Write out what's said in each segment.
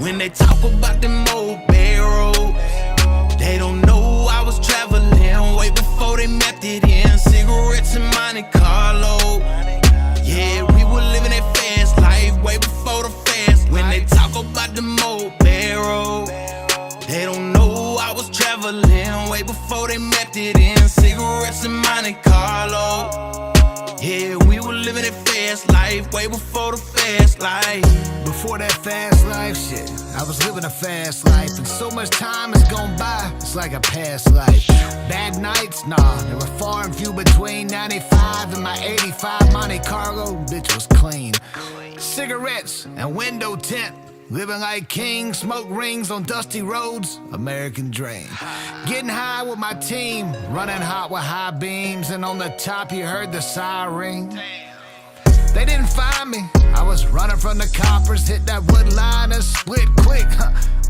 When they talk about them old barrels, they don't know I was traveling way before they mapped it in. Cigarettes in Monte Carlo. Yeah, we were living that fast life way before the fast. When they talk about them old barrels, they don't know I was traveling way before they mapped it in. Cigarettes in Monte Carlo. Yeah, we were living that fast life way before the fast life. Before that fast life shit, I was living a fast life, and so much time has gone by, it's like a past life. Bad nights? Nah, there were far and few between. 95 and my 85 Monte Carlo, bitch was clean. Cigarettes and window tint, living like kings, smoke rings on dusty roads, American dream. Getting high with my team, running hot with high beams, and on the top you heard the siren. They didn't find me, I was running from the coppers, hit that wood line and split quick,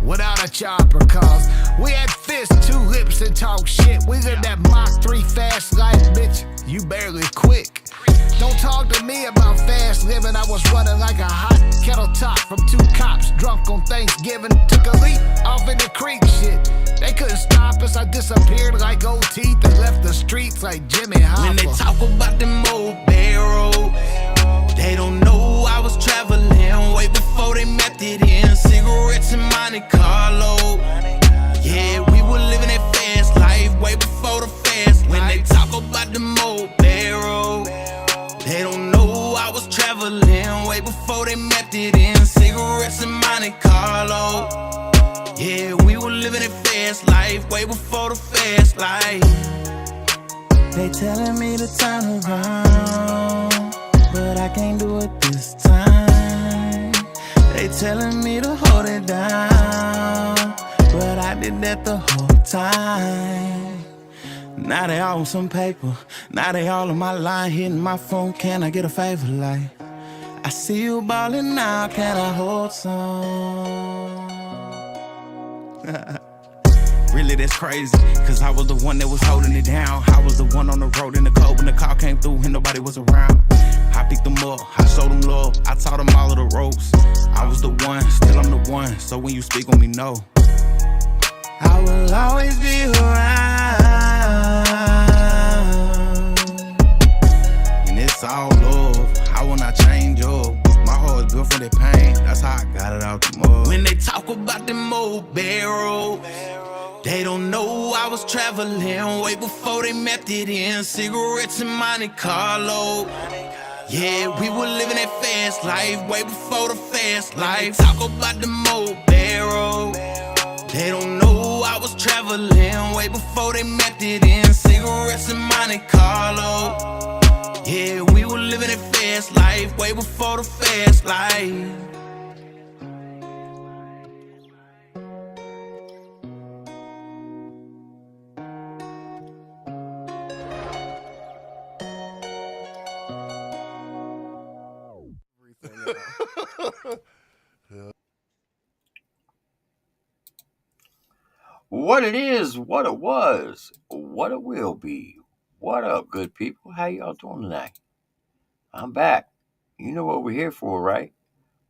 without a chopper, cause we had fists, 2 lips and talk shit. We lived that Mach 3 fast life, bitch, you barely quick. Don't talk to me about fast living, I was running like a hot kettle top from 2 cops drunk on Thanksgiving. Took a leap off in the creek, shit, they couldn't stop us. I disappeared like old teeth and left the streets like Jimmy Hoffa. When they talk about them old barrels, they don't know I was traveling way before they mapped it in. Cigarettes in Monte Carlo. Yeah, we were living that fast life way before the fast. When they talk about them old barrels, they don't know I was traveling way before they mapped it in. Cigarettes in Monte Carlo. Yeah, we were living that fast life way before the fast life. They telling me to turn around, but I can't do it this time. They telling me to hold it down, but I did that the whole time. Now they all on some paper, now they all on my line, hitting my phone. Can I get a favor? Like, I see you ballin' now, can I hold some? Really, that's crazy, cause I was the one that was holding it down. I was the one on the road in the cold when the car came through and nobody was around. I picked them up, I showed them love, I taught them all of the ropes. I was the one, still I'm the one, so when you speak on me, no. I will always be around, and it's all love, I will not change up. My heart is built for that pain, that's how I got it out the mud. When they talk about them old barrels, they don't know I was traveling way before they mapped it in. Cigarettes in Monte Carlo. Yeah, we were living that fast life way before the fast life. Talk about them old barrels, they don't know I was traveling way before they mapped it in. Cigarettes in Monte Carlo. Yeah, we were living that fast life way before the fast life. What it is, what it was, what it will be. What up, good people? How y'all doing tonight? I'm back. You know what we're here for, right?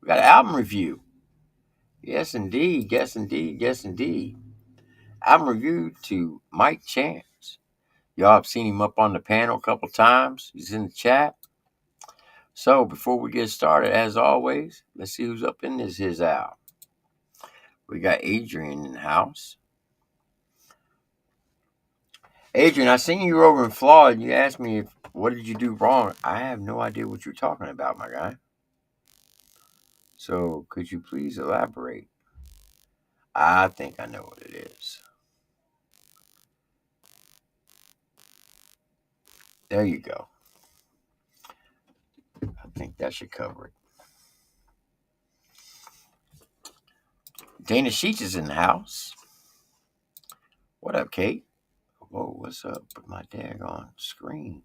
We got an album review. Yes, indeed. Yes, indeed. Yes, indeed. Album review to Mike Chance. Y'all have seen him up on the panel a couple times. He's in the chat. So before we get started, as always, let's see who's up in his album. We got Adrian in the house. Adrian, I seen you over in Florida, and you asked me what did you do wrong. I have no idea what you're talking about, my guy. So could you please elaborate? I think I know what it is. There you go. I think that should cover it. Dana Sheets is in the house. What up, Kate? Whoa, what's up with my daggone screen?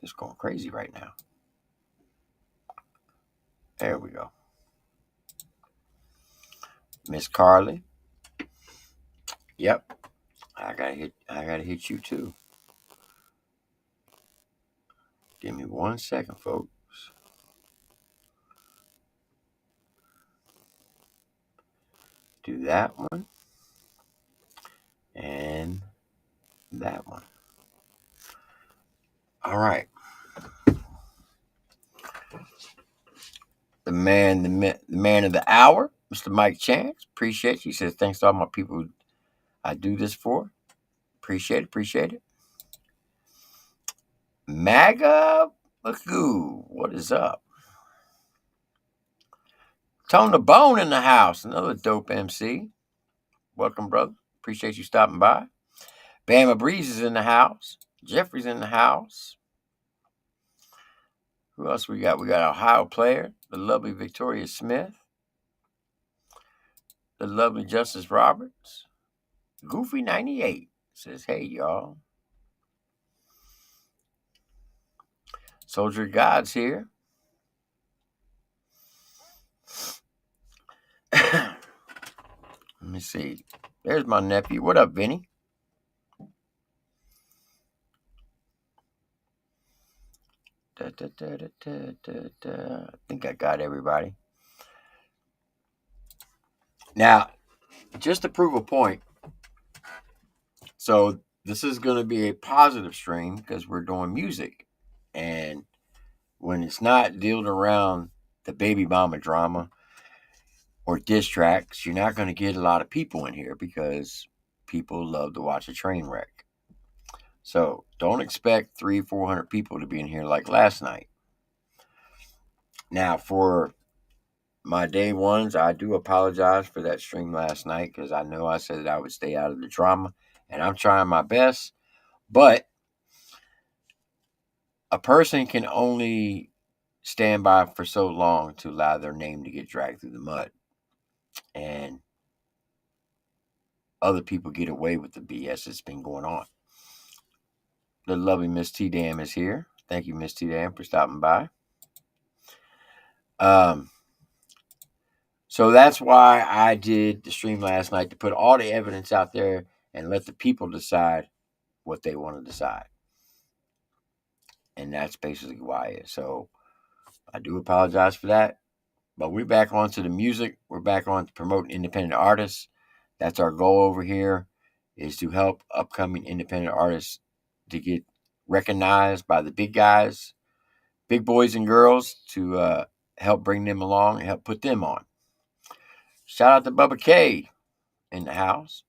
It's going crazy right now. There we go. Miss Carly. Yep. I gotta hit you too. Give me 1 second, folks. Do that one. And that one. All right. The man of the hour, Mr. Mike Chance. Appreciate you. He says, thanks to all my people I do this for. Appreciate it. MAGA Magoo, what is up? Tone the Bone in the house, another dope MC. Welcome, brother. Appreciate you stopping by. Bama Breeze is in the house. Jeffrey's in the house. Who else we got? We got Ohio Player, the lovely Victoria Smith, the lovely Justice Roberts. Goofy 98 says, hey, y'all. Soldier God's here. Let me see. There's my nephew. What up, Vinny? I think I got everybody. Now, just to prove a point, so this is going to be a positive stream because we're doing music. And when it's not dealing around the baby mama drama or diss tracks, you're not going to get a lot of people in here because people love to watch a train wreck. So don't expect 300-400 people to be in here like last night. Now, for my day ones, I do apologize for that stream last night because I know I said that I would stay out of the drama, and I'm trying my best. But a person can only stand by for so long to allow their name to get dragged through the mud. And other people get away with the BS that's been going on. The lovely Miss T Dam is here. Thank you, Miss T Dam, for stopping by. So that's why I did the stream last night, to put all the evidence out there and let the people decide what they want to decide. And that's basically why it is. So I do apologize for that. But we're back onto the music. We're back on to promoting independent artists. That's our goal over here, is to help upcoming independent artists to get recognized by the big guys, big boys and girls, to help bring them along and help put them on. Shout out to Bubba K in the house.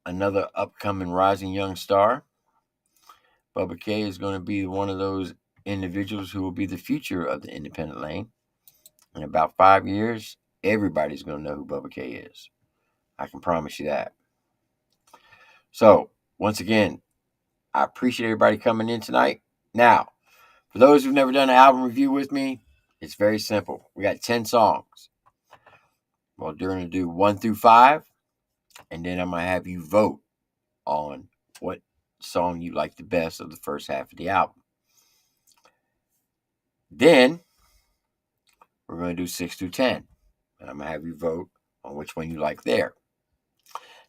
Another upcoming rising young star. Bubba K is going to be one of those individuals who will be the future of the independent lane. In about 5 years, everybody's going to know who Bubba K is. I can promise you that. So, once again, I appreciate everybody coming in tonight. Now, for those who've never done an album review with me, it's very simple. We got 10 songs. Well, we're going to do 1 through 5, and then I'm going to have you vote on what song you like the best of the first half of the album. Then, we're going to do 6 through 10, and I'm going to have you vote on which one you like there.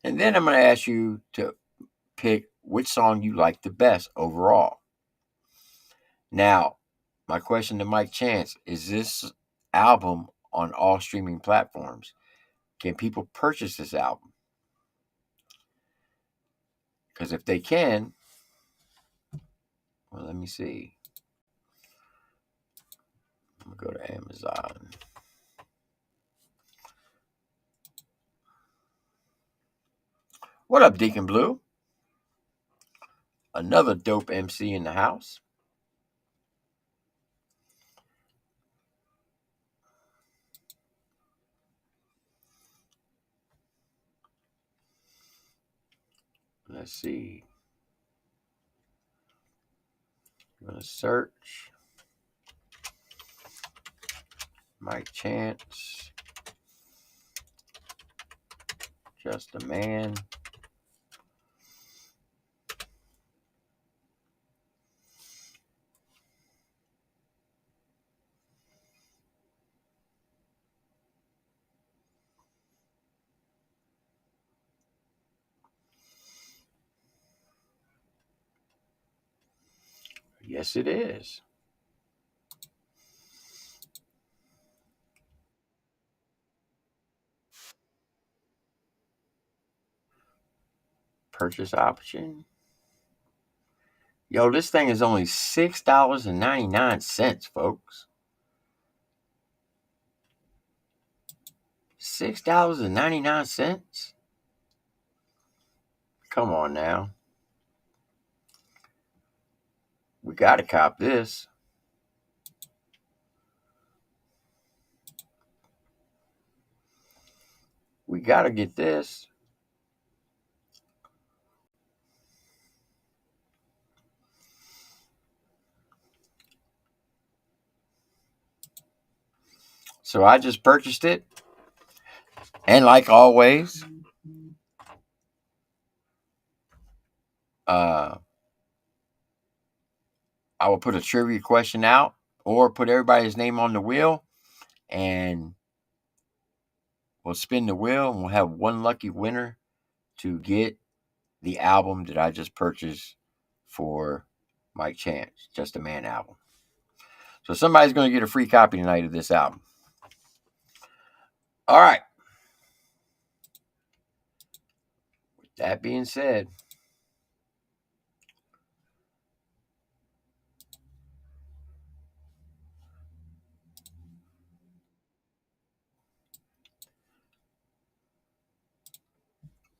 And then I'm going to ask you to pick which song you like the best overall. Now, my question to Mike Chance, is this album on all streaming platforms? Can people purchase this album? Because if they can, well, let me see. I'm going to go to Amazon. What up, Deacon Blue? Another dope MC in the house. Let's see. I'm going to search. Mike Chance. Just a Man. Yes, it is. purchase option. Yo, this thing is only $6.99, folks. $6.99? Come on now. We gotta cop this. We gotta get this. So I just purchased it. And like always, I will put a trivia question out or put everybody's name on the wheel, and we'll spin the wheel, and we'll have one lucky winner to get the album that I just purchased for Mike Chance, Just a Man album. So somebody's going to get a free copy tonight of this album. All right. With that being said,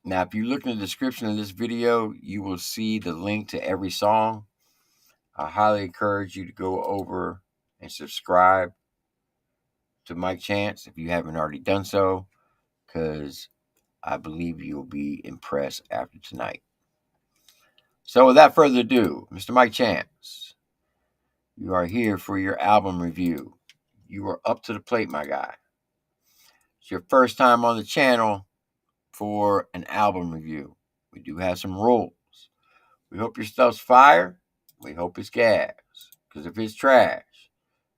now if you look in the description of this video, you will see the link to every song. I highly encourage you to go over and subscribe to Mike Chance if you haven't already done so, because I believe you'll be impressed after tonight. So without further ado, Mr. Mike Chance, you are here for your album review. You are up to the plate, my guy. It's your first time on the channel for an album review. We do have some rules. We hope your stuff's fire. We hope it's gas. Because if it's trash,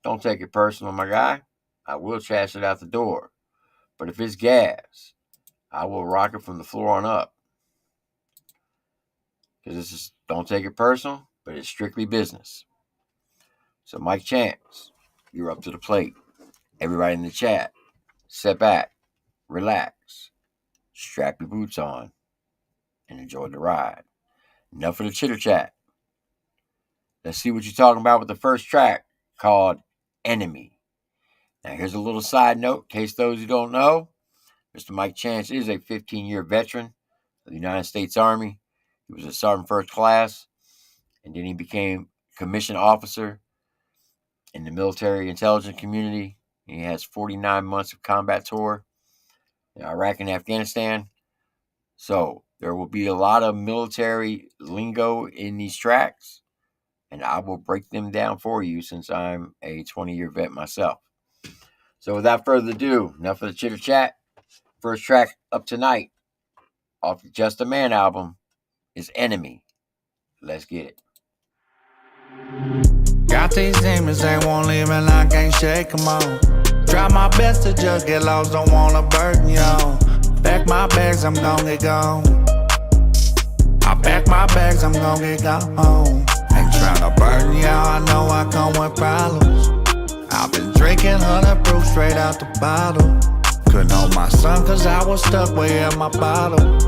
don't take it personal, my guy. I will trash it out the door. But if it's gas, I will rock it from the floor on up. Because this is, don't take it personal, but it's strictly business. So Mike Chance, you're up to the plate. Everybody in the chat, sit back, relax, strap your boots on, and enjoy the ride. Enough of the chitter chat. Let's see what you're talking about with the first track called Enemy. Now, here's a little side note in case those who don't know. Mr. Mike Chance is a 15-year veteran of the United States Army. He was a sergeant first class, and then he became commissioned officer in the military intelligence community. He has 49 months of combat tour in Iraq and Afghanistan. So there will be a lot of military lingo in these tracks, and I will break them down for you since I'm a 20-year vet myself. So without further ado, enough of the chitter chat. First track up tonight off the Just a Man album is Enemy. Let's get it. Got these demons, they won't leave and I can't shake them on. Try my best to just get lost, don't wanna burden you on. Pack my bags, I'm gon' get gone. I pack my bags, I'm gon' get gone. Ain't tryna burden y'all, I know I come with problems. I've been drinking 100 proof straight out the bottle. Couldn't hold my son cause I was stuck way in my bottle.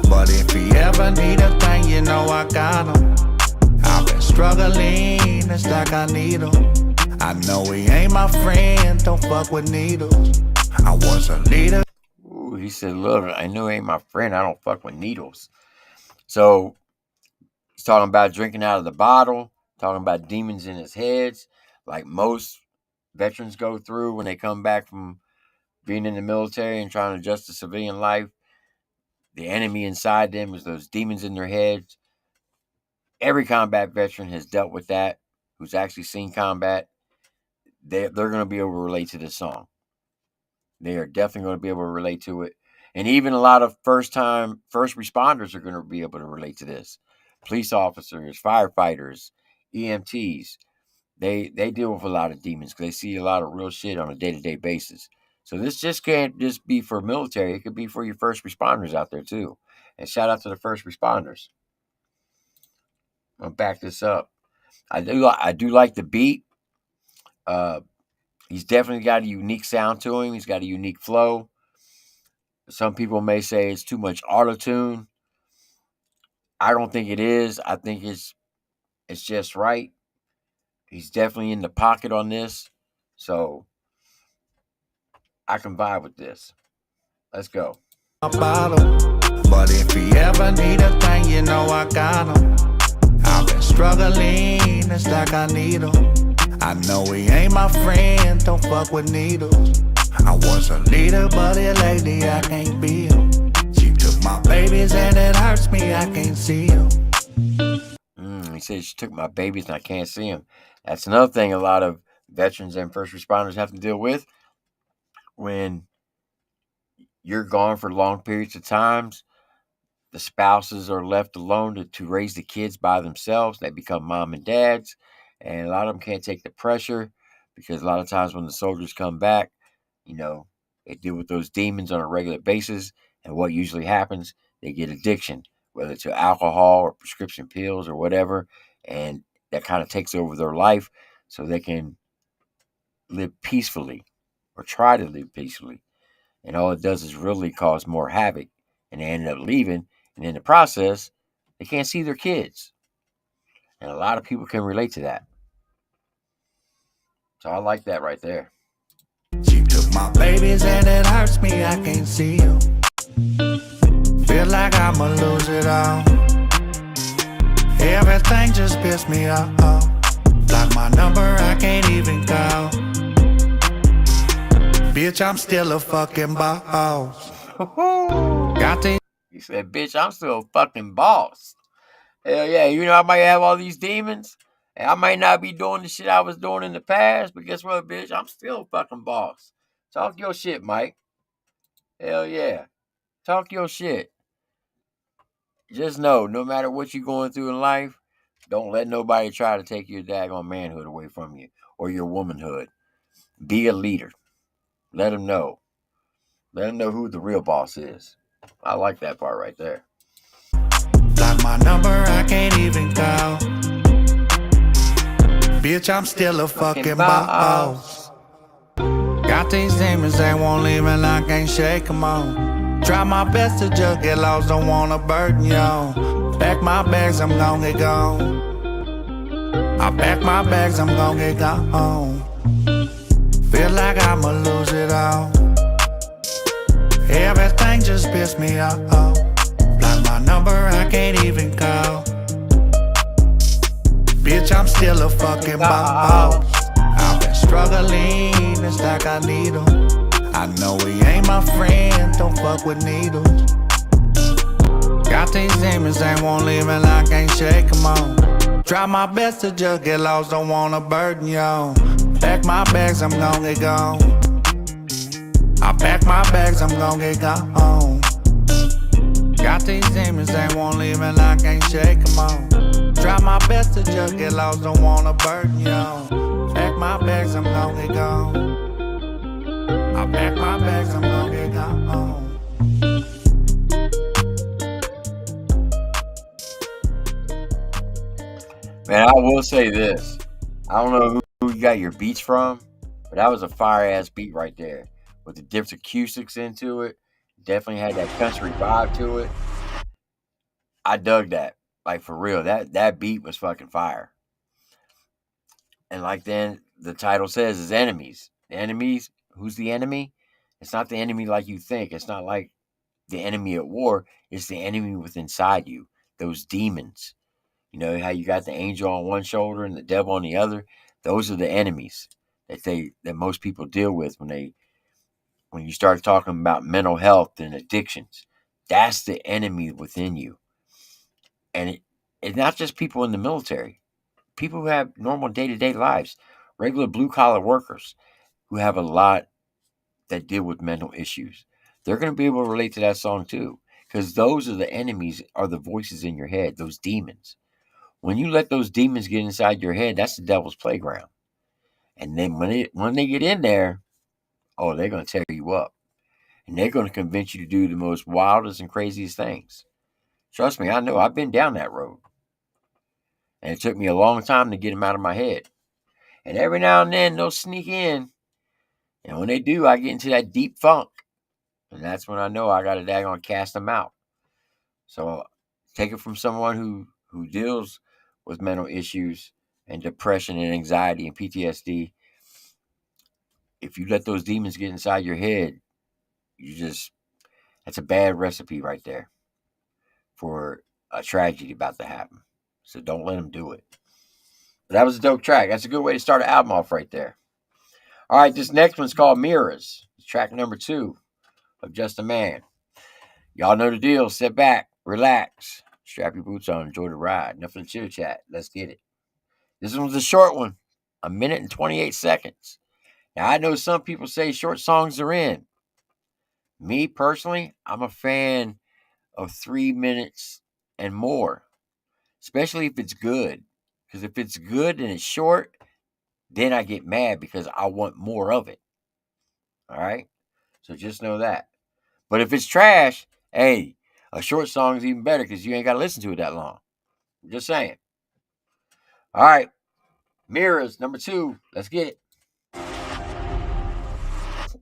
But if he ever need a thing, you know I got him. I've been struggling, it's like I need him. I know he ain't my friend, don't fuck with needles. I was a leader. Ooh, he said, look, I know he ain't my friend, I don't fuck with needles. So he's talking about drinking out of the bottle, talking about demons in his heads, like most veterans go through when they come back from being in the military and trying to adjust to civilian life. The enemy inside them is those demons in their heads. Every combat veteran has dealt with that, who's actually seen combat. They're going to be able to relate to this song. They are definitely going to be able to relate to it. And even a lot of first responders are going to be able to relate to this. Police officers, firefighters, EMTs, they deal with a lot of demons because they see a lot of real shit on a day-to-day basis. So this just can't just be for military. It could be for your first responders out there too. And shout out to the first responders. I'm going to back this up. I do like the beat. He's definitely got a unique sound to him. He's got a unique flow. Some people may say it's too much auto-tune. I don't think it is. I think it's just right. He's definitely in the pocket on this. So I can vibe with this. Let's go. bottle. But if he ever need a thing, you know I got him. I've been struggling, it's like I need him. I know he ain't my friend, don't fuck with needles. I was a leader, but here lately I can't be him. She took my babies and it hurts me, I can't see him. He said she took my babies and I can't see them. That's another thing a lot of veterans and first responders have to deal with when you're gone for long periods of times. The spouses are left alone to raise the kids by themselves. They become mom and dads, and a lot of them can't take the pressure because a lot of times when the soldiers come back, you know, they deal with those demons on a regular basis. And what usually happens, they get addiction, whether to alcohol or prescription pills or whatever. And that kind of takes over their life so they can live peacefully or try to live peacefully. And all it does is really cause more havoc. And they end up leaving. And in the process, they can't see their kids. And a lot of people can relate to that. So I like that right there. She took my babies and it hurts me, I can't see them. Feel like I'ma lose it all. Everything just pissed me off. Block my number, I can't even call. Bitch, I'm still a fucking boss. Got these. He said, bitch, I'm still a fucking boss. Hell yeah, you know, I might have all these demons. And I might not be doing the shit I was doing in the past. But guess what, bitch? I'm still a fucking boss. Talk your shit, Mike. Hell yeah. Talk your shit. Just know, no matter what you're going through in life, don't let nobody try to take your daggone manhood away from you or your womanhood. Be a leader. Let them know. Let them know who the real boss is. I like that part right there. Block my number, I can't even call. Bitch, I'm still a fucking boss. Got these demons, they won't leave and I can't shake them on. Try my best to just get lost, don't wanna burden y'all. Pack my bags, I'm gon' get gone. I pack my bags, I'm gon' get gone. Feel like I'ma lose it all. Everything just pissed me off. Block my number, I can't even call. Bitch, I'm still a fucking boss. I've been struggling, it's like I need him. I know he ain't my friend, don't fuck with needles. Got these demons, they won't leave and I can't shake them on. Try my best to just get lost, don't wanna burden y'all. Pack my bags, I'm gon' get gone. I pack my bags, I'm gon' get gone. Got these demons, they won't leave and I can't shake them on. Try my best to just get lost, don't wanna burden y'all. Pack my bags, I'm gon' get gone. I pack my bags, I'm gon' get gone. Man, I will say this. I don't know who you got your beats from, but that was a fire ass beat right there. With the different acoustics into it. Definitely had that country vibe to it. I dug that. Like for real. That beat was fucking fire. And like then the title says is enemies. The enemies, who's the enemy? It's not the enemy like you think. It's not like the enemy at war. It's the enemy within inside you. Those demons. You know how you got the angel on one shoulder and the devil on the other? Those are the enemies that most people deal with when you start talking about mental health and addictions. That's the enemy within you. And it's not just people in the military. People who have normal day-to-day lives, regular blue-collar workers who have a lot that deal with mental issues. They're going to be able to relate to that song too, because those are the enemies, are the voices in your head, those demons. When you let those demons get inside your head, that's the devil's playground. And then when they get in there, oh, they're going to tear you up. And they're going to convince you to do the most wildest and craziest things. Trust me, I know. I've been down that road. And it took me a long time to get them out of my head. And every now and then, they'll sneak in. And when they do, I get into that deep funk. And that's when I know I got to daggone cast them out. So Take it from someone who deals with mental issues and depression and anxiety and PTSD. If you let those demons get inside your head, that's a bad recipe right there for a tragedy about to happen. So don't let them do it. But that was a dope track. That's a good way to start an album off right there. All right, this next one's called Mirrors. It's track number 2 of Just a Man. Y'all know the deal. Sit back, relax, strap your boots on, enjoy the ride. Nothing to chit chat. Let's get it. This one's a short one, 1 minute and 28 seconds. Now, I know some people say short songs are in. Me, personally, I'm a fan of 3 minutes and more, especially if it's good. Because if it's good and it's short, then I get mad because I want more of it. All right? So just know that. But if it's trash, hey, a short song is even better because you ain't got to listen to it that long. I'm just saying. All right. Mirrors, number 2. Let's get it.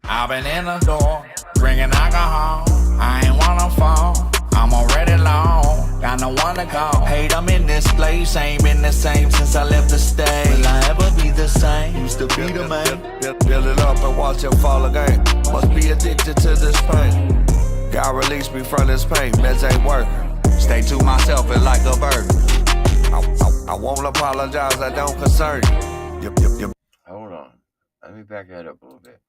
I've been in the door, drinking alcohol. I ain't wanna fall. I'm already long, got no one to call. Hate I'm in this place, ain't been the same since I left the stage. Will I ever be the same? Used to be the man. Build it up and watch it fall again. Must be addicted to this pain. God release me from this pain, meds ain't working. Stay to myself, it like a burden. I won't apologize, I don't concern you. Hold on. Let me back that up a little bit.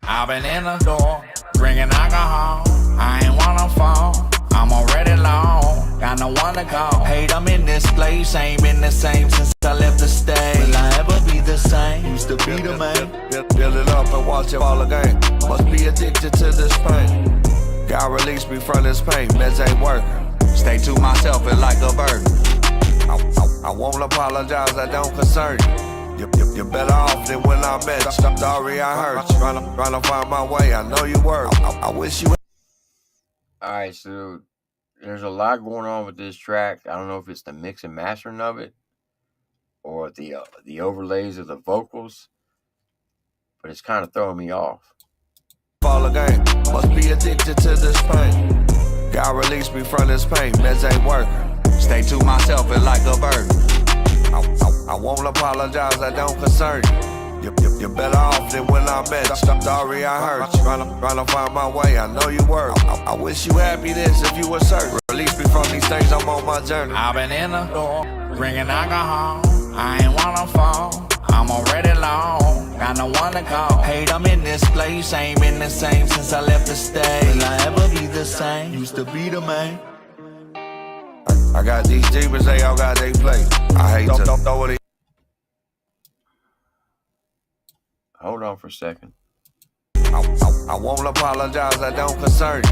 I've been in the door, drinking alcohol. I ain't wanna fall. I'm already long, got no one to call. Hate I'm in this place, ain't been the same since I left the stage. Will I ever be the same? Used to be the man. Build it up and watch it fall again. Must be addicted to this pain. God release me from this pain, meds ain't working. Stay to myself, it like a burden. I won't apologize, I don't concern you. You're better off than when I met. Sorry I hurt you. Trying to find my way. I know you were. I wish you. All right, so there's a lot going on with this track. I don't know if it's the mix and mastering of it or the overlays of the vocals, but it's kind of throwing me off. Fall again. Must be addicted to this pain. God release me from this pain. Meds ain't working. Stay to myself, it like a burden. I won't apologize, I don't concern you. You're better off than when I met. Sorry I hurt you. Trying to find my way, I know you were. I wish you happiness if you were certain. Release me from these things, I'm on my journey. I've been in the door, drinking alcohol. I ain't wanna fall. I'm already long, got no one to call. Hate I'm in this place, ain't been the same since I left the stage. Will I ever be the same? Used to be the man. I got these demons, they all got they play. I hate to throw it. Hold on for a second. I won't apologize, I don't concern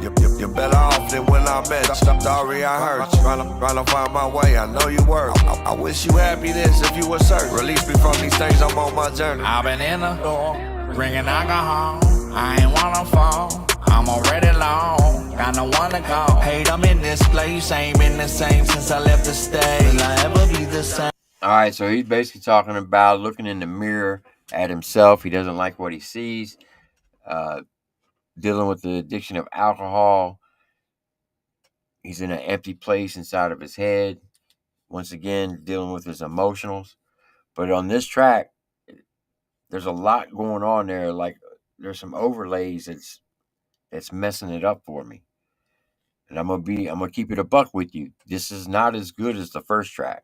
you. You're better off than when I met. Sorry I hurt you. Trying to find my way, I know you were. I wish you happiness if you were certain. Release me from these things, I'm on my journey. I've been in the door, drinking alcohol. I ain't wanna fall. I'm already long, got no one to call. Hate I'm in this place, ain't been the same since I left the stage. Will I ever be the same? All right, so he's basically talking about looking in the mirror at himself. He doesn't like what he sees. Dealing with the addiction of alcohol. He's in an empty place inside of his head. Once again, dealing with his emotionals. But on this track, there's a lot going on there. Like, there's some overlays that's messing it up for me. And I'm gonna keep it a buck with you. This is not as good as the first track.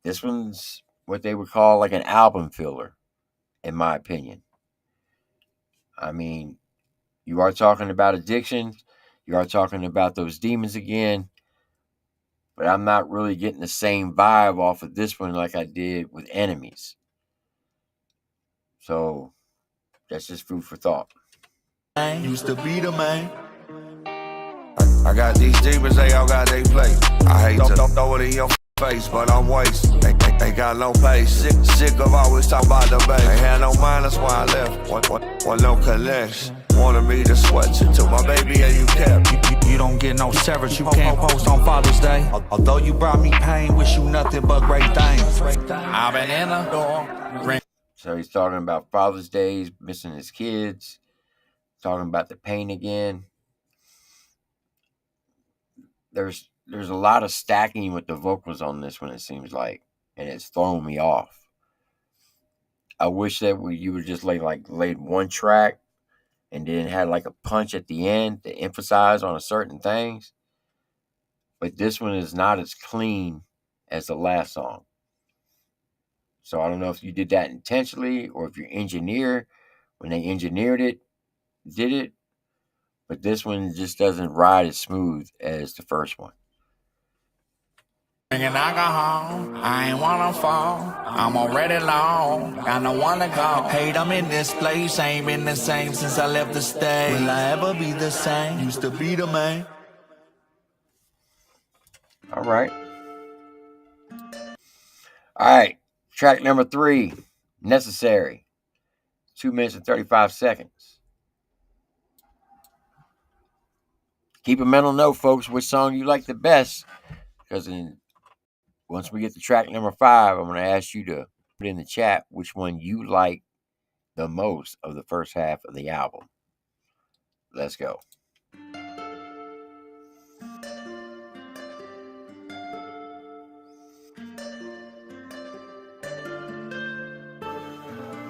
This one's what they would call like an album filler, in my opinion. I mean, you are talking about addiction. You are talking about those demons again. But I'm not really getting the same vibe off of this one like I did with Enemies. So that's just food for thought. Used to be the man. I got these demons, they all got they play. I hate to throw it in your face, but I'm wasted. Ain't got no pace. Sick of always talking about the base. Ain't had no mind, that's why I left. Want no connection. Wanted me to sweat you to my baby and you kept. You don't get no severance, you can't post on Father's Day. Although you brought me pain, wish you nothing but great things. I've been in the door. So he's talking about Father's Days, missing his kids. talking about the pain again. There's a lot of stacking with the vocals on this one, it seems like, and it's throwing me off. I wish that you would just laid one track and then had like a punch at the end to emphasize on a certain things. But this one is not as clean as the last song. So I don't know if you did that intentionally or if your engineer, when they engineered it, did it. But this one just doesn't ride as smooth as the first one. Drinking alcohol, I ain't wanna fall. I'm already long, got no one to call. Hate I'm in this place, ain't been the same since I left the stage. Will I ever be the same? Used to be the man. All right. Track number 3, Necessary. 2 minutes and 35 seconds. Keep a mental note, folks, which song you like the best. Because once we get to track number 5, I'm going to ask you to put in the chat which one you like the most of the first half of the album. Let's go.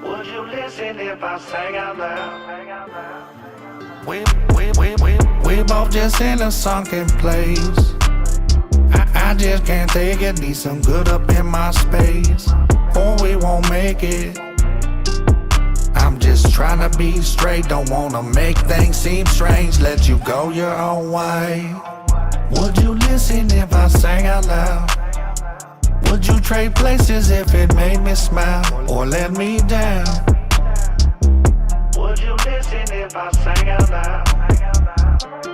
Would you listen if I sang out loud? We both just in a sunken place. I just can't take it, need some good up in my space, or we won't make it. I'm just trying to be straight, don't wanna make things seem strange. Let you go your own way. Would you listen if I sang out loud? Would you trade places if it made me smile or let me down? Would you listen if I sang out loud?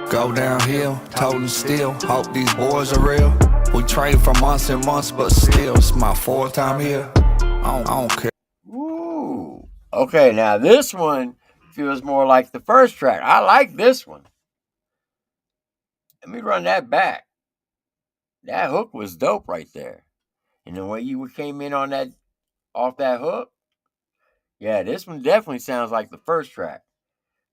Go downhill, total still, hope these boys are real. We trade for months and months, but still, it's my 4th time here. I don't care. Ooh. Okay, now this one feels more like the first track. I like this one. Let me run that back. That hook was dope right there. And the way you came in on that, off that hook, yeah, this one definitely sounds like the first track.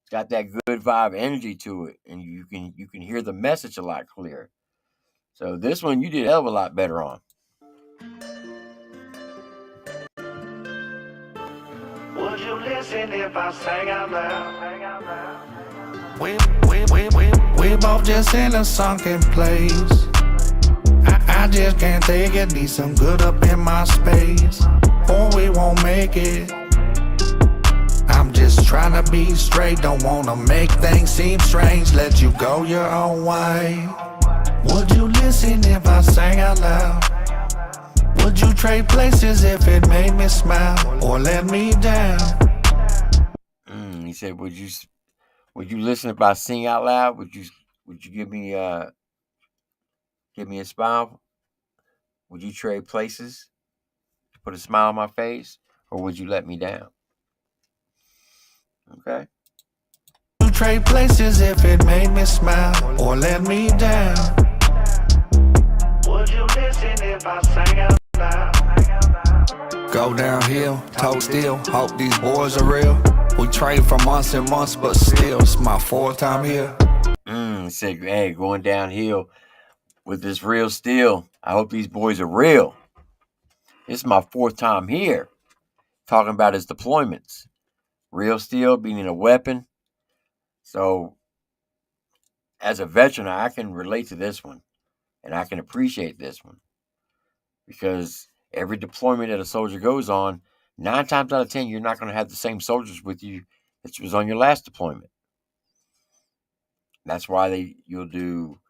It's got that good vibe energy to it, and you can hear the message a lot clearer. So this one you did a hell of a lot better on. Would you listen if I sang out loud? We both just in a sunken place. I just can't take it, need some good up in my space, or we won't make it. I'm just trying to be straight, don't wanna make things seem strange. Let you go your own way. Would you listen if I sang out loud? Would you trade places if it made me smile or let me down? He said, "Would you listen if I sing out loud? Would you give me a smile? Would you trade places to put a smile on my face, or would you let me down?" Okay. You trade places if it made me smile or let me down. Would you listen if I sang out loud? Go downhill, toe still, hope these boys are real. We trade for months and months, but still, it's my 4th time here. Said, hey, going downhill with this real steel. I hope these boys are real. This is my 4th time here. Talking about his deployments. Real steel being a weapon. So, as a veteran, I can relate to this one. And I can appreciate this one. Because every deployment that a soldier goes on, 9 times out of 10, you're not going to have the same soldiers with you that was on your last deployment. That's why you'll do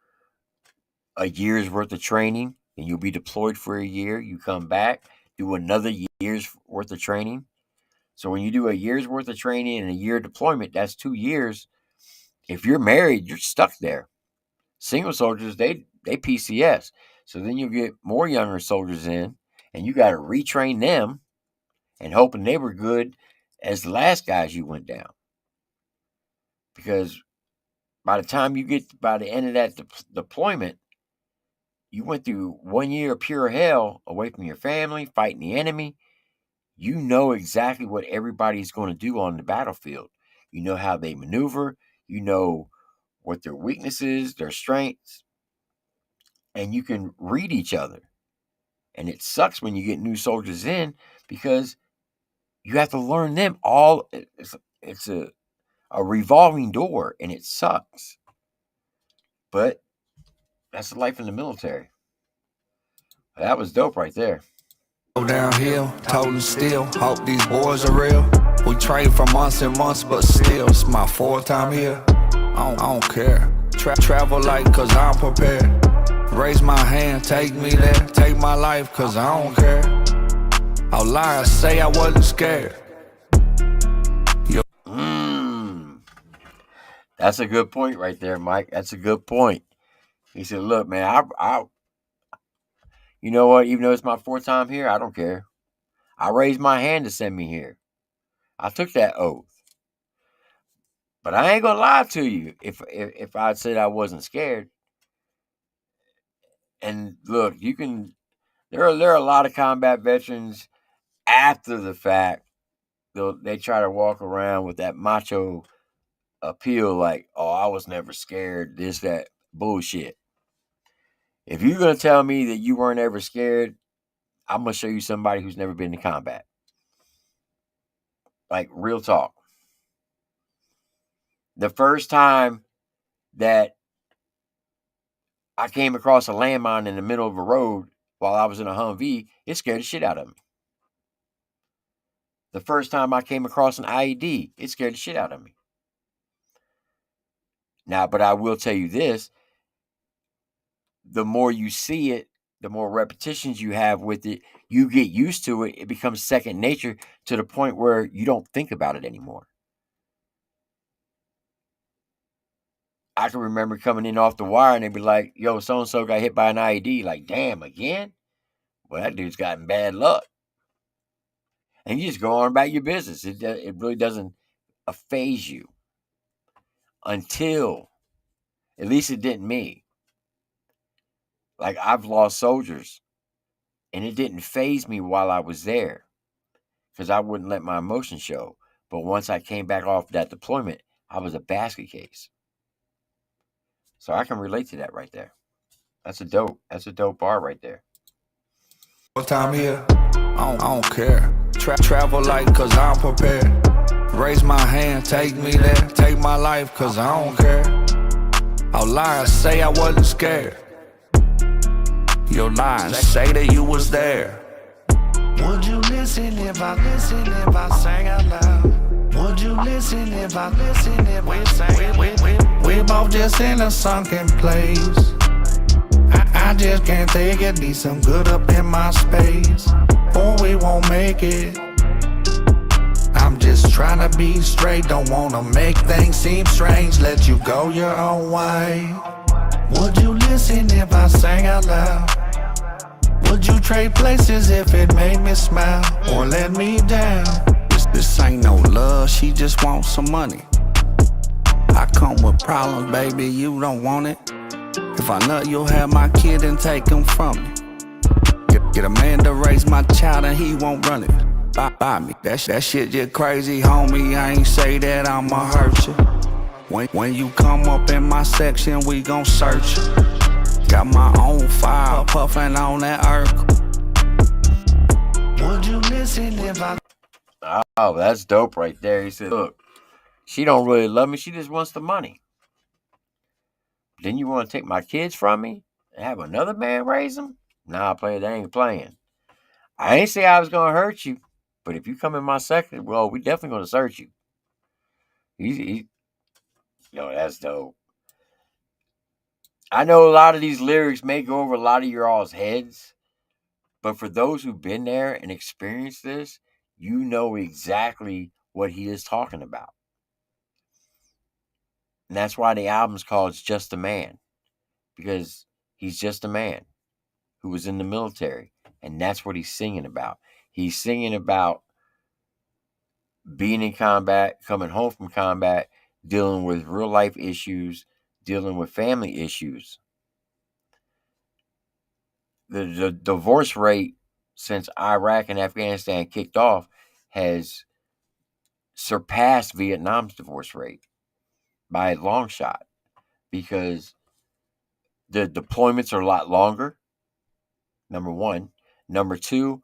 a year's worth of training, and you'll be deployed for a year. You come back, do another year's worth of training. So when you do a year's worth of training and a year deployment, that's 2 years. If you're married, you're stuck there. Single soldiers, they PCS. So then you'll get more younger soldiers in, and you got to retrain them and hoping they were good as the last guys you went down. Because by the time you get by the end of that deployment, you went through 1 year of pure hell away from your family, fighting the enemy. You know exactly what everybody's going to do on the battlefield. You know how they maneuver. You know what their weaknesses, their strengths, and you can read each other. And it sucks when you get new soldiers in because you have to learn them all. It's a revolving door, and it sucks. But that's the life in the military. That was dope right there. Go downhill, toting still. Hope these boys are real. We trade for months and months, but still, it's my fourth time here. I don't care. Travel light, cause I'm prepared. Raise my hand, take me there. Take my life, cause I don't care. I'll lie, I say I wasn't scared. That's a good point right there, Mike. That's a good point. He said, look, man, you know what? Even though it's my fourth time here, I don't care. I raised my hand to send me here. I took that oath. But I ain't gonna lie to you if I said I wasn't scared. And look, there are a lot of combat veterans after the fact. They try to walk around with that macho appeal like, oh, I was never scared, this, that, bullshit. If you're going to tell me that you weren't ever scared, I'm going to show you somebody who's never been in combat. Like, real talk. The first time that I came across a landmine in the middle of a road while I was in a Humvee, it scared the shit out of me. The first time I came across an IED, it scared the shit out of me. Now, but I will tell you this, the more you see it, the more repetitions you have with it, you get used to it. It becomes second nature to the point where you don't think about it anymore. I can remember coming in off the wire and they'd be like, yo, so-and-so got hit by an IED. Like, damn, again? Well, that dude's gotten bad luck. And you just go on about your business. It really doesn't phase you until, at least it didn't me. Like, I've lost soldiers and it didn't phase me while I was there because I wouldn't let my emotions show. But once I came back off that deployment, I was a basket case. So I can relate to that right there. That's a dope bar right there. What time here? I don't care. Travel light, cause I'm prepared. Raise my hand, take me there. Take my life, cause I don't care. I'll lie, I say I wasn't scared. You're lying, say that you was there. Would you listen if I sang out loud? Would you listen if we sang? We both just in a sunken place. I just can't take it, need some good up in my space, or we won't make it. I'm just trying to be straight, don't wanna make things seem strange. Let you go your own way. Would you listen if I sang out loud? Would you trade places if it made me smile, or let me down? This ain't no love, she just wants some money. I come with problems, baby, you don't want it. If I nut, you'll have my kid and take him from me. Get a man to raise my child and he won't run it. Buy me. That shit just crazy, homie. I ain't say that I'ma hurt you. When you come up in my section, we gon' search you. Got my own fire, puffin' on that Urkel. Would you listen if I... Oh, that's dope right there. He said, look, she don't really love me. She just wants the money. Then you want to take my kids from me and have another man raise them? Nah, player, they ain't playing. I ain't say I was going to hurt you, but if you come in my section, well, we definitely going to search you. That's dope. I know a lot of these lyrics may go over a lot of your all's heads, but for those who've been there and experienced this, you know exactly what he is talking about. And that's why the album's called It's Just a Man, because he's just a man who was in the military, and that's what he's singing about. He's singing about being in combat, coming home from combat, dealing with real life issues, dealing with family issues. The divorce rate since Iraq and Afghanistan kicked off has surpass Vietnam's divorce rate by a long shot because the deployments are a lot longer. Number one. Number two,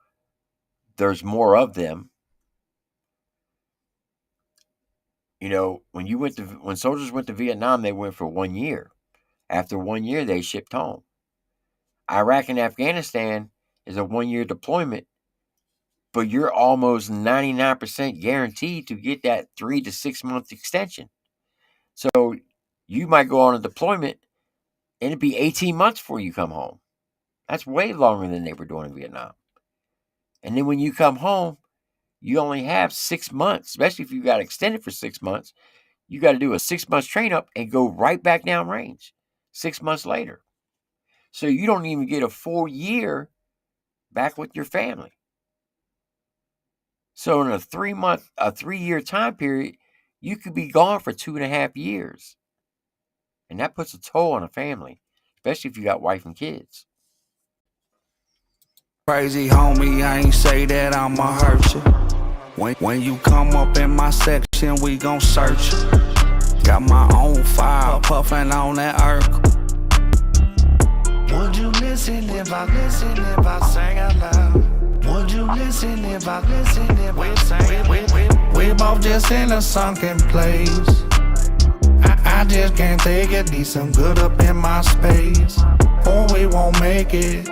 there's more of them. You know, when soldiers went to Vietnam, they went for 1 year. After 1 year, they shipped home. Iraq and Afghanistan is a 1 year deployment, but you're almost 99% guaranteed to get that 3 to 6 month extension. So you might go on a deployment and it'd be 18 months before you come home. That's way longer than they were doing in Vietnam. And then when you come home, you only have 6 months, especially if you got extended for 6 months. You got to do a 6 months train up and go right back down range 6 months later. So you don't even get a full year back with your family. So in a 3-year time period, you could be gone for 2.5 years. And that puts a toll on a family, especially if you got wife and kids. Crazy homie, I ain't say that I'ma hurt you. When you come up in my section, we gon' search you. Got my own fire, puffin' on that Urkel. Would you listen if I sang out loud? Would you listen if I sang? We both just in a sunken place. I just can't take it, need some good up in my space, or we won't make it.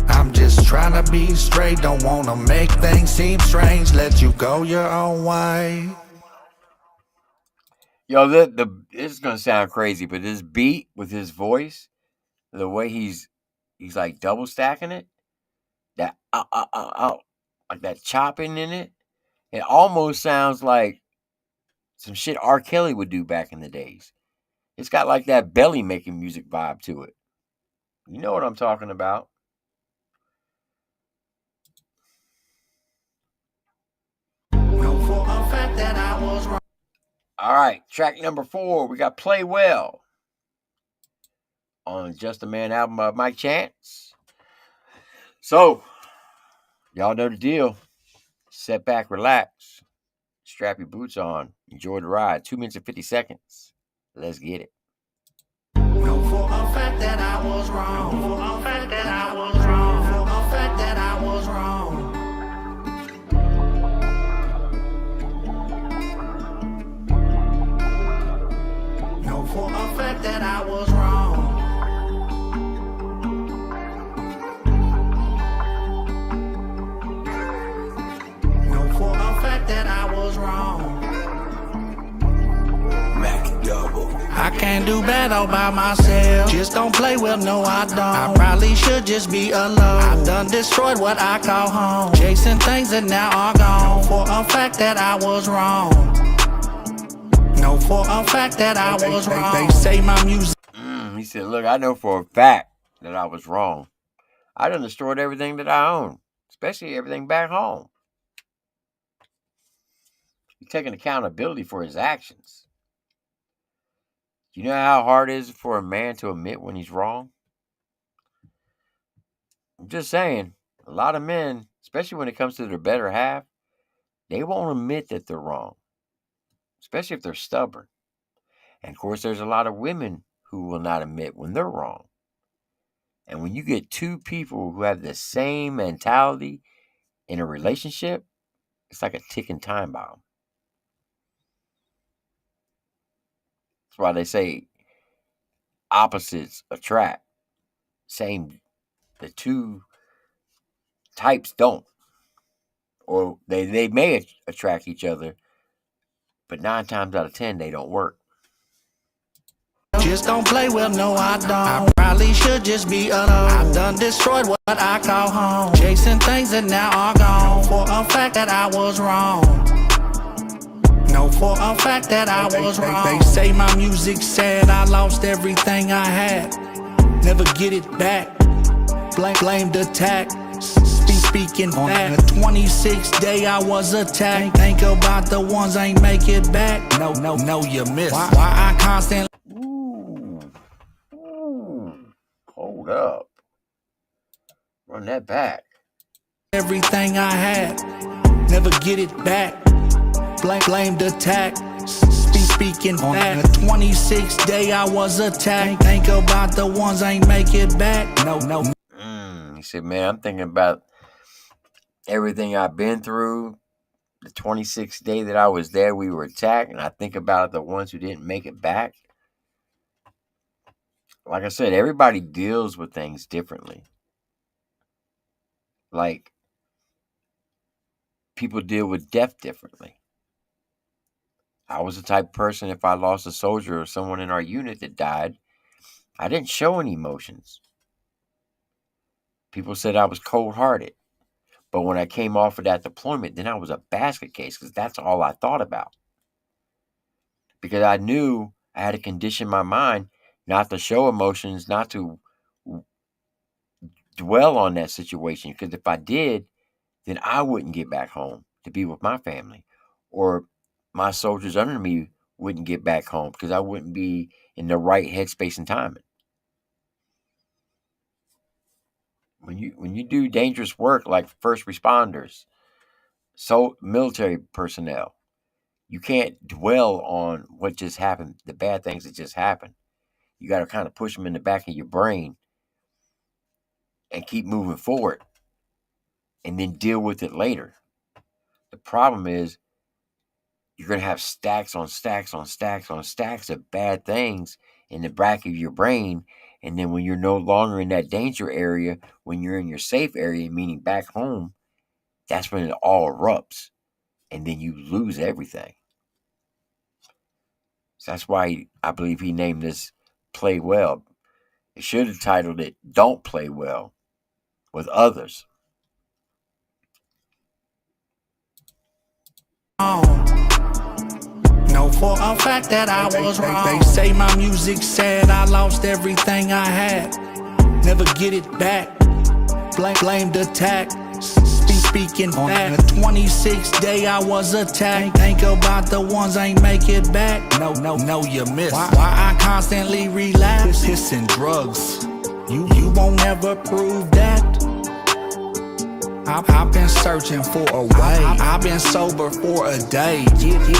I'm just trying to be straight, don't wanna make things seem strange. Let you go your own way. Yo, this is gonna sound crazy, but this beat with his voice, the way he's like double stacking it, that like that chopping in it, it almost sounds like some shit R. Kelly would do back in the days. It's got like that belly making music vibe to it. You know what I'm talking about. All right, track number 4, we got Play Well on Just a Man album of Mike Chance. So, y'all know the deal. Sit back, relax, strap your boots on, enjoy the ride. 2 minutes and 50 seconds. Let's get it. Know for a fact that I was wrong. For a fact that I was wrong. For a fact that I was wrong. Know for a fact that I was wrong. Know for a fact that I was wrong. I can't do bad all by myself. Just don't play well, no I don't. I probably should just be alone. I done destroyed what I call home. Chasing things that now are gone. For a fact that I was wrong. No, for a fact that I was wrong. They say my music. He said, look, I know for a fact that I was wrong. I done destroyed everything that I own, especially everything back home. He's taking accountability for his actions. You know how hard it is for a man to admit when he's wrong? I'm just saying, a lot of men, especially when it comes to their better half, they won't admit that they're wrong, especially if they're stubborn. And of course, there's a lot of women who will not admit when they're wrong. And when you get two people who have the same mentality in a relationship, it's like a ticking time bomb. That's why they say opposites attract. The two types don't. Or they may attract each other, but 9 times out of 10, they don't work. Just don't play well, no I don't. I probably should just be alone. I done destroyed what I call home. Chasing things that now are gone. For a fact that I was wrong. No, for a fact that I was wrong. They say my music sad, I lost everything I had. Never get it back. Blamed attack. Speaking back. The 26th day I was attacked. Think about the ones ain't make it back. No, you missed. Why I constantly. Hold up. Run that back. Everything I had. Never get it back. Blamed attack. Speaking on the 26th day I was attacked. Think about the ones ain't make it back. No. He said, man, I'm thinking about everything I've been through. The 26th day that I was there, we were attacked, and I think about the ones who didn't make it back. Like I said, everybody deals with things differently. Like, people deal with death differently. I was the type of person, if I lost a soldier or someone in our unit that died, I didn't show any emotions. People said I was cold-hearted. But when I came off of that deployment, then I was a basket case because that's all I thought about. Because I knew I had to condition my mind not to show emotions, not to dwell on that situation. Because if I did, then I wouldn't get back home to be with my family. Or my soldiers under me wouldn't get back home because I wouldn't be in the right headspace and timing. When you do dangerous work like first responders, so military personnel, you can't dwell on what just happened, the bad things that just happened. You got to kind of push them in the back of your brain and keep moving forward and then deal with it later. The problem is you're going to have stacks on stacks on stacks on stacks of bad things in the back of your brain. And then when you're no longer in that danger area, when you're in your safe area, meaning back home, that's when it all erupts. And then you lose everything. So that's why I believe he named this Play Well. He should have titled it Don't Play Well with Others. Know for a fact that I was wrong. They say my music sad, I lost everything I had. Never get it back. Blamed attack. Speaking on the 26th day I was attacked. Think about the ones ain't make it back. No, you missed. Why I constantly relapse? Pissing drugs. You won't ever prove that. I've been searching for a way. I've been sober for a day.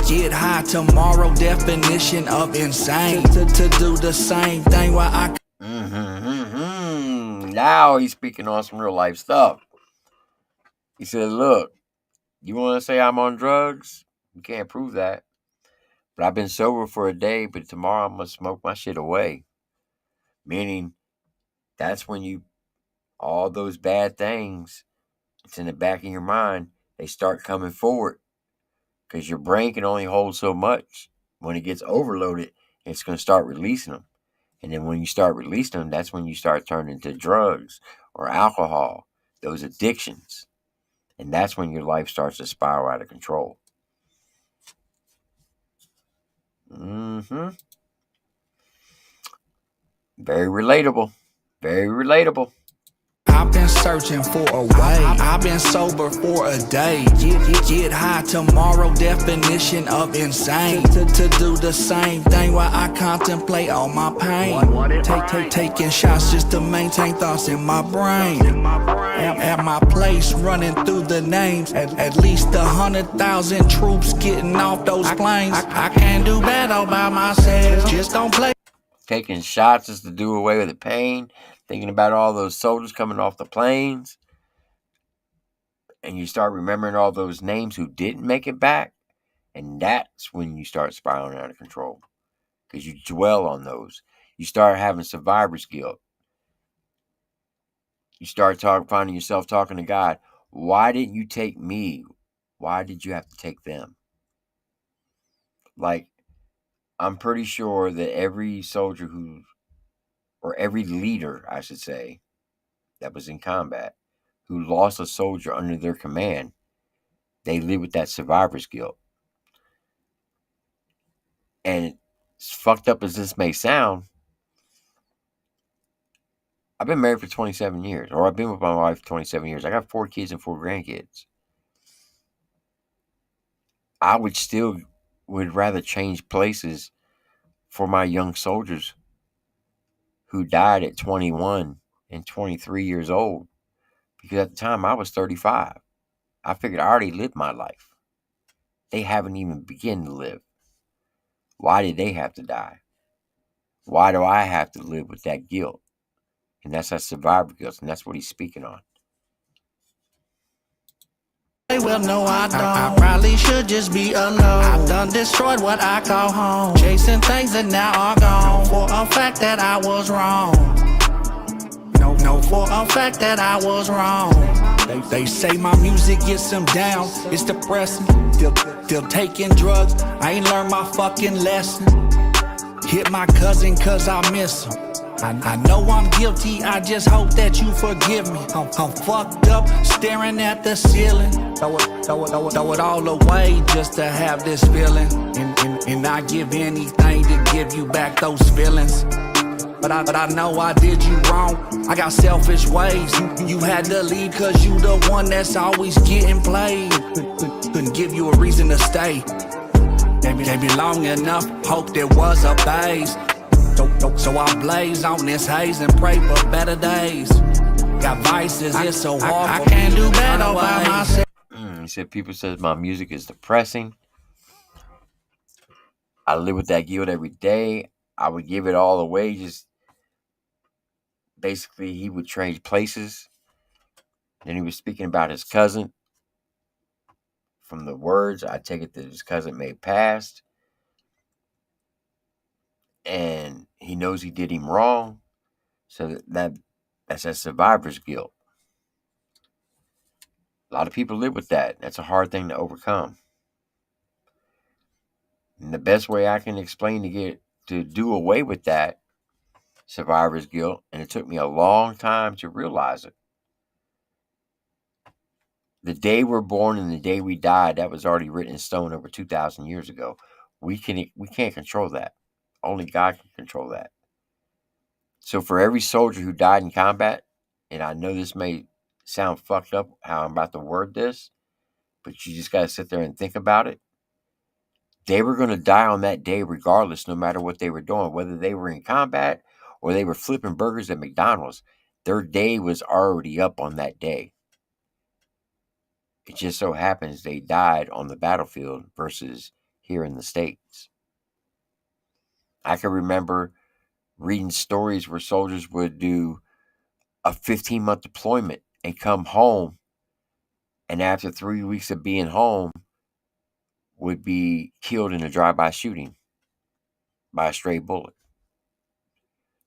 Get high tomorrow. Definition of insane. To do the same thing while I. Now he's speaking on some real life stuff. He said, look, you want to say I'm on drugs? You can't prove that. But I've been sober for a day, but tomorrow I'm going to smoke my shit away. Meaning, that's when all those bad things, it's in the back of your mind, they start coming forward. Because your brain can only hold so much. When it gets overloaded, it's going to start releasing them. And then when you start releasing them, that's when you start turning to drugs or alcohol, those addictions. And that's when your life starts to spiral out of control. Very relatable. Very relatable. I've been searching for a way. I've been sober for a day. Get high tomorrow. Definition of insane. To do the same thing while I contemplate all my pain. Taking shots just to maintain thoughts in my brain. At my place, running through the names. At least 100,000 troops getting off those planes. I can't do battle by myself. Just don't play. Taking shots is to do away with the pain. Thinking about all those soldiers coming off the planes. And you start remembering all those names who didn't make it back. And that's when you start spiraling out of control. Because you dwell on those. You start having survivor's guilt. You start finding yourself talking to God. Why didn't you take me? Why did you have to take them? Like, I'm pretty sure that every soldier or every leader, I should say, that was in combat, who lost a soldier under their command, they live with that survivor's guilt. And as fucked up as this may sound, I've been married for 27 years, or I've been with my wife for 27 years. I got 4 kids and 4 grandkids. I would rather change places for my young soldiers who died at 21 and 23 years old. Because at the time I was 35. I figured I already lived my life. they haven't even begun to live. Why did they have to die? Why do I have to live with that guilt? And that's that survivor guilt, and that's what he's speaking on. Well, no, I don't. I probably should just be alone. I done destroyed what I call home. Chasing things that now are gone. For a fact that I was wrong. No, for a fact that I was wrong. They say my music gets them down. It's depressing. Still taking drugs. I ain't learned my fucking lesson. Hit my cousin cause I miss him. I know I'm guilty, I just hope that you forgive me. I'm fucked up, staring at the ceiling. Throw it all away just to have this feeling. And I give anything to give you back those feelings. But I know I did you wrong, I got selfish ways. You had to leave cause you the one that's always getting played. Couldn't give you a reason to stay. Maybe long enough, hope there was a base. So I blaze on this haze and pray for better days. Got vices, it's so hard. I can't do better by myself. He said, people says my music is depressing. I live with that guilt every day. I would give it all away. Just basically, he would trade places. Then he was speaking about his cousin. From the words, I take it that his cousin may have passed. And he knows he did him wrong. So that's that survivor's guilt. A lot of people live with that. That's a hard thing to overcome. And the best way I can explain to do away with that survivor's guilt, and it took me a long time to realize it. The day we're born and the day we die, that was already written in stone over 2,000 years ago. We can't control that. Only God can control that. So for every soldier who died in combat, and I know this may sound fucked up how I'm about to word this, but you just got to sit there and think about it. They were going to die on that day regardless, no matter what they were doing, whether they were in combat or they were flipping burgers at McDonald's. Their day was already up on that day. It just so happens they died on the battlefield versus here in the States. I can remember reading stories where soldiers would do a 15-month deployment and come home, and after 3 weeks of being home, would be killed in a drive-by shooting by a stray bullet.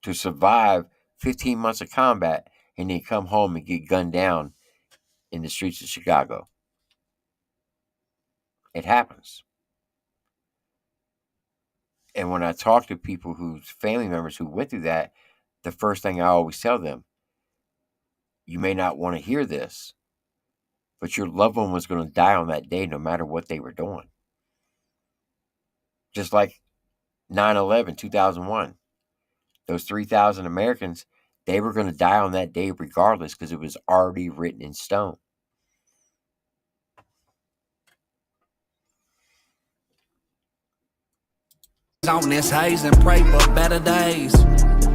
To survive 15 months of combat and then come home and get gunned down in the streets of Chicago. It happens. And when I talk to people whose family members who went through that, the first thing I always tell them, you may not want to hear this, but your loved one was going to die on that day no matter what they were doing. Just like 9/11, 2001. Those 3,000 Americans, they were going to die on that day regardless because it was already written in stone. On this haze and pray for better days.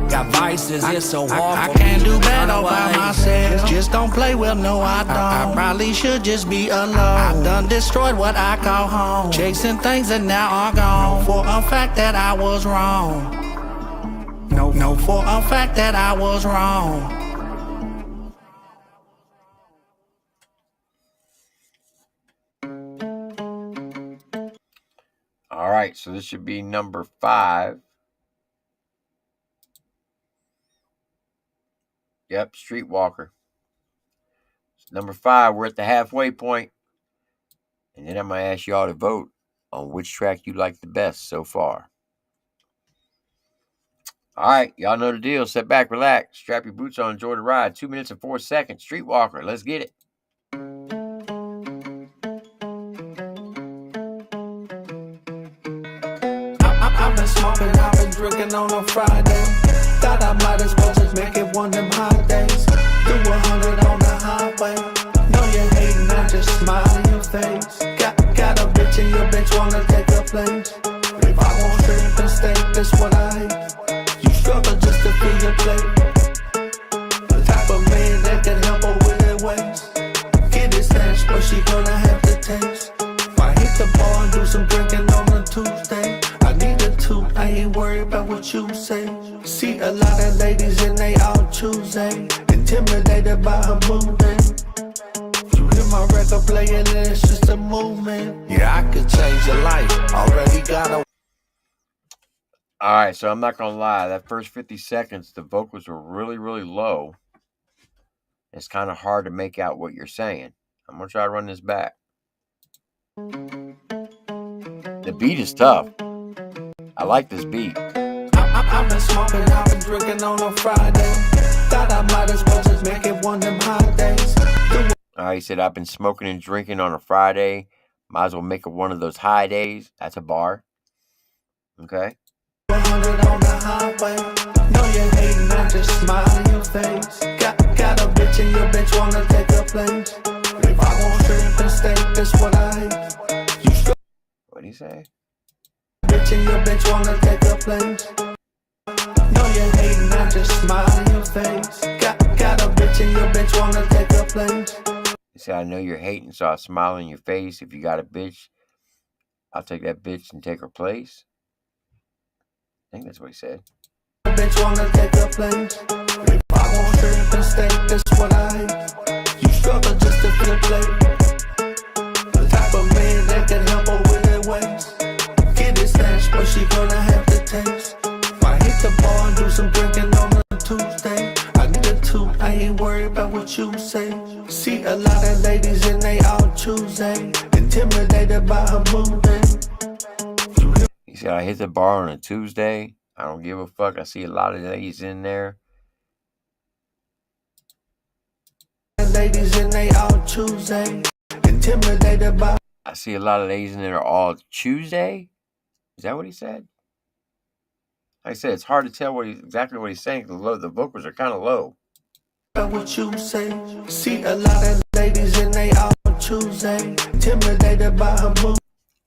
Got vices, it's so hard. I can't do better by myself. Just don't play well, no, I don't. I probably should just be alone. I done destroyed what I call home. Chasing things that now are gone. For a fact that I was wrong. No, for a fact that I was wrong. All right, so this should be number 5. Yep, Streetwalker. Number 5, we're at the halfway point. And then I'm going to ask y'all to vote on which track you like the best so far. All right, y'all know the deal. Sit back, relax, strap your boots on, enjoy the ride. 2 minutes and 4 seconds. Streetwalker, let's get it. I've been smoking, I've been drinking on a Friday. Thought I might as well just make it one of them hot days. Do 100 on the highway. Know you hating, I just smile in your face. Got a bitch and your bitch wanna take a place. If I want shrimp and steak, that's what I hate. You struggle just to feed your plate. The type of man that can help her with her waist. Get it snatched, but she gonna have to taste. If I hit the bar intimidated by her movement. You hear my record playing and it's just a movement. Yeah, I could change your life. Already got a. All right, so I'm not gonna lie. That first 50 seconds, the vocals were really, really low. It's kind of hard to make out what you're saying. I'm gonna try to run this back. The beat is tough. I like this beat. I've been smoking, I've been drinking on a Friday. Thought I might as well just make it one of them hot days. All right, he said, I've been smoking and drinking on a Friday. Might as well make it one of those high days. That's a bar. Okay. 100 on the highway. Know you hating, I just smile in your face. Got a bitch and your bitch wanna take a place. If I want shrimp and steak, that's what I hate. You What'd he say? bitch and your bitch wanna take a place. Know you hating, I just smile in your face. Got a bitch and your bitch wanna take a place. He said, I know you're hating, so I'll smile in your face. If you got a bitch, I'll take that bitch and take her place. I think that's what he said. Bitch wanna take a place. If I want shrimp and steak, that's what I hate. You struggle just to feel play. The type of man that can help her with her waist. Get it snatched, but she gonna have to taste. I hit the bar and do some drinking on a Tuesday. I need a two, I ain't worried about what you say. See a lot of ladies and they all choosing. Intimidated by her movement. He said, I hit the bar on a Tuesday. I don't give a fuck. I see a lot of ladies in there. Ladies and they all choosing. Intimidated by. I see a lot of ladies in there all Tuesday. Is that what he said? Like I said, it's hard to tell exactly what he's saying. The vocals are kind of low. What you say? See a lot of ladies and they all choosing. Intimidated by her move.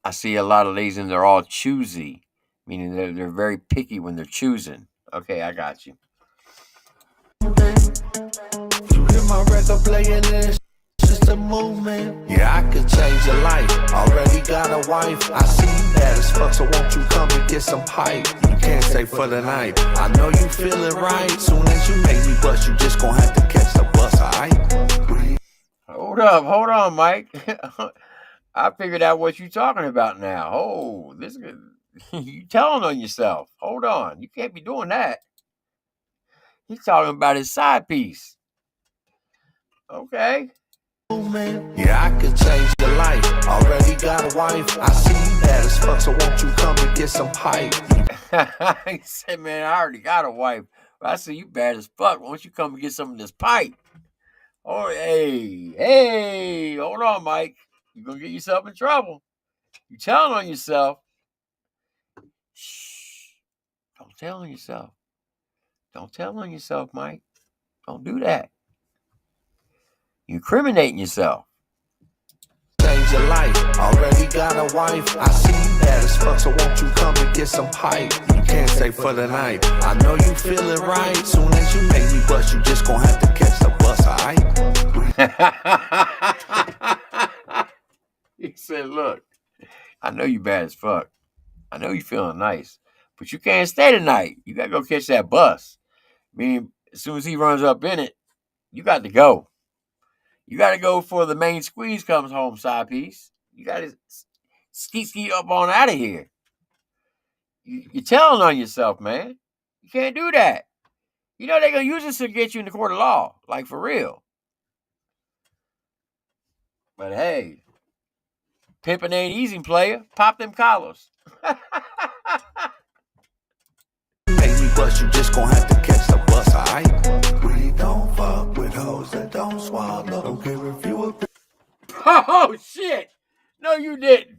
I see a lot of ladies and they're all choosy, meaning they're very picky when they're choosing. Okay, I got you. You hear my record playing and it's just a movement. Yeah, I could change your life. Already got a wife. I see you bad as fuck, so won't you come and get some pipe? You can't stay for the night. I know you feel it right. Soon as you make me bust, you just gonna have to catch the bus, alright? Hold on, Mike. I figured out what you're talking about now. Oh, this you telling on yourself. Hold on. You can't be doing that. He's talking about his side piece. Okay. Yeah, I could change your life. Already got a wife. I see you bad as fuck, so won't you come and get some pipe? He said, man, I already got a wife. But I see you bad as fuck. Won't you come and get some of this pipe? Oh, hey, hold on, Mike. You're going to get yourself in trouble. You're telling on yourself. Shh. Don't tell on yourself. Don't tell on yourself, Mike. Don't do that. You're incriminating yourself. Change your life. Already got a wife. I see you bad as fuck, so won't you come and get some pipe? You can't stay for the night. I know you feel it right. Soon as you make me bust, you just gonna have to catch the bus, alright? He said, look, I know you bad as fuck. I know you feeling nice, but you can't stay tonight. You got to go catch that bus. Meaning, as soon as he runs up in it, you got to go. You got to go before the main squeeze comes home, side piece. You got to skeet up on out of here. You're telling on yourself, man. You can't do that. You know they're going to use this to get you in the court of law, like for real. But hey, pimping ain't easy, player. Pop them collars. Make me bust, you just gonna have to catch the bus, alright? We don't fuck with hoes that don't swallow. Don't care if you a. Oh, shit. No, you didn't.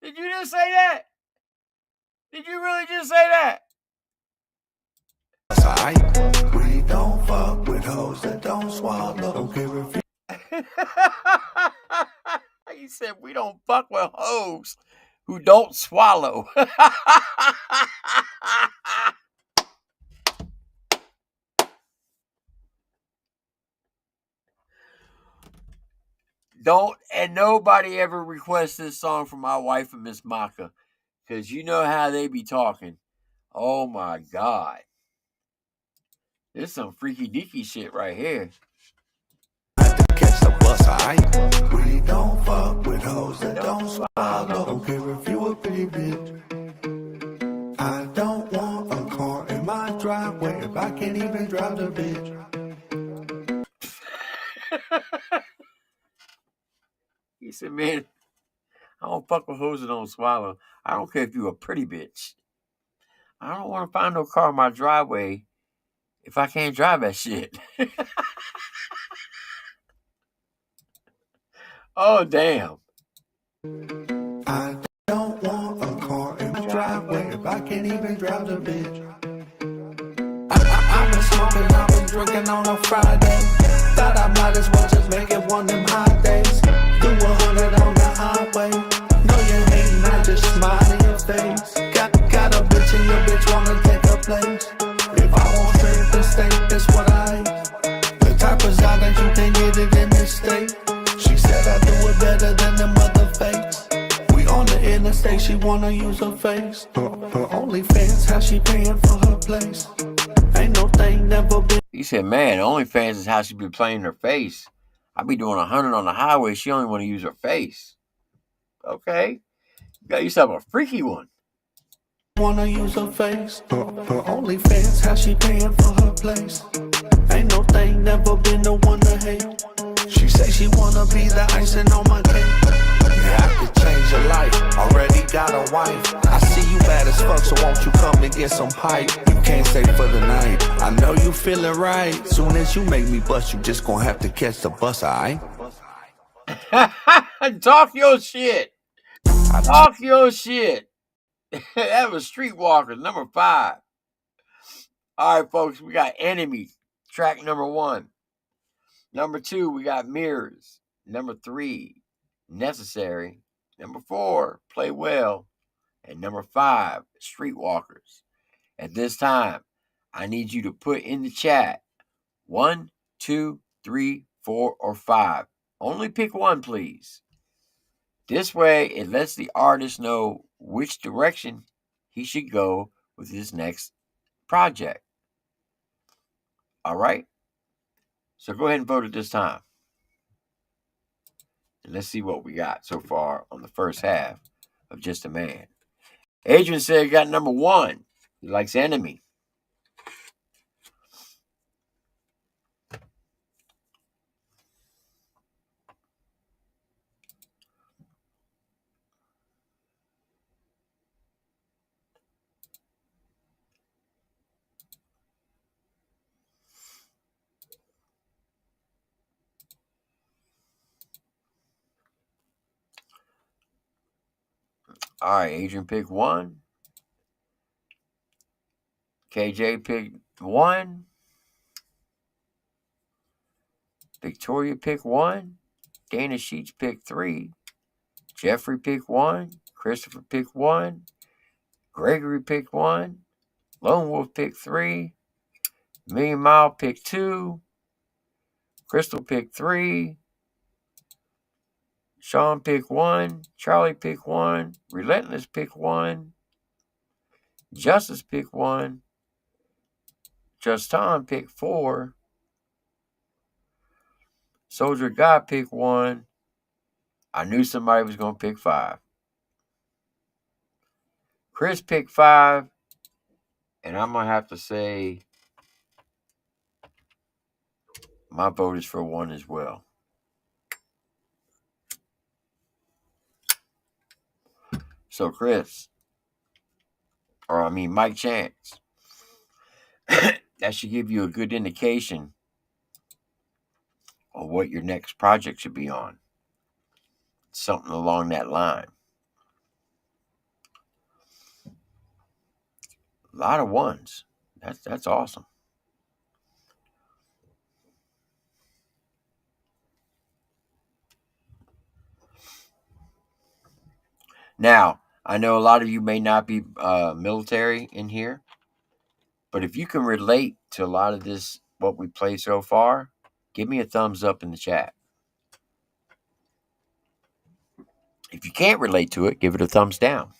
Did you just say that? Did you really just say that? Alright? We don't fuck with hoes that don't swallow. Don't care if you. He said, we don't fuck with hoes who don't swallow. And nobody ever requests this song from my wife and Miss Maka, because you know how they be talking. Oh my God. This is some freaky deaky shit right here. Had to catch the bus, alright? We don't fuck with hoes that don't swallow. Don't care if you a pretty bitch. I don't want a car in my driveway if I can't even drive the bitch. He said, man, I don't fuck with hoes that don't swallow. I don't care if you a pretty bitch. I don't want to find no car in my driveway if I can't drive that shit. Oh, damn. I don't want a car in my driveway if I can't even drive the bitch. I've been smoking, I've been drinking on a Friday. Thought I might as well just make it one of them hot days. Do 100 on the highway. No, you hating, I just smile in your face. Got a bitch and your bitch wanna take a place. If I want shrimp and steak, that's what I eat. The type of job that you can't get it in this state. She said I do it better than them other fakes. We on the interstate, she wanna use her face. Her OnlyFans, how she paying for her place. Ain't no thing never been. He said, man, OnlyFans is how she be playing her face. I be doing 100 on the highway. She only want to use her face. Okay. You got yourself a freaky one. Wanna use her face. Her OnlyFans, how she paying for her place. Ain't no thing never been the one to hate. She say she wanna be the icing on my cake. Yeah, I could change your life. Already got a wife. I see you bad as fuck, so won't you come and get some pipe? You can't stay for the night. I know you feel it right. Soon as you make me bust, you just gonna have to catch the bus, alright? Talk your shit. Talk your shit. That was Streetwalker, number 5. All right, folks, we got Enemy, track number 1. Number 2, we got Mirrors. Number 3, Necessary. Number 4, Play Well. And number 5, Streetwalkers. At this time, I need you to put in the chat 1, 2, 3, 4, or 5. Only pick one, please. This way, it lets the artist know which direction he should go with his next project. All right? So go ahead and vote at this time. And let's see what we got so far on the first half of Just a Man. Adrian said he got number 1. He likes Enemy. All right, Adrian picked 1. KJ picked 1. Victoria picked 1. Dana Sheets picked 3. Jeffrey picked 1. Christopher picked 1. Gregory picked 1. Lone Wolf picked 3. Million Mile picked 2. Crystal picked 3. Sean picked 1. Charlie picked 1. Relentless picked 1. Justice picked 1. Justin picked 4. Soldier God picked 1. I knew somebody was going to pick 5. Chris picked 5. And I'm going to have to say my vote is for 1 as well. So Chris, Mike Chance, that should give you a good indication of what your next project should be on. Something along that line. A lot of 1s. That's awesome. Now, I know a lot of you may not be military in here, but if you can relate to a lot of this, what we played so far, give me a thumbs up in the chat. If you can't relate to it, give it a thumbs down.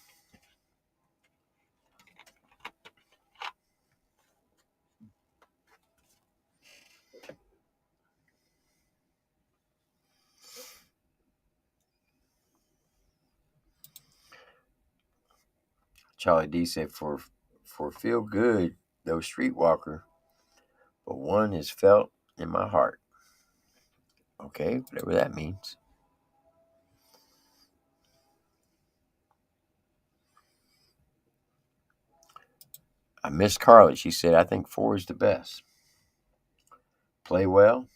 Charlie D said, for feel good, though streetwalker, but one is felt in my heart. Okay, whatever that means. I miss Carly. She said, I think 4 is the best. Play well.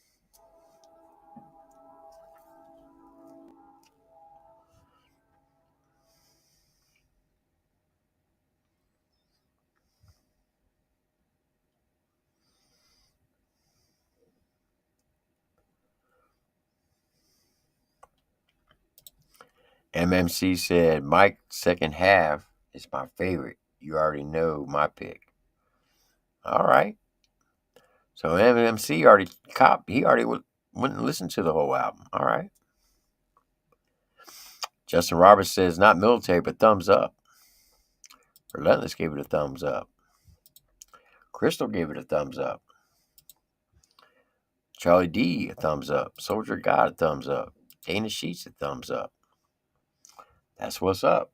MMC said, Mike, second half is my favorite. You already know my pick. All right. So MMC already he already wouldn't listen to the whole album. All right. Justin Roberts says, not military, but thumbs up. Relentless gave it a thumbs up. Crystal gave it a thumbs up. Charlie D, a thumbs up. Soldier God, a thumbs up. Dana Sheets, a thumbs up. That's what's up.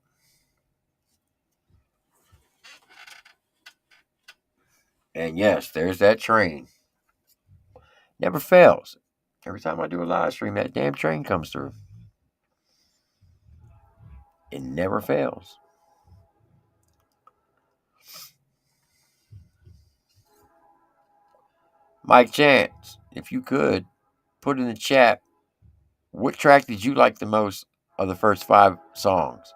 And yes, there's that train. Never fails. Every time I do a live stream, that damn train comes through. It never fails. Mike Chance, if you could, put in the chat, what track did you like the most of the first 5 songs?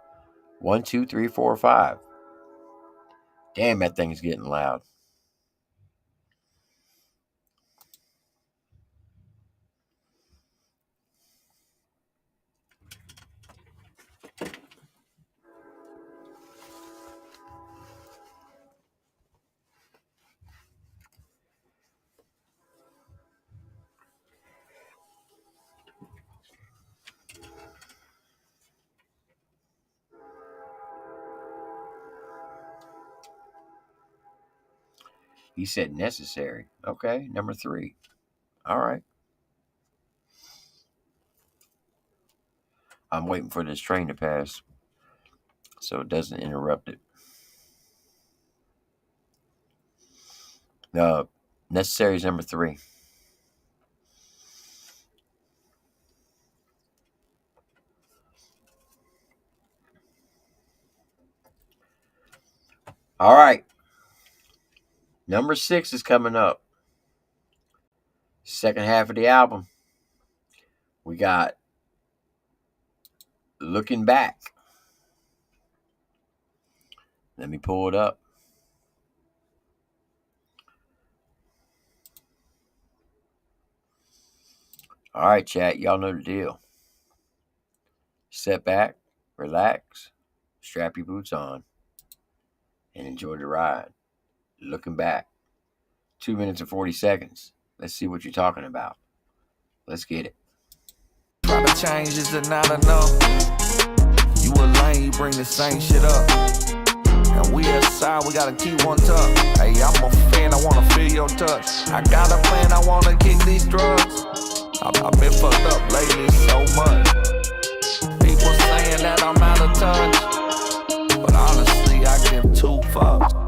1, 2, 3, 4, 5. Damn, that thing's getting loud. He said necessary. Okay, number 3. All right. I'm waiting for this train to pass so it doesn't interrupt it. Necessary is number 3. All right. Number 6 is coming up. Second half of the album. We got Looking Back. Let me pull it up. All right, chat. Y'all know the deal. Sit back, relax, strap your boots on, and enjoy the ride. Looking Back. 2 minutes and 40 seconds. Let's see what you're talking about. Let's get it. Try to change, is it not enough? You a lame, you bring the same shit up. And we outside, we gotta keep one tough. Hey, I'm a fan, I wanna feel your touch. I got a plan, I wanna kick these drugs. I've been fucked up lately so much. People saying that I'm out of touch, but honestly, I give 2 fucks.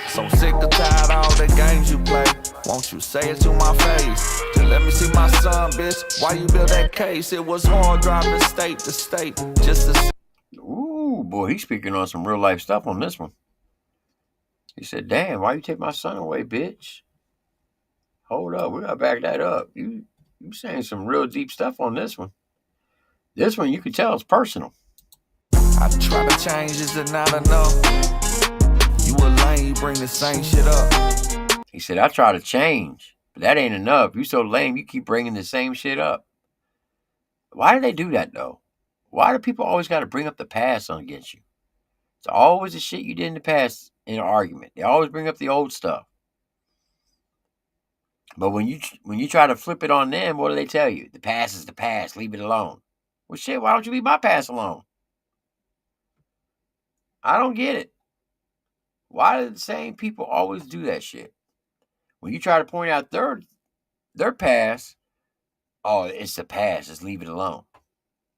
So sick to tired of all the games you play. Won't you say it to my face? Just let me see my son, bitch. Why you build that case? It was hard driving state to state. Just to... Ooh, boy, he's speaking on some real life stuff on this one. He said, damn, why you take my son away, bitch? Hold up, we gotta back that up. You saying some real deep stuff on this one. This one, you can tell it's personal. I try to change, is it not enough? You a lame, you bring the same shit up. He said, I try to change, but that ain't enough. You so lame, you keep bringing the same shit up. Why do they do that, though? Why do people always got to bring up the past on against you? It's always the shit you did in the past in an argument. They always bring up the old stuff. But when you try to flip it on them, what do they tell you? The past is the past. Leave it alone. Well, shit, why don't you leave my past alone? I don't get it. Why do the same people always do that shit? When you try to point out their past, oh, it's the past. Just leave it alone.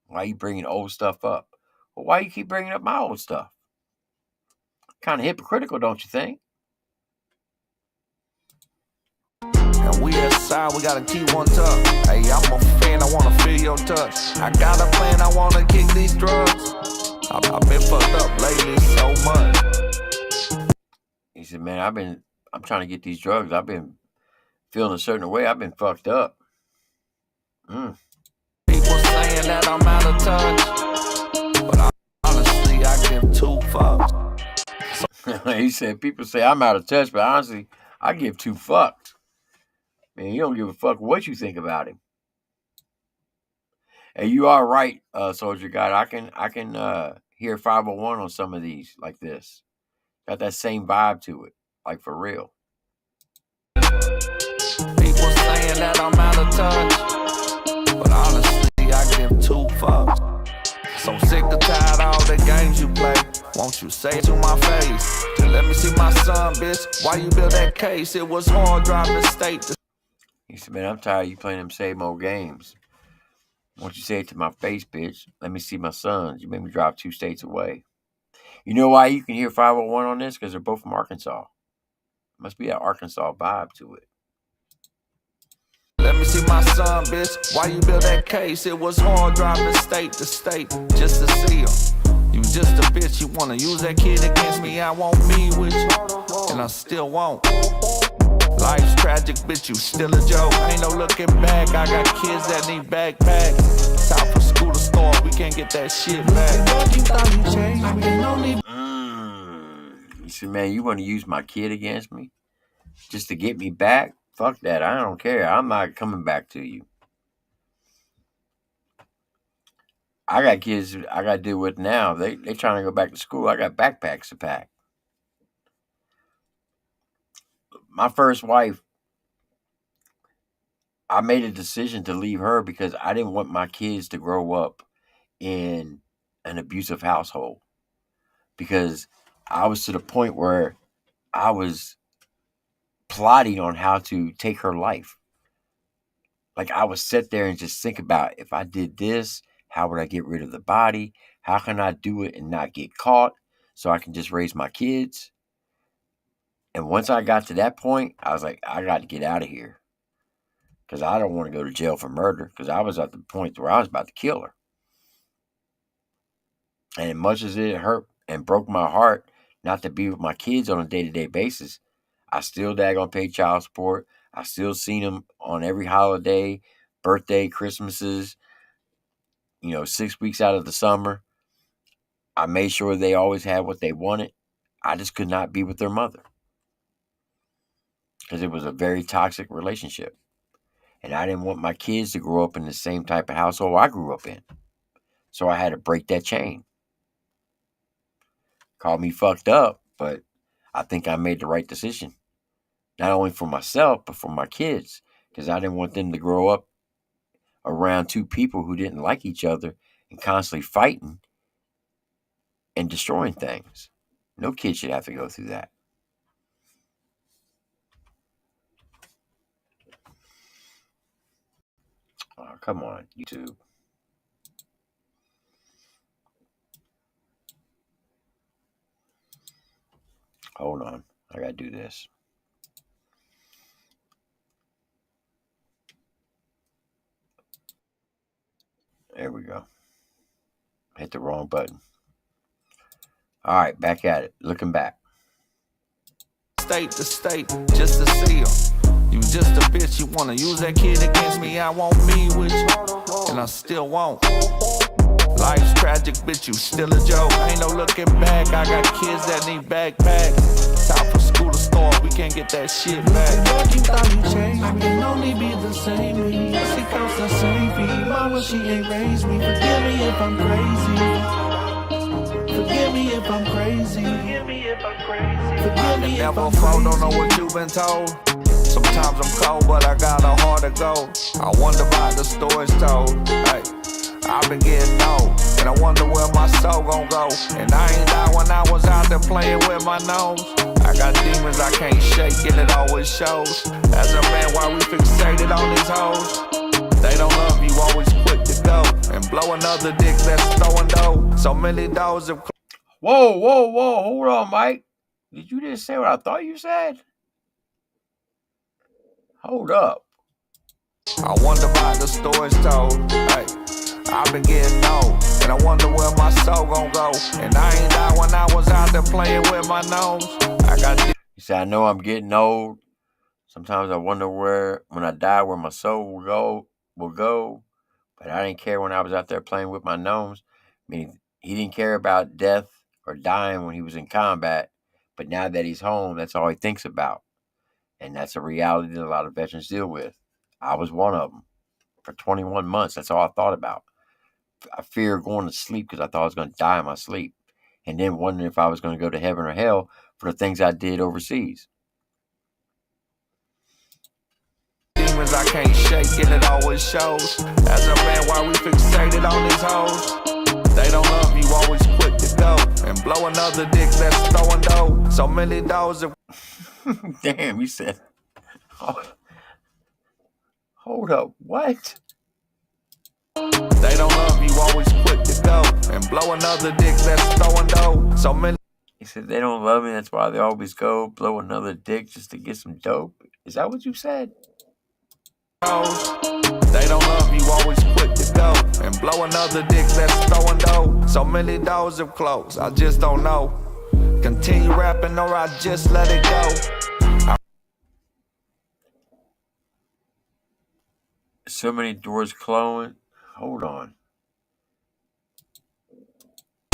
Why are you bringing old stuff up? Well, why you keep bringing up my old stuff? Kind of hypocritical, don't you think? And we inside, we gotta keep one tuck. Hey, I'm a fan, I wanna feel your touch. I got a plan, I wanna kick these drugs. I've been fucked up lately so much. He said, man, I'm trying to get these drugs. I've been feeling a certain way. I've been fucked up. People saying that I'm out of touch, but honestly, I give 2 fucks. He said, people say I'm out of touch, but honestly, I give 2 fucks. Man, you don't give a fuck what you think about him. And you are right, Soldier God. I can hear 501 on some of these like this. Got that same vibe to it, like for real. People saying that I'm out of touch, but honestly, I give 2 fucks. So sick and tired of all the games you play. Won't you say to my face, to let me see my son, bitch? Why you build that case? It was hard driving state to. He said, man, I'm tired of you playing them same old games. Won't you say it to my face, bitch? Let me see my sons. You made me drive 2 states away. You know why you can hear 501 on this? Because they're both from Arkansas. Must be an Arkansas vibe to it. Let me see my son, bitch. Why you build that case? It was hard driving state to state just to see him. You just a bitch. You wanna use that kid against me? I won't be with you, and I still won't. Life's tragic, bitch. You still a joke. Ain't no looking back. I got kids that need backpacks. Time for school to start. We can't get that shit back. You thought you changed me. No need. You said, man, you want to use my kid against me just to get me back? Fuck that. I don't care. I'm not coming back to you. I got kids I got to deal with now. They trying to go back to school. I got backpacks to pack. My first wife, I made a decision to leave her because I didn't want my kids to grow up in an abusive household. Because I was to the point where I was plotting on how to take her life. Like I would sit there and just think about, if I did this, how would I get rid of the body? How can I do it and not get caught so I can just raise my kids? And once I got to that point, I was like, I got to get out of here. Because I don't want to go to jail for murder. Because I was at the point where I was about to kill her. And as much as it hurt and broke my heart not to be with my kids on a day-to-day basis, I still daggone pay child support. I still seen them on every holiday, birthday, Christmases, 6 weeks out of the summer. I made sure they always had what they wanted. I just could not be with their mother. Because it was a very toxic relationship. And I didn't want my kids to grow up in the same type of household I grew up in. So I had to break that chain. Call me fucked up, but I think I made the right decision. Not only for myself, but for my kids. Because I didn't want them to grow up around 2 people who didn't like each other and constantly fighting and destroying things. No kid should have to go through that. Oh, come on, YouTube. Hold on. I got to do this. There we go. Hit the wrong button. All right, back at it. Looking back. State to state, just to see him. You just a bitch. You wanna use that kid against me? I won't be with you, and I still won't. Life's tragic, bitch. You still a joke. Ain't no looking back. I got kids that need backpacks. Time for school to start. We can't get that shit back. You thought you changed me. It only be the same me. She costs the same fee. Mama, she ain't raised me. Forgive me if I'm crazy. Forgive me if I'm crazy. Forgive me if I'm crazy. Forgive me if I'm crazy. Don't know what you've been told. Sometimes I'm cold, but I got a heart to go. I wonder about the stories told. Hey, I've been getting old, and I wonder where my soul gon' go. And I ain't died when I was out there playing with my nose. I got demons I can't shake, and it always shows. As a man, why we fixated on these hoes? They don't love you, always quick to go and blow another dick that's throwing dough. So many doors have. Whoa, hold on, Mike. Did you just say what I thought you said? Hold up. I wonder about the stories told. Hey, I've been getting old, and I wonder where my soul gon' go. And I ain't died when I was out there playing with my nose. I got. You said, I know I'm getting old. Sometimes I wonder when I die, where my soul will go. But I didn't care when I was out there playing with my gnomes. I mean, he didn't care about death or dying when he was in combat. But now that he's home, that's all he thinks about. And that's a reality that a lot of veterans deal with. I was one of them. For 21 months, that's all I thought about. I feared going to sleep because I thought I was going to die in my sleep. And then wondering if I was going to go to heaven or hell for the things I did overseas. Demons I can't shake, and it always shows. As a man, why we fixated on these hoes? They don't love you, always quick to go and blow another dick that's throwing dough. So many doors of. Damn, you said. Oh, hold up, what? They don't love you, always quick to go and blow another dick that's throwing dough. So many. He said they don't love me, that's why they always go blow another dick just to get some dope. Is that what you said? They don't love you, always quick to go and blow another dick that's throwing dough. So many doors have closed, I just don't know. Continue rapping or I just let it go. So many doors closing. Hold on.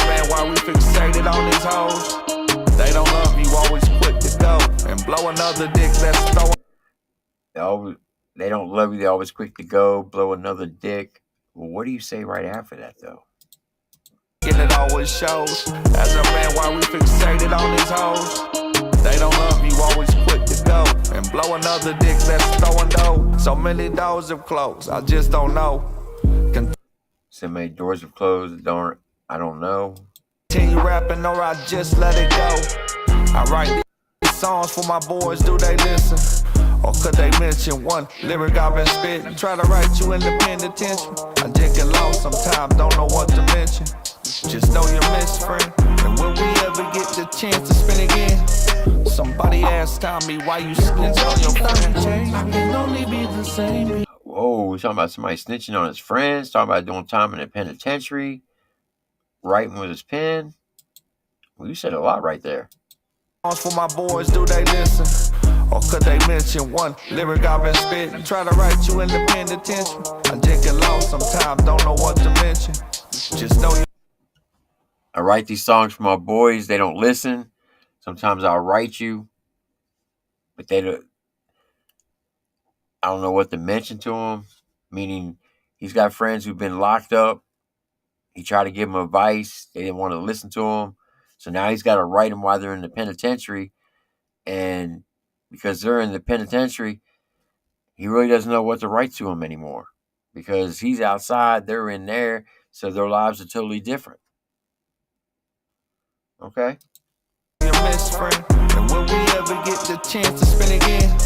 Man, why we fixated on these hoes? They don't love you, always quick to go and blow another dick that's throwing. They don't love you, they always quick to go, blow another dick. Well, what do you say right after that, though? And it always shows. As a man, why we fixated on these hoes? They don't love you, always quick to go and blow another dick that's throwing dough. So many doors have closed, I just don't know. So many doors have closed, I don't know. Continue rapping or I just let it go. I write these songs for my boys, do they listen? Or could they mention one lyric I've been spitting? Try to write you in the penitentiary. I just get lost sometimes, don't know what to mention. Just know you're missed, friend. And will we ever get the chance to spin again? Somebody asked Tommy why you snitch on your friend. I can only be the same. Whoa, we're talking about somebody snitching on his friends, talking about doing time in the penitentiary, writing with his pen. Well, you said a lot right there. For my boys, do they listen? Or could they mention one lyric I've been spitting? Try to write you in the penitentiary. I just get lost sometimes, don't know what to mention. Just know you. I write these songs for my boys. They don't listen. Sometimes I'll write you, but they don't. I don't know what to mention to him. Meaning, he's got friends who've been locked up. He tried to give them advice. They didn't want to listen to him. So now he's got to write them while they're in the penitentiary. And because they're in the penitentiary, he really doesn't know what to write to them anymore. Because he's outside, they're in there. So their lives are totally different. Okay? Your best friend. And will we ever get the chance to spin again?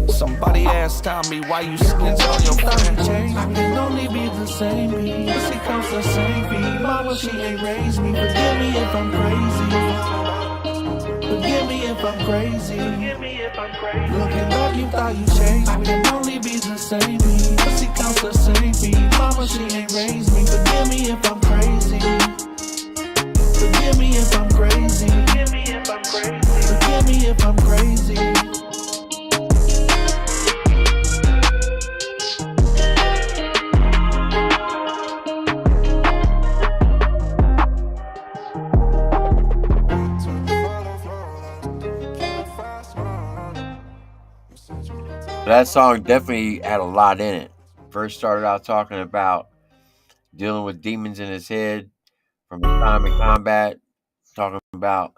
Somebody asked Tommy why you snitch on your friend. I can only be the same me. Pussy comes the same me. Mama, she ain't raised me. Forgive me if I'm crazy. Forgive me if I'm crazy. Looking back, you thought you changed. I can only be the same me. Pussy comes the same me. Mama, she ain't raised me. Forgive me if I'm crazy. Forgive me if I'm crazy. Forgive me if I'm crazy. Forgive me if I'm crazy. That song definitely had a lot in it. First started out talking about dealing with demons in his head from his time in combat, talking about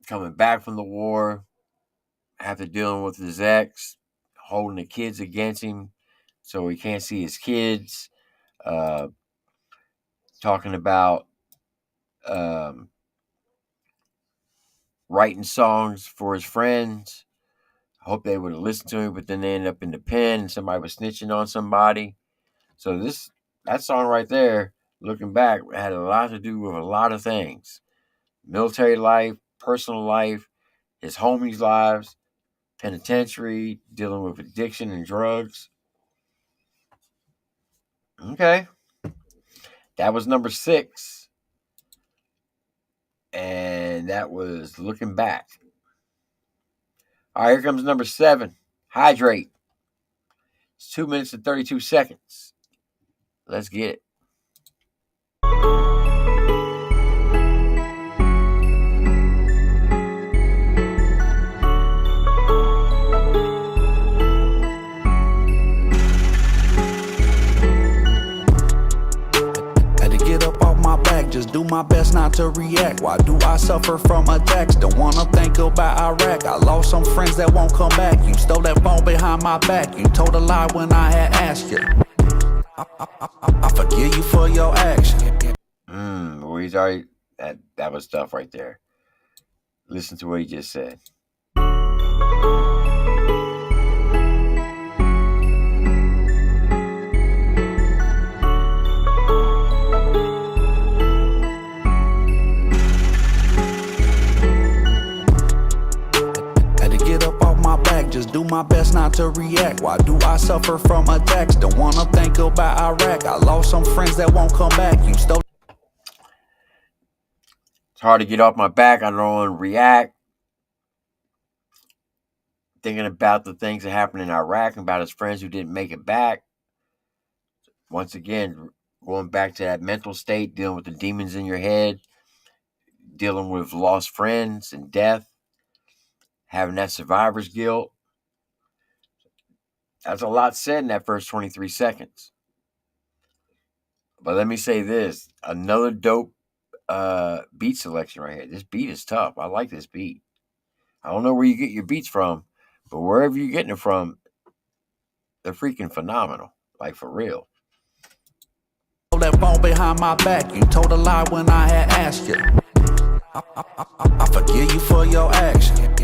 coming back from the war, after dealing with his ex, holding the kids against him so he can't see his kids, talking about writing songs for his friends. I hope they would have listened to him, but then they ended up in the pen and somebody was snitching on somebody. So that song right there, looking back, had a lot to do with a lot of things. Military life, personal life, his homies' lives, penitentiary, dealing with addiction and drugs. Okay. That was number 6. And that was looking back. All right, here comes number 7. Hydrate. It's 2 minutes and 32 seconds. Let's get it. Just do my best not to react. Why do I suffer from attacks? Don't wanna think about Iraq. I lost some friends that won't come back. You stole that phone behind my back. You told a lie when I had asked you. I forgive you for your action. Well, he's already that was tough right there. Listen to what he just said. Just do my best not to react. Why do I suffer from attacks? Don't wanna think about Iraq. I lost some friends that won't come back. You stole. It's hard to get off my back. I don't want to react. Thinking about the things that happened in Iraq and about his friends who didn't make it back. Once again, going back to that mental state, dealing with the demons in your head, dealing with lost friends and death, having that survivor's guilt. That's a lot said in that first 23 seconds. But let me say this. Another dope beat selection right here. This beat is tough. I like this beat. I don't know where you get your beats from, but wherever you're getting it from, they're freaking phenomenal. Like, for real. That phone behind my back. You told a lie when I had asked you. I forgive you for your action.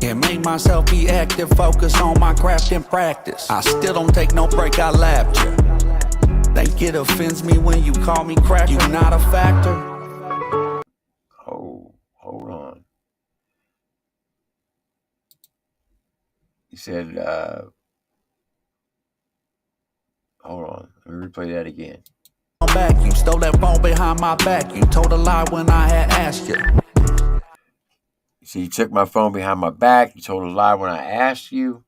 And make myself be active, focus on my craft and practice. I still don't take no break, I laughed you. Think it offends me when you call me cracker. You not a factor. Oh, hold on. He said, hold on, let me replay that again. Back, you stole that phone behind my back. You told a lie when I had asked you. See, you took my phone behind my back. You told a lie when I asked you.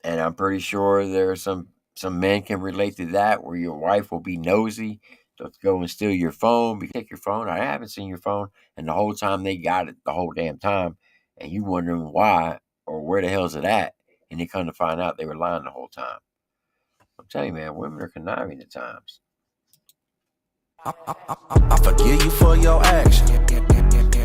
And I'm pretty sure there are some men can relate to that, where your wife will be nosy. They'll go and steal your phone. Take your phone. I haven't seen your phone. And the whole time they got it, the whole damn time. And you wondering why or where the hell is it at? And they come to find out they were lying the whole time. I'm telling you, man, women are conniving at times. I forgive you for your action.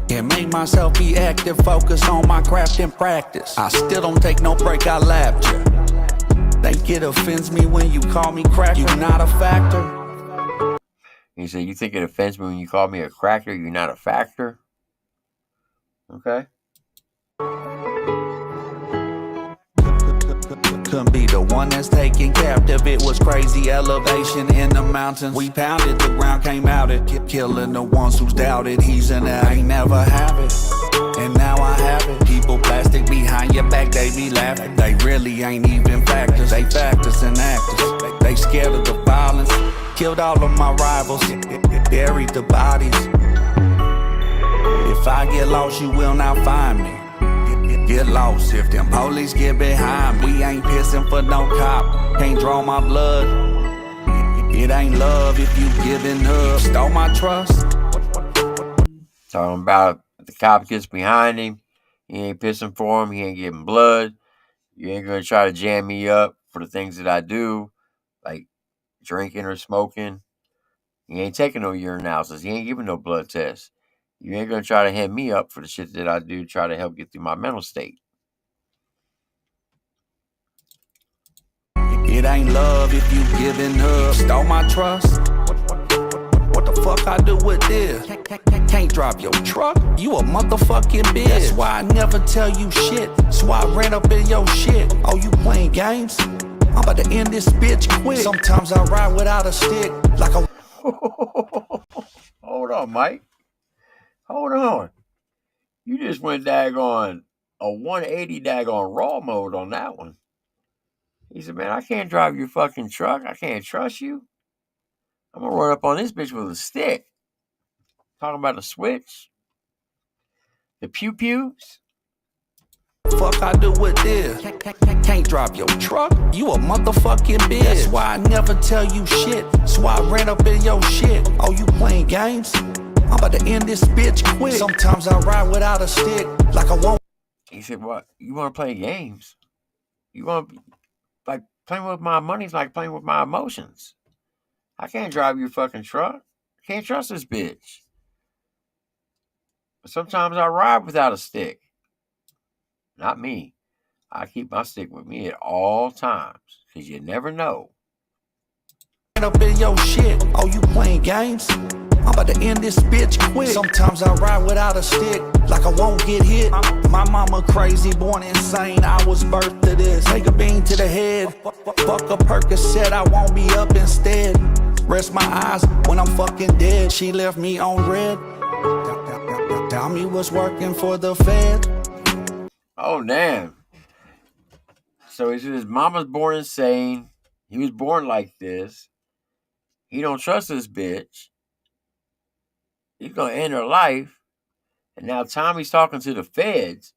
And make myself be active, focus on my craft and practice. I still don't take no break, I laughed you. Think it offends me when you call me cracker. You not a factor. He said, you think it offends me when you call me a cracker? You're not a factor? Okay. Couldn't be the one that's taken captive. It was crazy elevation in the mountains. We pounded, the ground came out it. Killing the ones who's doubted. He's in there, ain't never have it. And now I have it. People plastic behind your back, they be laughing. They really ain't even factors. They factors and actors. They scared of the violence. Killed all of my rivals. Buried the bodies. If I get lost, you will not find me. Get lost if them police get behind me. We ain't pissing for no cop. Can't draw my blood. It ain't love if you giving up. Stole my trust. Talking about the cop gets behind him. He ain't pissing for him. He ain't giving blood. You ain't going to try to jam me up for the things that I do, like drinking or smoking. He ain't taking no urinalysis. He ain't giving no blood tests. You ain't going to try to hand me up for the shit that I do, try to help get through my mental state. It ain't love if you giving up. Stole my trust. What the fuck I do with this? Can't drive your truck. You a motherfucking bitch. That's why I never tell you shit. So I ran up in your shit. Oh, you playing games? I'm about to end this bitch quick. Sometimes I ride without a stick. Like a... Hold on, Mike. Hold on. You just went daggone a 180 daggone raw mode on that one. He said, man, I can't drive your fucking truck. I can't trust you. I'm going to run up on this bitch with a stick. Talking about a switch. The pew-pews. Fuck I do with this. Can't drive your truck, you a motherfucking bitch. That's why I never tell you shit. That's why I ran up in your shit. Oh, you playing games? I'm about to end this bitch quick. Sometimes I ride without a stick, like I won't. He said, what? You want to play games? You want to, like, playing with my money's like playing with my emotions. I can't drive your fucking truck. I can't trust this bitch. But sometimes I ride without a stick. Not me. I keep my stick with me at all times. Because you never know. Up in your shit. Oh, you playing games? I'm about to end this bitch quick. Sometimes I ride without a stick, like I won't get hit. My mama crazy, born insane. I was birthed to this. Take a bean to the head. Fuck a Percocet, I won't be up instead. Rest my eyes when I'm fucking dead. She left me on red. Tell me what's working for the Fed. Oh, damn. So he said his mama's born insane. He was born like this. He don't trust this bitch. He's going to end her life. And now Tommy's talking to the feds.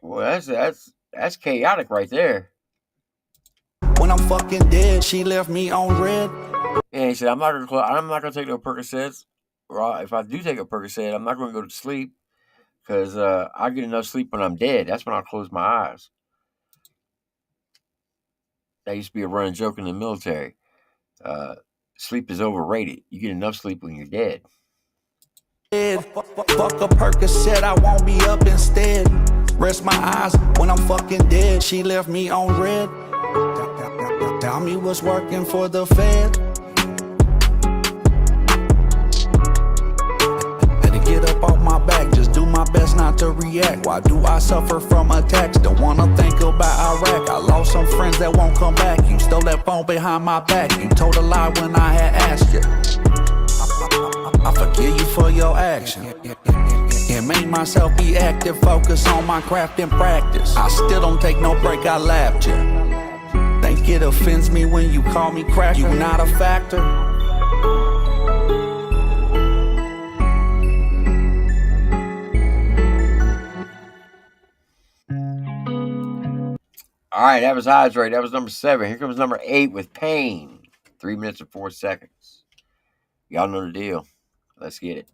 Well, that's chaotic right there. When I'm fucking dead, she left me on red. And he said, I'm not gonna take no Percocets. Or if I do take a Percocet, I'm not gonna go to sleep because I get enough sleep when I'm dead. That's when I'll close my eyes. That used to be a running joke in the military. Sleep is overrated. You get enough sleep when you're dead. Fuck a Percocet, I won't be up instead. Rest my eyes when I'm fucking dead. She left me on red. Tell me what's working for the Fed. Had to get up off my back, just do my best not to react. Why do I suffer from attacks? Don't wanna think about Iraq. I lost some friends that won't come back. You stole that phone behind my back. You told a lie when I had asked you. I forgive you for your action. And make myself be active, focus on my craft and practice. I still don't take no break, I laughed you. Think it offends me when you call me cracker? You not a factor. All right, that was Hydrate. That was number 7. Here comes number 8 with Pain. 3 minutes and 4 seconds. Y'all know the deal. Let's get it.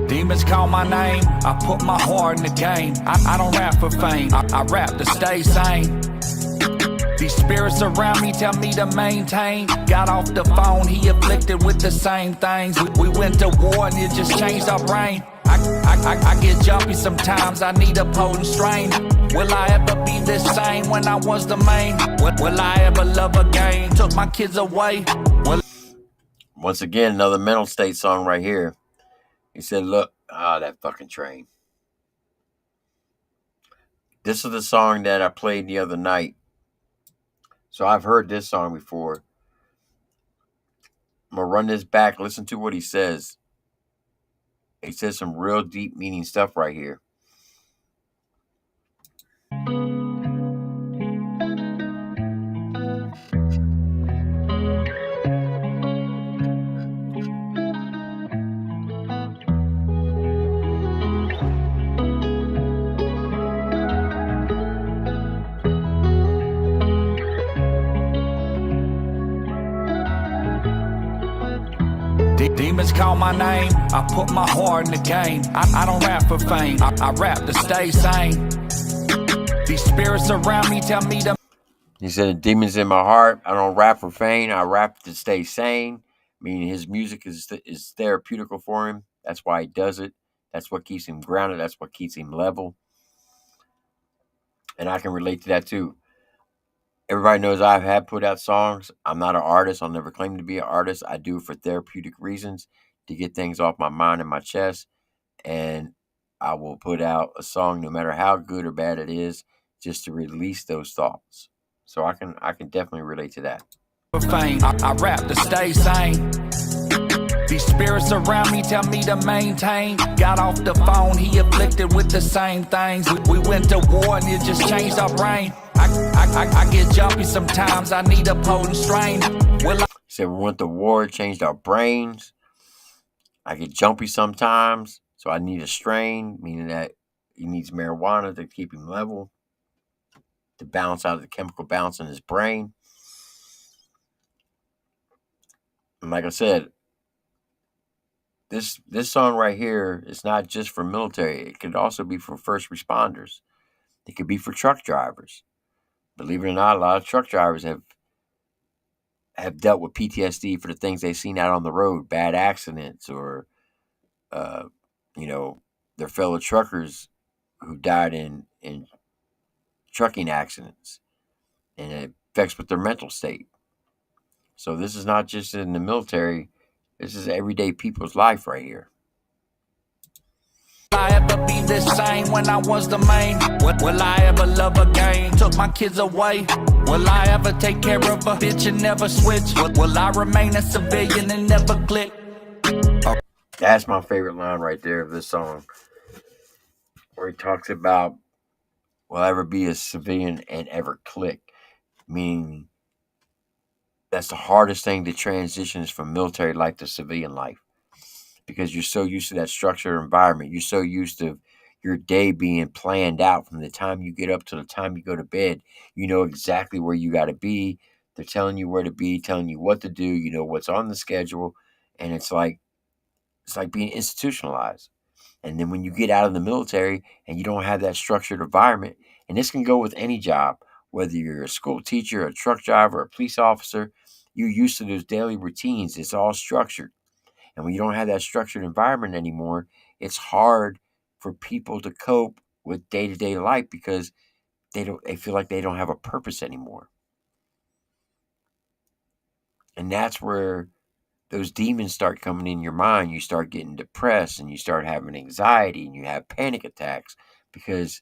Demons call my name, I put my heart in the game. I don't rap for fame, I rap to stay sane. These spirits around me tell me to maintain. Got off the phone, he afflicted with the same things. We went to war and it just changed our brain. I get jumpy sometimes, I need a potent strain. Will I ever be the same when I was the main? Will I ever love again? Took my kids away. Once again, another mental state song right here. He said, look, that fucking train. This is the song that I played the other night. So I've heard this song before. I'm going to run this back. Listen to what he says. He says some real deep meaning stuff right here. Demons call my name, I put my heart in the game. I don't rap for fame, I rap to stay sane. These spirits around me tell me to. He said, demons in my heart. I don't rap for fame. I rap to stay sane. Meaning his music is therapeutical for him. That's why he does it. That's what keeps him grounded. That's what keeps him level. And I can relate to that too. Everybody knows I have put out songs. I'm not an artist. I'll never claim to be an artist. I do it for therapeutic reasons to get things off my mind and my chest. And I will put out a song no matter how good or bad it is, just to release those thoughts. So I can definitely relate to that. I rap to stay sane. These spirits around me tell me to maintain. Got off the phone, he afflicted with the same things. We went to war and it just changed our brain. I get jumpy sometimes, I need a potent strain. He said we went to war, it changed our brains. I get jumpy sometimes, so I need a strain, meaning that he needs marijuana to keep him level, to balance out the chemical balance in his brain. And like I said, this song right here is not just for military. It could also be for first responders. It could be for truck drivers. Believe it or not, a lot of truck drivers have dealt with PTSD for the things they've seen out on the road, bad accidents, or their fellow truckers who died in trucking accidents, and it affects with their mental state. So this is not just in the military. This is everyday people's life right here. Will I ever be the same when I was the main? Will I ever love again? Took my kids away. Will I ever take care of a bitch and never switch? Will I remain a civilian and never click? That's my favorite line right there of this song, where he talks about, will I ever be a civilian and ever click? Meaning that's the hardest thing to transition is from military life to civilian life, because you're so used to that structured environment. You're so used to your day being planned out from the time you get up to the time you go to bed. You know exactly where you got to be. They're telling you where to be, telling you what to do. You know what's on the schedule, and it's like being institutionalized. And then when you get out of the military and you don't have that structured environment, and this can go with any job, whether you're a school teacher, a truck driver, a police officer, you're used to those daily routines. It's all structured. And when you don't have that structured environment anymore, it's hard for people to cope with day-to-day life because they feel like they don't have a purpose anymore. And that's where those demons start coming in your mind. You start getting depressed and you start having anxiety and you have panic attacks because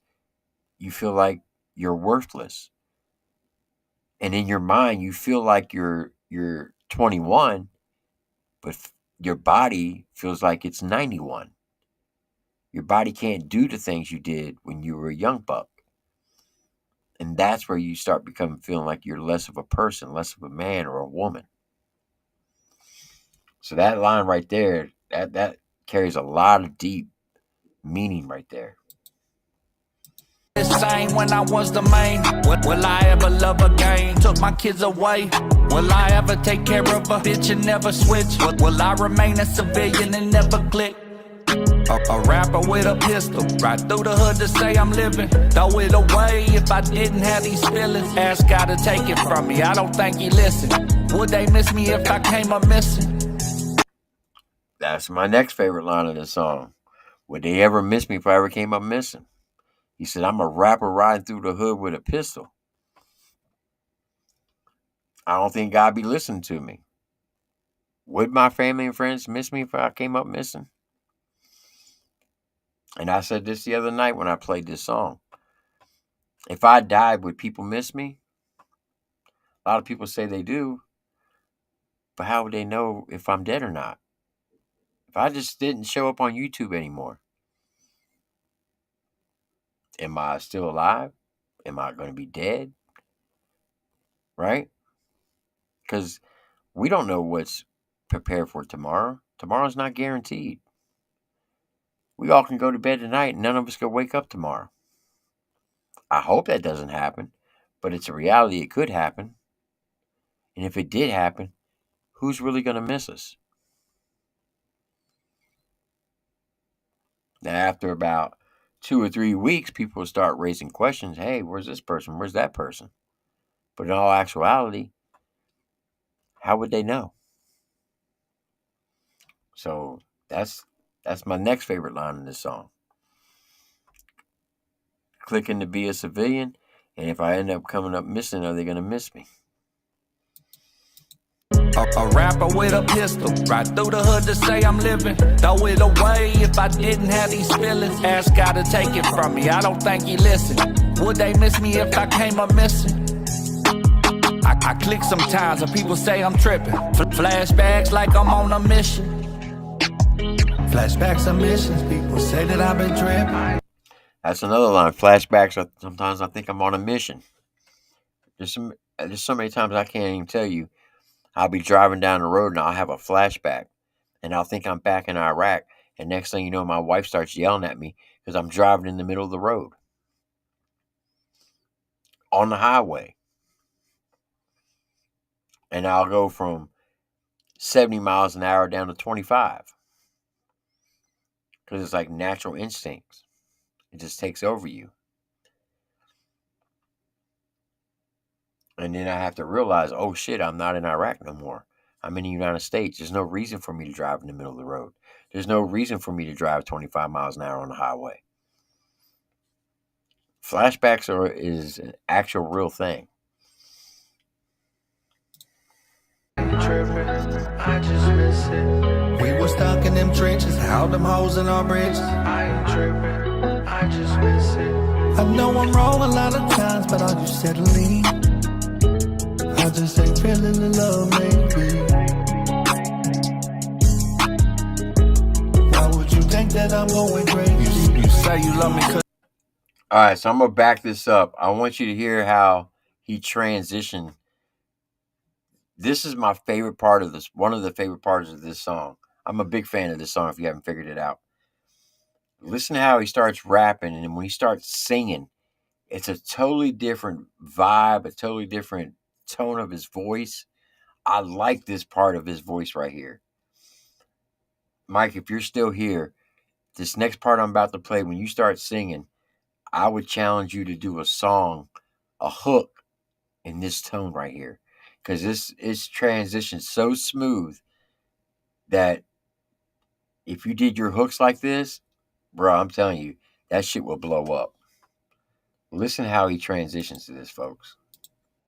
you feel like you're worthless. And in your mind, you feel like you're 21, but your body feels like it's 91. Your body can't do the things you did when you were a young buck. And that's where you start feeling like you're less of a person, less of a man or a woman. So that line right there, that carries a lot of deep meaning right there. The same when I was the main. Will I ever love again? Took my kids away. Will I ever take care of a bitch and never switch? Will I remain a civilian and never click? A rapper with a pistol, right through the hood to say I'm living. Throw it away if I didn't have these feelings. Ask God to take it from me, I don't think he listened. Would they miss me if I came up missing? That's my next favorite line of the song. Would they ever miss me if I ever came up missing? He said, I'm a rapper riding through the hood with a pistol. I don't think God be listening to me. Would my family and friends miss me if I came up missing? And I said this the other night when I played this song. If I died, would people miss me? A lot of people say they do. But how would they know if I'm dead or not? If I just didn't show up on YouTube anymore, am I still alive? Am I going to be dead? Right? Because we don't know what's prepared for tomorrow. Tomorrow's not guaranteed. We all can go to bed tonight and none of us can wake up tomorrow. I hope that doesn't happen, but it's a reality. It could happen. And if it did happen, who's really going to miss us? Now, after about 2 or 3 weeks, people will start raising questions. Hey, where's this person? Where's that person? But in all actuality, how would they know? So that's my next favorite line in this song. Clicking to be a civilian And if I end up coming up missing, are they going to miss me? A rapper with a pistol, right through the hood to say I'm living. Throw it away if I didn't have these feelings. Ask God to take it from me, I don't think he listened. Would they miss me if I came up missing? I click sometimes and people say I'm tripping. Flashbacks like I'm on a mission. Flashbacks are missions, people say that I've been tripping. That's another line. Flashbacks, sometimes I think I'm on a mission. There's so many times I can't even tell you. I'll be driving down the road and I'll have a flashback. And I'll think I'm back in Iraq. And next thing you know, my wife starts yelling at me because I'm driving in the middle of the road. On the highway. And I'll go from 70 miles an hour down to 25. Because it's like natural instincts. It just takes over you. And then I have to realize, oh shit, I'm not in Iraq no more. I'm in the United States. There's no reason for me to drive in the middle of the road. There's no reason for me to drive 25 miles an hour on the highway. Flashbacks is an actual real thing. I just miss it. We were stuck in them trenches, held them holes in our bridges. I ain't tripping, I just miss it. I know I'm wrong a lot of times, but are you settling? I just ain't feeling the love, maybe. Why would you think that I'm going crazy? You say you love me cause... All right, so I'm going to back this up. I want you to hear how he transitioned. This is my favorite part of this, one of the favorite parts of this song. I'm a big fan of this song if you haven't figured it out. Listen to how he starts rapping, and when he starts singing, it's a totally different vibe, a totally different tone of his voice. I like this part of his voice right here. Mike, if you're still here, this next part I'm about to play, when you start singing, I would challenge you to do a song, a hook in this tone right here. Because this transition so smooth that if you did your hooks like this, bro, I'm telling you, that shit will blow up. Listen how he transitions to this, folks.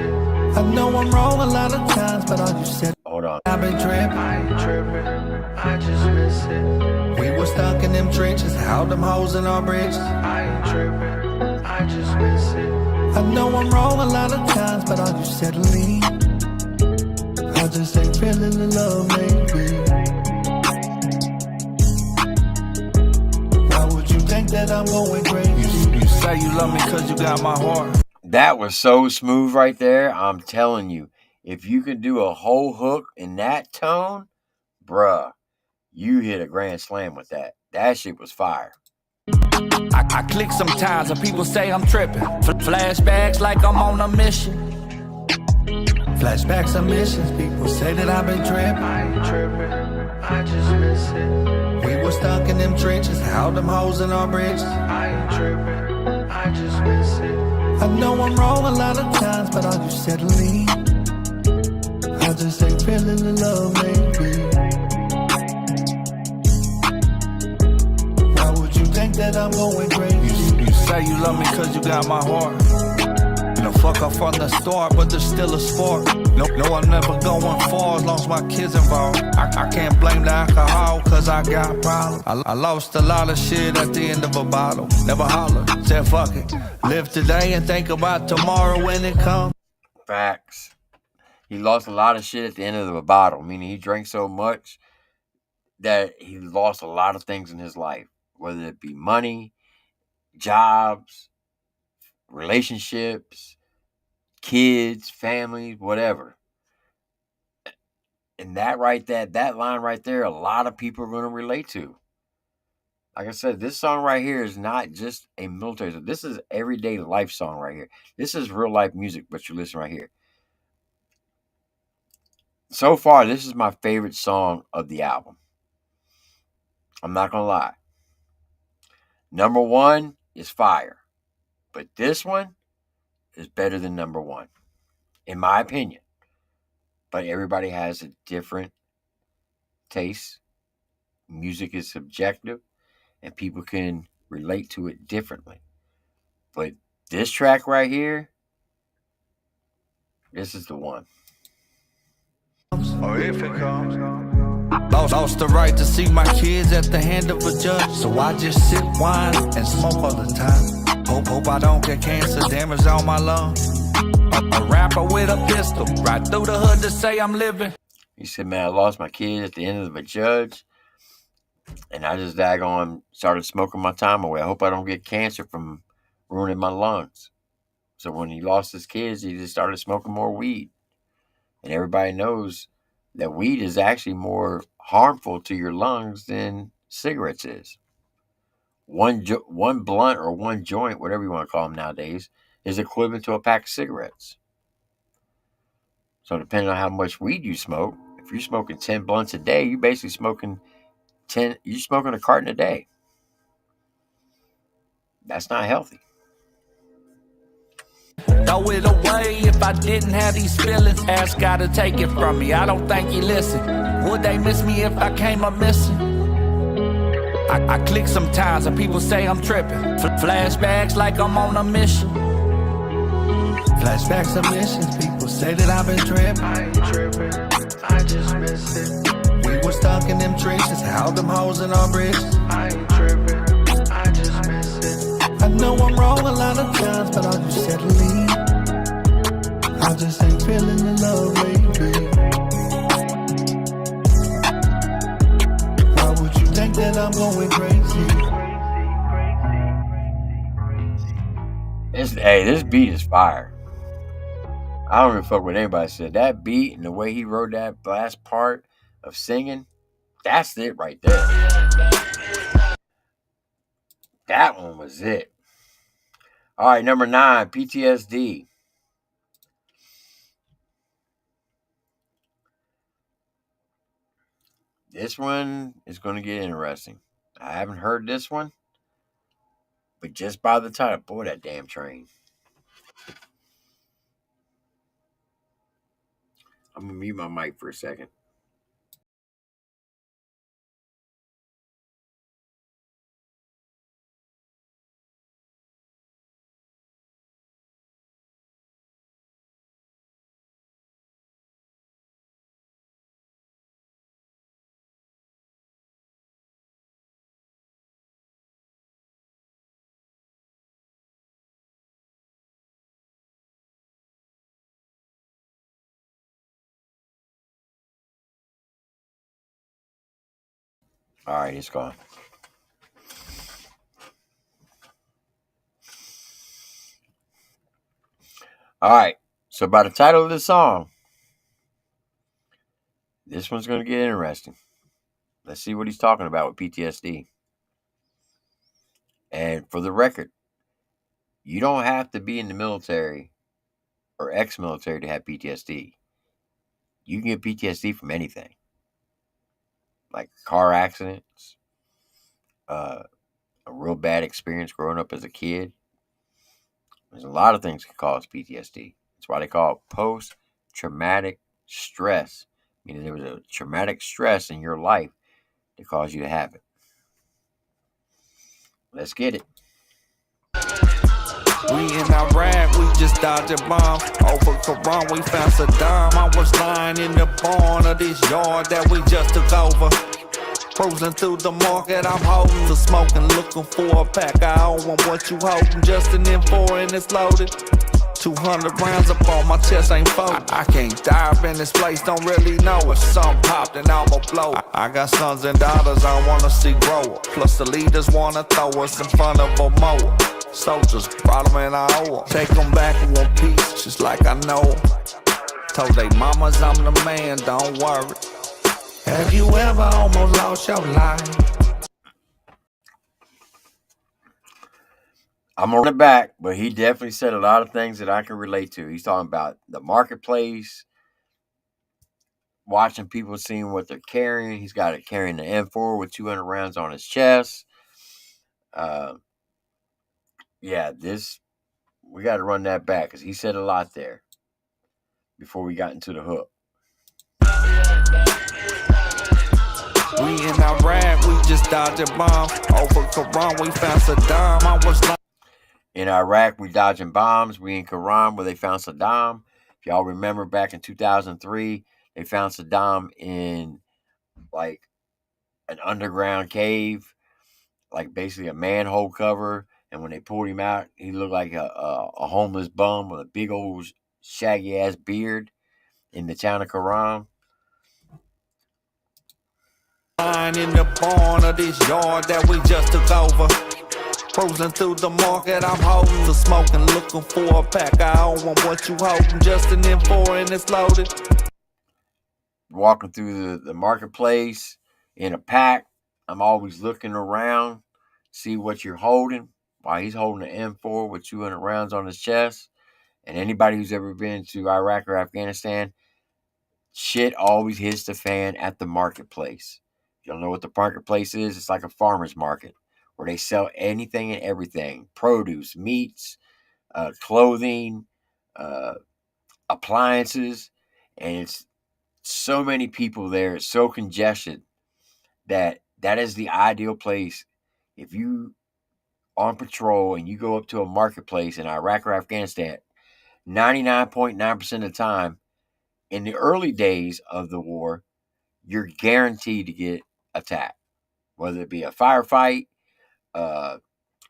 I know I'm wrong a lot of times, but all you said, hold on. I've been tripping. I ain't tripping, I just miss it. We were stuck in them trenches, held them holes in our bridges. I ain't tripping, I just miss it. I know I'm wrong a lot of times, but are you settling? I just ain't feeling the love, maybe. Why would you think that I'm going crazy? You say you love me cause you got my heart. That was so smooth right there. I'm telling you, if you can do a whole hook in that tone, bruh, you hit a grand slam with that. That shit was fire. I click sometimes and people say I'm tripping. Flashbacks like I'm on a mission. Flashbacks are missions. People say that I've been tripping. I ain't tripping, I just miss it. We were stuck in them trenches, held them holes in our bridges. I ain't tripping, I just miss it. I know I'm wrong a lot of times, but are you settling? I just ain't feeling the love, maybe. Why would you think that I'm going crazy? You say you love me cause you got my heart. No, fuck off from the start, but there's still a sport. No, I'm never going far as long as my kids involved. I can't blame the alcohol, cause I got problems. I lost a lot of shit at the end of a bottle. Never holler, said fuck it. Live today and think about tomorrow when it comes. Facts. He lost a lot of shit at the end of a bottle, meaning he drank so much that he lost a lot of things in his life, whether it be money, jobs, relationships, kids, families, whatever. And that line right there, a lot of people are going to relate to. Like I said, this song right here is not just a military song. This is everyday life song right here. This is real life music, but you listen right here. So far, this is my favorite song of the album. I'm not going to lie. Number one is fire. But this one is better than number one, in my opinion. But everybody has a different taste. Music is subjective, and people can relate to it differently. But this track right here, This is the one. Or if it comes. Lost the right to see my kids at the hand of a judge. So I just sip wine and smoke all the time. Hope I don't get cancer, damage on my lungs. A rapper with a pistol, right through the hood to say I'm living. He said, man, I lost my kid at the end of a judge. And I just daggone started smoking my time away. I hope I don't get cancer from ruining my lungs. So when he lost his kids, he just started smoking more weed. And everybody knows that weed is actually more harmful to your lungs than cigarettes is. One blunt or one joint, whatever you want to call them nowadays, is equivalent to a pack of cigarettes. So depending on how much weed you smoke, if you're smoking 10 blunts a day, you're basically smoking a carton a day. That's not healthy. Throw it away if I didn't have these feelings. Ask God to take it from me. I don't think he listen. Would they miss me if I came up missing? I click sometimes and people say I'm tripping. Flashbacks like I'm on a mission. Flashbacks of missions. People say that I've been tripping. I ain't tripping. I just miss it. We were stuck in them trenches. Held them hoes in our bridges. I ain't tripping. I just miss it. I know I'm wrong a lot of times, but I'll just settling. I just ain't feeling the love lately. Why would you think that I'm going crazy? This beat is fire. I don't even fuck with anybody said. That beat and the way he wrote that last part of singing, that's it right there. That one was it. All right, number 9, PTSD. This one is going to get interesting. I haven't heard this one, but just by the title, boy, that damn train. I'm going to mute my mic for a second. All right, it's gone. All right, so by the title of the song, this one's going to get interesting. Let's see what he's talking about with PTSD. And for the record, you don't have to be in the military or ex-military to have PTSD. You can get PTSD from anything, like car accidents, a real bad experience growing up as a kid. There's a lot of things that can cause PTSD. That's why they call it post-traumatic stress, meaning there was a traumatic stress in your life that caused you to have it. Let's get it. We in Iraq, we just dodged a bomb. Over Quran, we found Saddam. I was lying in the barn of this yard that we just took over. Cruising through the market, I'm holding the smoke and looking for a pack. I don't want what you holding, just an M4 and it's loaded. 200 rounds up on my chest, ain't folded. I can't dive in this place, don't really know if something popped and I'ma blow. I got sons and daughters I wanna see grow up. Plus the leaders wanna throw us in front of a mower. Soldiers brought them in our oil. Take them back in one piece, just like I know them. Told they mamas I'm the man, don't worry. Have you ever almost lost your life? I'm going to run it back, but he definitely said a lot of things that I can relate to. He's talking about the marketplace, watching people seeing what they're carrying. He's got it carrying the M4 with 200 rounds on his chest. We got to run that back because he said a lot there before we got into the hook. We in Iraq, we just dodged a bomb. Over Quran, we found Saddam. In Iraq, we dodging bombs. We in Quran, where they found Saddam. If y'all remember back in 2003, they found Saddam in like an underground cave, like basically a manhole cover. And when they pulled him out, he looked like a homeless bum with a big old shaggy ass beard in the town of Karam. In the barn of this yard that we just took over. Cruising through the market, I'm holding the smoke and looking for a pack. I don't want what you holding, just an M4 and it's loaded. Walking through the marketplace in a pack, I'm always looking around, see what you're holding. While he's holding an M4 with 200 rounds on his chest. And anybody who's ever been to Iraq or Afghanistan, shit always hits the fan at the marketplace. If you don't know what the marketplace is, it's like a farmer's market where they sell anything and everything: produce, meats, clothing, appliances. And it's so many people there. It's so congested that is the ideal place. If you on patrol and you go up to a marketplace in Iraq or Afghanistan, 99.9% of the time, in the early days of the war, you're guaranteed to get attacked, whether it be a firefight, uh,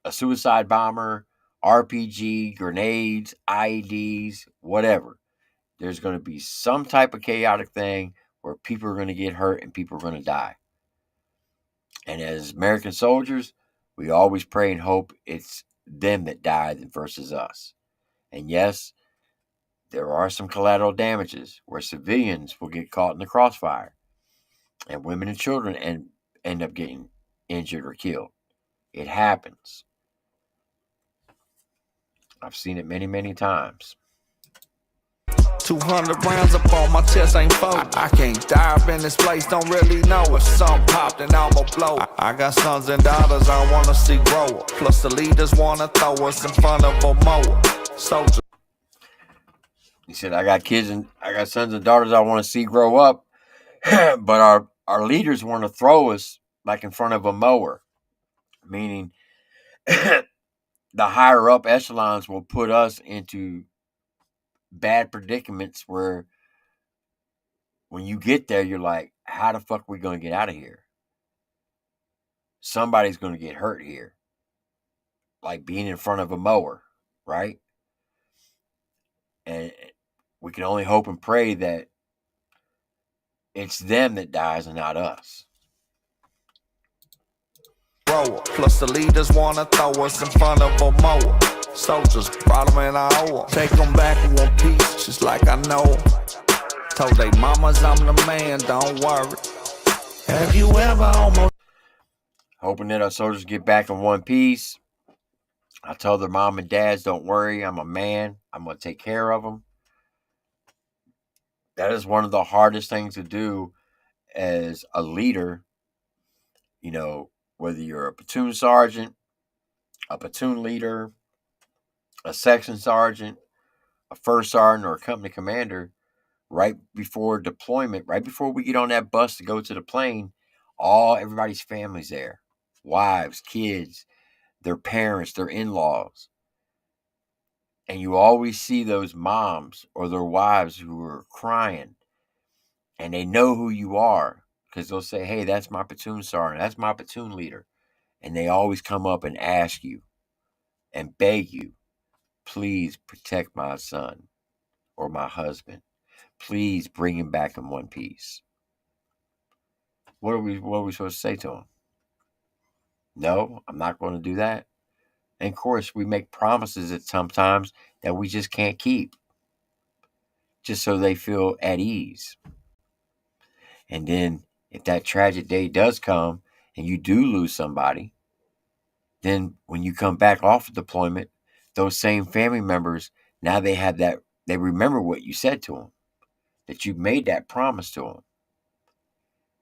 a suicide bomber, RPG, grenades, IEDs, whatever. There's going to be some type of chaotic thing where people are going to get hurt and people are going to die. And as American soldiers, we always pray and hope it's them that die versus us. And yes, there are some collateral damages where civilians will get caught in the crossfire and women and children end up getting injured or killed. It happens. I've seen it many, many times. 200 rounds up on my chest ain't folding. I can't dive in this place, don't really know if something popped and I'ma blow. I got sons and daughters I wanna see grow up. Plus the leaders wanna throw us in front of a mower. Soldier. He said, I got sons and daughters I want to see grow up, but our leaders want to throw us like in front of a mower. Meaning the higher up echelons will put us into bad predicaments where when you get there, you're like, how the fuck are we going to get out of here? Somebody's going to get hurt here. Like being in front of a mower, right? And we can only hope and pray that it's them that dies and not us. Plus the leaders wanna throw us in front of a mower. Soldiers brought them in our oil. Take them back in one piece, just like I know. Told they mamas I'm the man, don't worry. Have you ever almost... Hoping that our soldiers get back in one piece. I told their mom and dads, don't worry, I'm a man. I'm going to take care of them. That is one of the hardest things to do as a leader. You know, whether you're a platoon sergeant, a platoon leader, a section sergeant, a first sergeant, or a company commander, right before deployment, right before we get on that bus to go to the plane, everybody's family's there. Wives, kids, their parents, their in-laws. And you always see those moms or their wives who are crying. And they know who you are because they'll say, hey, that's my platoon sergeant. That's my platoon leader. And they always come up and ask you and beg you, please protect my son or my husband. Please bring him back in one piece. What are we supposed to say to him? No, I'm not going to do that. And of course, we make promises at sometimes that we just can't keep, just so they feel at ease. And then if that tragic day does come and you do lose somebody, then when you come back off of deployment, those same family members, now they have that, they remember what you said to them, that you made that promise to them.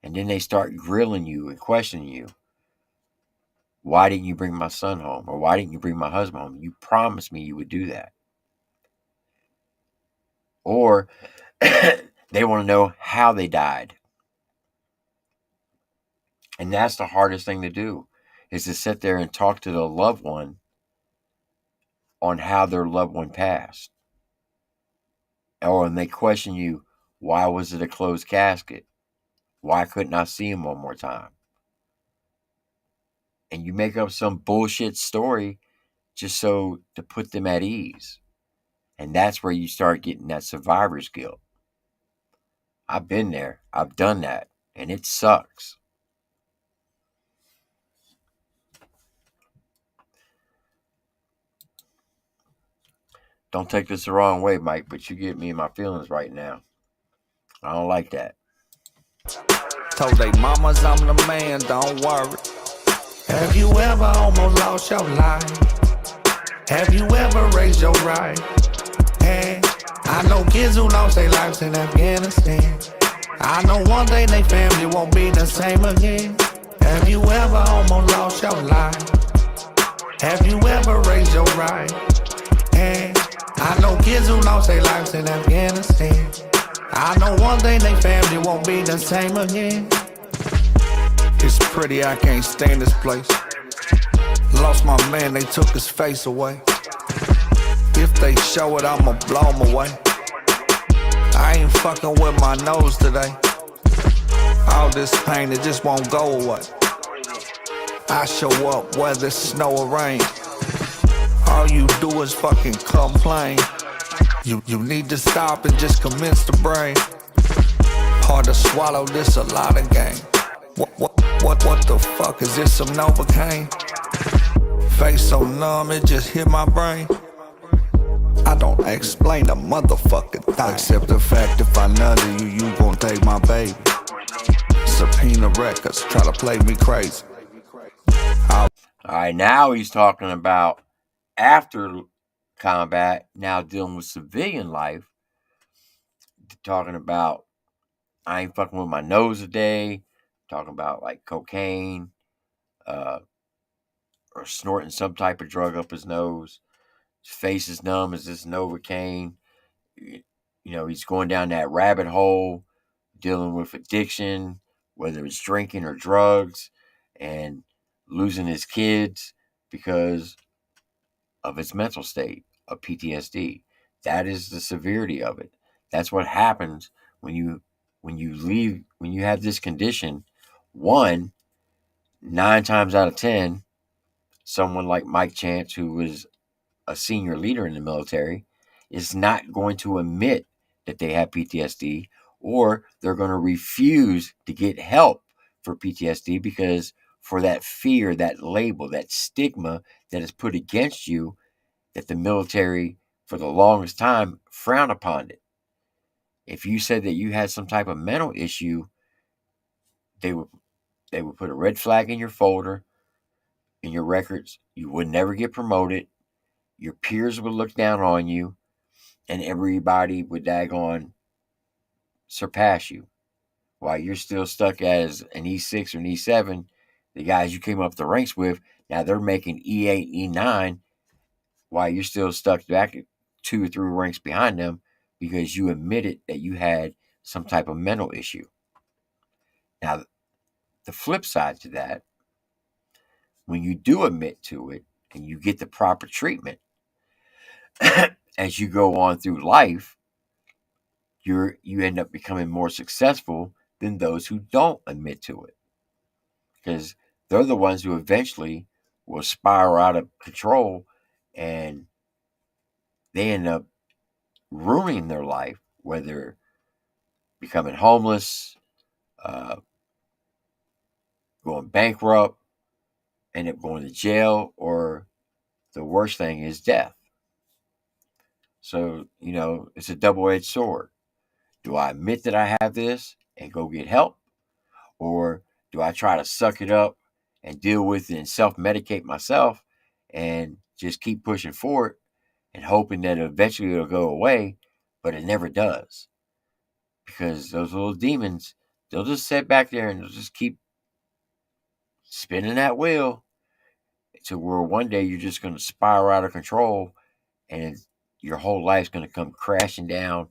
And then they start grilling you and questioning you. Why didn't you bring my son home? Or why didn't you bring my husband home? You promised me you would do that. Or they want to know how they died. And that's the hardest thing to do, is to sit there and talk to the loved one on how their loved one passed. and they question you, why was it a closed casket? Why couldn't I see him one more time? And you make up some bullshit story just so to put them at ease. And that's where you start getting that survivor's guilt. I've been there. I've done that. And it sucks. Don't take this the wrong way, Mike, but you get me in my feelings right now. I don't like that. Told they mamas I'm the man, don't worry. Have you ever almost lost your life? Have you ever raised your right? Hey, I know kids who lost their lives in Afghanistan. I know one day they family won't be the same again. Have you ever almost lost your life? Have you ever raised your right? Hey, I know kids who lost their lives in Afghanistan. I know one day they family won't be the same again. It's pretty, I can't stand this place. Lost my man, they took his face away. If they show it, I'ma blow them away. I ain't fucking with my nose today. All this pain, it just won't go away. I show up whether it's snow or rain. All you do is fucking complain. You need to stop and just commence the brain. Hard to swallow this, a lot of game. What the fuck is this, some Novocaine? Face so numb, it just hit my brain. I don't explain a motherfucking thing, except the fact if I nutted you, you gon' take my baby. Subpoena records, try to play me crazy. Alright, now he's talking about after combat, now dealing with civilian life. Talking about, I ain't fucking with my nose today. Talking about like cocaine, or snorting some type of drug up his nose. His face is numb as this Novocaine. You know, he's going down that rabbit hole, dealing with addiction, whether it's drinking or drugs, and losing his kids because of his mental state of PTSD. That is the severity of it. That's what happens when you have this condition. 9 times out of 10, someone like Mike Chance, who was a senior leader in the military, is not going to admit that they have PTSD, or they're going to refuse to get help for PTSD because for that fear, that label, that stigma that is put against you, that the military for the longest time frowned upon it. If you said that you had some type of mental issue, they would put a red flag in your folder, in your records. You would never get promoted. Your peers would look down on you, and everybody would daggone surpass you. While you're still stuck as an E6 or an E7, the guys you came up the ranks with, now they're making E8, E9, while you're still stuck back 2 or 3 ranks behind them because you admitted that you had some type of mental issue. Now, the flip side to that, when you do admit to it and you get the proper treatment, as you go on through life, you end up becoming more successful than those who don't admit to it, because they're the ones who eventually will spiral out of control, and they end up ruining their life, whether becoming homeless, going bankrupt, end up going to jail, or the worst thing is death. So, it's a double-edged sword. Do I admit that I have this and go get help? Or do I try to suck it up and deal with it and self-medicate myself and just keep pushing forward and hoping that eventually it'll go away, but it never does? Because those little demons, they'll just sit back there and they'll just keep spinning that wheel to where one day you're just going to spiral out of control and your whole life's going to come crashing down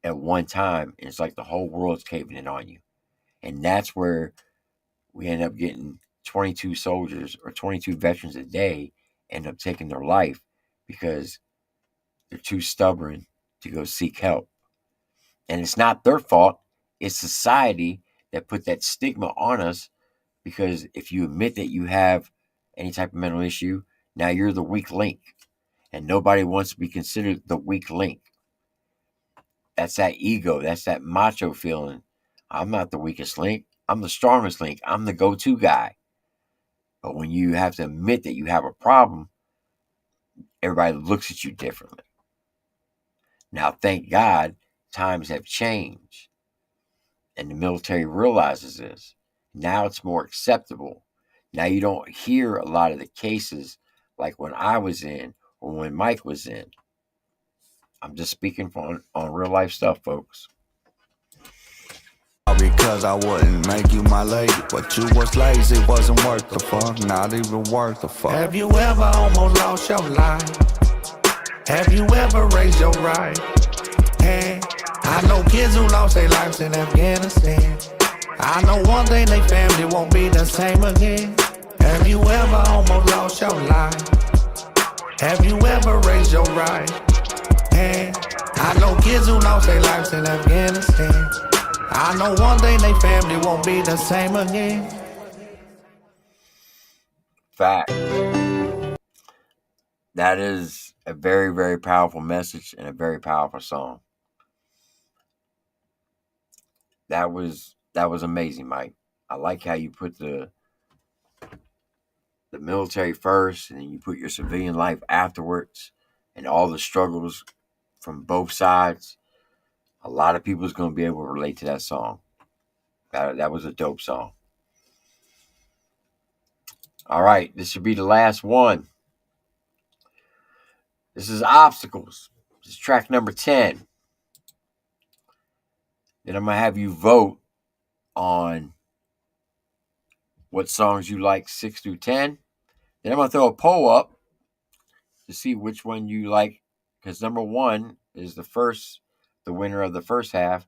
at one time. It's like the whole world's caving in on you. And that's where we end up getting 22 soldiers or 22 veterans a day end up taking their life because they're too stubborn to go seek help. And it's not their fault. It's society that put that stigma on us, because if you admit that you have any type of mental issue, now you're the weak link. And nobody wants to be considered the weak link. That's that ego. That's that macho feeling. I'm not the weakest link. I'm the strongest link. I'm the go-to guy. But when you have to admit that you have a problem, everybody looks at you differently. Now, thank God, times have changed. And the military realizes this. Now it's more acceptable. Now you don't hear a lot of the cases like when I was in or when Mike was in. I'm just speaking on real life stuff, folks. Because I wouldn't make you my lady, but you was lazy, wasn't worth the fuck, not even worth the fuck. Have you ever almost lost your life? Have you ever raised your right hand? I know kids who lost their lives in Afghanistan. I know one thing, they family won't be the same again. Have you ever almost lost your life? Have you ever raised your right hand? I know kids who lost their lives in Afghanistan. I know one thing, they family won't be the same again. Fact. That is a very, very powerful message and a very powerful song. That was amazing, Mike. I like how you put the military first, and then you put your civilian life afterwards, and all the struggles from both sides. A lot of people is going to be able to relate to that song. That was a dope song. All right, this should be the last one. This is Obstacles. This is track number 10. Then I'm going to have you vote on what songs you like 6 through 10. Then I'm going to throw a poll up to see which one you like, because number 1 is the winner of the first half.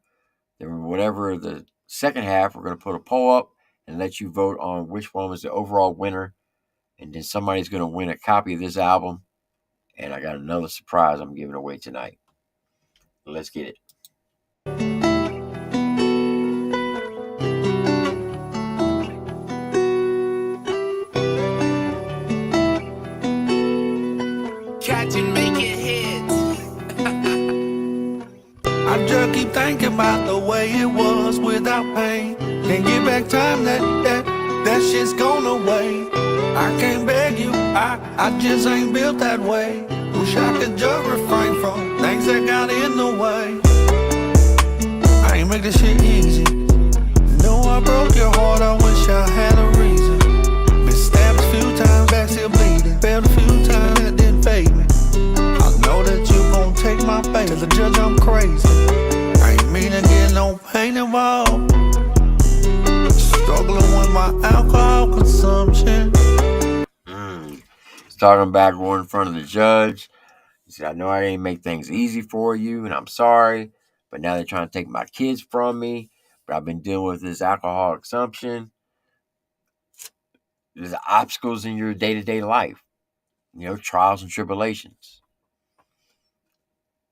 Then whatever the second half, we're going to put a poll up and let you vote on which one was the overall winner. And then somebody's going to win a copy of this album. And I got another surprise I'm giving away tonight. Let's get it. Catching, making hits. I just keep thinking about the way it was without pain. Can't get back time, that shit's gone away. I can't beg you, I just ain't built that way. Wish I could just refrain from things that got in the way. I ain't make this shit easy. No, I broke your heart, I wish I had a reason. Been stabbed a few times, back still bleeding. Failed a few times, that didn't fade me. I know that you gon' take my face, as a judge I'm crazy. I ain't mean to get no pain involved. Struggling with my alcohol consumption. Starting back going in front of the judge. He said, I know I didn't make things easy for you, and I'm sorry, but now they're trying to take my kids from me. But I've been dealing with this alcohol consumption. There's obstacles in your day-to-day life. Trials and tribulations.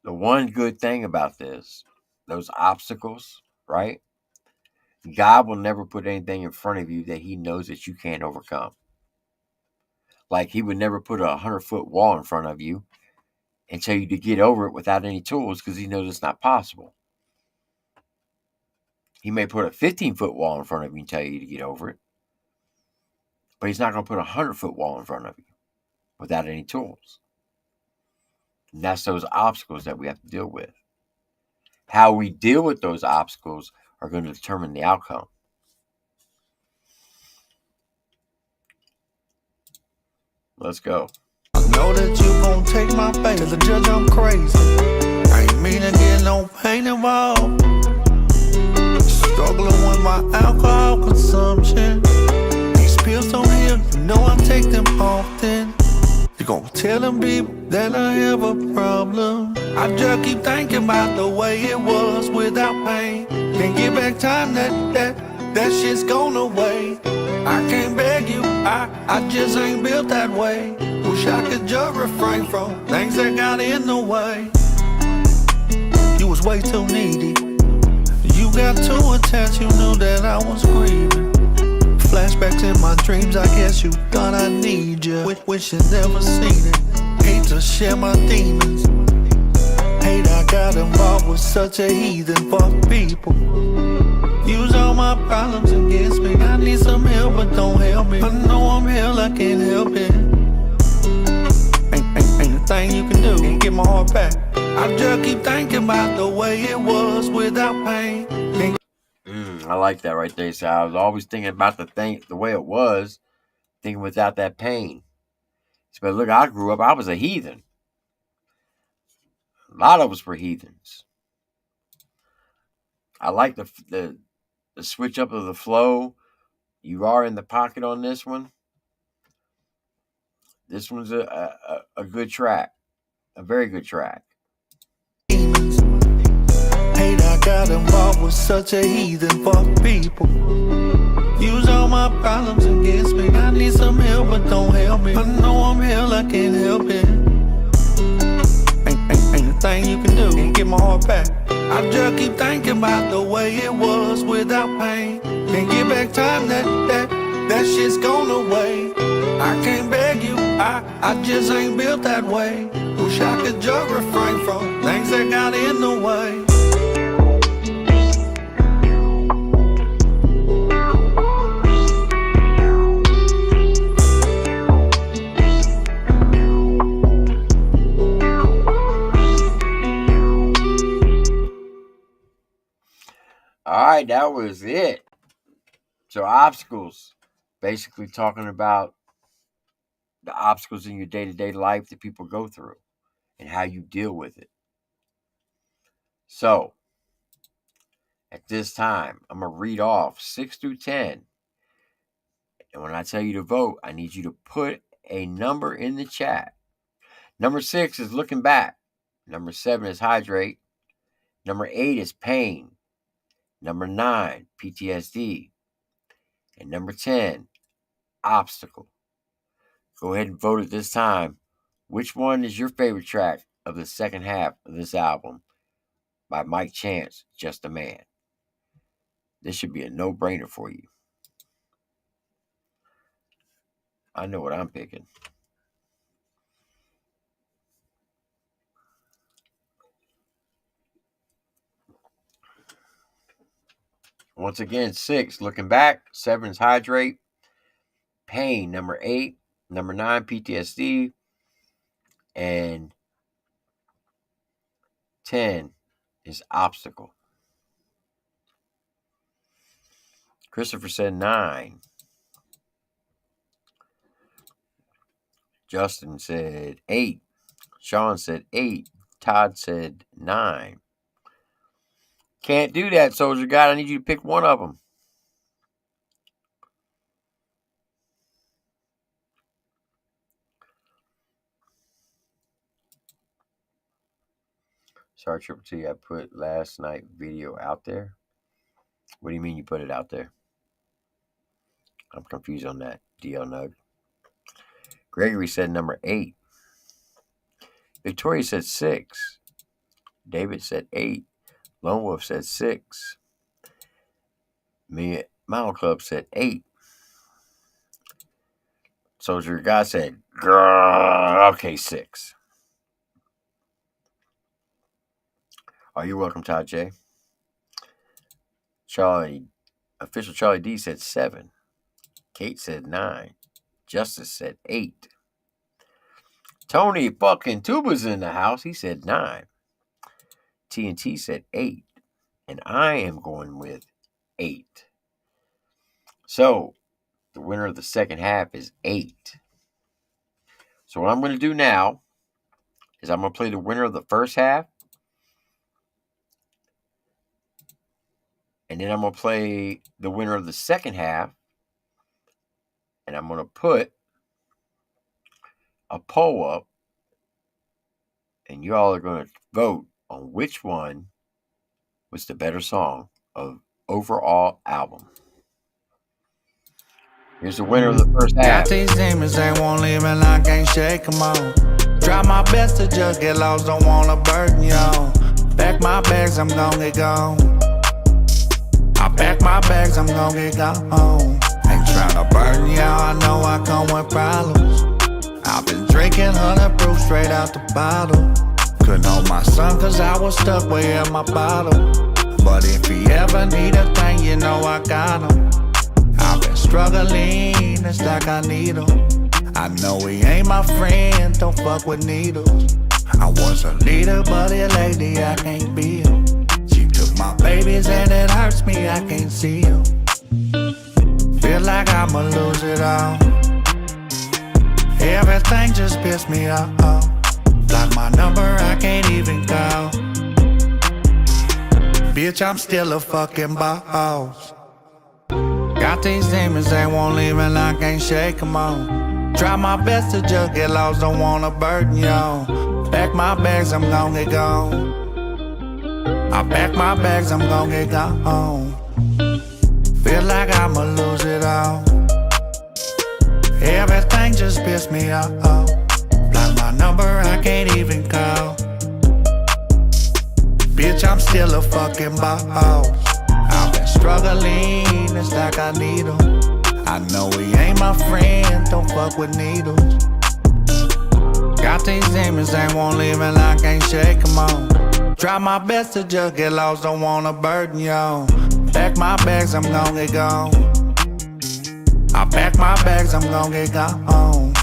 The one good thing about this, those obstacles, right? God will never put anything in front of you that he knows that you can't overcome. Like he would never put a 100-foot wall in front of you and tell you to get over it without any tools, because he knows it's not possible. He may put a 15-foot wall in front of you and tell you to get over it, but he's not going to put a 100-foot wall in front of you without any tools. And that's those obstacles that we have to deal with. How we deal with those obstacles are going to determine the outcome. Let's go. I know that you gon' take my face, as a judge I'm crazy. I ain't mean to get no pain involved. Struggling with my alcohol consumption. These pills don't heal, you know I take them often. You gon' tell them people that I have a problem. I just keep thinking about the way it was without pain. Can't get back time, that shit's gone away. I can't beg you, I just ain't built that way. Wish I could just refrain from things that got in the way. was way too needy. You got too attached, you knew that I was grieving. Flashbacks in my dreams, I guess you thought I need you. Wish you never seen it. Hate to share my demons. Hate I got involved with such a heathen for people. Use all my problems against me. I need some help, but don't help me. I know I'm hell, I can't help it. Ain't a thing you can do to get my heart back. I just keep thinking about the way it was without pain. I like that right there. So I was always thinking about the way it was, thinking without that pain. But look, I grew up, I was a heathen. A lot of us were heathens. I like the switch up of the flow. You are in the pocket on this one. This one's a good track. A very good track. Hate I got involved with such a heathen for people. Use all my problems against me. I need some help, but don't help me. I know I'm hell, I can't help it. Ain't a thing you can do to get my heart back. I just keep thinking about the way it was without pain. Can't get back time, that shit's gone away. I can't beg you, I just ain't built that way. Wish I could just refrain from things that got in the way. All right, that was it. So obstacles, basically talking about the obstacles in your day-to-day life that people go through and how you deal with it. So at this time, I'm going to read off 6 through 10. And when I tell you to vote, I need you to put a number in the chat. Number 6 is looking back. Number 7 is hydrate. Number 8 is pain. Number 9, PTSD. And number 10, obstacle. Go ahead and vote at this time. Which one is your favorite track of the second half of this album by Mike Chance, Just a Man? This should be a no-brainer for you. I know what I'm picking. Once again, 6, looking back. 7 is hydrate. Pain, number 8. Number 9, PTSD. And 10 is obstacle. Christopher said 9. Justin said 8. Sean said 8. Todd said 9. Can't do that, Soldier God. I need you to pick one of them. Sorry, TripleT, I put last night video out there. What do you mean you put it out there? I'm confused on that. DL Nug. Gregory said number 8. Victoria said 6. David said 8. Lone Wolf said 6. Me Mountain Club said 8. Soldier God said, okay, 6. Oh, you're welcome, Todd J. Official Charlie D said 7. Kate said 9. Justice said 8. Tony fucking Tuba's in the house. He said 9. TNT said 8. And I am going with 8. So, the winner of the second half is 8. So what I'm going to do now is I'm going to play the winner of the first half. And then I'm going to play the winner of the second half. And I'm going to put a poll up. And you all are going to vote on which one was the better song of overall album. Here's the winner of the first half. Got these demons, they won't leave and I can't shake them on. Try my best to just get lost, don't wanna burden you on. Pack my bags, I'm gon' get gone. I pack my bags, I'm gon' get gone. Ain't tryna burn y'all, I know I come with problems. I've been drinking 100 proof straight out the bottle. Couldn't hold my son cause I was stuck way in my bottle. But if he ever need a thing, you know I got him. I've been struggling, it's like I need him. I know he ain't my friend, don't fuck with needles. I was a leader, but here lately I can't be him. She took my babies and it hurts me, I can't see him. Feel like I'ma lose it all. Everything just pissed me off. Block my number, I can't even call. Bitch, I'm still a fucking boss. Got these demons, they won't leave and I can't shake them on. Try my best to just get lost, don't wanna burden y'all. Pack my bags, I'm gon' get gone. I pack my bags, I'm gon' get gone. Feel like I'ma lose it all. Everything just pissed me off. Block my number, I can't even call. Bitch, I'm still a fucking boss. I've been struggling, it's like I need him. I know he ain't my friend, don't fuck with needles. Got these demons, they won't leave and I can't shake them on. Try my best to just get lost, don't wanna burden y'all. Pack my bags, I'm gon' get gone. I pack my bags, I'm gon' get gone.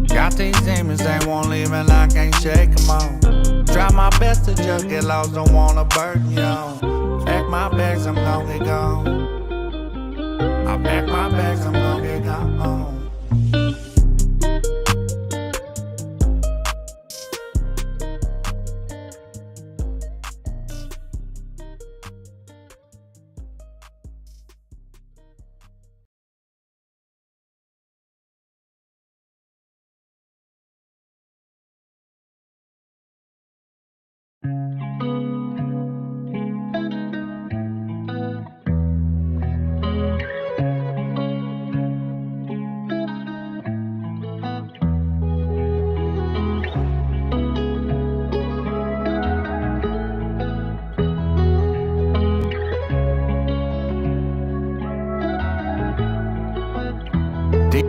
Got these demons, they won't leave and I can't shake them on. Try my best to just get lost, don't wanna burden y'all. Pack my bags, I'm gon' get gone. I pack my bags, I'm gon' get gone.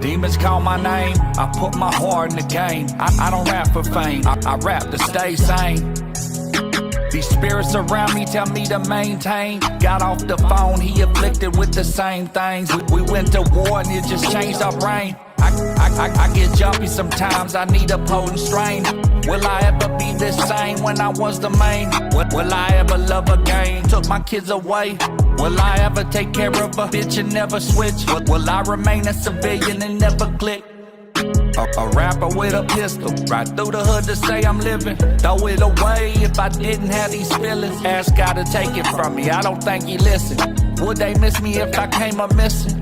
Demons call my name, I put my heart in the game. I don't rap for fame, I rap to stay sane. These spirits around me tell me to maintain. Got off the phone, he afflicted with the same things. We went to war and it just changed our brain. I get jumpy sometimes, I need a potent strain. Will I ever be the same when I was the main? Will I ever love again? Took my kids away. Will I ever take care of a bitch and never switch? Will I remain a civilian and never click? A rapper with a pistol, right through the hood to say I'm living. Throw it away if I didn't have these feelings. Ask God to take it from me, I don't think he listened. Would they miss me if I came up missing?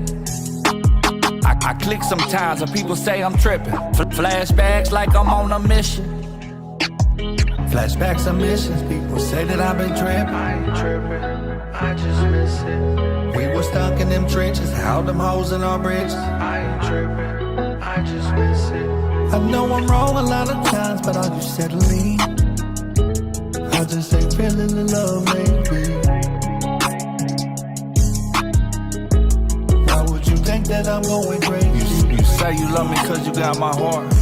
I click sometimes and people say I'm tripping. Flashbacks like I'm on a mission. Flashbacks of missions, people say that I've been tripping. I ain't tripping, I just miss it. We were stuck in them trenches, held them hoes in our bridges. I ain't tripping, I just miss it. I know I'm wrong a lot of times, but are you settling? I just ain't feeling the love lately. Why would you think that I'm going crazy? You say you love me cause you got my heart.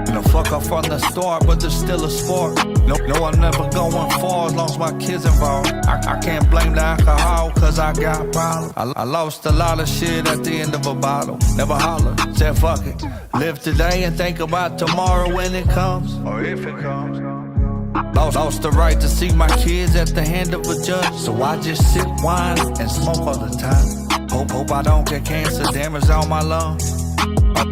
You know, fuck off from the start, but there's still a sport. No, I'm never going far as long as my kids involved. I can't blame the alcohol cause I got problems. I lost a lot of shit at the end of a bottle. Never holler, said fuck it. Live today and think about tomorrow when it comes. Or if it comes. Lost the right to see my kids at the hand of a judge. So I just sip wine and smoke all the time. Hope I don't get cancer, damage on my lungs.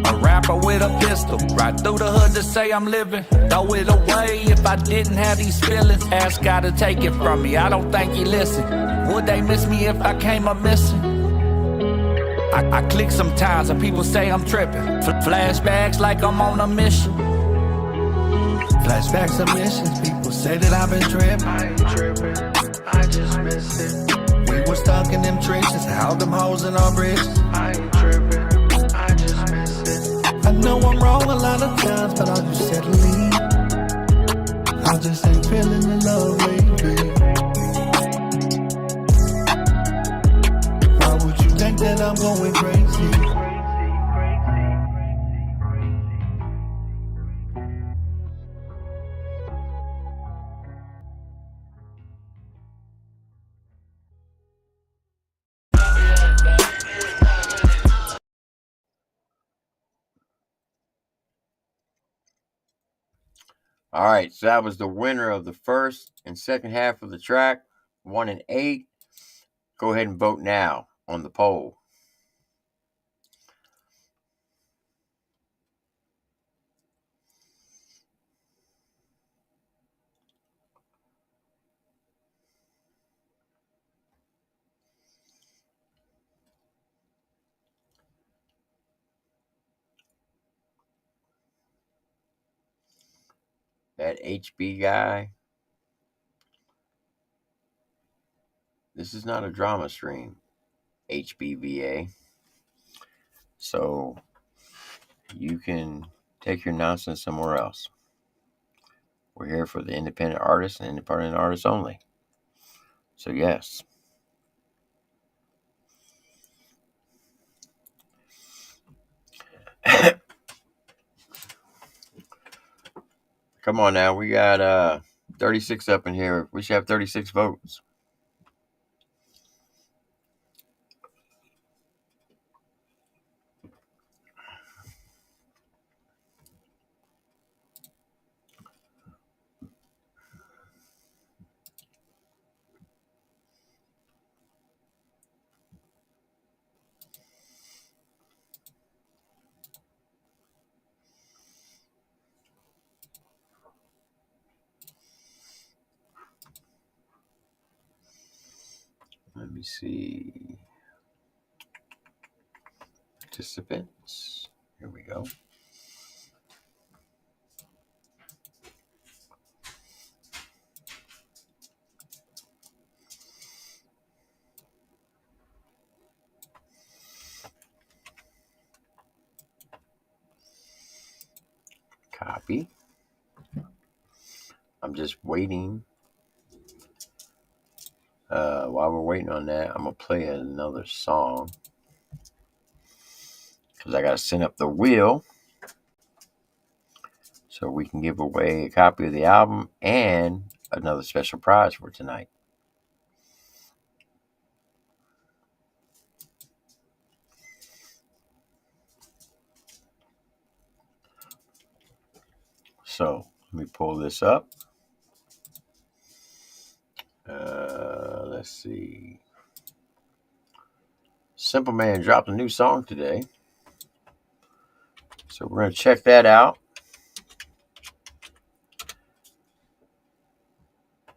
A rapper with a pistol, right through the hood to say I'm living. Throw it away if I didn't have these feelings. Ask God to take it from me, I don't think he listened. Would they miss me if I came up missing? I click sometimes and people say I'm tripping. Flashbacks like I'm on a mission. Flashbacks of missions, people say that I've been tripping. I ain't tripping, I just miss it. We were stuck in them trenches, held them hoes in our bridges. I ain't tripping, I just miss it. I know I'm wrong a lot of times, but are you settling? I just ain't feeling the love I'm going crazy. All right, so that was the winner of the first and second half of the track, 1 and 8. Go ahead and vote now on the poll. That HB guy. This is not a drama stream, HBVA. So you can take your nonsense somewhere else. We're here for the independent artists and independent artists only. So yes. Come on now, we got 36 up in here. We should have 36 votes. Let me see. Participants. Here we go. Copy. I'm just waiting. While we're waiting on that, I'm going to play another song. Because I got to send up the wheel. So we can give away a copy of the album and another special prize for tonight. So let me pull this up. Let's see. Simple Man dropped a new song today. So we're going to check that out.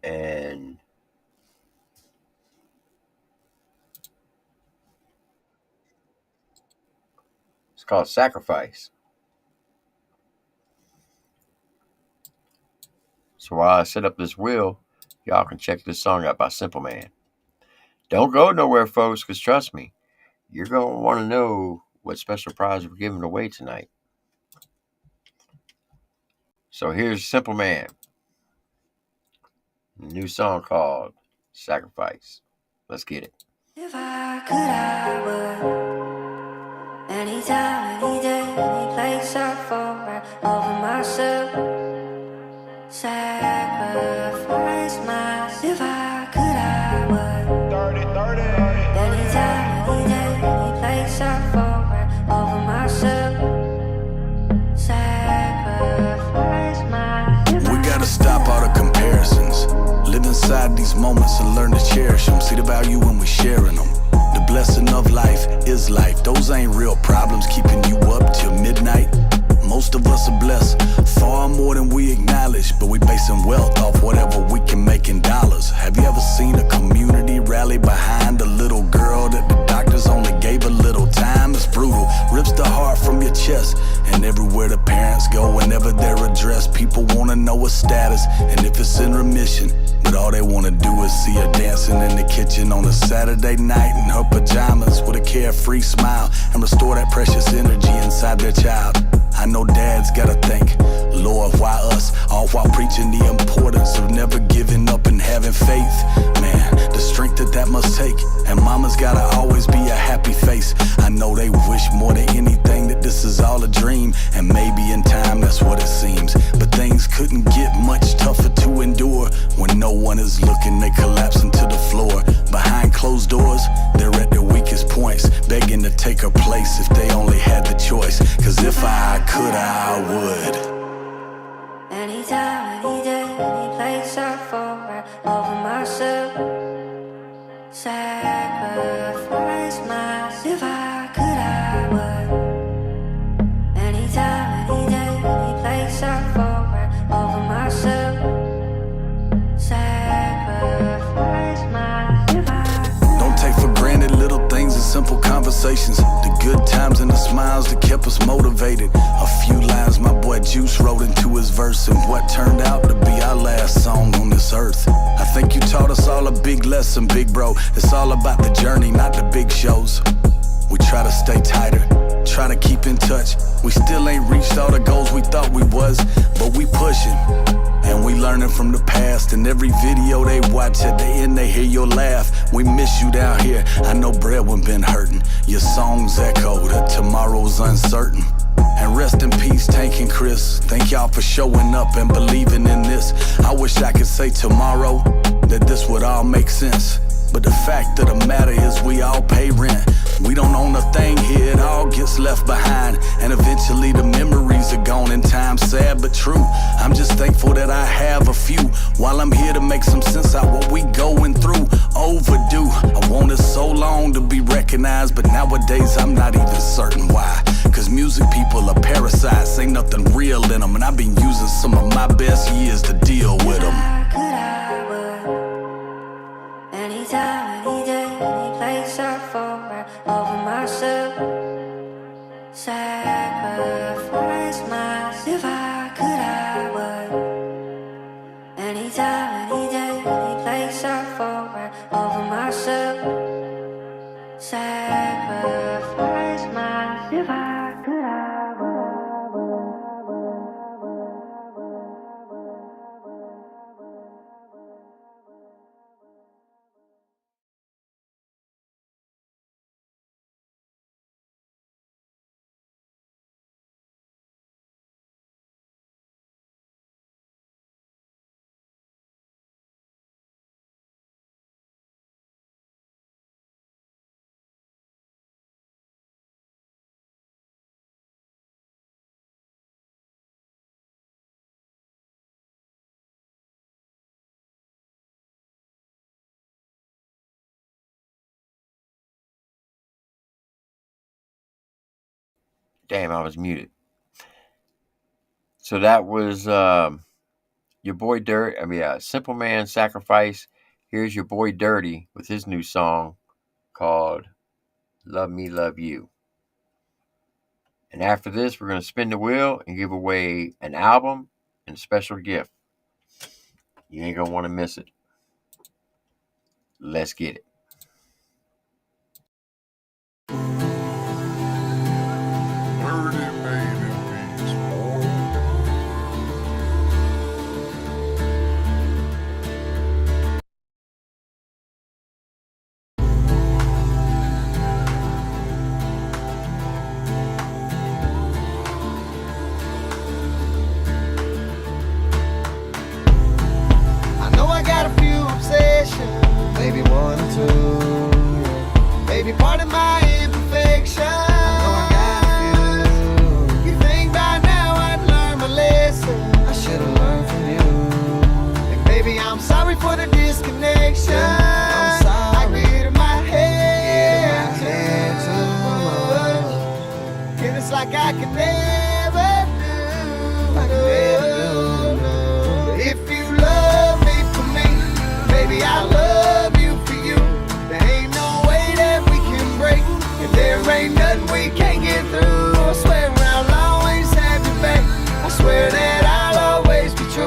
And it's called Sacrifice. So while I set up this wheel, y'all can check this song out by Simple Man. Don't go nowhere, folks, because trust me, you're going to want to know what special prize we're giving away tonight. So here's Simple Man. A new song called Sacrifice. Let's get it. If I could, I would. Anytime, any day, any place, I fall right over myself. Sacrifice myself. If I could, I would. 30. Anytime, any day, any place, I fall right over myself. Sacrifice myself. We gotta stop all the comparisons. Live inside these moments and learn to cherish them. See the value when we sharing them. The blessing of life is life. Those ain't real problems keeping you up till midnight. Most of us are blessed, far more than we acknowledge. But we basing wealth off whatever we can make in dollars. Have you ever seen a community rally behind a little girl that the doctors only gave a little time? It's brutal, rips the heart from your chest. And everywhere the parents go, whenever they're addressed, people wanna know her status and if it's in remission. But all they wanna do is see her dancing in the kitchen on a Saturday night in her pajamas with a carefree smile and restore that precious energy inside their child. I know dads gotta think, Lord, why us? All while preaching the importance of never giving up and having faith. Man, the strength that must take. And mama's gotta always be a happy face. Anytime, any day, any place I fall right over myself. Sacrifice myself. If I could, I would. Anytime, any day, any place I fall right over myself. Sacrifice myself. Don't take for granted little things and simple conversations. The good times and the smiles that kept us motivated. A few lines my boy Juice wrote into his verse, and what turned out to be our last song on this earth. I think you taught us all a big lesson, big bro. It's all about the journey, not the big shows. We try to stay tighter, try to keep in touch. We still ain't reached all the goals we thought we was, but we pushing. And we learning from the past, and every video they watch, at the end they hear your laugh. We miss you down here, I know Bredwin been hurting. Your songs echo that tomorrow's uncertain. And rest in peace, Tank and Chris. Thank y'all for showing up and believing in this. I wish I could say tomorrow that this would all make sense, but the fact of the matter is we all pay rent. We don't own a thing here, it all gets left behind. And eventually the memories are gone in time, sad but true. I'm just thankful that I have a few, while I'm here to make some sense out what we going through. Overdue, I wanted so long to be recognized, but nowadays I'm not even certain why. Cause music people are parasites, ain't nothing real in them. And I've been using some of my best years to deal with them. Anytime, any day, any place I fall right over myself. Sacrifice myself. If I could, I would. Anytime, any day, any place I fall right over myself. Sacrifice myself. If I could, I Damn, I was muted. So that was your boy Simple Man Sacrifice. Here's your boy Dirty with his new song called Love Me, Love You. And after this, we're going to spin the wheel and give away an album and a special gift. You ain't going to want to miss it. Let's get it. Maybe one or two, maybe part of my imperfection. I know I got a few. You think by now I'd learn my lesson? I should've learned from you. And baby, I'm sorry for the disconnection. I'm sorry. I get in my head too much, and it's like I can never do. If you love me for me, baby, I love you for you. There ain't no way that we can break, and there ain't nothing we can't get through. I swear I'll always have your back. I swear that I'll always be true.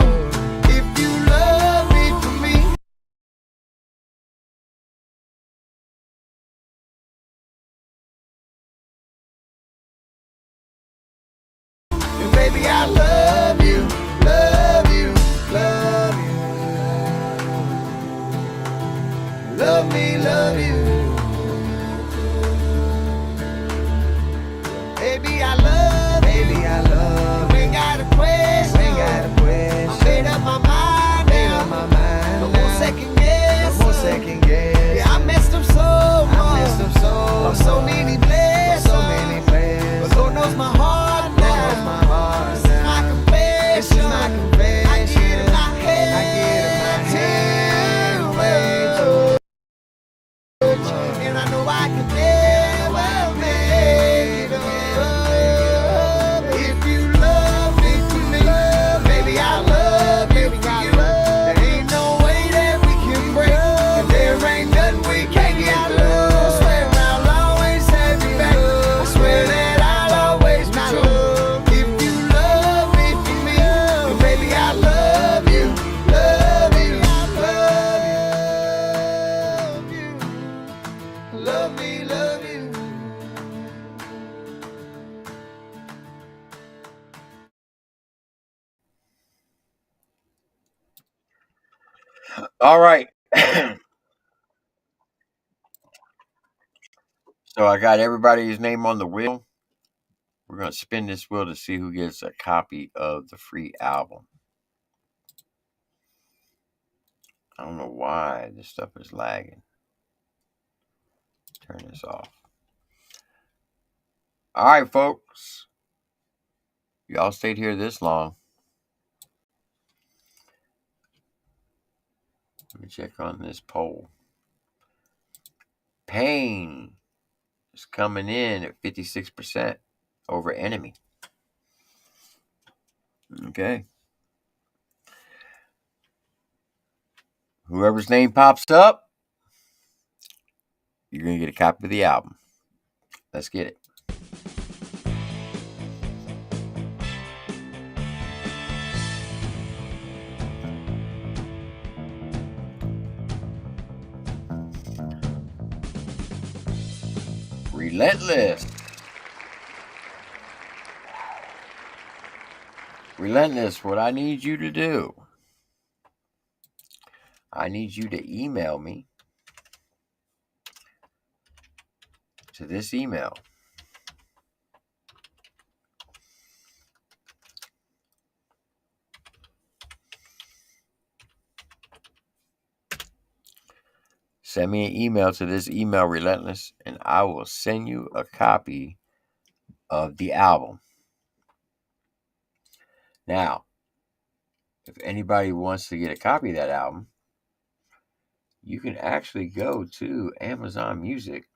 All right. So I got everybody's name on the wheel. We're going to spin this wheel to see who gets a copy of the free album. I don't know why this stuff is lagging. Turn this off. All right, folks. Y'all stayed here this long. Let me check on this poll. Pain is coming in at 56% over enemy. Okay. Whoever's name pops up, you're going to get a copy of the album. Let's get it. Relentless. Relentless, what I need you to do, I need you to email me to this email. Send me an email to this email, Relentless, and I will send you a copy of the album. Now, if anybody wants to get a copy of that album, you can actually go to Amazon Music.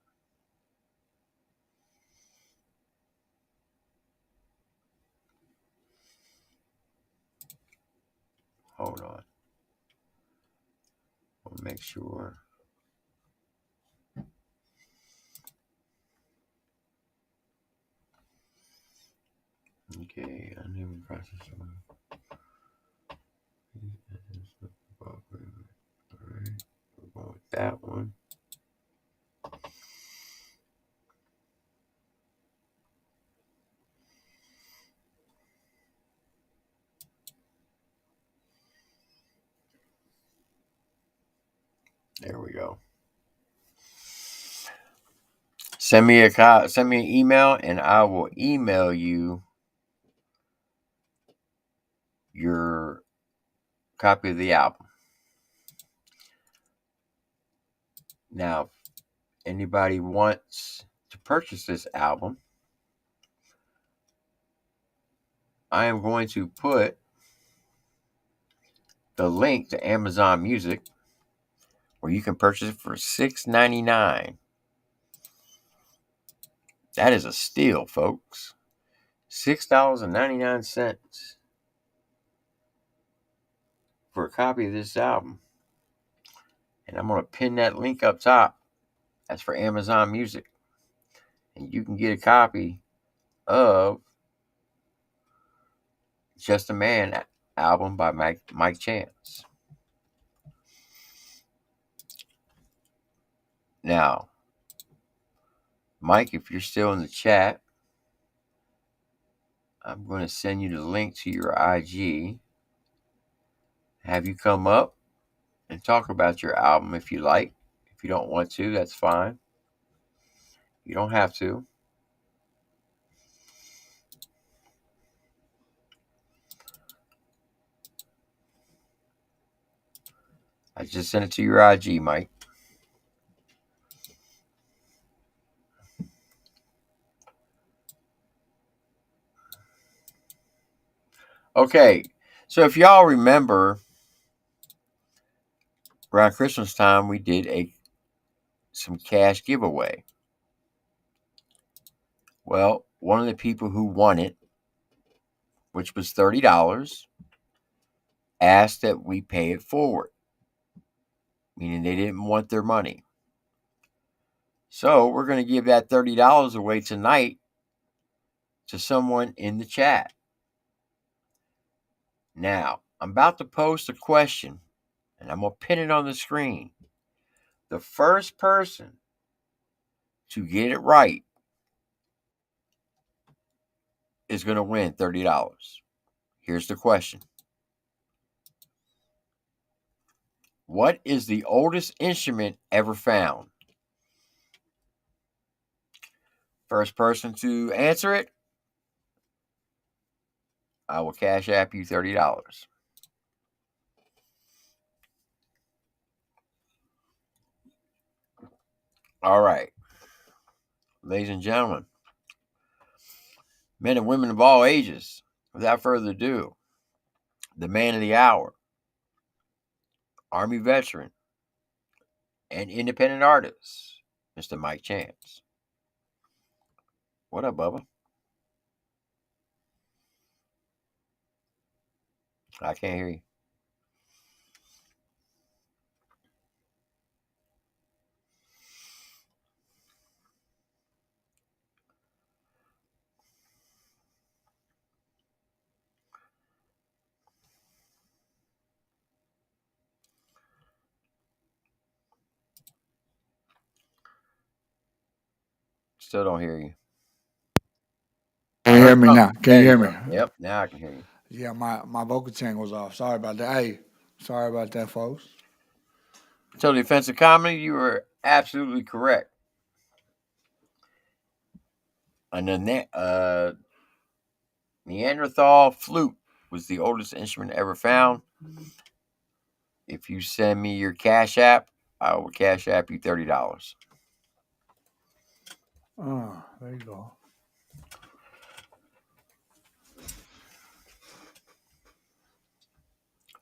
Hold on. We'll make sure. Okay, I never processed one. All right, we'll go with that one. There we go. Send me an email, and I will email you your copy of the album. Now, if anybody wants to purchase this album, I am going to put the link to Amazon Music where you can purchase it for $6.99. That is a steal, folks. $6.99 for a copy of this album. And I'm going to pin that link up top. That's for Amazon Music. And you can get a copy of Just a Man album by Mike Chance. Now, Mike, if you're still in the chat, I'm going to send you the link to your IG. Have you come up and talk about your album if you like. If you don't want to, that's fine. You don't have to. I just sent it to your IG, Mike. Okay, so if y'all remember, around Christmas time, we did some cash giveaway. Well, one of the people who won it, which was $30, asked that we pay it forward, meaning they didn't want their money. So we're going to give that $30 away tonight to someone in the chat. Now, I'm about to post a question, and I'm going to pin it on the screen. The first person to get it right is going to win $30. Here's the question. What is the oldest instrument ever found? First person to answer it, I will cash app you $30. All right, ladies and gentlemen, men and women of all ages, without further ado, the man of the hour, Army veteran, and independent artist, Mr. Mike Chance. What up, Bubba? I can't hear you. Still don't hear you. Can you hear me now? Can There you you hear me? go. Yep, now I can hear you. Yeah, my vocal chain was off. Sorry about that. Hey, sorry about that, folks. So, defensive comedy, you were absolutely correct. And the Neanderthal flute was the oldest instrument ever found. If you send me your Cash App, I will Cash App you $30. Oh, there you go.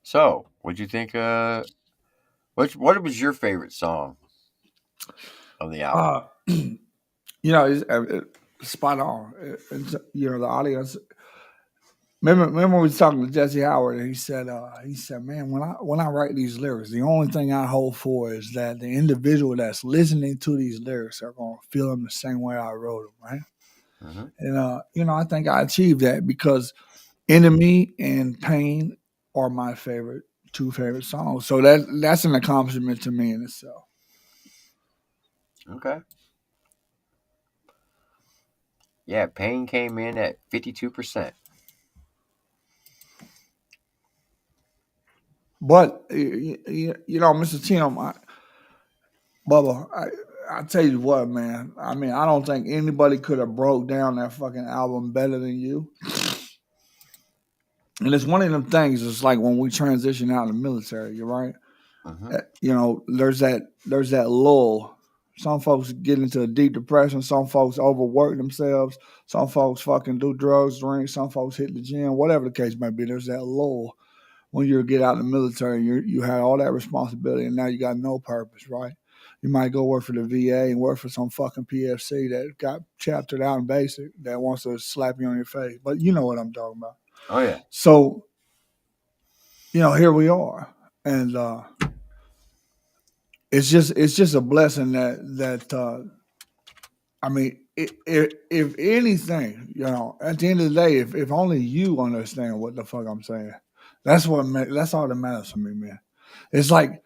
So, what'd you think? What was your favorite song of the album? It's spot on. The audience. Remember we was talking to Jesse Howard, and he said, man, when I write these lyrics, the only thing I hope for is that the individual that's listening to these lyrics are gonna feel them the same way I wrote them, right? Mm-hmm. And I think I achieved that because Enemy and Pain are my two favorite songs. So that's an accomplishment to me in itself. Okay. Yeah, Pain came in at 52%. But Mr. Tim, Bubba, I tell you what, man. I mean, I don't think anybody could have broke down that fucking album better than you. And it's one of them things. It's like when we transition out of the military. You're right. Mm-hmm. There's that lull. Some folks get into a deep depression. Some folks overwork themselves. Some folks fucking do drugs, drink. Some folks hit the gym. Whatever the case may be, there's that lull when you get out of the military. You had all that responsibility, and now you got no purpose, right? You might go work for the VA and work for some fucking PFC that got chaptered out in basic that wants to slap you on your face. But you know what I'm talking about. Oh yeah. So, here we are, and it's just a blessing that I mean, if anything, at the end of the day, if only you understand what the fuck I'm saying, that's all that matters to me, man. It's like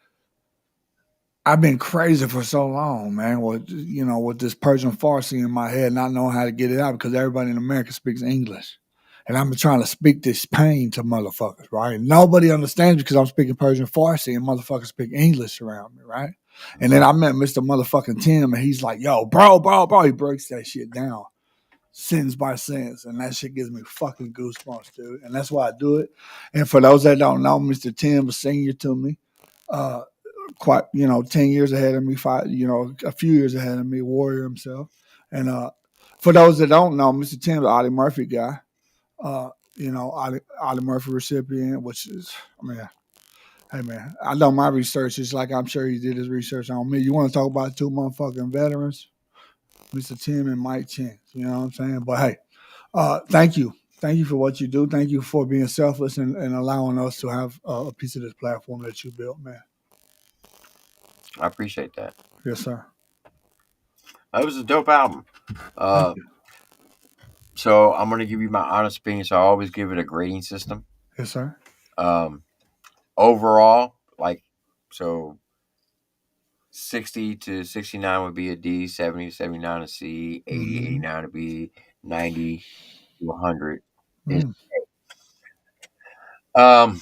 I've been crazy for so long, man. With this Persian Farsi in my head, not knowing how to get it out because everybody in America speaks English. And I've been trying to speak this pain to motherfuckers, right? Nobody understands because I'm speaking Persian Farsi and motherfuckers speak English around me, right? And then I met Mr. Motherfucking Tim and he's like, yo, bro. He breaks that shit down sentence by sentence. And that shit gives me fucking goosebumps, dude. And that's why I do it. And for those that don't know, Mr. Tim was senior to me. Quite 10 years ahead of me, a few years ahead of me, warrior himself. And for those that don't know, Mr. Tim's the Ollie Murphy guy. Ollie Murphy recipient, which is, I mean, hey man, I know my research is like I'm sure he did his research on me. You want to talk about two motherfucking veterans, Mr. Tim and Mike Chance, you know what I'm saying? But hey, thank you. Thank you for what you do. Thank you for being selfless and allowing us to have a piece of this platform that you built, man. I appreciate that. Yes, sir. That was a dope album. Thank you. So I'm gonna give you my honest opinion. So I always give it a grading system. Yes, sir. Overall, so 60 to 69 would be a D, 70 to 79 a C, 80, 89 to B, 90 to 100. Mm. Um,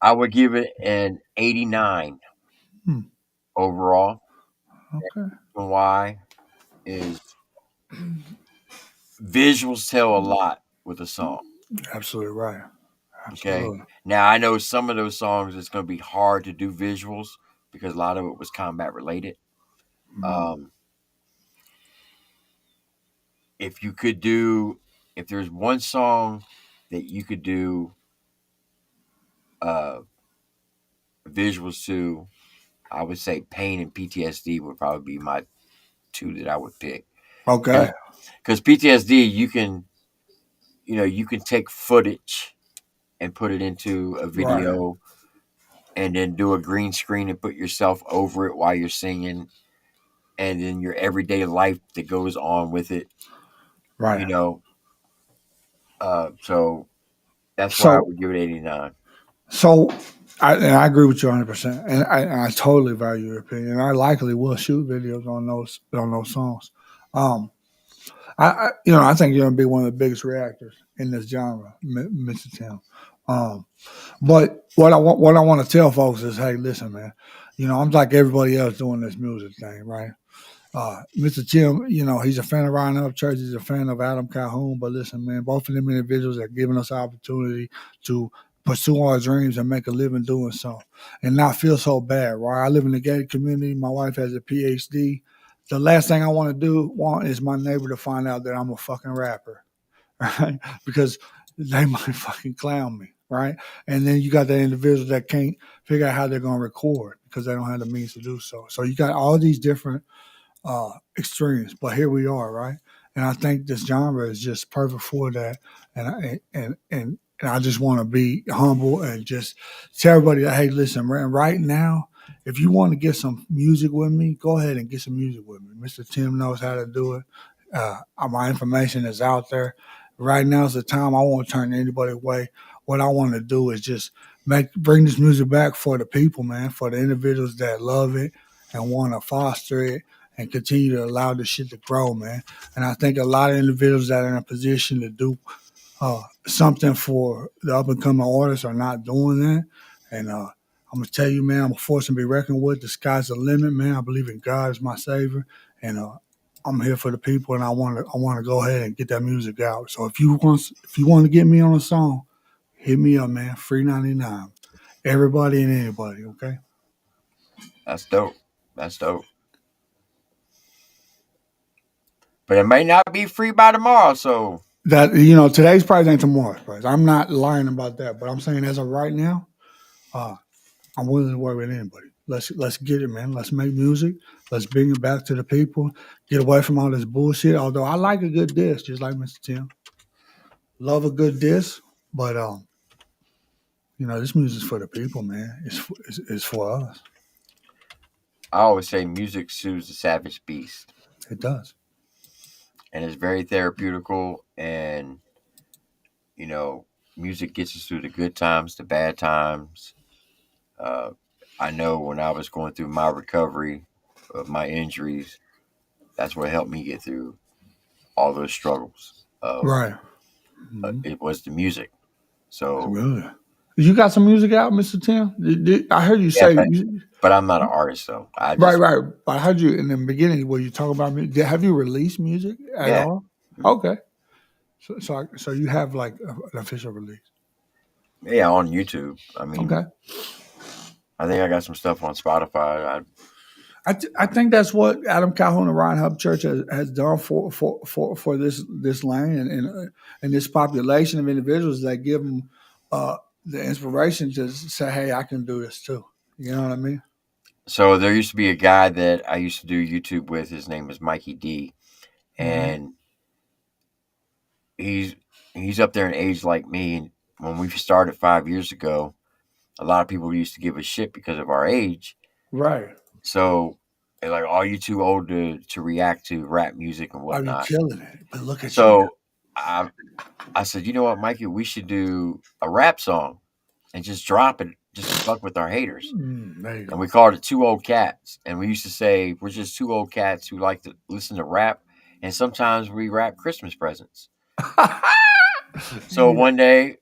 I would give it an 89 Hmm. overall. Okay. And why is visuals tell a lot with a song. Absolutely right. Okay. Absolutely. Now I know some of those songs it's going to be hard to do visuals because a lot of it was combat related. Mhm. Um, if you could do, if there's one song that you could do uh, visuals to, I would say Pain and PTSD would probably be my two that I would pick. Okay. Because PTSD, you can take footage and put it into a Right. video and then do a green screen and put yourself over it while you're singing and then your everyday life that goes on with it, you Right. know. So that's why I So would give it 89. so I agree with you 100%, and I totally value your opinion. I likely will shoot videos on those songs. Um, I think you're gonna be one of the biggest reactors in this genre, Mr. Tim. Um, but what I want to tell folks is, hey, listen, man. I'm like everybody else doing this music thing, right? Mr. Tim, he's a fan of Ryan Upchurch. He's a fan of Adam Calhoun. But listen, man, both of them individuals are giving us the opportunity to pursue our dreams and make a living doing so and not feel so bad, right? I live in a gated community. My wife has a PhD. The last thing I want is my neighbor to find out that I'm a fucking rapper, right? Because they might fucking clown me, right? And then you got the individuals that can't figure out how they're going to record because they don't have the means to do so. So you got all these different extremes. But here we are, right? And I think this genre is just perfect for that. And I just want to be humble and just tell everybody that, hey, listen, man, right now, if you want to get some music with me, go ahead and get some music with me. Mr. Tim knows how to do it. My information is out there. Right now is the time. I won't turn anybody away. What I want to do is just bring this music back for the people, man, for the individuals that love it and want to foster it and continue to allow this shit to grow, man. And I think a lot of individuals that are in a position to do something for the up and coming artists are not doing that. And I'm gonna tell you, man, I'm a force to be reckoned with. The sky's the limit, man. I believe in God as my savior, and I'm here for the people, and I want to go ahead and get that music out. So if you want to get me on a song, hit me up, man. Free 99. Everybody and anybody, okay? That's dope. That's dope. But it may not be free by tomorrow. So That today's price ain't tomorrow's price. I'm not lying about that, but I'm saying as of right now, uh, I'm willing to work with anybody. Let's get it, man. Let's make music. Let's bring it back to the people. Get away from all this bullshit. Although I like a good diss, just like Mr. Tim. Love a good diss, but this music's for the people, man. It's for us. I always say music soothes the savage beast. It does. And it's very therapeutical and you know, music gets us through the good times, the bad times. Uh, I know when I was going through my recovery of my injuries, that's what helped me get through all those struggles. Right. Mhm. It was the music. So Really. You got some music out, Mr. Tim? I heard you yeah, say but I'm not an artist, though. I right, just right. I heard you in the beginning where you talk about me. Have you released music at yeah, all? Okay. So you have like an official release. yeah, on YouTube. I mean, Okay. I think I got some stuff on Spotify. I think that's what Adam Calhoun and Ryan Hub Church has done for this lane and this population of individuals that give them the inspiration to say, hey, I can do this too. You know what I mean? So there used to be a guy that I used to do YouTube with. His name is Mikey D, Mm-hmm. and he's he's up there in age like me. And when we started 5 years ago, a lot of people used to give us shit because of our age. Right. So they're like, "Oh, you too old to react to rap music and Are you whatnot." killing it? But look at you now. So I I said, you know what, Mikey, we should do a rap song and just drop it just to fuck with our haters. There you And we go. called it Two Old Cats. And we used to say we're just two old cats who like to listen to rap. And sometimes we rap Christmas presents. So Yeah. one day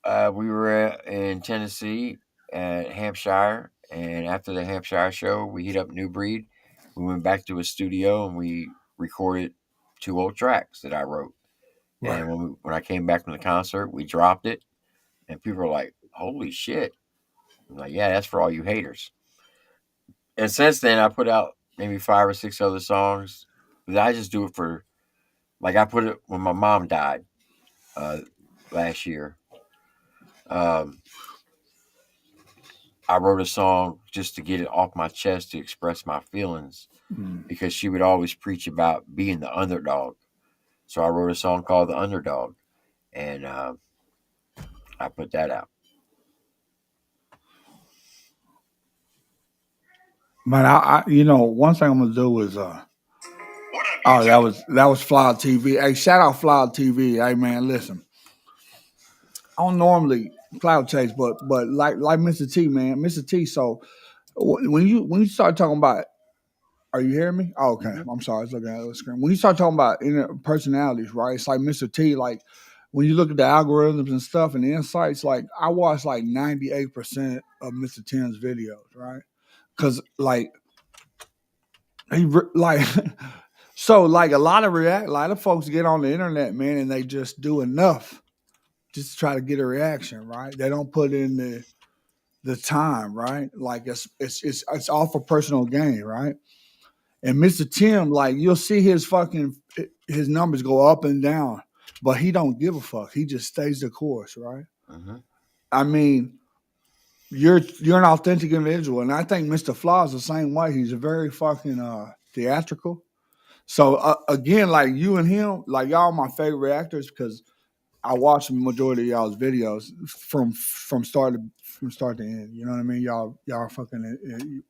We were in Tennessee at Hampshire, and after the Hampshire show, we hit up New Breed. We went back to a studio and we recorded 2 old tracks that I wrote. Right. And when I came back from the concert, we dropped it, and people were like, "Holy shit!" I'm like, "Yeah, that's for all you haters." And since then, I put out maybe 5 or 6 other songs. But I just do it for, like, I put it when my mom died uh, last year. Um, I wrote a song just to get it off my chest to express my feelings Mm. because she would always preach about being the underdog. So I wrote a song called "The Underdog," and I put that out. But one thing I'm gonna do is oh, that was Fly TV. Hey, shout out Fly TV. Hey man, listen. I don't normally cloud chase, but like Mr. T, man, Mr. T. So when you start talking about, are you hearing me? Oh, okay, Hmm. I'm sorry, I was looking at the screen. When you start talking about personalities, right? It's like Mr. T. Like when you look at the algorithms and stuff and the insights, like I watch like 98% of Mr. Tim's videos, right? Because like like so like a lot of folks get on the internet, man, and they just do enough just to try to get a reaction, right? They don't put in the time, right? Like it's all for personal gain, right? And Mr. Tim, like you'll see his numbers go up and down, but he don't give a fuck. He just stays the course, right? Hmm. I mean, you're an authentic individual, and I think Mr. Flaw is the same way. He's a very fucking theatrical. So again, like you and him, like y'all my favorite actors because I watch the majority of y'all's videos from start to end. You know what I mean? Y'all fucking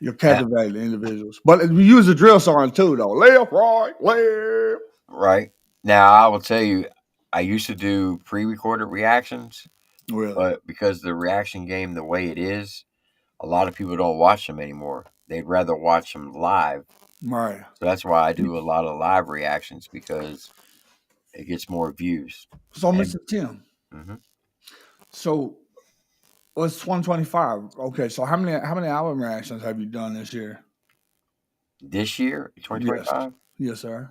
you're Yeah, captivating individuals. But we use a drill song too, though. Left, right, left. right. Now I will tell you, I used to do pre-recorded reactions, Really? but because the reaction game the way it is, a lot of people don't watch them anymore. They'd rather watch them live. Right. So that's why I do a lot of live reactions because it gets more views. So, And Mr. Tim. hmm So, what's 2025? Okay. So, how many album reactions have you done this year? this year, Yes. 2025, Yes, sir.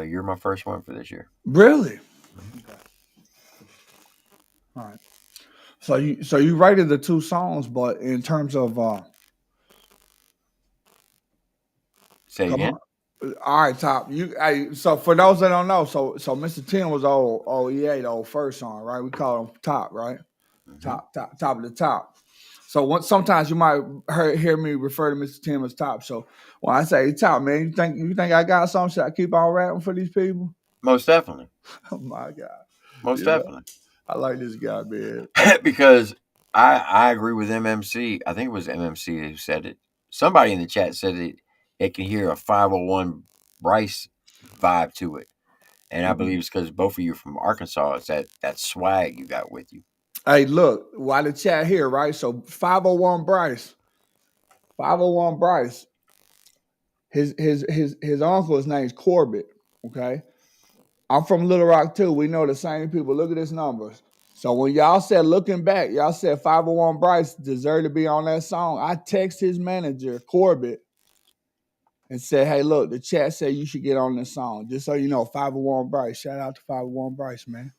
you're my first one for this year. Really? Mhm. All right. So you rated the 2 songs, but in terms of Say come again. on. All right, top. So for those that don't know, so Mr. Tim was EA, the old first song, right? We call him top, right? Hmm. Top of the top. So sometimes you might hear me refer to Mr. Tim as top. So when I say top, man, you think I got something? Should I keep on rapping for these people? Most definitely. Oh my god, Most you know definitely. I like this guy, man. Because I agree with MMC. I think it was MMC who said it. Somebody in the chat said it can hear a 501 Bryce vibe to it. And I believe it's because both of you are from Arkansas. It's that swag you got with you. Hey, look, why the chat here, right? So 501 Bryce, his uncle's name's Corbett. Okay, I'm from Little Rock too. We know the same people. Look at his numbers. So when y'all said looking back, y'all said 501 Bryce deserved to be on that song. I text his manager, Corbett, and said, hey, look, the chat said you should get on this song. Just so you know, 501 Bryce. Shout out to 501 Bryce, man.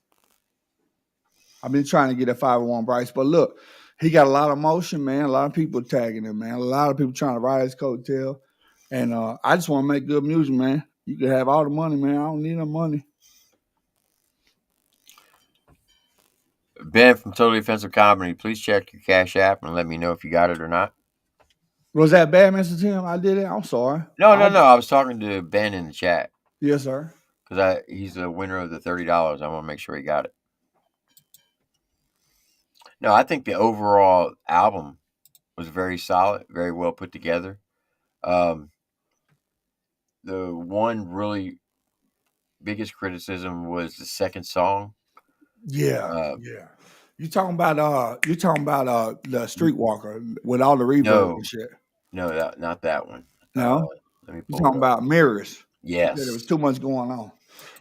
I've been trying to get a 501 Bryce, but look, he got a lot of motion, man. A lot of people tagging him, man. A lot of people trying to ride his coattail. And I just want to make good music, man. You can have all the money, man. I don't need no money. Ben from Totally Offensive Comedy, please check your Cash App and let me know if you got it or not. Was that bad, Mr. Tim? I did it. I'm sorry. No, no, no. I was talking to Ben in the chat Yes, sir. because he's the winner of the $30. I want to make sure he got it. No, I think the overall album was very solid, very well put together. Um, the one really biggest criticism was the second song. Yeah, Uh, yeah. You talking about the Streetwalker with all the reverb and no, shit. no, not that one. No, Let me you pull it talking up. about mirrors. You said there was Yes, too much going on.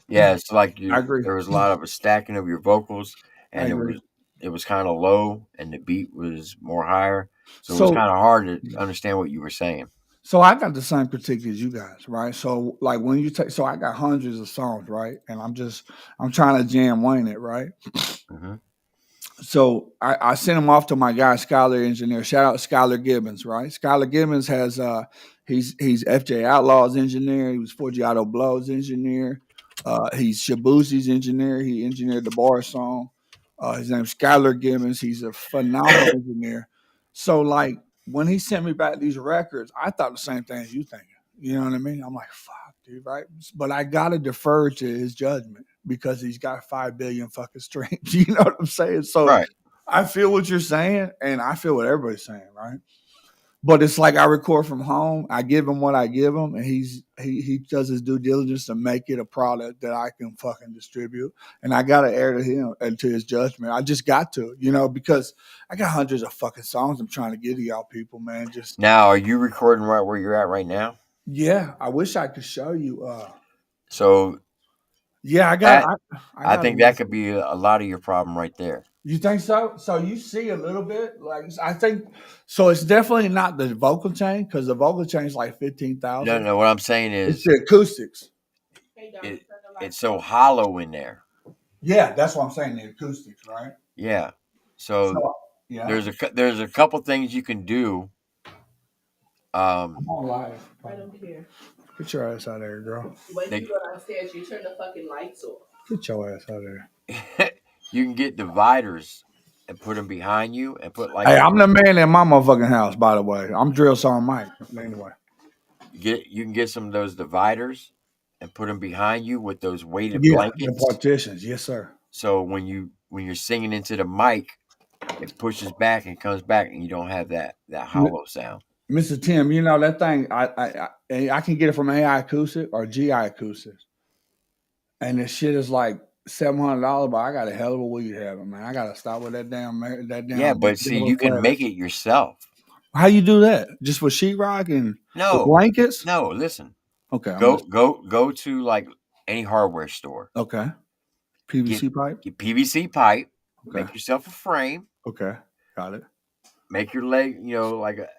yeah. It's like I agree. there was a lot of a stacking of your vocals, I and agree. it was kind of low, and the beat was more higher, so it was So kind of hard to understand what you were saying. So I got the same critique as you guys, right? So like when you take, so I got hundreds of songs, right? And I'm trying to jam Wayne it, right? Hmm. So I sent him off to my guy Skylar Engineer. Shout out Skylar Gibbons, right? Skylar Gibbons has he's FJ Outlaw's engineer. He was 4G Auto Blow's engineer. He's Shabuzi's engineer. He engineered the bar song. His name's Skylar Gibbons. He's a phenomenal engineer. So like when he sent me back these records, I thought the same thing as you thinking. You know what I mean? I'm like, fuck, dude, right? But I gotta defer to his judgment because he's got 5 billion fucking streams. You know what I'm saying? So Right. I feel what you're saying, and I feel what everybody's saying, right? But it's like I record from home. I give him what I give him, and he does his due diligence to make it a product that I can fucking distribute. And I gotta air to him and to his judgment. I just got to, because I got hundreds of fucking songs I'm trying to get to y'all people, man. Just Now, are you recording right where you're at right now? yeah, I wish I could show you. So Yeah, I that got. I got think that could be a lot of your problem right there. You think so? So you see a little bit, like I think. So it's definitely not the vocal chain because the vocal chain is like 15,000. No, no. What I'm saying It's is, the acoustics. it's so hollow in there. Yeah, that's what I'm saying. The acoustics, right? Yeah. So So yeah, there's a couple things you can do. I'm on live. I don't care. Get your ass out of there, girl. When They, you go downstairs, you turn the fucking lights off. Get your ass out of there. you can get dividers and put them behind you and put like Hey, I'm the man in my motherfucking house, by the way. I'm drill song Mike. Anyway, you can get some of those dividers and put them behind you with those weighted yeah, the blankets. partitions, yes, sir. So when you're singing into the mic, it pushes back and comes back, and you don't have that hollow sound. Mr. Tim, that thing. I can get it from AI acoustic or GI acoustics, and this shit is like $700. But I got a hell of a weed habit, man. I gotta stop with that damn. Yeah, but see, you can make it yourself. How you do that? Just with sheetrock and the blankets? No, listen. Okay, Go to like any hardware store. Okay. PVC pipe. Get PVC pipe. Okay. Make yourself a frame. Okay, got it. Make your leg, like a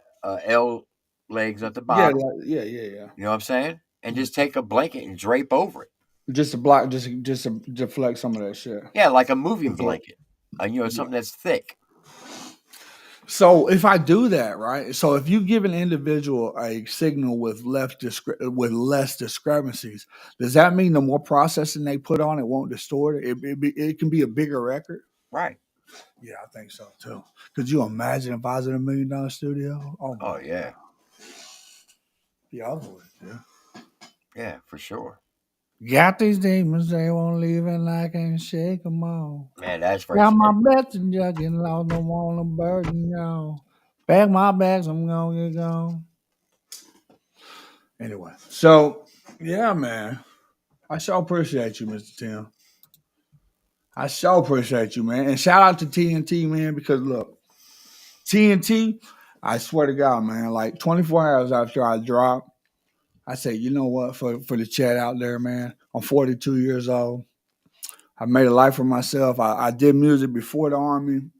L legs at the bottom. Yeah. You know what I'm saying? And just take a blanket and drape over it. Just to block, just to deflect some of that shit. Yeah, like a moving blanket. Something that's thick. So if I do that, right? So if you give an individual a signal with less discrepancies, does that mean the more processing they put on it won't distort it? It can be a bigger record. Right. Yeah, I think so too. Could you imagine if I was in $1 million studio? Oh yeah. God. Yeah, I would. Yeah. Yeah, for sure. Got these demons, they won't leave and I can't shake them all. Man, that's right. Got my messenger getting lost, don't want to burden y'all. Pack my bags, I'm gonna get gone. Anyway, so yeah, man. I sure appreciate you, Mr. Tim. I sure appreciate you, man. And shout out to TNT, man, because look, TNT, I swear to God, man, like 24 hours after I dropped, I say, you know what, for the chat out there, man, I'm 42 years old. I made a life for myself. I did music before the Army.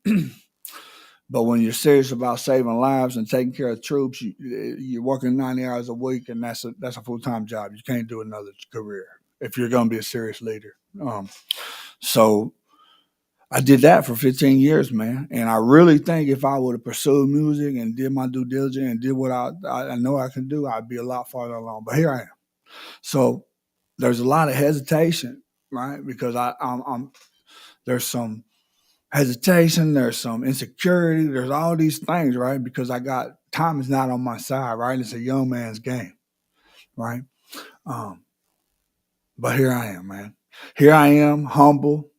But when you're serious about saving lives and taking care of troops, you're working 90 hours a week, and that's a full-time job. You can't do another career if you're going to be a serious leader. So I did that for 15 years, man. And I really think if I would have pursued music and did my due diligence and did what I know I can do, I'd be a lot farther along. But here I am. So there's a lot of hesitation, right? Because I'm there's some hesitation, there's some insecurity, there's all these things, right? Because time is not on my side, right? It's a young man's game, right? But here I am, man. Here I am, humble,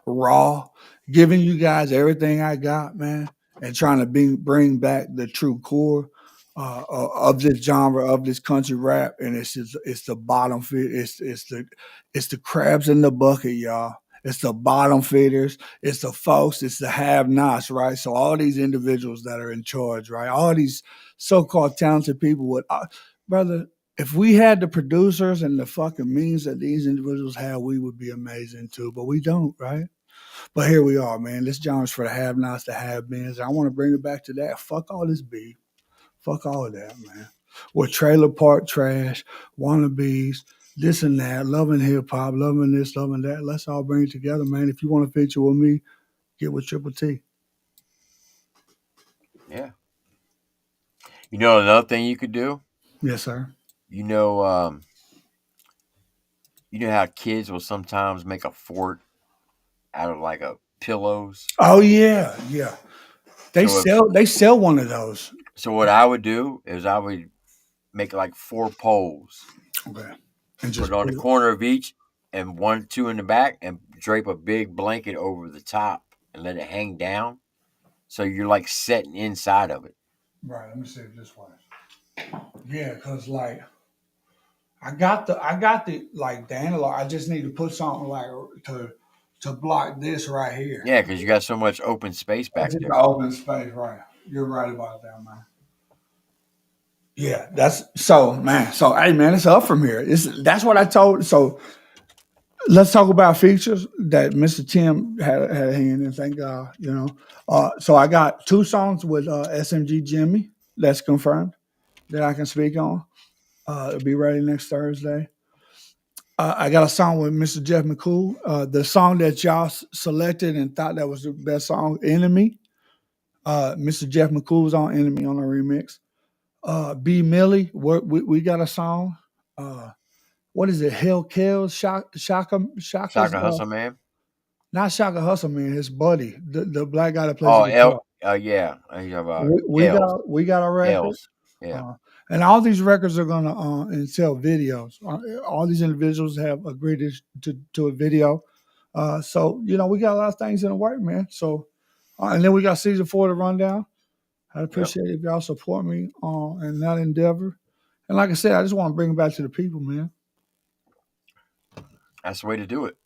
raw, giving you guys everything I got, man, and trying to bring back the true core of this genre, of this country rap, and it's the bottom fit, it's the crabs in the bucket, y'all. It's the bottom feeders. It's the folks. It's the have-nots, right? So all these individuals that are in charge, right? All these so-called talented people brother, if we had the producers and the fucking means that these individuals have, we would be amazing too. But we don't, right? But here we are, man. This John's for the have-nots, the have-beens. I want to bring it back to that. Fuck all this beef. Fuck all of that, man. With trailer park trash, wannabes, this and that, loving hip-hop, loving this, loving that. Let's all bring it together, man. If you want to feature with me, get with TripleT. Yeah. You know another thing you could do? Yes, sir. You know how kids will sometimes make a fort out of like pillows? Oh yeah, yeah. They So sell one of those. So what I would do is I would make like 4 poles. Okay. And Put just it on the corner of each and 1, 2 in the back and drape a big blanket over the top and let it hang down. So you're like sitting inside of it. Right. Let me see it this way. Yeah, because like I got the like the analog. I just need to put something like to block this right here. Yeah, because you got so much open space back there. Open space, right? You're right about that, man. Yeah, that's so, man. So, hey, man, it's up from here. That's what I told. So, let's talk about features that Mr. Tim had a hand in. Thank God, you know. So I got 2 songs with SMG Jimmy. That's confirmed that I can speak on. It'll be ready next Thursday. I got a song with Mr. Jeff McCool. The song that y'all selected and thought that was the best song, Enemy. Mr. Jeff McCool was on Enemy on the remix. B. Millie, we got a song. What is it? Hell Kills, Shaka Hustle Man? Not Shaka Hustle Man, his buddy, the black guy that plays the guitar. Yeah. We got a record. Hells. Yeah. And all these records are gonna entail videos. All these individuals have agreed to a video. So you know we got a lot of things in the work, man. So and then we got season 4 to run down. I'd appreciate if y'all support me in that endeavor. And like I said, I just want to bring it back to the people, man. That's the way to do it.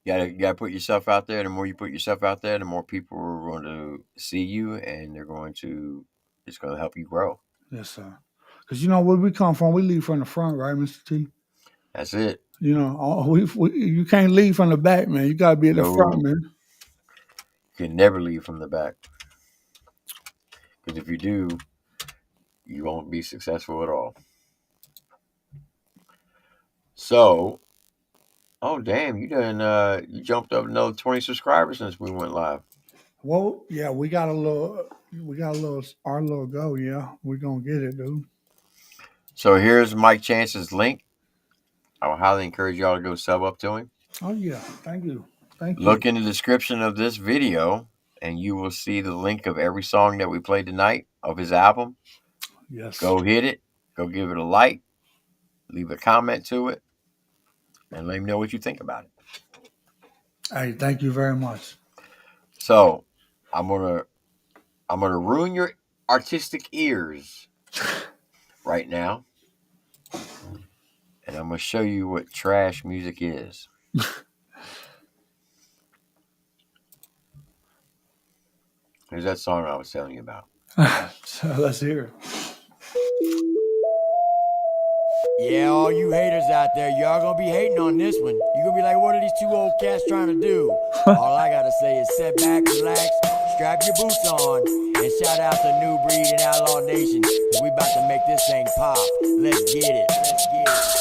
You gotta put yourself out there. The more you put yourself out there, the more people are going to see you, and it's going to help you grow. Yes, sir. Because you know where we come from, we lead from the front, right, Mr. T? That's it. You know, you can't lead from the back, man. You got to be at the front, man. You can never lead from the back. Because if you do, you won't be successful at all. So, oh damn, you jumped up another 20 subscribers since we went live. Well, yeah, our little go. Yeah, we're gonna get it, dude. So here's Mike Chance's link. I would highly encourage y'all to go sub up to him. Oh yeah, thank you. Look in the description of this video, and you will see the link of every song that we played tonight of his album. Yes. Go hit it. Go give it a like. Leave a comment to it, and let me know what you think about it. Hey, thank you very much. So, I'm gonna ruin your artistic ears right now, and I'm gonna show you what trash music is. Here's that song I was telling you about. So let's hear it. Yeah, all you haters out there, y'all gonna be hating on this one. You gonna be like, what are these 2 old cats trying to do? All I gotta say is sit back, relax, strap your boots on, and shout out to New Breed and Outlaw Nation, cause we about to make this thing pop. Let's get it.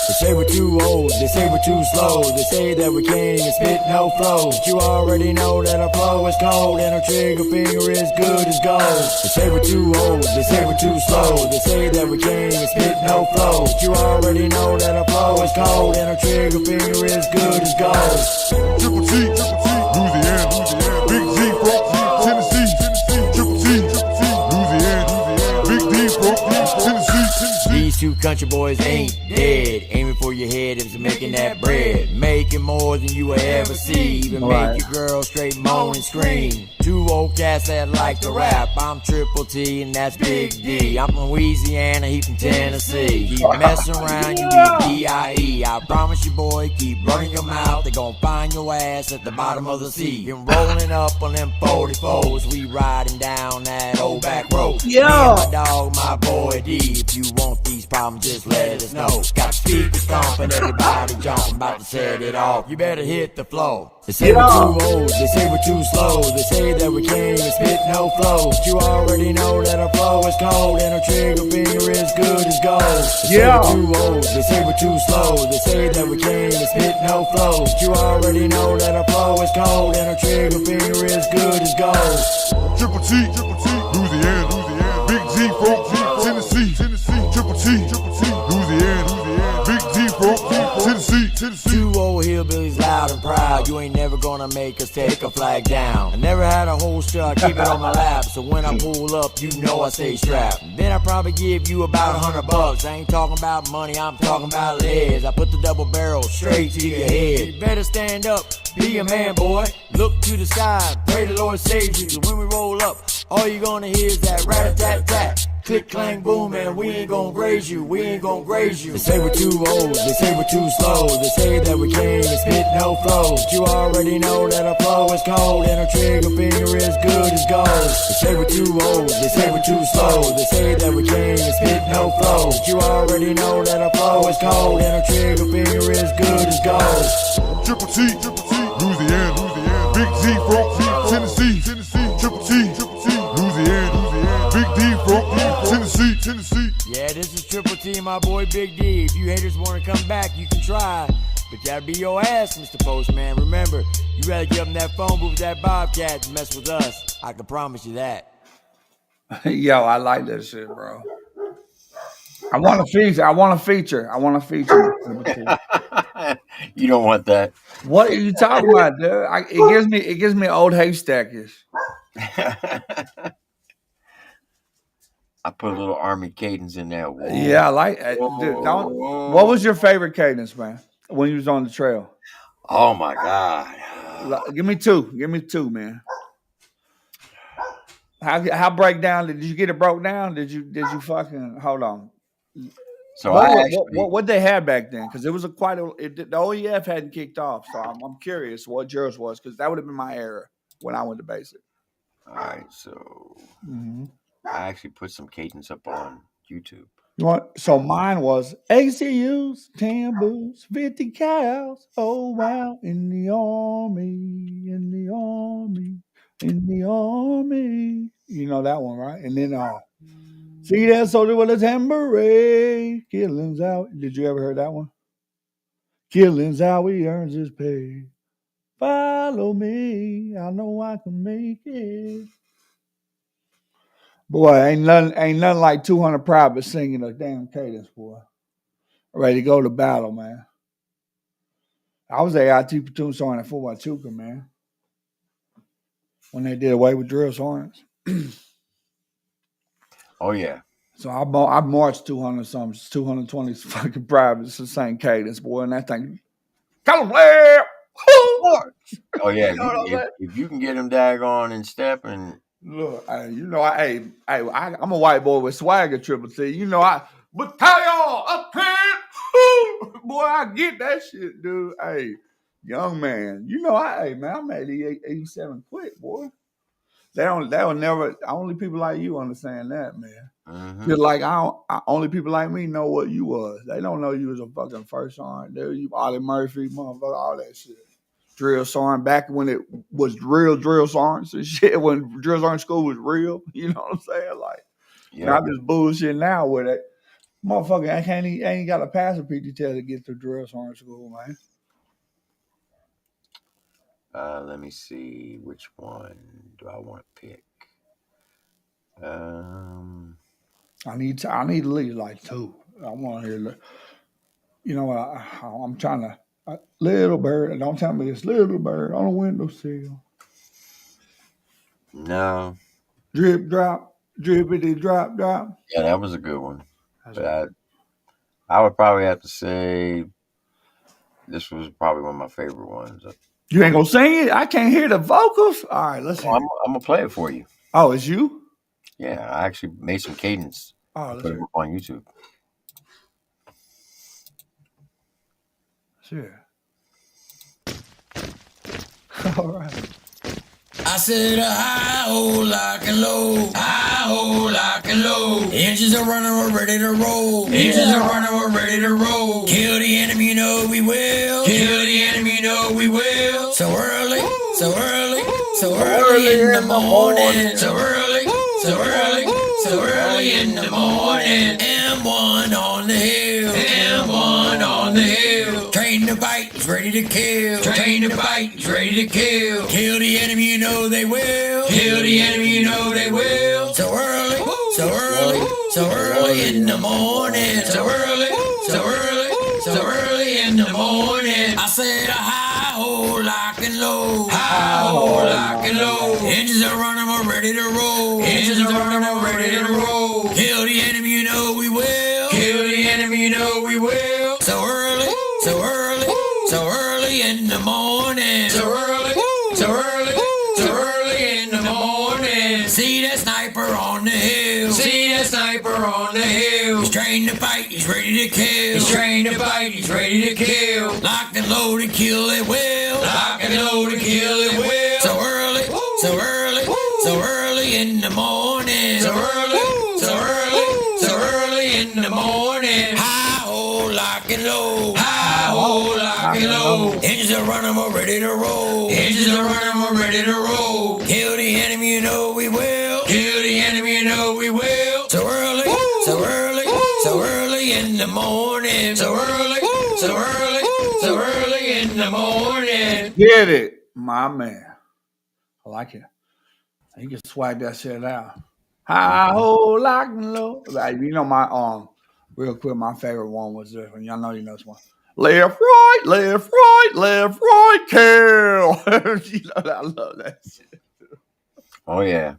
They say we're too old, they say we're too slow, they say that we can't even spit no flow. But you already know that our flow is cold and our trigger finger is good as gold. They say we're too old, they say we're too slow, they say that we can't even spit no flow. But you already know that our flow is cold and our trigger finger is good as gold. Triple T, Louisiana, Big G from Tennessee, Triple T, Louisiana, Big D from Tennessee. These 2 country boys ain't dead. Aiming for your head if it's making that bread. Making more than you will ever see. Even make your girl straight moan and scream. 2 old cats that like to rap. I'm Triple T and that's Big D. I'm from Louisiana, he from Tennessee. Keep messing around, you be D.I.E. I promise you, boy, keep running your mouth. They gon' find your ass at the bottom of the sea. Been rolling up on them 44s. We riding down that old back road. Yeah. Me and my dog, my boy D. If you want these problems, just let us know. Got speakers stomping, everybody jumping, about to set it off. You better hit the flow. They say we're too old, they say we're too slow. They say that we can't even spit no flow. But you already know that our flow is cold and our trigger finger is good as gold. They say we're too old, they say we're too slow. They say that we can't even spit no flow. But you already know that our flow is cold and our trigger finger is good as gold. Triple T, Louisiana, Big G from Tennessee, Triple T, Louisiana, Big G from Tennessee. Two old hillbillies loud and proud. You ain't never gonna make us take a flag down. I never had a holster, I keep it on my lap. So when I pull up, you know I stay strapped. Then I probably give you about $100. I ain't talking about money, I'm talking about legs. I put the double barrel straight to your head. You better stand up, be a man, boy. Look to the sky, pray the Lord saves you. So when we roll up, all you gonna hear is that rat-a-tat-tat. Click, clang, boom, and we ain't gon' graze you, we ain't gon' graze you. They say we're too old, they say we're too slow. They say that we can't even spit no flow. But you already know that our flow is cold and our trigger finger is good as gold. They say we're too old, they say we're too slow. They say that we can't even spit no flow. But you already know that our flow is cold and our trigger finger is good as gold. Triple T, Louisiana, Big G from Tennessee, Triple T, Louisiana, Big D from Tennessee. Yeah, this is Triple T, my boy Big D. If you haters wanna come back, you can try. But that'd be your ass, Mr. Postman. Remember, you rather give him that phone booth with that Bobcat than mess with us. I can promise you that. Yo, I like that shit, bro. I want a feature. You don't want that. What are you talking about, dude? It gives me old haystackish. I put a little army cadence in there. Whoa. Yeah, I like it. Dude, what was your favorite cadence, man, when you was on the trail? Oh my God. Give me two, man. How breakdown? Did you get it broke down? Did you fucking hold on? So what they had back then? Because it was the OEF hadn't kicked off, so I'm curious what yours was, because that would have been my era when I went to basic. All right, so I actually put some cadence up on YouTube. So mine was ACUs, 10 boots, 50 cows. Oh wow, in the army. You know that one, right? And then see that soldier with a tambourine. Killing's out. Did you ever hear that one? Killing's how he earns his pay. Follow me. I know I can make it. Boy, ain't nothing like 200 privates singing a damn cadence, boy. Ready to go to battle, man. I was AIT platoon sergeant at 4x2, man. When they did away with drill sergeants. Oh yeah. So I marched 220 fucking privates the same cadence, boy, and that thing. Come on, oh yeah. If you can get them daggone in step and look, I'm a white boy with swagger, Triple T. You know battalion up here. Boy, I get that shit, dude. Hey, young man. You know I made 87 quick, boy. They will never. Only people like you understand that, man. Mm-hmm. Just like only people like me know what you was. They don't know you was a fucking first sergeant, dude. You Ollie Murphy, motherfucker, all that shit. Drill sergeant back when it was real drill sergeants and shit. When drill sergeant school was real, you know what I'm saying? Like, not this bullshit now with it. Motherfucker, I ain't got to pass a PT test to get to drill sergeant school, man. Let me see, which one do I want to pick? I need at least like two. I want to hear. You know what? I'm trying to. Little bird, don't tell me this. Little bird on a windowsill. No. Drip drop, drippity drop drop. Yeah, that was a good one. But I would probably have to say this was probably one of my favorite ones. You ain't gonna sing it? I can't hear the vocals. All right, let's hear it. I'm gonna play it for you. Oh, it's you? Yeah, I actually made some cadence. Oh, put it up on YouTube. Sure. All right. I said a high, oh, lock and low. High, oh, lock and low. Engines are running, we're ready to roll. Engines are running, we're ready to roll. Kill the enemy, you know we will. Kill the enemy, you know we will. So early, so early, so early in the morning. So early, so early, so early in the morning. M1 on the hill. M1 on the hill. Train to fight, is ready to kill. Train to fight, is ready to kill. Kill the enemy, you know they will. Kill the enemy, you know they will. So early, so early, so early in the morning. So early, so early, so early in the morning. I said a high, ho, lock and low. High, ho, lock and low. Engines are running, we're ready to roll. Engines are running, we're ready to roll. Kill the enemy, you know we will. Kill the enemy, you know we will. So early, so early, so early in the morning. So early, so early, so early in the morning. See that sniper on the hill. See that sniper on the hill. He's trained to fight, he's ready to kill. He's trained to fight, he's ready to kill. Locked and loaded, kill it will. Locked and loaded, kill it will. So early, so early, so early in the morning. So early, so early, so early in the morning. High, ho, lock and low. High, ho, lock and low. Engines are running, we're ready to roll. Engines are running, we're ready to roll. Kill the enemy, you know we will. Kill the enemy, you know we will. So early, so early, so early in the morning. So early, so early, so early in the morning. Get it, my man. I like it. You can swag that shit out. High ho, lock and low. Like, you know my real quick, my favorite one was this one. Y'all know you know this one. Left, right, left, right, left, right, kill. You know I love that shit. Oh yeah.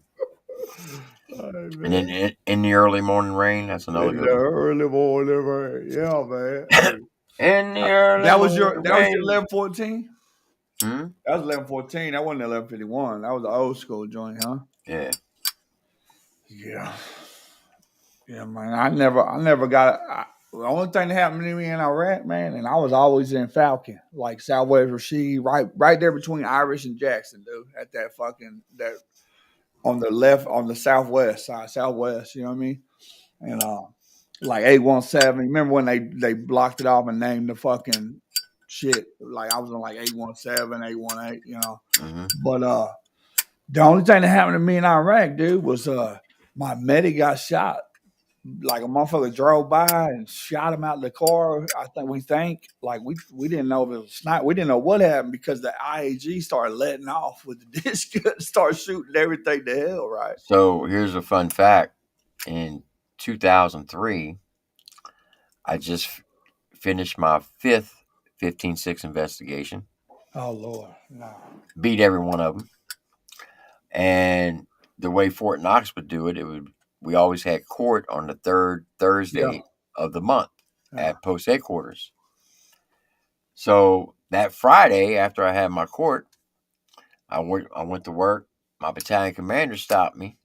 Oh, And then in the early morning rain, that's another in good the one. early morning, rain. Yeah, man. In the early That was your morning rain. 1114? Hmm? That was 1114. That wasn't 1151. That was the old school joint, huh? Yeah. Yeah. Yeah, man. I never got. The only thing that happened to me in Iraq, man, and I was always in Falcon, like Southwest Rashid, right there between Irish and Jackson, dude. At that on the left, on the southwest side, southwest. You know what I mean? And like 817. Remember when they blocked it off and named the fucking shit? Like I was on like 817, 818. You know, but the only thing that happened to me in Iraq, dude, was my medic got shot. Like a motherfucker drove by and shot him out of the car. We think like we didn't know if it was sniper. We didn't know what happened because the IAG started letting off with the disc gun, start shooting everything to hell. Right. So here's a fun fact. In 2003, I just finished my fifth 15-6 investigation. Oh Lord, no. Beat every one of them. And the way Fort Knox would do it, we always had court on the third Thursday of the month at post headquarters. So that Friday, after I had my court, I went to work. My battalion commander stopped me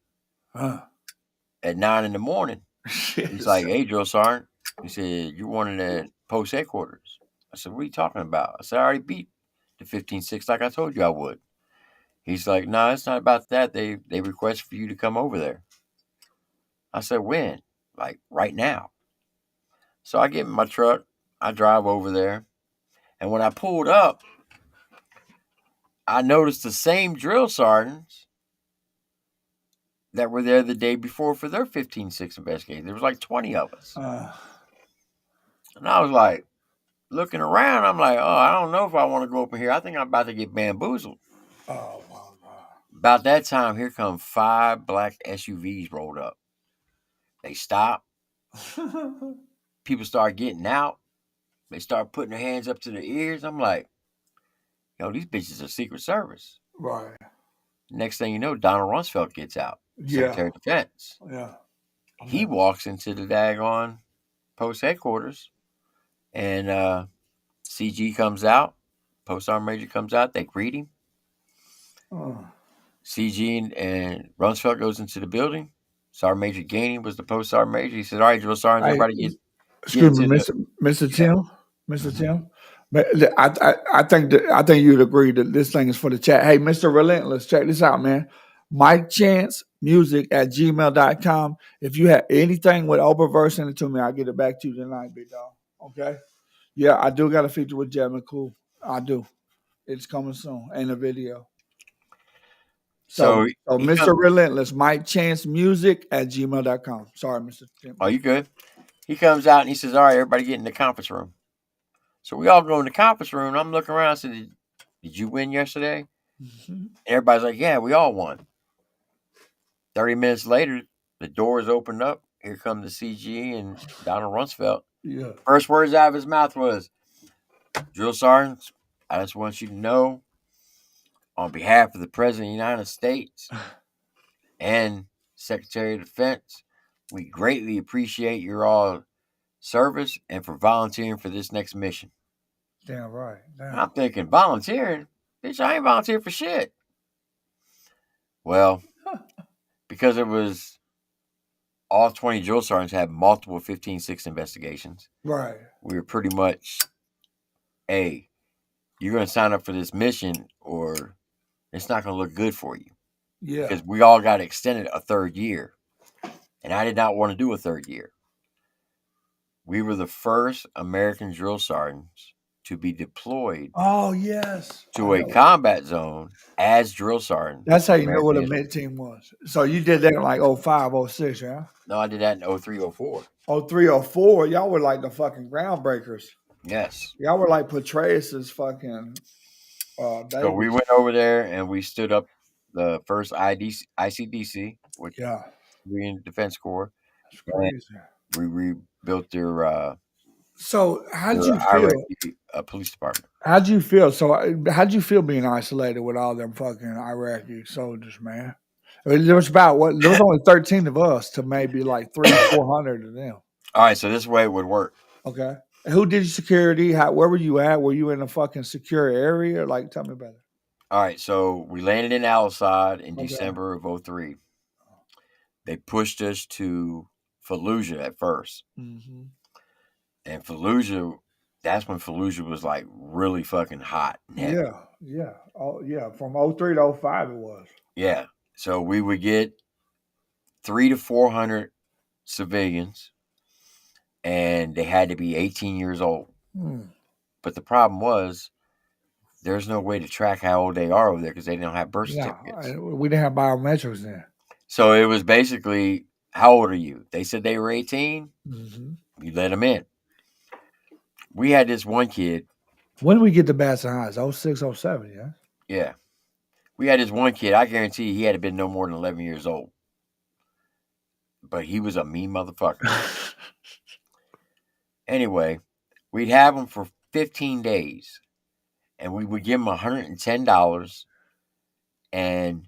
at 9 a.m. He's like, "Hey, drill sergeant," he said, "You wanted at post headquarters." I said, "What are you talking about?" I said, "I already beat the 15-6 like I told you I would." He's like, "No, it's not about that. They requested for you to come over there." I said, "When?" Like, right now. So I get in my truck. I drive over there. And when I pulled up, I noticed the same drill sergeants that were there the day before for their 15-6 investigation. There was like 20 of us. And I was like, looking around, I'm like, oh, I don't know if I want to go up in here. I think I'm about to get bamboozled. Oh, my God. About that time, here come 5 black SUVs rolled up. They stop. People start getting out. They start putting their hands up to their ears. I'm like, yo, these bitches are Secret Service. Right. Next thing you know, Donald Rumsfeld gets out, Secretary of Defense. Yeah. He walks into the daggone post headquarters, and CG comes out. Post Sergeant Major comes out. They greet him. CG and Rumsfeld goes into the building. Sergeant Major Gainey was the Post Sergeant Major. He said, "All right, drill sergeants, everybody get Excuse me, into Mr. Tim. Mr. Tim, But I think you'd agree that this thing is for the chat. Hey, Mr. Relentless, check this out, man. Mike Chance Music at gmail.com. If you have anything with Oberverse, send it to me. I'll get it back to you tonight, big dog. Okay? Yeah, I do got a feature with Jet McCool. I do. It's coming soon. And a video. So Mr. Relentless, Mike Chance Music at gmail.com. Sorry, Mr. Tim. Oh, you good? He comes out and he says, all right, everybody get in the conference room. So we all go in the conference room. And I'm looking around and said, did you win yesterday? Mm-hmm. Everybody's like, yeah, we all won. 30 minutes later, the doors opened up. Here come the CG and Donald Rumsfeld. Yeah. First words out of his mouth was, Drill Sergeants, I just want you to know, on behalf of the President of the United States and Secretary of Defense, we greatly appreciate your all service and for volunteering for this next mission. Damn right. Damn. I'm thinking, volunteering? Bitch, I ain't volunteering for shit. Well, because it was all 20 drill sergeants had multiple 15-6 investigations. Right. We were pretty much, hey, you're going to sign up for this mission or it's not going to look good for you. Yeah. Because we all got extended a third year. And I did not want to do a third year. We were the first American drill sergeants to be deployed to a combat zone as drill sergeant. That's how you know what a mid team was. So you did that in like 05, 06, yeah? No, I did that in 03, 04. 03, 04, y'all were like the fucking groundbreakers. Yes. Y'all were like Petraeus's fucking so we went over there and we stood up the first ICDC, which Korean Defense Corps. That's crazy. We rebuilt their so how'd you feel? Police department. How'd you feel? So how'd you feel being isolated with all them fucking Iraqi soldiers, man? I mean, there was only 13 of us to maybe like 300-400 of them. All right, so this way it would work. Okay. Who did security? Where were you at? Were you in a fucking secure area? Like, tell me about it. All right, so we landed in Al-Assad in December of 03. They pushed us to Fallujah at first. Mm-hmm. And Fallujah, that's when Fallujah was like really fucking hot. Yeah. Oh, yeah. From 03 to 05 it was. Yeah. So we would get 300 to 400 civilians, and they had to be 18 years old. But the problem was, there's no way to track how old they are over there because they don't have birth certificates. We didn't have biometrics then. So it was basically, how old are you? They said they were 18. Mm-hmm. You let them in. We had this one kid. When did we get the bats and highs? 06, 07, yeah? Yeah. We had this one kid. I guarantee he had been no more than 11 years old. But he was a mean motherfucker. Anyway, we'd have him for 15 days. And we would give him $110 and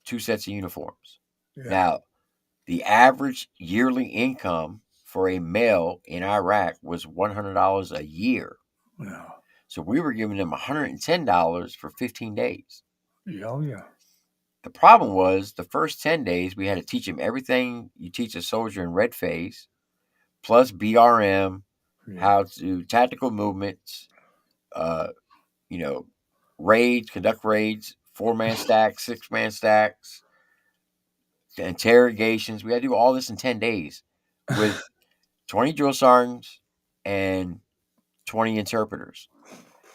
2 sets of uniforms. Yeah. Now, the average yearly income for a male in Iraq was $100 a year. Yeah. So we were giving them $110 for 15 days. Oh, yeah. The problem was the first 10 days, we had to teach him everything you teach a soldier in red phase, plus BRM, how to tactical movements, raids, conduct raids, 4-man stacks, 6-man stacks, interrogations. We had to do all this in 10 days with 20 drill sergeants and 20 interpreters.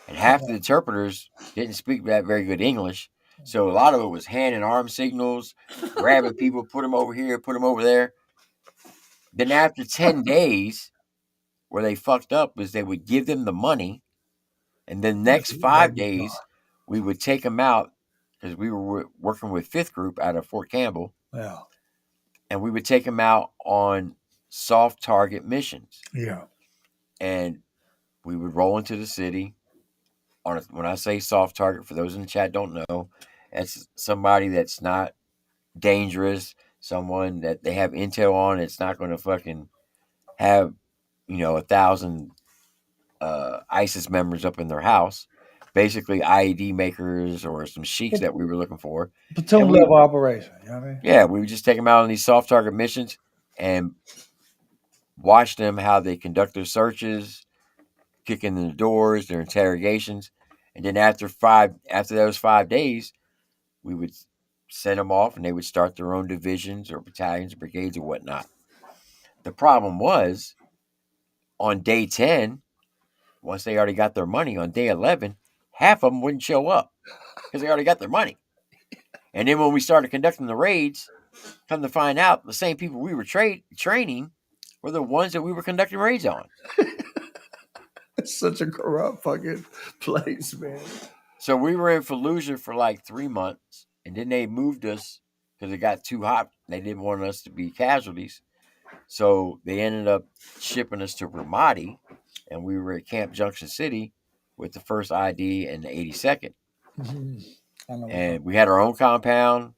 And half the interpreters didn't speak that very good English. So a lot of it was hand and arm signals, grabbing people, put them over here, put them over there. Then after 10 days, where they fucked up was they would give them the money. And the next 5 days, we would take them out because we were working with 5th Group out of Fort Campbell. Yeah. And we would take them out on soft target missions. Yeah. And we would roll into the city. When I say soft target, for those in the chat don't know, that's somebody that's not dangerous, someone that they have intel on. It's not going to fucking have, 1,000 ISIS members up in their house. Basically, IED makers or some sheiks that we were looking for. Platoon level operation. You know what I mean? Yeah, we would just take them out on these soft target missions and watch them how they conduct their searches, kicking in the doors, their interrogations, and then after those 5 days, we would send them off, and they would start their own divisions or battalions, brigades, or whatnot. The problem was on day 10, once they already got their money, on day 11, half of them wouldn't show up because they already got their money. And then when we started conducting the raids, come to find out, the same people we were training were the ones that we were conducting raids on. It's such a corrupt fucking place, man. So we were in Fallujah for like 3 months, and then they moved us because it got too hot. They didn't want us to be casualties. So they ended up shipping us to Ramadi, and we were at Camp Junction City with the 1st ID and the 82nd. And we had our own compound.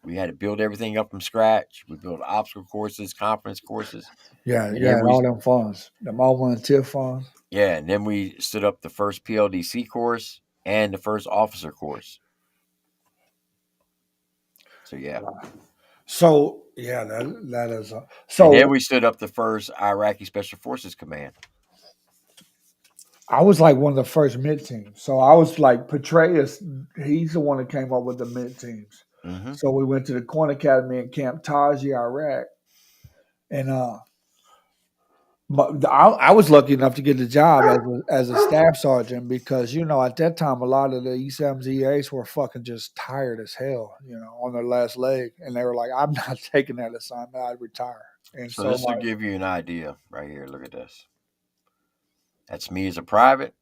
We had to build everything up from scratch. We built obstacle courses, conference courses. Yeah, all them funds, them all volunteer funds. Yeah, and then we stood up the first PLDC course and the first officer course. So yeah. So yeah, that is. So and then we stood up the first Iraqi Special Forces Command. I was like one of the first mid teams. So I was like Petraeus. He's the one that came up with the mid teams. Mm-hmm. So we went to the Corn Academy in Camp Taji, Iraq, and I was lucky enough to get the job as a staff sergeant because at that time a lot of the E7s, E8s were fucking just tired as hell, on their last leg, and they were like, "I'm not taking that assignment. I'd retire." And so this will give you an idea right here. Look at this. That's me as a private,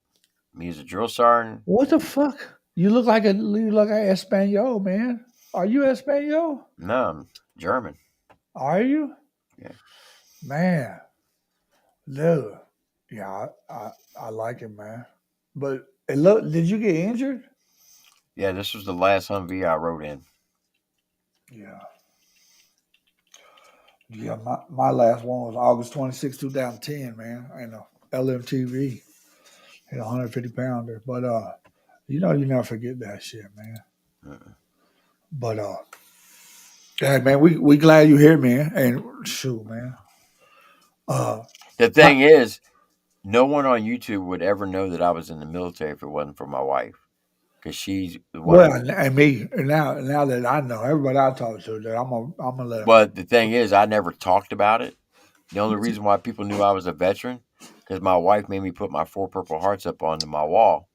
me as a drill sergeant. What the fuck? You look like Espanol, man. Are you Espanol? No, I'm German. Are you? Yeah. Man. No. Yeah, I like it, man. But did you get injured? Yeah, this was the last Humvee I rode in. Yeah. Yeah, my last one was August 26, 2010, man. I know. LMTV. Hit 150 pounder. But you never forget that shit, man. But yeah, man, we glad you here, man. And shoot, man. The thing is, no one on YouTube would ever know that I was in the military if it wasn't for my wife, because she's the one. Well, and me now that I know, everybody I talk to, that I'm gonna let them. But the thing is, I never talked about it. The only reason why people knew I was a veteran, because my wife made me put my 4 Purple Hearts up onto my wall,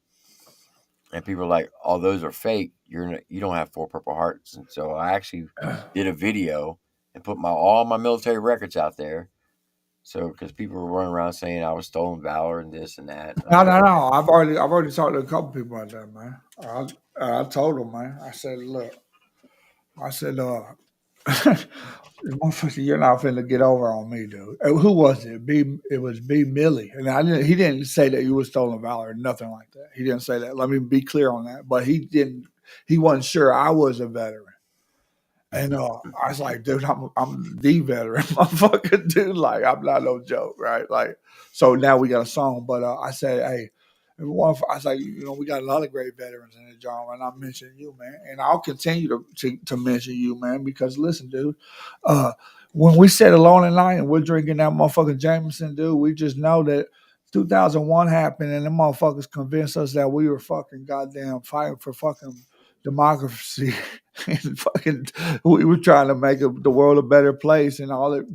and people were like, "Oh, those are fake. You don't have 4 Purple Hearts." And so I actually did a video and put all my military records out there. So, because people were running around saying I was stolen valor and this and that. No. I've already talked to a couple people about that, man. I told them, man. I said, look, you're not finna get over on me, dude. Who was it? It was B. Millie, and he didn't say that you was stolen valor or nothing like that. He didn't say that. Let me be clear on that. But he wasn't sure I was a veteran. And I was like, dude, I'm the veteran, motherfucker, dude. Like, I'm not no joke, right? Like, so now we got a song. But I said, hey, I was like, we got a lot of great veterans in the genre, and I mentioned you, man. And I'll continue to mention you, man, because listen, dude, when we sit alone at night and we're drinking that motherfucking Jameson, dude, we just know that 2001 happened, and the motherfuckers convinced us that we were fucking goddamn fighting for fucking democracy. And fucking, we were trying to make the world a better place, and all it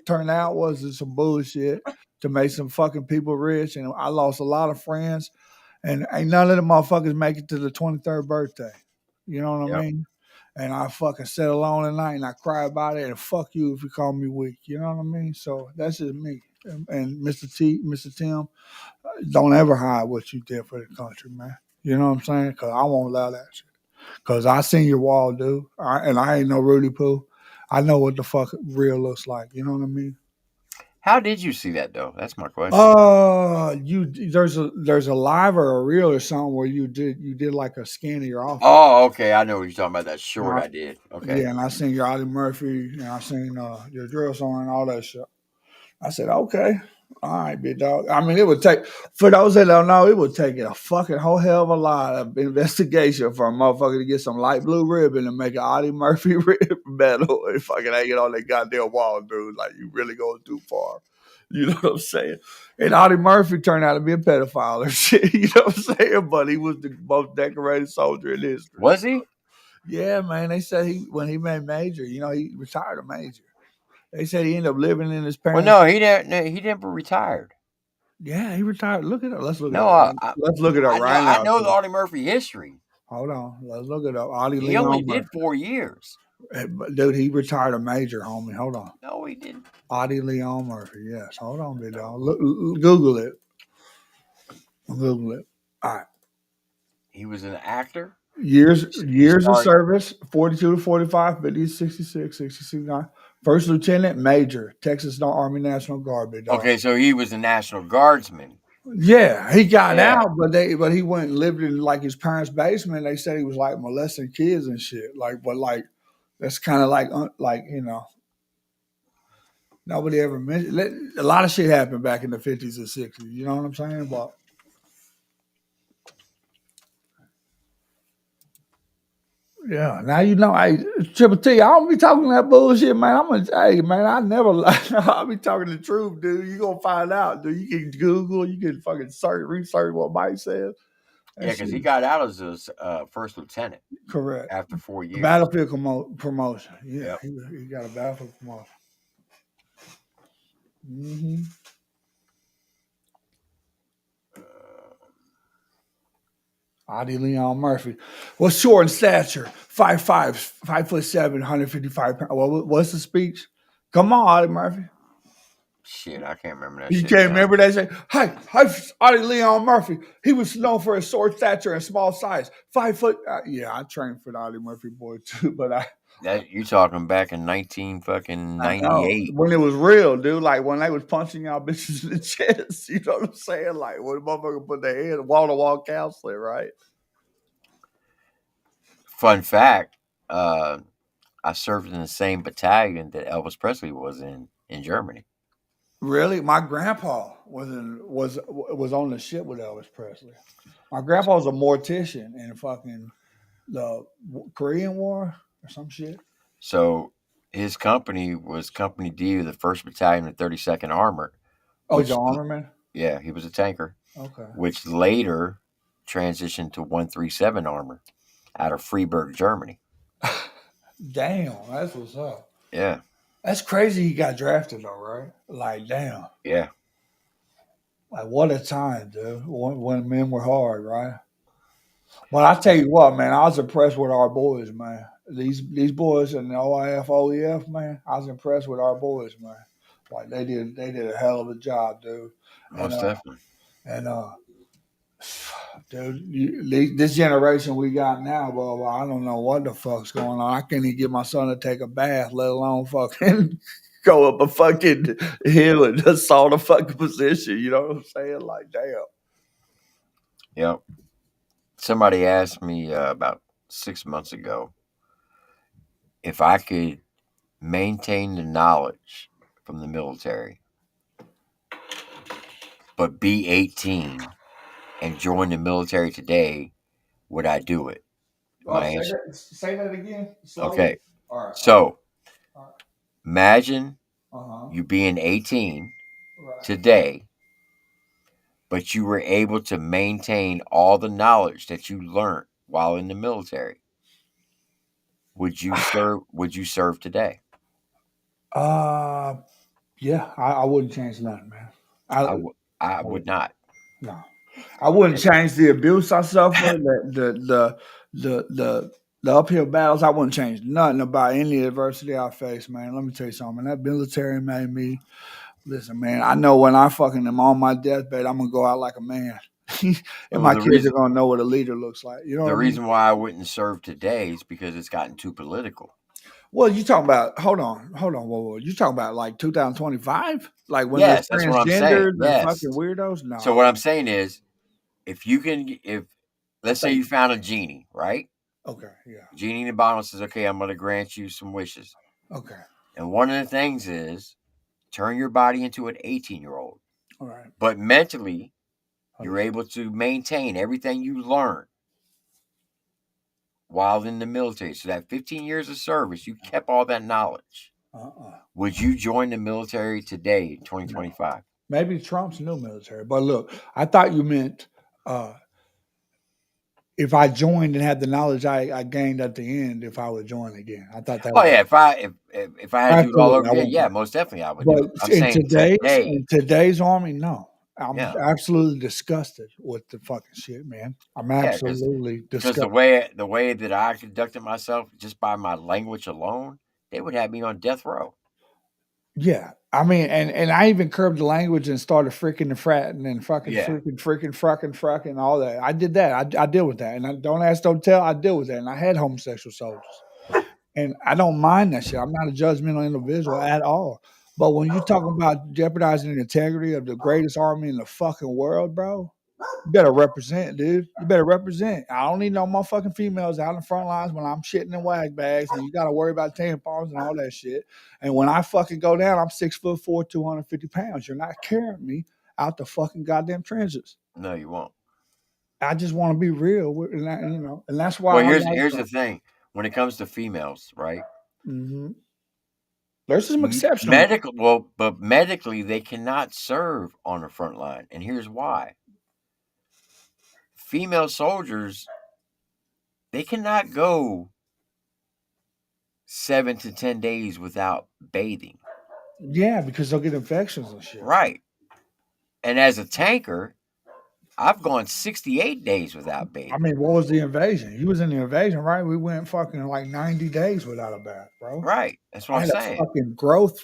turned out was some bullshit to make some fucking people rich. And I lost a lot of friends, and ain't none of the motherfuckers make it to the 23rd birthday. You know what I mean? And I fucking sat alone at night and I cry about it. And fuck you if you call me weak. You know what I mean? So that's just me. And Mr. Tim, don't ever hide what you did for the country, man. You know what I'm saying? Because I won't allow that shit. Because I seen your wall, dude. And I ain't no Rudy Poo. I know what the fuck real looks like. You know what I mean? How did you see that, though? That's my question. There's a live or a reel or something where you did like a scan of your office. Oh, okay. I know what you're talking about. That short I did. Okay. Yeah, and I seen your Audie Murphy, and I seen your drill song and all that shit. I said, okay. All right, big dog. I mean, it would take, for those that don't know, it would take a fucking whole hell of a lot of investigation for a motherfucker to get some light blue ribbon and make an Audie Murphy ribbon medal and fucking hang it on that goddamn wall, dude. Like, you really going too far. You know what I'm saying? And Audie Murphy turned out to be a pedophile or shit. You know what I'm saying? But he was the most decorated soldier in history. Was he? Yeah, man. They said when he made Major, he retired a Major. They said he ended up living in his Well, parents'. no, he didn't. No, he never retired. Yeah, he retired. Look it up. Let's look it No, up. Let's look it up I know. right I now. know the Too. Audie Murphy history. Hold on. Let's look it up. Audie He only Leon did Murphy. 4 years. Dude, he retired a Major, homie. Hold on. No, he didn't. Audie Leon Murphy. Yes. Hold on, big dog. Google it. Google it. All right. He was an actor. Years He of started. service, 42 to 45, 50 to 66, 69. First Lieutenant, Major, Texas Army National Guard, big dog. Okay, so he was a National Guardsman. Yeah, he got Yeah. out, but he went and lived in like his parents' basement. They said he was like molesting kids and shit. But that's kind of like nobody ever mentioned. A lot of shit happened back in the 50s and 60s. You know what I'm saying? But yeah, now you know. Triple T, I don't be talking that bullshit, man. Hey, man, I never lie. I be talking the truth, dude. You gonna find out, dude. You can Google, you can fucking research what Mike says. Yeah, because he got out as a first lieutenant. Correct. After 4 years. Battlefield promotion. Yeah, Yep. he got a battlefield promotion. Mm-hmm. Audie Leon Murphy was short in stature, 5'5", 5'7", 155 pounds. What's the speech? Come on, Audie Murphy. Shit, I can't remember that. You shit can't now. remember that? Say, hi, Audie Leon Murphy. He was known for his short stature and small size. 5 foot. Yeah, I trained for the Audie Murphy boy too, but That you talking back in 1998? when it was real, dude. Like when they was punching y'all bitches in the chest. You know what I'm saying? Like when the motherfucker put their head wall-to-wall counseling, right? Fun fact: I served in the same battalion that Elvis Presley was in Germany. Really, my grandpa was on the ship with Elvis Presley. My grandpa was a mortician in fucking the Korean War or some shit. So his company was Company D of the 1st Battalion of 32nd Armored. Oh, he's an armorman? Yeah, he was a tanker. Okay. Which later transitioned to 137 Armor out of Freiburg, Germany. Damn, that's what's up. Yeah. That's crazy he got drafted though, right? Like, damn. Yeah. Like, what a time, dude. When men were hard, right? But I tell you what, man, I was impressed with our boys, man. These boys in the OIF, OEF, man, I was impressed with our boys, man. Like they did a hell of a job, dude. Most definitely. And dude, this generation we got now, bro, I don't know what the fuck's going on. I can't even get my son to take a bath, let alone fucking go up a fucking hill and assault a fucking position. You know what I'm saying? Like, damn. Yep. Somebody asked me about 6 months ago if I could maintain the knowledge from the military, but be 18 and join the military today, would I do it? Say that again. Slowly. Okay. All right. So, all right. Imagine you being 18 today, but you were able to maintain all the knowledge that you learned while in the military. Would you serve? Would you serve today? Yeah, I wouldn't change nothing, man. I would not. No, I wouldn't change the abuse I suffered, the uphill battles. I wouldn't change nothing about any adversity I faced, man. Let me tell you something. That military made me. Listen, man. I know when I fucking am on my deathbed, I'm gonna go out like a man, and my kids are gonna know what a leader looks like. You know, the reason why I wouldn't serve today is because it's gotten too political. Well, you talking about? Hold on. Whoa. You talking about like 2025? Like when Yes, there's that's what I'm saying. transgenders and Yes. fucking weirdos? No. So what I'm saying is, if let's say you found a genie, right? Okay, yeah. Genie in the bottle says, "Okay, I'm going to grant you some wishes." Okay. And one of the things is turn your body into an 18-year-old. All right. But mentally, you're able to maintain everything you learned while in the military. So that 15 years of service, you kept all that knowledge. Would you join the military today in 2025? Maybe Trump's new military. But look, I thought you meant if I joined and had the knowledge I gained at the end, if I would join again. I thought that Oh was yeah, if I had to do it all absolutely over I again, want yeah, that. most definitely I would do it. But I'm saying today, in today's army, no. I'm yeah, absolutely disgusted with the fucking shit, man. I'm yeah, absolutely because disgusted. the way that I conducted myself just by my language alone, they would have me on death row. Yeah. I mean, and I even curbed the language and started freaking and fratting and fucking Yeah, fricking all that. I did that. I deal with that. And I don't ask, don't tell. I deal with that. And I had homosexual soldiers. And I don't mind that shit. I'm not a judgmental individual at all. But when you talking about jeopardizing the integrity of the greatest army in the fucking world, bro, you better represent, dude. You better represent. I don't need no motherfucking females out in the front lines when I'm shitting in wag bags and you got to worry about tampons and all that shit. And when I fucking go down, I'm 6'4", 250 pounds. You're not carrying me out the fucking goddamn trenches. no, you won't. I just want to be real, and that, and that's why Well, I here's like. the thing: when it comes to females, right? Mm-hmm. There's some exceptional ones. But medically, they cannot serve on the front line, and here's why: female soldiers, they cannot go 7 to 10 days without bathing. Yeah, because they'll get infections and shit. Right. And as a tanker, I've gone 68 days without bathing. I mean, what was the invasion? He was in the invasion, right? We went fucking like 90 days without a bath, bro. Right. That's what I I'm had a saying. fucking growth,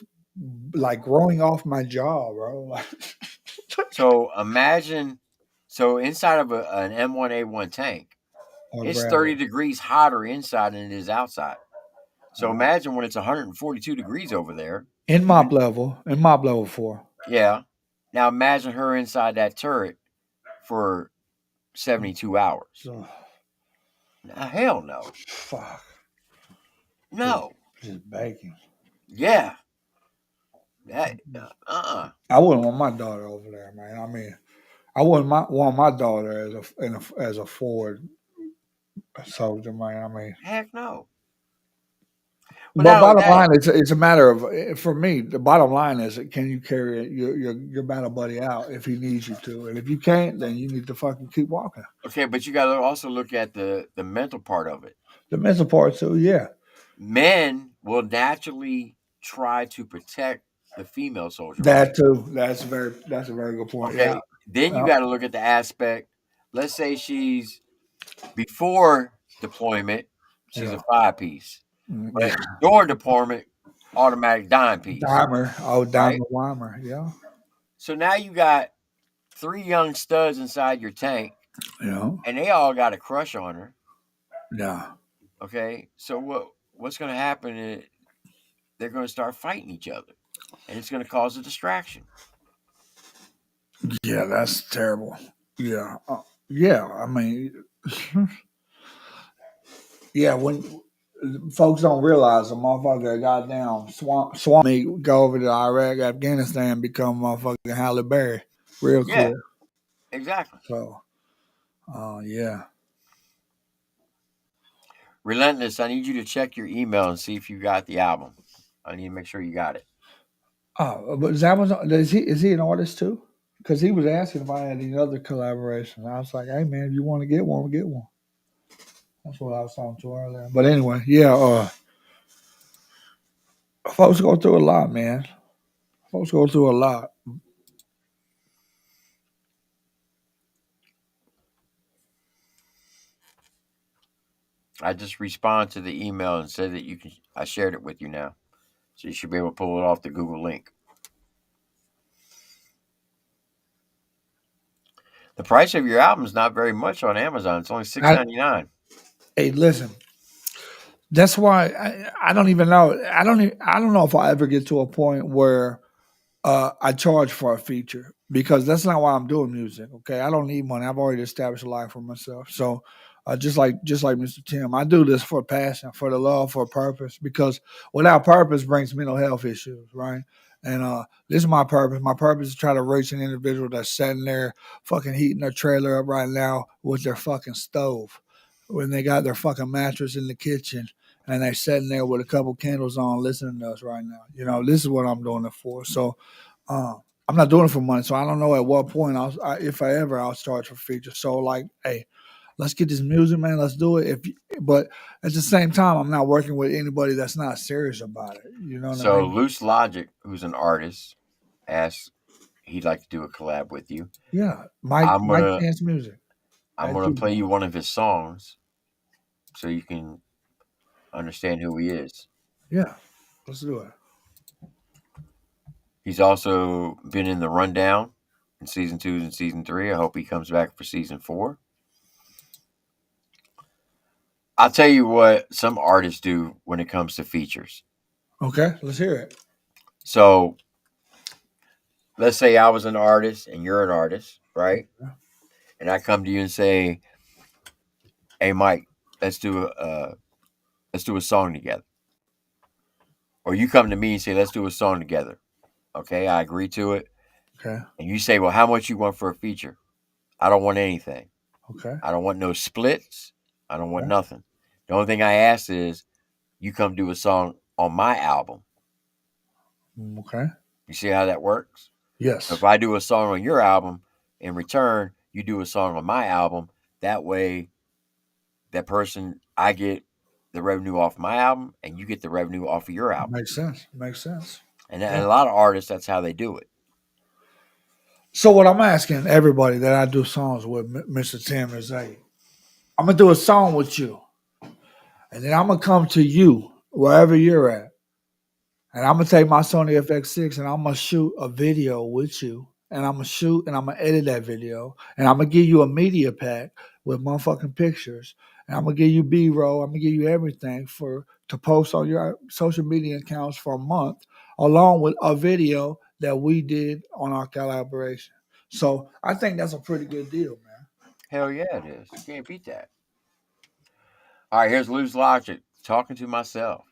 like growing off my jaw, bro. So imagine, inside of an M1A1 tank, Or it's grab 30 it. degrees hotter inside than it is outside. So imagine when it's 142 degrees over there. In mop level 4. Yeah. Now imagine her inside that turret for 72 hours. So, Now, hell no. fuck. No. Just baking. Yeah. I wouldn't want my daughter over there, man. I mean, I wouldn't want my daughter as a forward soldier, man. I mean, heck no. But but not only bottom that, line, it's a matter of for me. The bottom line is, can you carry your battle buddy out if he needs you to, and if you can't, then you need to fucking keep walking. okay, but you got to also look at the mental part of it. The mental part too, yeah. Men will naturally try to protect the female soldier, That right? too. That's a very good point. Okay. Yeah. Then you got to look at the aspect. Let's say she's before deployment, she's a 5-piece, but during deployment, automatic dime piece, Dimer, right? Dimer Weimer, yeah. So now you got 3 young studs inside your tank, Yeah. and they all got a crush on her. Yeah. Okay, so what's going to happen is they're going to start fighting each other, and it's going to cause a distraction. Yeah, that's terrible. Yeah. Yeah, I mean, yeah, when folks don't realize a motherfucker goddamn swamp me go over to Iraq, Afghanistan, become motherfucking Halle Berry real Yeah, quick. exactly. So, yeah. Relentless, I need you to check your email and see if you got the album. I need to make sure you got it. Oh, but is he an artist too? Because he was asking if I had any other collaborations. I was like, hey man, if you want to get one, get one. That's what I was talking to earlier. But anyway, yeah, folks go through a lot, man. Folks go through a lot. I just respond to the email and said that you can. I shared it with you now, so you should be able to pull it off the Google link. The price of your album is not very much on Amazon. It's only $6.99. Hey, listen. That's why I don't even know. I don't know if I ever get to a point where I charge for a feature because that's not why I'm doing music. Okay, I don't need money. I've already established a life for myself. So just like Mr. Tim, I do this for passion, for the love, for a purpose. Because without purpose brings mental health issues, right? And this is my purpose. My purpose is to try to reach an individual that's sitting there fucking heating their trailer up right now with their fucking stove when they got their fucking mattress in the kitchen and they sitting there with a couple candles on, listening to us right now. You know, this is what I'm doing it for. So I'm not doing it for money. So I don't know at what point if I ever, I'll start for features. So like, hey, let's get this music, man. Let's do it. But at the same time, I'm not working with anybody that's not serious about it. You know what I mean? Loose Logic, who's an artist, asked he'd like to do a collab with you. Yeah, Mike Dance Music. I'm going to play you one of his songs so you can understand who he is. Yeah, let's do it. He's also been in the Rundown in season 2 and season 3. I hope he comes back for season 4. I'll tell you what some artists do when it comes to features. Okay, let's hear it. So let's say I was an artist and you're an artist, right? Yeah. And I come to you and say, "Hey, Mike, let's do a song together." Or you come to me and say, "Let's do a song together." Okay, I agree to it. Okay. And you say, "Well, how much you want for a feature?" I don't want anything. Okay. I don't want no splits. I don't want nothing. The only thing I ask is you come do a song on my album. Okay. You see how that works? Yes. So if I do a song on your album, in return, you do a song on my album. That way, that person, I get the revenue off my album, and you get the revenue off of your album. Makes sense. Makes sense. And a lot of artists, that's how they do it. So what I'm asking everybody that I do songs with, Mr. Tim, is, hey, I'm going to do a song with you. And then I'm going to come to you, wherever you're at. And I'm going to take my Sony FX6 and I'm going to shoot a video with you. And I'm going to shoot and I'm going to edit that video. And I'm going to give you a media pack with motherfucking pictures. And I'm going to give you B-roll. I'm going to give you everything to post on your social media accounts for a month, along with a video that we did on our collaboration. So I think that's a pretty good deal, man. Hell yeah, it is. You can't beat that. All right, here's Loose Logic, Talking to Myself.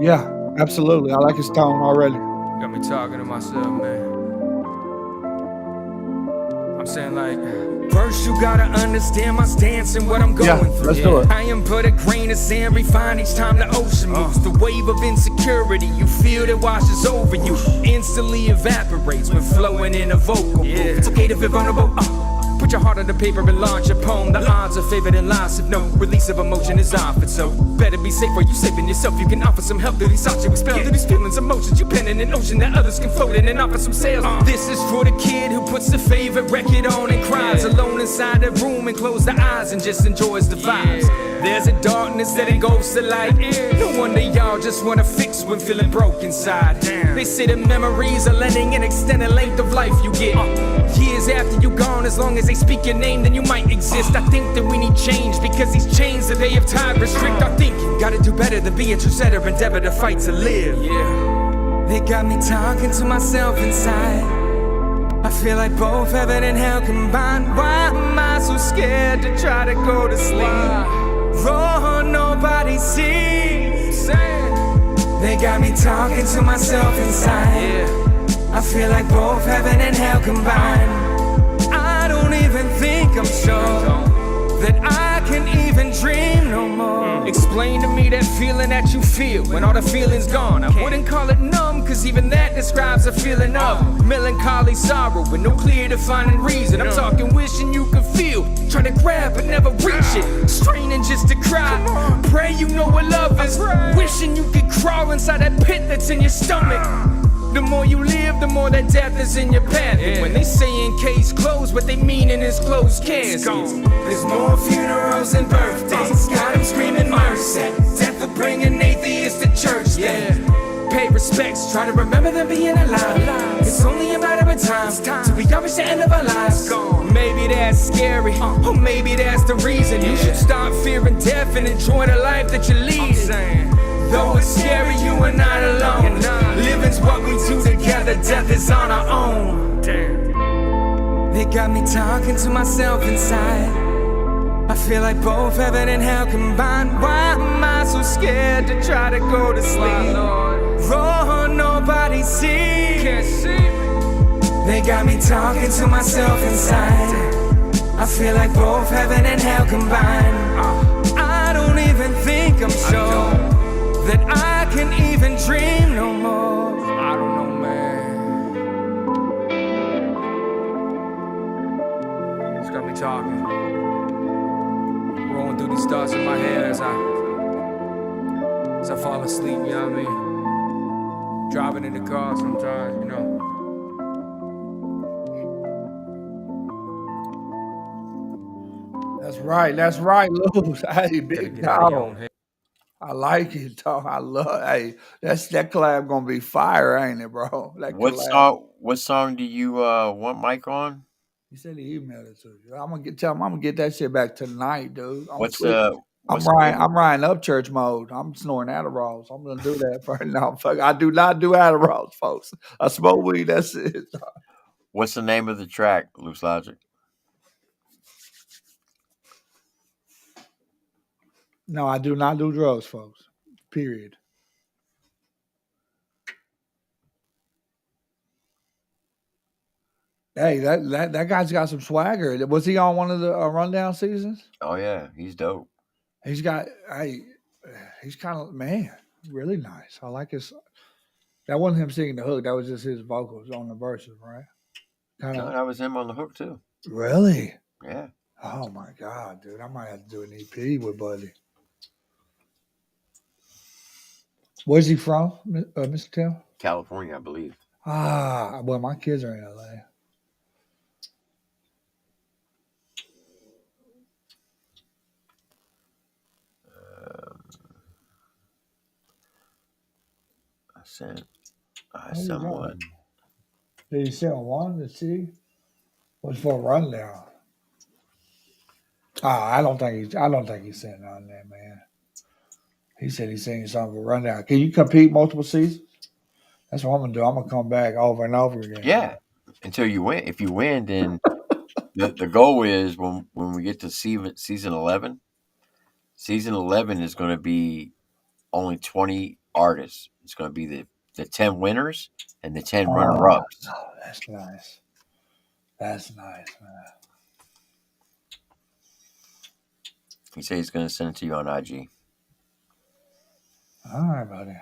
Yeah, absolutely. I like his tone already. Got me talking to myself, man. I'm saying like, first you gotta understand my stance and what I'm going through. Let's do it. I am but a grain of sand refined each time the ocean moves. The wave of insecurity you feel that washes over you instantly evaporates when flowing in a vocal booth. It's okay to feel vulnerable. Put your heart on the paper and launch a poem. The odds are favored in loss if no release of emotion is offered. So better be safe, or you saving yourself. You can offer some help to these thoughts you expel, to these feelings, emotions. You pen in an ocean that others can float in and offer some sails. This is for the kid who puts the favorite record on and cries alone inside the room and closes the eyes and just enjoys the vibes. There's a darkness that engulfs the light. No wonder y'all just wanna fix when feeling broke inside. They say the memories are lending an extended length of life you get. Years after you gone, as long as they speak your name, then you might exist. I think that we need change because these chains that they have tied restrict our thinking. Gotta do better than be a trendsetter, endeavor to fight to live. They got me talking to myself inside. I feel like both heaven and hell combined. Why am I so scared to try to go to sleep? Oh, nobody sees. They got me talking to myself inside. I feel like both heaven and hell combined. I don't even think I'm sure that I can even dream no more. Explain to me that feeling that you feel when all the feeling's gone. I wouldn't call it numb, cause even that describes a feeling of melancholy sorrow with no clear defining reason. I'm talking wishing you could feel, trying to grab but never reach it, straining just to cry. Pray you know what love is, wishing you could crawl inside that pit that's in your stomach. The more you live, the more that death is in your path. And when they say in case closed, what they mean in is closed caskets. There's more funerals than birthdays. Got them screaming mercy. Death will bring an atheist to church. Pay respects, try to remember them being alive. It's only a matter of time till we all reach the end of our lives. Maybe that's scary, or maybe that's the reason you should stop fearing death and enjoy the life that you're leading. Though it's scary, you are not alone. Living's what we do together, death is on our own. They got me talking to myself inside. I feel like both heaven and hell combined. Why am I so scared to try to go to sleep? Oh, nobody sees. They got me talking to myself inside. I feel like both heaven and hell combined. I don't even think I'm sure that I can even dream no more. I don't know, man. It's got me talking. Rolling through these thoughts in my head as I fall asleep, you know what I mean? Driving in the car sometimes, you know. That's right, Luz. Hey, big Get out of your dog. own head. I like it, dog. I love. Hey, that collab gonna be fire, ain't it, bro? That collab. What song do you want Mike on? He said he emailed it to you. Tell him I'm gonna get that shit back tonight, dude. What's I'm the name? riding up church mode. I'm snoring Adderall. So I'm gonna do that for now. Fuck, I do not do Adderall, folks. I smoke weed. That's it. What's the name of the track, Loose Logic? No, I do not do drugs, folks. Period. Hey, that guy's got some swagger. Was he on one of the rundown seasons? Oh yeah, he's dope. He's got. Hey, he's kind of man, really nice. I like his. That wasn't him singing the hook. That was just his vocals on the verses, right? Kind No, of. that was him on the hook too. Really? Yeah. Oh my god, dude! I might have to do an EP with Buddy. Where's he from, Mr. Tim? California, I believe. Ah, well, my kids are in LA. I sent Where you someone. going? Did he send one to see? What's for a rundown? I don't think he sent none there, man. He said he's seen something for rundown. Can you compete multiple seasons? That's what I'm gonna do. I'm gonna come back over and over again. Yeah, until you win. If you win, then the goal is when we get to season 11. Season 11 is going to be only 20 artists. It's going to be the 10 winners and the 10 runner ups. Oh, that's nice. That's nice, man. He said he's going to send it to you on IG. All right, buddy.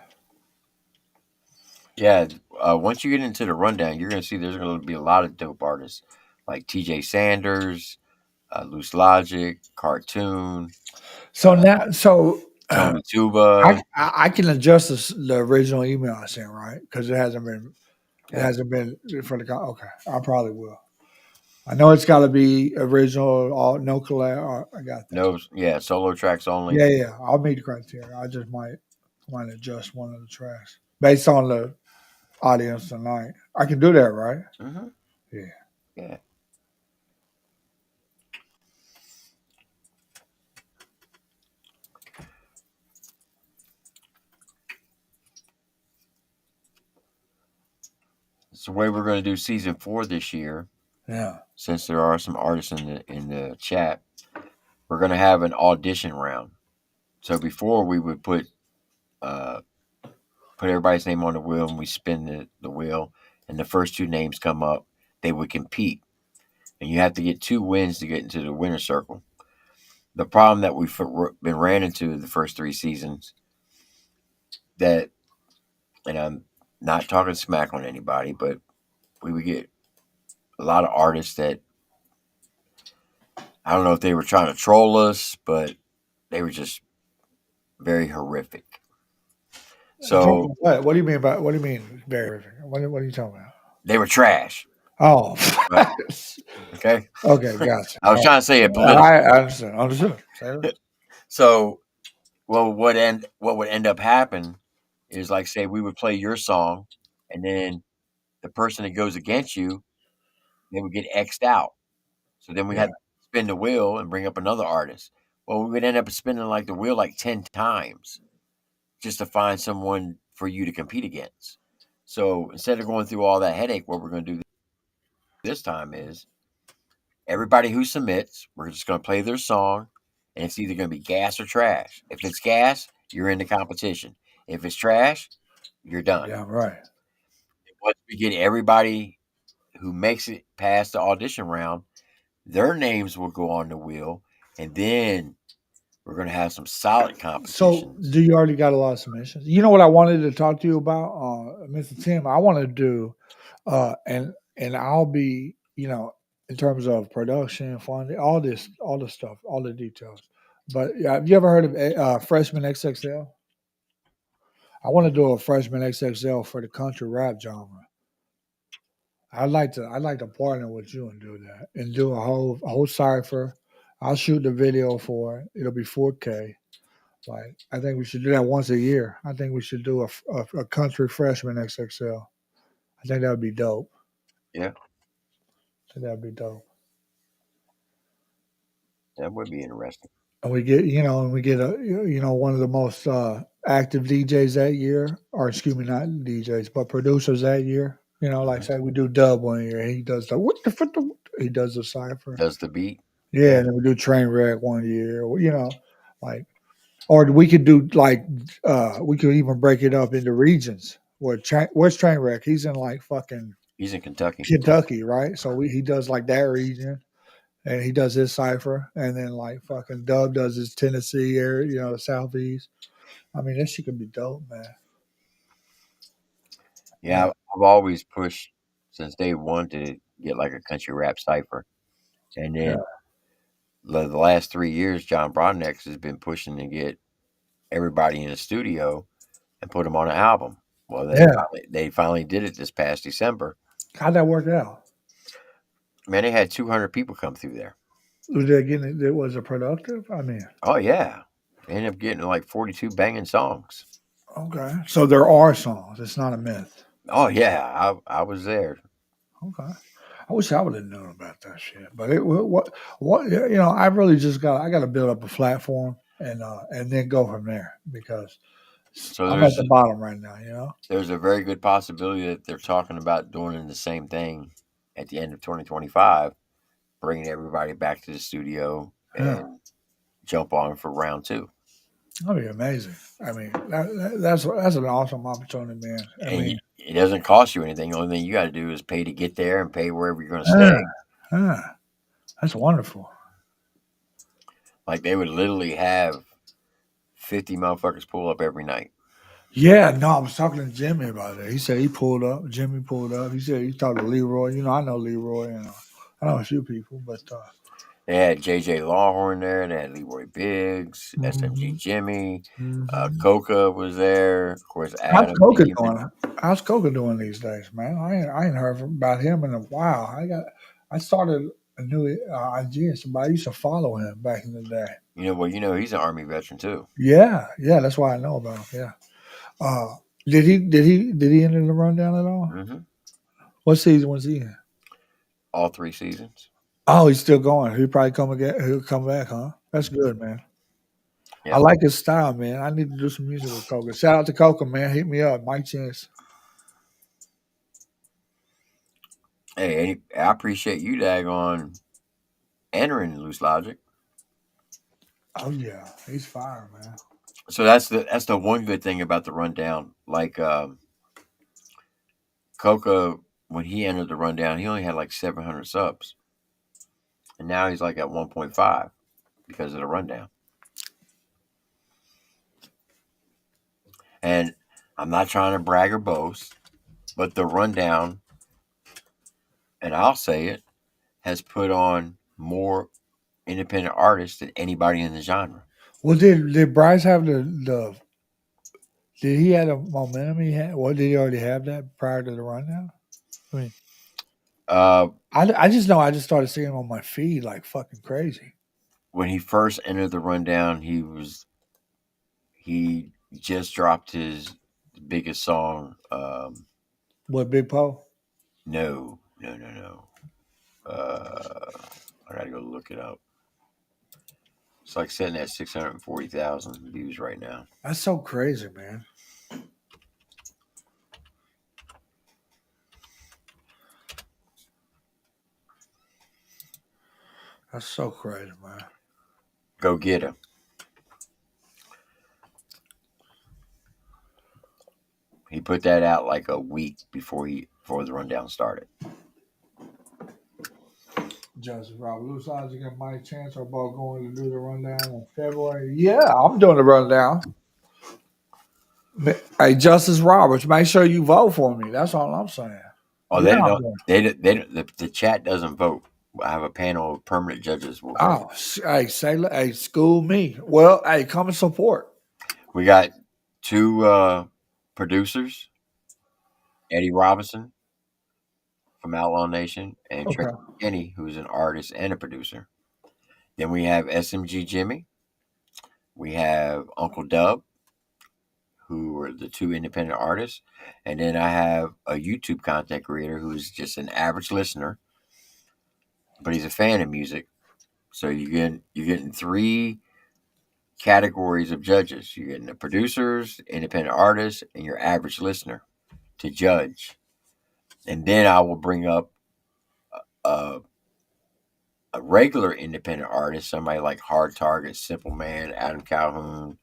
Yeah, once you get into the rundown, you're going to see there's going to be a lot of dope artists like TJ Sanders, Loose Logic, Cartoon. So now, Tony Tuba. I can adjust the original email I sent, right? Because it hasn't been for the okay. I probably will. I know it's got to be original, all no collab. I got that. No, yeah, solo tracks only. Yeah. I'll meet the criteria. I just might adjust one of the tracks based on the audience tonight. I can do that, right? Mm-hmm. Yeah. It's the way we're going to do season 4 this year. Yeah. Since there are some artists in the chat, we're going to have an audition round. So before we would put everybody's name on the wheel and we spin the wheel, and the first 2 names come up, they would compete. And you have to get 2 wins to get into the winner circle. The problem that we've been ran into the first 3 seasons, and I'm not talking smack on anybody, but we would get a lot of artists that, I don't know if they were trying to troll us, but they were just very horrific. So what do you mean very horrific? What are you talking about? They were trash. Oh, right. Okay. Okay, gotcha. I was trying to say it politically. I understood. So, well, what would end up happening is, like, say we would play your song, and then the person that goes against you, they would get X'd out. So then we had to spin the wheel and bring up another artist. Well, we would end up spinning the wheel 10 times just to find someone for you to compete against. So instead of going through all that headache, what we're going to do this time is everybody who submits, we're just going to play their song, and it's either going to be gas or trash. If it's gas, you're in the competition. If it's trash, you're done. Yeah, right. Once we get everybody who makes it past the audition round, Their names will go on the wheel, and then we're going to have some solid So, competitions. do you already got a lot of submissions? You know what I wanted to talk to you about, Mr. Tim? I want to do, and I'll be, in terms of production, funding, all the stuff, all the details. But yeah, have you ever heard of Freshman XXL? I want to do a Freshman XXL for the country rap genre. I'd like to partner with you and do that, and do a whole cipher. I'll shoot the video for it. It'll be 4K. Like, I think we should do that once a year. I think we should do a country freshman XXL. I think that would be dope. Yeah, I think that'd be dope. that would be interesting. And we get one of the most active DJs that year, or excuse me, not DJs, but producers that year. Like Hmm. say we do dub one year, he does the what the fuck the, he does the cipher. Does the beat? Yeah, Yeah. and then we do train wreck one year. Like, or we could do like we could even break it up into regions. Where's train wreck? He's in like fucking He's in Kentucky. Kentucky, right? So he does like that region, and he does his cipher, and then like fucking Dub does his Tennessee area, the southeast. I mean, this shit could be dope, man. Yeah, Yeah, I've always pushed since day one to get like a country rap cipher. And yeah, then the last 3 years, John Broadnex has been pushing to get everybody in the studio and put them on an album. Well, yeah. they finally did it this past December. How'd that work out? Man, they had 200 people come through there. Was that getting it? Was it productive? I mean, Oh yeah, they ended up getting like 42 banging songs. okay. So there are songs. It's not a myth. Oh yeah, I was there. Okay. I wish I would have known about that shit. But what I really just got to build up a platform and then go from there because So I'm at the bottom right now. there's a very good possibility that they're talking about doing the same thing at the end of 2025, bringing everybody back to the studio Yeah. and jump on for round two. That'd be amazing. I mean, that's an awesome opportunity, man. I And mean, it doesn't cost you anything. The only thing you got to do is pay to get there and pay wherever you're going to yeah, stay. yeah, that's wonderful. Like they would literally have 50 motherfuckers pull up every night. Yeah, no, I was talking to Jimmy about it. He said he pulled up. Jimmy pulled up. He said he talked to Leroy. I know Leroy. I know a few people, but They had JJ Lawhorn there. They had Leroy Biggs, SMG mhm, Jimmy, mhm. Coca was there. Of course, How's Adam Coca Beeman. doing? How's Coca doing these days, man? I ain't heard about him in a while. I started a new IG and somebody used to follow him back in the day. He's an Army veteran too. Yeah, yeah, that's why I know about him. Yeah. Uh, did he enter the rundown at all? Hmm. What season was he in? All 3 seasons. Oh, he's still going. He'll probably come again. He'll come back, huh? That's good, man. I Yeah. like his style, man. I need to do some music with Coca. Shout out to Coca, man. Hit me up, Mike Chance. Hey, I appreciate you, daggone, entering Loose Logic. Oh yeah, he's fire, man. So that's the one good thing about the rundown. Like Coca, when he entered the rundown, he only had like 700 subs, and now he's like at 1.5 because of the rundown. And I'm not trying to brag or boast, but the rundown, and I'll say it, has put on more independent artists than anybody in the genre. Well, did Bryce have the? Did he have the momentum he had? What did he already have that prior to the rundown? I mean, Uh, I just know I just started seeing him on my feed like fucking crazy. when he first entered the rundown, he just dropped his biggest song. What Big Poe? No, no, no, no. I gotta go look it up. It's like sitting at 640,000 views right now. That's so crazy, man. That's so crazy, man. Go get him. He put that out like a week before the rundown started. Justice Robert. Looks like you got Mike Chance about going to do the rundown in February. Yeah, I'm doing the rundown. Hey, Justice Roberts, make sure you vote for me. That's all I'm saying. Oh, Yeah, they I'm don't. doing. They don't, the chat doesn't vote. I have a panel of permanent judges will vote. Oh, hey, hey, school me. Well, hey, come and support. We got two producers, Eddie Robinson from Outlaw Nation and Trey Okay. Kenny, who's an artist and a producer. Then we have SMG Jimmy. We have Uncle Dub, who are the two independent artists. And then I have a YouTube content creator who's just an average listener, but he's a fan of music. So you're getting three categories of judges. You're getting the producers, independent artists, and your average listener to judge. And then I will bring up a, a regular independent artist, somebody like Hard Target, Simple Man, Adam Calhoun,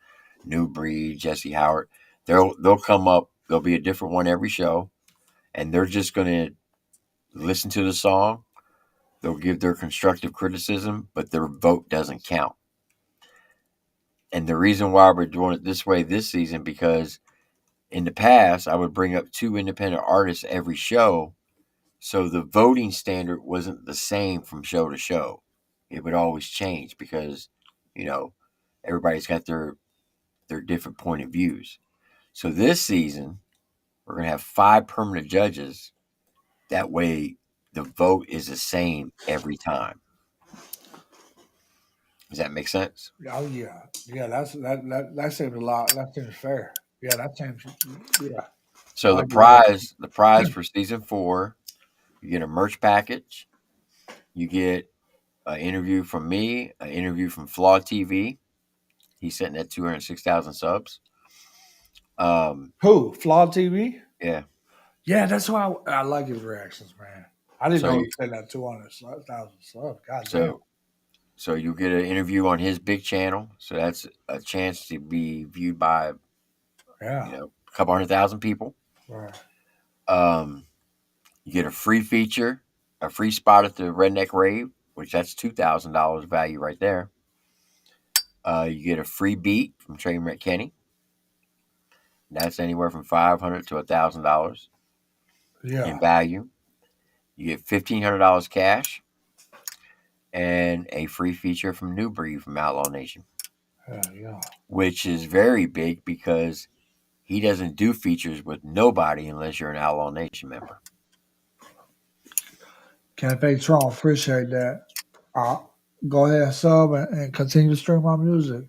New Breed, Jesse Howard. They'll come up. There'll be a different one every show, and they're just going to listen to the song. They'll give their constructive criticism, but their vote doesn't count. And the reason why we're doing it this way this season, because in the past, I would bring up two independent artists every show. So the voting standard wasn't the same from show to show. It would always change because, you know, everybody's got their different point of views. So this season, we're going to have 5 permanent judges. That way, the vote is the same every time. Does that make sense? Oh yeah, yeah. That seems a lot. That seems fair. Yeah, that seems. Yeah, So I'll do that. the prize for season 4, you get a merch package. You get an interview from me, an interview from Flaw TV. He's sitting at 206,000 subs. Who? Flawed TV? Yeah. Yeah, that's why I like his reactions, man. I didn't So know he you, said that 200,000 subs. God damn. so so you get an interview on his big channel. So that's a chance to be viewed by Yeah. a couple 100,000 people. Right. You get a free feature, a free spot at the Redneck Rave, which that's $2,000 value right there. You get a free beat from Trainwreck Kenny. That's anywhere from $500 to $1,000 Yeah. in value. You get $1,500 cash and a free feature from New Breed from Outlaw Nation, Yeah. which is very big because he doesn't do features with nobody unless you're an Outlaw Nation member. Cafe Tron, appreciate that. Go ahead and sub and continue to stream my music.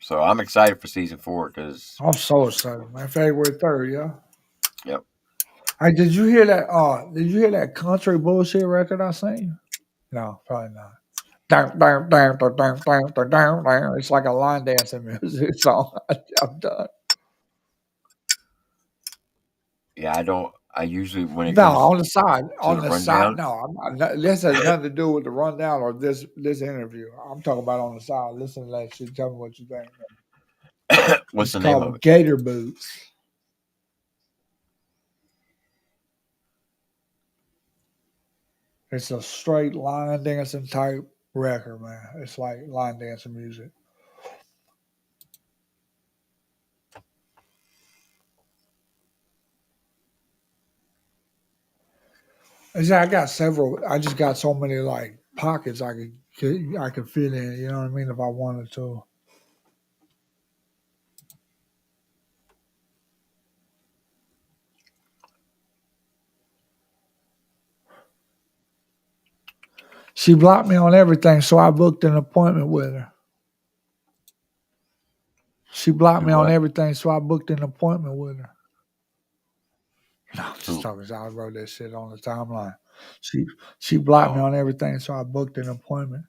So I'm excited for season 4 because, I'm so excited, man. February 3rd, yeah. yep. Hey, did you hear that? Did you hear that country bullshit record I seen? No, probably not. Down, down, down, down, down, down, down, down, down. It's like a line dancing music song. I'm done. Yeah, I usually, when it No, comes on the side, to on the the side. rundown, No, this has nothing to do with the rundown or this interview. I'm talking about on the side. Listen to that shit. Tell me what you think. what's It's the name of called it? Gator Boots. It's a straight line dancing type record, man. It's like line dancing music. I got several. I just got so many like pockets I could fit in. You know what I mean? If I wanted to. She blocked me on everything, so I booked an appointment with her. She blocked Do me on what? everything, so I booked an appointment with her. No, I'm just Who? talking. I wrote that shit on the timeline. She blocked me Oh, on everything, so I booked an appointment.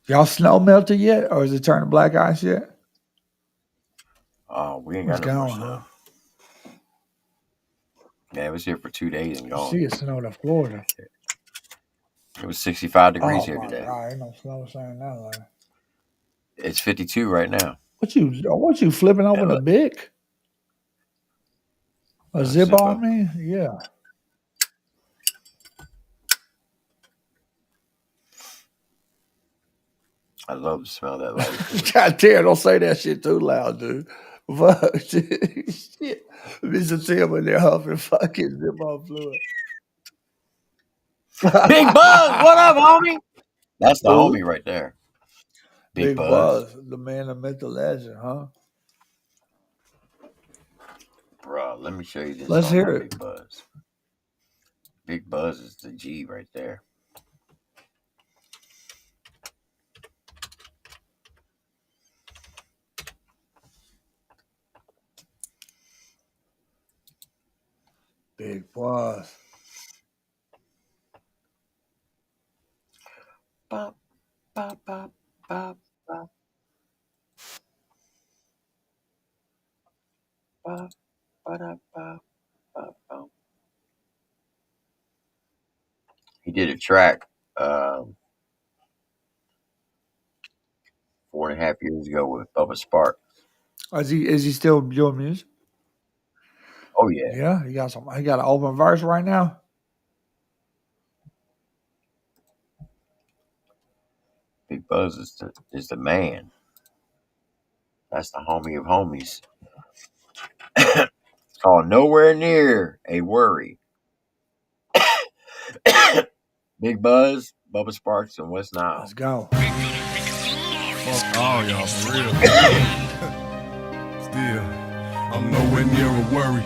Y'all snow melted yet, or is it turning black ice yet? we ain't It's got no more gone, huh? snow. Yeah, it was here for 2 days and You gone. see, it snowed in Florida. It was 65 degrees Oh here my today. god, ain't no snow saying that. Like, It's 52 right now. What you flipping open a Bic? A Zippo, I mean? Yeah. I love the smell of that light. God damn, don't say that shit too loud, dude. Fuck. Shit. Mr. Tim in there huffing fucking Zippo fluid. Big Buzz, what up, homie? That's the homie right there. Big Buzz, the man, the myth, the legend, huh? Bro, let me show you this. Let's hear it. Big Buzz. Big Buzz is the G right there. Big Buzz. Bop, bop, bop, bop, bop. Bop, bop, bop, bop, bop. He did a track 4.5 years ago with Bubba Sparks. Is he still doing music? Oh yeah. Yeah, he got an open verse right now. Big Buzz is the man. That's the homie of homies. It's called Nowhere Near a Worry. Big Buzz, Bubba Sparks, and West Nile. Let's go. Fuck all y'all, for real. Still, I'm nowhere near a worry.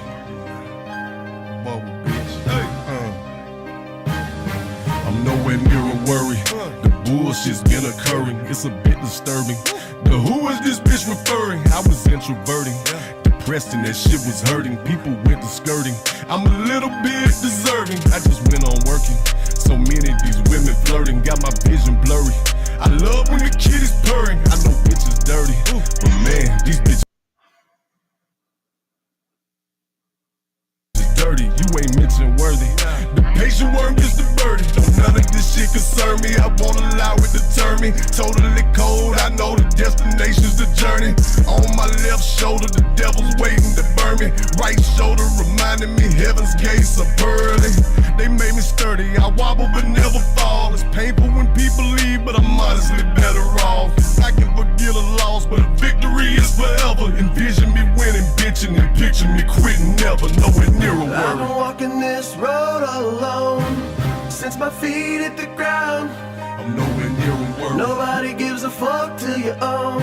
Bubble, bitch. I'm nowhere near a worry. The bullshit's been occurring. It's a bit disturbing. The who is this bitch referring? I was introverting. Depressed and that shit was hurting. People went to skirting. I'm a little bit deserving. I just went on working. So many of these women flirting. Got my vision blurry. I love when the kid is purring. I know bitches dirty. But man, these bitches dirty. You ain't mention worthy. The patient worm gets the burden. Don't none of this shit concern me. I won't allow it to turn me. Totally cold. I know the destination's the journey. On my left shoulder, the devil's waiting to burn me. Right shoulder reminding me heaven's gates are pearly. They made me sturdy. I wobble but never fall. It's painful when people leave, but I'm honestly better off. I can forgive a loss, but a victory is forever. Envision me winning, bitching, and picture me quitting. Never nowhere near a worry. I've been walking this road all alone since my feet hit the ground. I'm nowhere near a worry. Nobody gives a fuck till you own.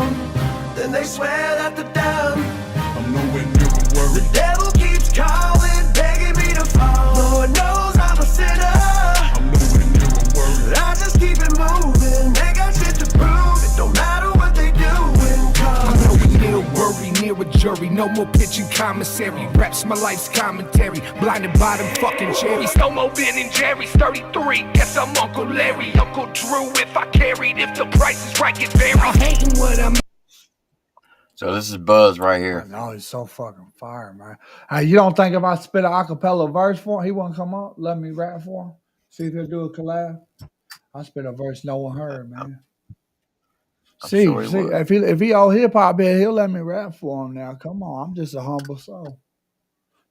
Then they swear that they're down. I'm nowhere near a worry. The devil keeps calling, begging me to fall. Lord knows I'm a sinner. I'm nowhere near a worry. I just keep it moving. They got shit to prove. It don't matter what they do. I'm nowhere near a worry, near a jury. No more pitching commissary. Raps my life's commentary. Blinded by them fucking cherries. No more Ben and Jerry's 33. Guess I'm Uncle Larry, Uncle Drew. If I carried, if the price is right, get buried. I'm hating what I'm. So this is Buzz right here. No, he's so fucking fire, man. Hey, you don't think if I spit an acapella verse for him, he wouldn't come up, let me rap for him? See if he'll do a collab? I spit a verse no one heard, man. See, if he old hip hop head, he'll let me rap for him now. Come on, I'm just a humble soul.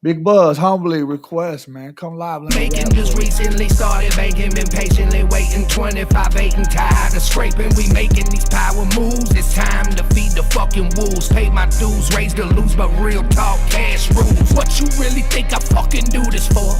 Big Buzz humbly request, man. Come live. Making just recently started making, been patiently waiting. 25, 8 and tired of scraping. We making these power moves. It's time to feed the fucking wolves. Pay my dues, raise the loose, but real talk, cash rules. What you really think I fucking do this for?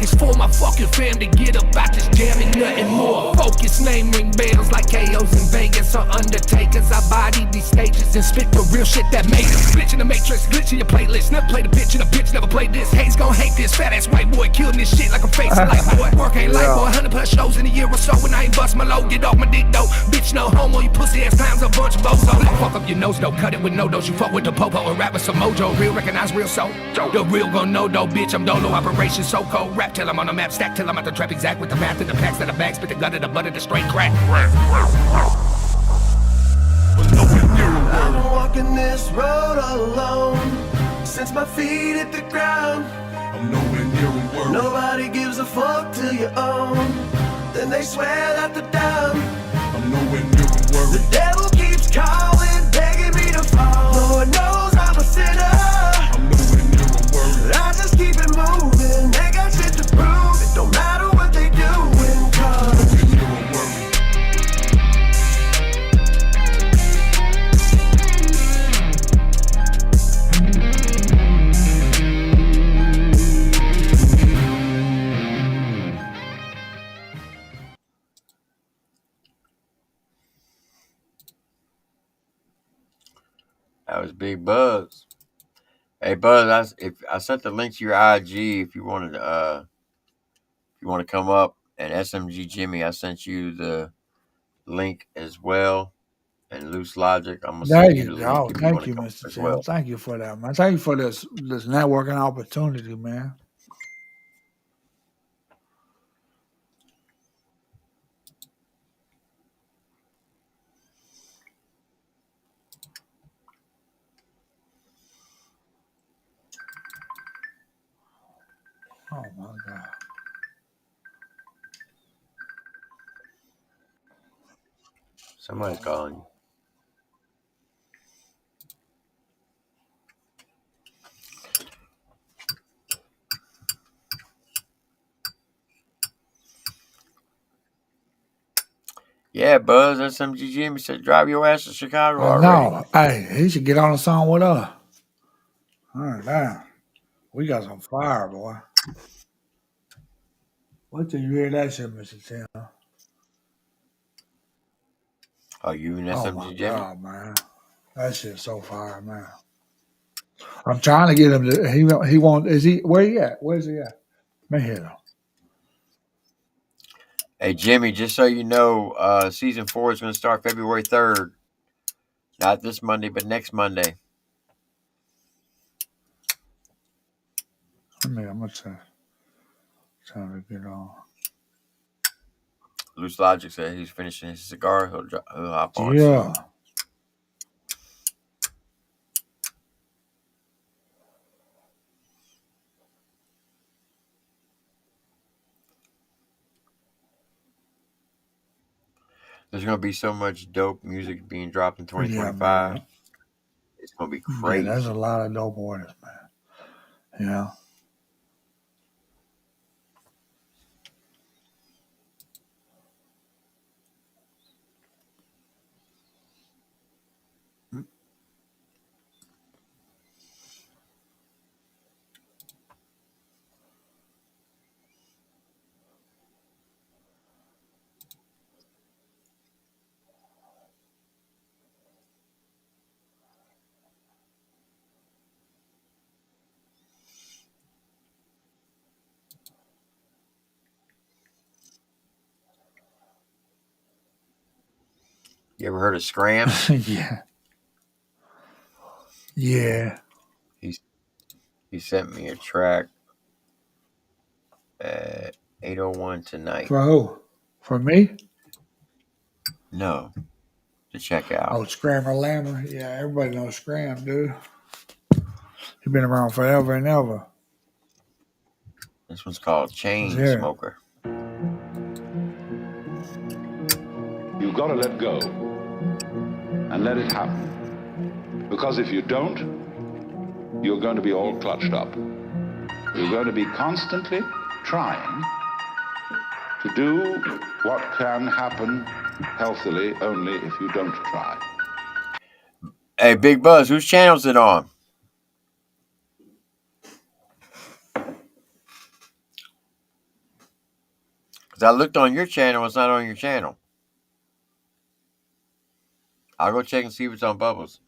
It's for my fucking fam to get up out this jam and nothing more. Focus, name ring bells like KOs in Vegas or Undertakers. I body these stages and spit the real shit that made us. Glitch in the matrix, glitch in your playlist. Never played a bitch in a bitch. Never played this. Hate's gon' hate this fat ass white boy killing this shit like I'm facing life, boy. Work ain't life, boy. 100+ shows in a year or so. When I ain't bust my load, get off my dick though. Bitch, no homo, you pussy ass clowns, a bunch of bozos. I'll fuck up your nose though, cut it with no dose. You fuck with the popo and rap with some mojo. Real recognize real soul. The real gon' know though, bitch. I'm dolo operation so cold. Rap till I'm on the map, stack till I'm at the trap exact with the math and the packs of the bags, spit the gut of the butter, the straight crack. I've been walking this road all alone since my feet hit the ground. I'm nowhere near a worry. Nobody gives a fuck till you own. Then they swear that they're down. I'm nowhere near a worry. The devil keeps calling, begging me to fall. That was Big Buzz. Hey Buzz, I sent the link to your IG if you wanted to come up, and SMG Jimmy, I sent you the link as well. And Loose Logic, I'm gonna There send you you the link go. if you Thank want to you, come Mr. up as Tim. well. Thank you for that, man. Thank you for this networking opportunity, man. Oh my God. Somebody's calling you. Yeah, Buzz, SMG Jimmy said drive your ass to Chicago I already. know. Hey, he should get on the song with us. All right, damn. We got some fire, boy. Wait till you hear that shit, Mr. Tim. Oh, you and Oh SMG my Jimmy? God, man. That shit's so fire, man. I'm trying to get him to he won't where he at? Where's he at? Let me hit him. Hey Jimmy, just so you know, season 4 is gonna start February 3rd. Not this Monday, but next Monday. I'm gonna trying to get on. Loose Logic said he's finishing his cigar. He'll hop on Yeah. soon. There's gonna be so much dope music being dropped in 2025. Yeah, it's gonna be crazy. Yeah, there's a lot of dope artists, man. Yeah. You ever heard of Scram? Yeah. Yeah. He sent me a track at 8:01 tonight. For who? For me? No, to check out. Oh, Scrammer Lammer. Yeah, everybody knows Scram, dude. He's been around forever and ever. This one's called Chain Smoker. You've got to let go and let it happen. Because if you don't, you're going to be all clutched up. You're going to be constantly trying to do what can happen healthily only if you don't try. Hey, Big Buzz, whose channel is it on? Because I looked on your channel, it's not on your channel. I'll go check and see if it's on Bubbles.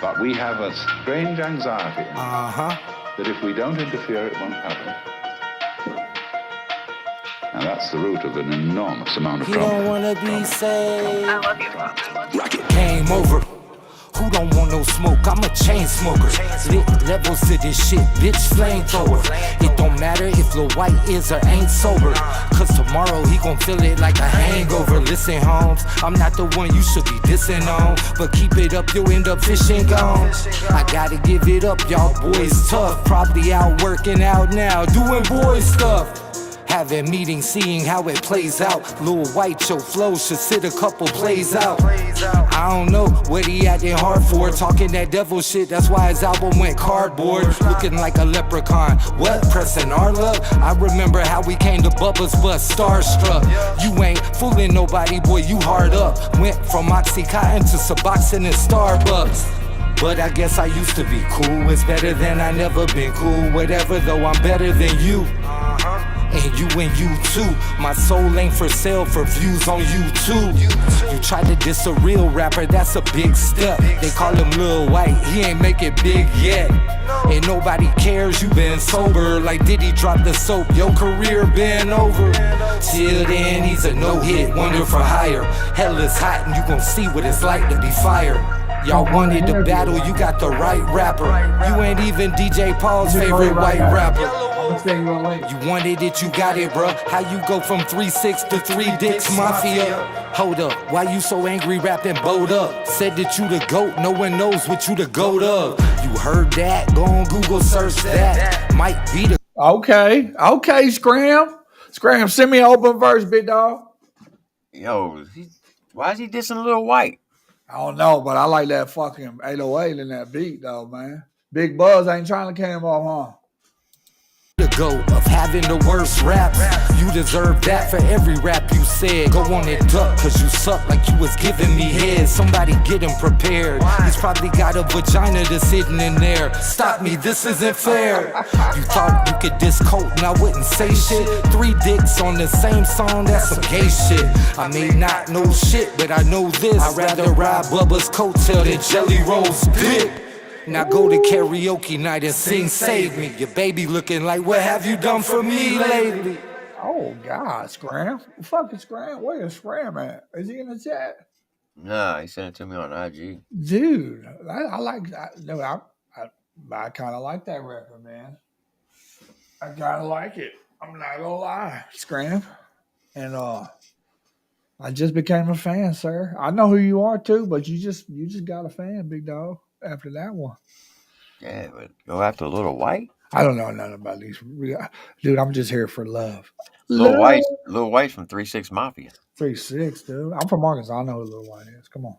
But we have a strange anxiety that if we don't interfere, it won't happen. And that's the root of an enormous amount of You problem. don't wanna be saved. I love you. Rocket came over. Who don't want no smoke? I'm a chain smoker. Lit levels to this shit, bitch, flamethrower. It don't matter if Lil White is or ain't sober. Cause tomorrow he gon' feel it like a hangover. Listen, Holmes, I'm not the one you should be dissing on. But keep it up, you'll end up fishing gone. I gotta give it up, y'all boys tough. Probably out working out now, doing boy stuff. Having meetings, seeing how it plays out. Lil White, your flow should sit a couple plays out. I don't know what he acting hard for. Talking that devil shit, that's why his album went cardboard. Looking like a leprechaun. What, pressing our luck? I remember how we came to Bubba's bus, starstruck. You ain't fooling nobody, boy, you hard up. Went from Oxycontin to Suboxone and Starbucks. But I guess I used to be cool. It's better than I never been cool. Whatever, though I'm better than you. And you too. My soul ain't for sale for views on YouTube. You tried to diss a real rapper, that's a big step. They call him Lil White, he ain't make it big yet. And nobody cares, you been sober. Like Diddy dropped the soap, your career been over. Till then, he's a no-hit, wonder for hire. Hell is hot and you gon' see what it's like to be fired. Y'all wanted to battle, you got the right rapper. You ain't even DJ Paul's favorite white rapper. You wanted it, you got it, bruh. How you go from 3-6 to 3 Dicks Mafia? Hold up, why you so angry rapping bowed up? Said that you the GOAT, no one knows what you the GOAT of. You heard that? Go on Google, search that. Might be the... Okay, Scram, send me an open verse, big dog. Yo, why is he dissing Lil White? I don't know, but I like that fucking 808 in that beat, though, man. Big Buzz ain't trying to came off, huh? The goat of having the worst raps. You deserve that for every rap you said. Go on and duck, cause you suck like you was giving me head. Somebody get him prepared. He's probably got a vagina that's sitting in there. Stop me, this isn't fair. You thought you could diss Colt and I wouldn't say shit. 3 dicks on the same song, that's some gay shit. I may not know shit, but I know this. I'd rather ride Bubba's coattail than Jelly Roll's dick. Now go to karaoke night and sing Save Me. Your baby looking like, what have you done for me lately? Oh, God, Scram. Fucking Scram. Where is Scram at? Is he in the chat? Nah, he sent it to me on IG. Dude, I kind of like that record, man. I kind of like it. I'm not going to lie, Scram. And I just became a fan, sir. I know who you are, too, but you just got a fan, big dog. After that one. Yeah, but go after Lil White? I don't know nothing about these. Dude, I'm just here for love. Lil White's from 3-6 Mafia. 3-6, dude. I'm from Arkansas. I know who Lil White is. Come on.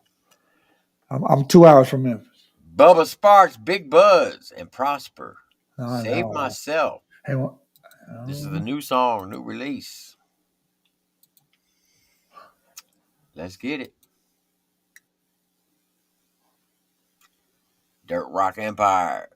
I'm 2 hours from Memphis. Bubba Sparks, Big Buzz, and Prosper. No, Save Myself. Hey, this is the new song, new release. Let's get it. Dirt Rock Empire.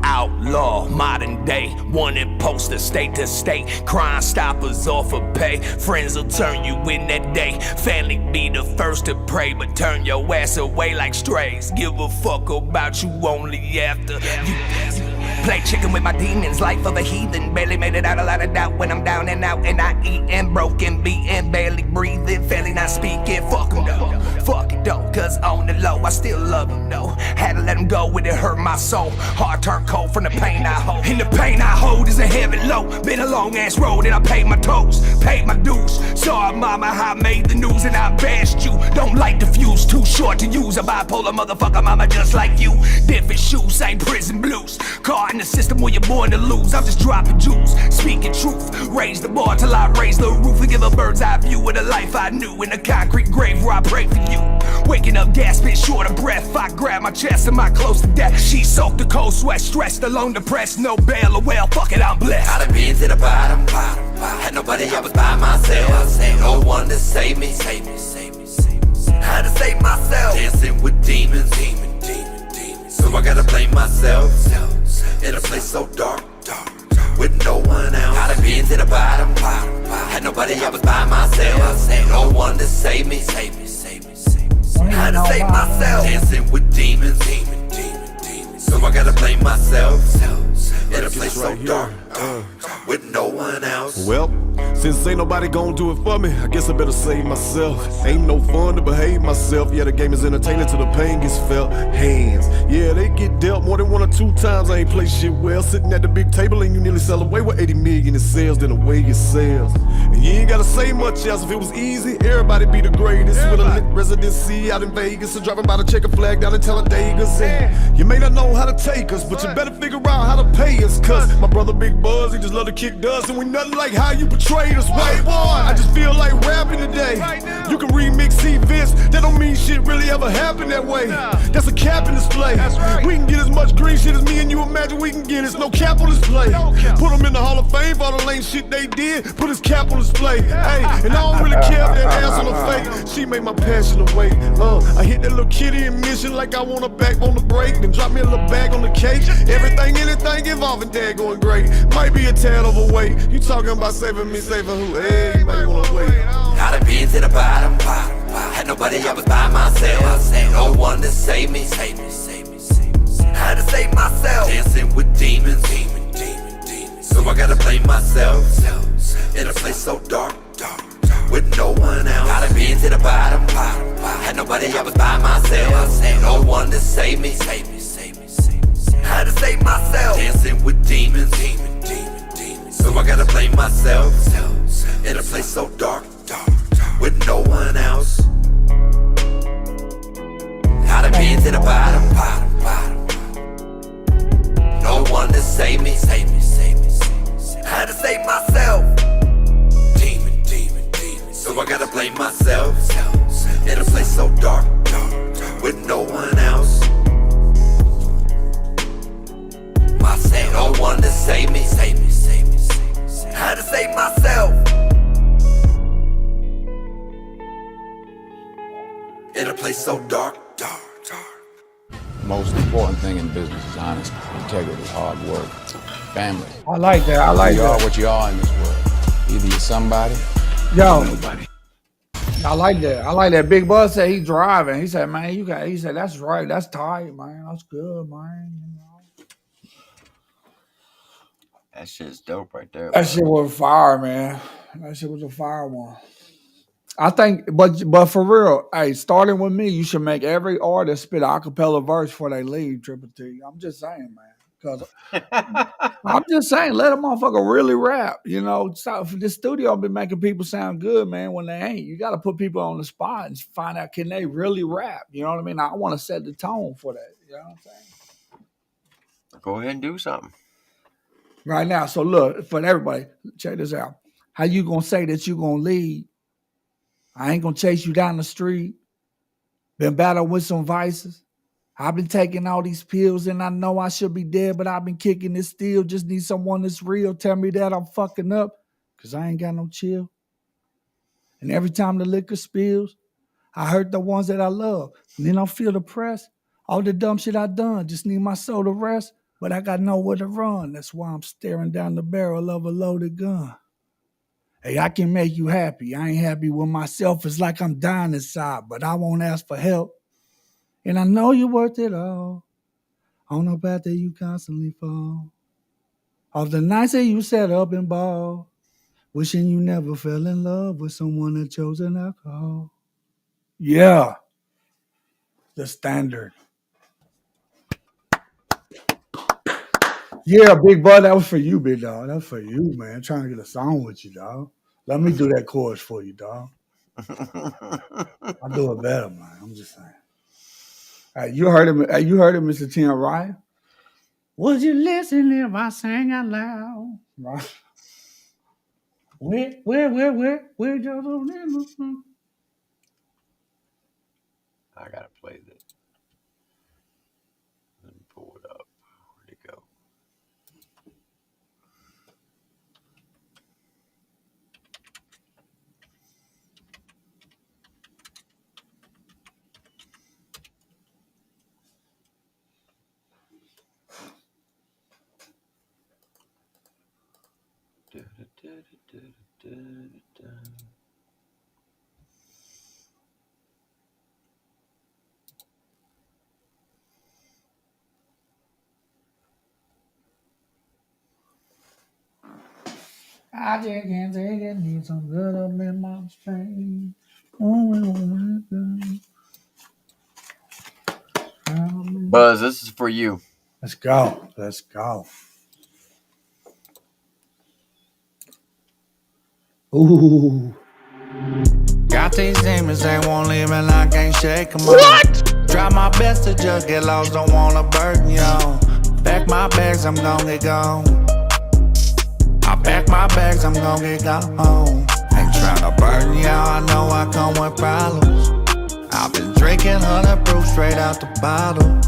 Outlaw, modern day, wanted poster state to state. Crime stoppers offer pay. Friends will turn you in that day. Family be the first to pray, but turn your ass away like strays. Give a fuck about you only after you play chicken with my demons, life of a heathen. Barely made it out, a lot of doubt when I'm down and out. And I eatin', broken, beatin', barely breathing, fairly not speaking. Fuck 'em though, fuck it though, cause on the low I still love 'em though. Had to let 'em go when it hurt my soul. Heart turned cold from the pain I hold. And the pain I hold is a heavy load. Been a long ass road and I paid my tolls, paid my dues. Sorry mama, I made the news and I bashed you. Don't like the fuse, too short to use. A bipolar motherfucker, mama just like you. Different shoes, same prison blues. Car in the system where you're born to lose. I'm just dropping jewels, speaking truth. Raise the bar till I raise the roof and give a bird's eye view of the life I knew. In a concrete grave where I pray for you. Waking up gasping short of breath. I grab my chest, am I close to death? She soaked the cold sweat, stressed, alone, depressed. No bail or well, fuck it, I'm blessed. I done been to the bottom. Had nobody, I was by myself. No one to save me. Had to save myself. Dancing with demons. So I gotta blame myself. In a place so dark, with no one else. I done been to the bottom. Had nobody, I was by myself. No one to save me. Had to save myself. Dancing with demons. So I gotta blame myself. In a place so dark, with no one one else. Well, since ain't nobody gonna do it for me, I guess I better save myself. Ain't no fun to behave myself. Yeah, the game is entertaining till the pain gets felt. Hands, yeah, they get dealt more than 1 or 2 times. I ain't play shit well. Sitting at the big table and you nearly sell away with 80 million in sales, then away your sales. And you ain't gotta say much else. If it was easy, everybody be the greatest. With a lit residency out in Vegas, and driving by the checker flag down in Talladega. And you may not know how to take us, but you better figure out how to pay us. Cause my brother Big Buzz, he just love to kick dust, and we nothing like how you betrayed us. Wait, boy, I just feel like rapping today. You can remix events, that don't mean shit really ever happened that way. That's a cap in display. We can get as much green shit as me and you imagine we can get. It's no cap on display. Put them in the Hall of Fame for all the lame shit they did. Put his cap on display. Hey, and I don't really care if that ass on her fake. She made my passion away. I hit that little kitty in mission like I want her back on the break. Then drop me a little bag on the cake. Everything, anything involving dad going great. Might be a tad overweight. You talking about saving me, saving who? Hey, you might wanna wait. Gotta be to the bottom. Had nobody, I was by myself. No one to save me. Had to save myself. Dancing with demons. So I gotta blame myself. In a place so dark. With no one else. Gotta be to the bottom. Had nobody, I was by myself. No one to save me. Had to save myself. Dancing with demons. So I gotta blame myself. In a place so dark. With no one else. Gotta be to the bottom. No one to save me. Had to save myself. Demon. So I gotta blame myself. In a place so dark. With no one else. Myself. No one to save me. Had to save myself. In a place so dark. Most important thing in business is honesty, integrity, hard work, family. I like that. I like you that. are what you are in this world. Either you're somebody, Yo, or nobody. I like that. I like that. Big Buzz said he's driving. He said, man, you got. He said, that's right. That's tight, man. That's good, man. You know? That shit's dope right there. That shit was fire, man. That shit was a fire one. I think, but for real, hey, starting with me, you should make every artist spit an acapella verse before they leave TripleT. I'm just saying, man. Because I'm just saying, let a motherfucker really rap. You know, stop, this studio been making people sound good, man, when they ain't. You got to put people on the spot and find out, can they really rap? You know what I mean? I want to set the tone for that. You know what I'm saying? Go ahead and do something. Right now. So look, for everybody, check this out. How you going to say that you going to lead? I ain't going to chase you down the street. Been battling with some vices. I've been taking all these pills and I know I should be dead, but I've been kicking it still. Just need someone that's real. Tell me that I'm fucking up because I ain't got no chill. And every time the liquor spills, I hurt the ones that I love. And then I feel depressed. All the dumb shit I done. Just need my soul to rest, but I got nowhere to run. That's why I'm staring down the barrel of a loaded gun. Hey, I can make you happy. I ain't happy with myself. It's like I'm dying inside, but I won't ask for help. And I know you're worth it all. On the path that you constantly fall. Of the nights that you sat up and ball. Wishing you never fell in love with someone that chose an alcohol. Yeah. The standard. Yeah, Big Bud, that was for you, big dog. That was for you, man. Trying to get a song with you, dog. Let me do that chorus for you, dog. I'll do it better, man. I'm just saying. Hey, you heard him, Mr. Tim Ryan? Would you listen if I sang out loud? Right. Where just I gotta play this. Let me pull it up. Where'd it go? I just can't take it. Need some good up in my spain. Buzz, this is for you. Let's go. Let's go. Ooh. Got these demons, they won't leave and I can't shake them off. What? Try my best to just get lost, don't wanna burden y'all. Pack my bags, I'm gon' get gone. I pack my bags, I'm gon' get gone. Ain't tryna burden y'all, I know I come with problems. I've been drinking 100 proof straight out the bottle.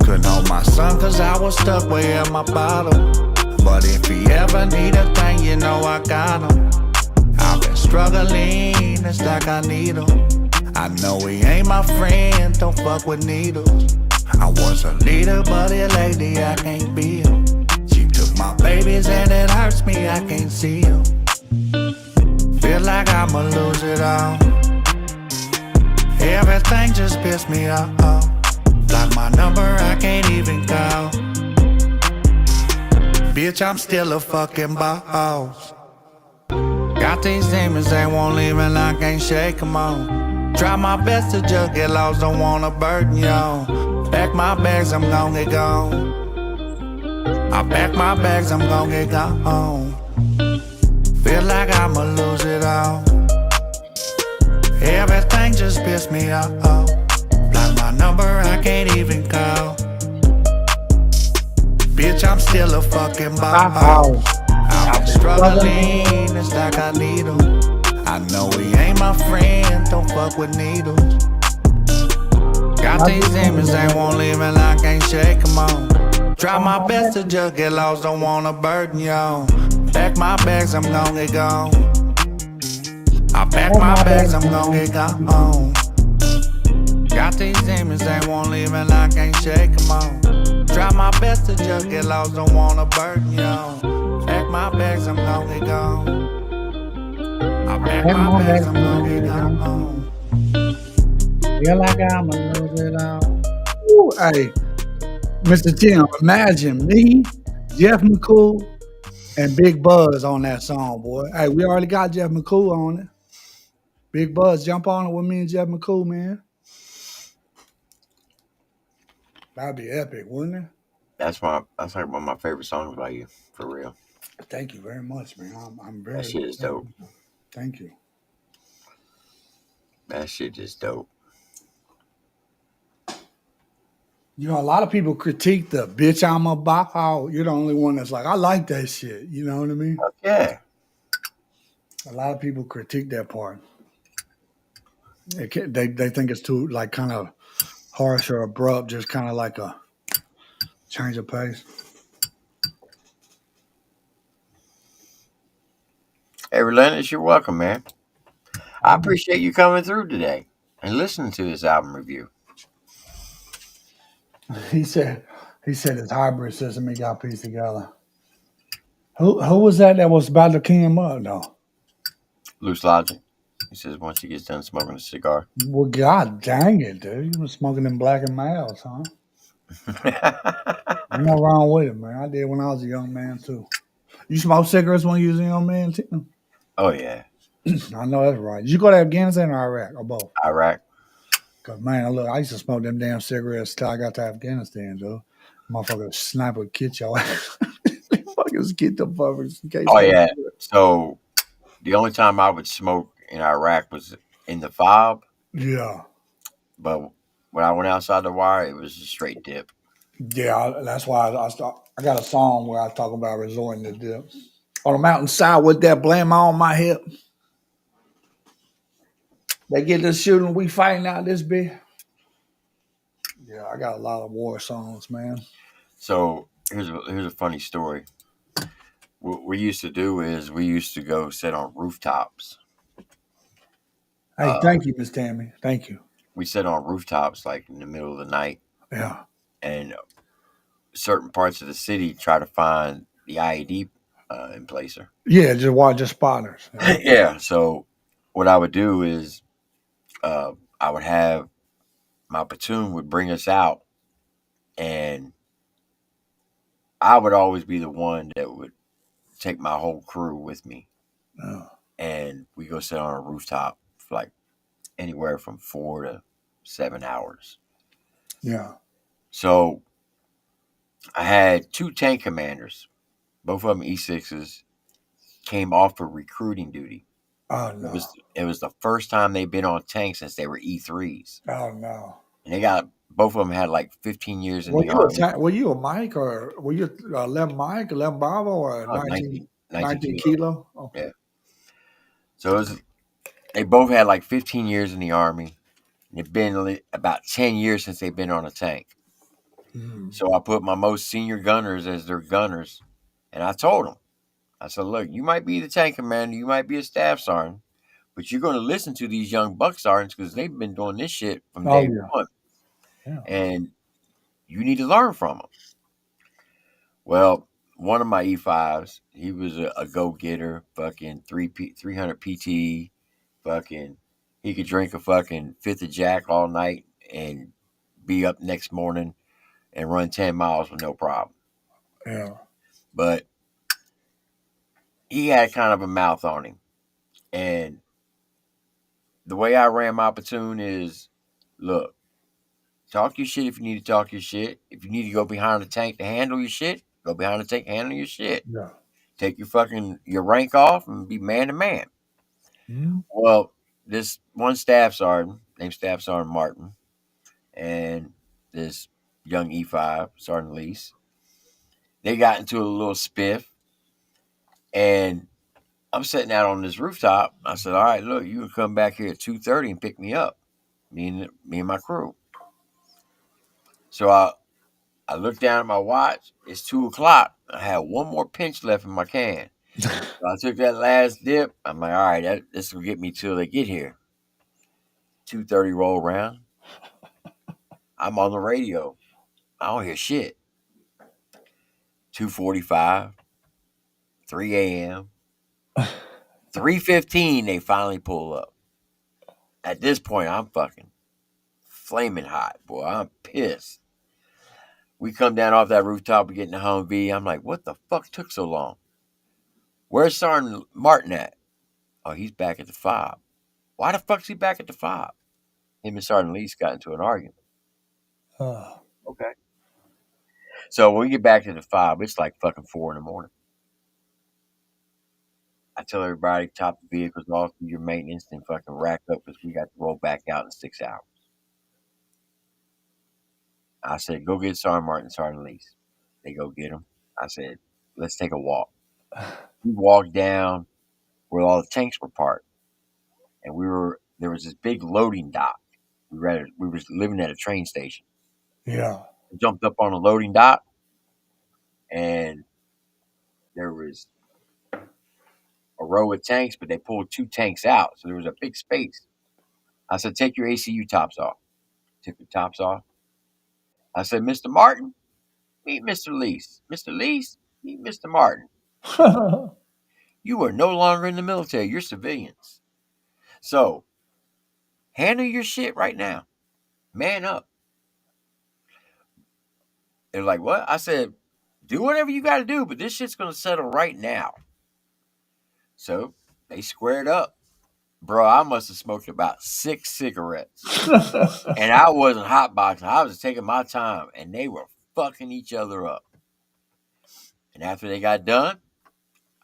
Couldn't hold my son cause I was stuck way in my bottle. But if he ever need a thing, you know I got him. I've been struggling, it's like I need him. I know he ain't my friend, don't fuck with needles. I was a leader, but here lately I can't be him. She took my babies and it hurts me, I can't see him. Feel like I'ma lose it all. Everything just pissed me off. Block my number, I can't even call. Bitch, I'm still a fucking boss. Got these demons, they won't leave and I can't shake them off. Try my best to just get lost, don't wanna burden y'all. Pack my bags, I'm gon' get gone. I pack my bags, I'm gon' get gone. Feel like I'ma lose it all. Everything just pissed me off. Block my number, I can't even call. Bitch, I'm still a fucking boss. I've been struggling, it's like I need him. I know he ain't my friend, don't fuck with needles. Got these demons, they won't leave and I can't shake them off. Try my best to just get lost, don't wanna burden y'all. Pack my bags, I'm gon' get gone. I pack my bags, I'm gon' get gone. Got these demons, they won't leave and I can't shake them off. Try my best to just get lost, don't wanna burden y'all. Pack my bags, I'm gon' get gone. I pack my bags, I'm gon' get gone. Feel like I'ma lose it all. Ooh, hey, Mr. Tim, imagine me, Jeff McCool, and Big Buzz on that song, boy. Hey, we already got Jeff McCool on it. Big Buzz, jump on it with me and Jeff McCool, man. That'd be epic, wouldn't it? That's like one of my favorite songs by you, for real. Thank you very much, man. I'm very. That shit is dope. Thank you. That shit is dope. You know, a lot of people critique the bitch I'm a bop. How you're the only one that's like, I like that shit. You know what I mean? Yeah. A lot of people critique that part. They think it's too like kind of harsh or abrupt, just kind of like a change of pace. Hey, Relentless, you're welcome, man. I appreciate you coming through today and listening to this album review. He said his hybrid system he got pieced together. Who was that was about to key him up though? Loose Logic. He says once he gets done smoking a cigar. Well, god dang it, dude. You was smoking them Black and Milds, huh? Ain't no wrong with it, man. I did when I was a young man too. You smoke cigarettes when you was a young man too? Oh yeah. I know that's right. Did you go to Afghanistan or Iraq or both? Iraq. Cause man, look, I used to smoke them damn cigarettes till I got to Afghanistan, dude. Motherfucker sniper would get your ass. Fuckers get the fuckers in case. Oh yeah. So the only time I would smoke in Iraq was in the fob. Yeah. But when I went outside the wire, it was a straight dip. Yeah, that's why I got a song where I talk about resorting to dip. On the mountainside with that blame on my hip. They get this shooting, we fighting out this bit. Yeah, I got a lot of war songs, man. So here's a funny story. What we used to do is we used to go sit on rooftops. Hey, thank you, Miss Tammy. Thank you. We sit on rooftops like in the middle of the night. Yeah. And certain parts of the city try to find the IED emplacer. Yeah, just spotters. Yeah. Yeah. So what I would do is I would have my platoon would bring us out, and I would always be the one that would take my whole crew with me. and we go sit on a rooftop for like anywhere from 4 to 7 hours. Yeah. So I had two tank commanders, both of them E6s, came off for recruiting duty. Oh It no. was it was the first time they'd been on tanks since they were E3s, Oh no. and they got both of them had like 15 years in Were the you army. were you a Mike or were you 11 Mike, 11 Bravo, or Oh, 19, 19 19 kilo. kilo? Okay. Yeah. So they both had like 15 years in the army. It's been about 10 years since they've been on a tank. Mm. So I put my most senior gunners as their gunners, and I told them, I said, look, you might be the tank commander, you might be a staff sergeant, but you're going to listen to these young buck sergeants because they've been doing this shit from Oh day yeah. one, Yeah. and you need to learn from them. Well, one of my E5s, he was a go-getter, fucking 300 PT, fucking, he could drink a fucking fifth of Jack all night and be up next morning and run 10 miles with no problem. Yeah. But he had kind of a mouth on him. And the way I ran my platoon is, look, talk your shit if you need to talk your shit. If you need to go behind the tank to handle your shit, go behind the tank, handle your shit. Yeah. Take your rank off and be man to man. Mm. Well, this one staff sergeant named Staff Sergeant Martin and this young E5 Sergeant Lease, they got into a little spiff, and I'm sitting out on this rooftop. I said, "All right, look, you can come back here at 2:30 and pick me up, me and my crew." So I looked down at my watch. It's 2 o'clock. I had one more pinch left in my can. So I took that last dip. I'm like, all right, this will get me till they get here. 2:30 roll around. I'm on the radio. I don't hear shit. 2:45, 3 a.m., 3:15. They finally pull up. At this point, I'm fucking flaming hot, boy. I'm pissed. We come down off that rooftop. We get in the Humvee. I'm like, what the fuck took so long? Where's Sergeant Martin at? Oh, he's back at the fob. Why the fuck's he back at the fob? Him and Sergeant Lease got into an argument. Okay. So when we get back to the fob, it's like fucking 4 in the morning. I tell everybody, top the vehicles off, do your maintenance, and fucking rack up because we got to roll back out in 6 hours. I said, go get Sergeant Martin and Sergeant Lease. They go get him. I said, let's take a walk. We walked down where all the tanks were parked, and there was this big loading dock. We was living at a train station. Yeah. We jumped up on a loading dock, and there was a row of tanks, but they pulled two tanks out, so there was a big space. I said, take your ACU tops off. Took the tops off. I said, Mr. Martin, meet Mr. Lease. Mr. Lease, meet Mr. Martin. You are no longer in the military. You're civilians. So handle your shit right now. Man up. They're like, what? I said, do whatever you got to do, but this shit's going to settle right now. So they squared up. Bro, I must have smoked about 6 cigarettes. And I wasn't hotboxing. I was taking my time, and they were fucking each other up. And after they got done,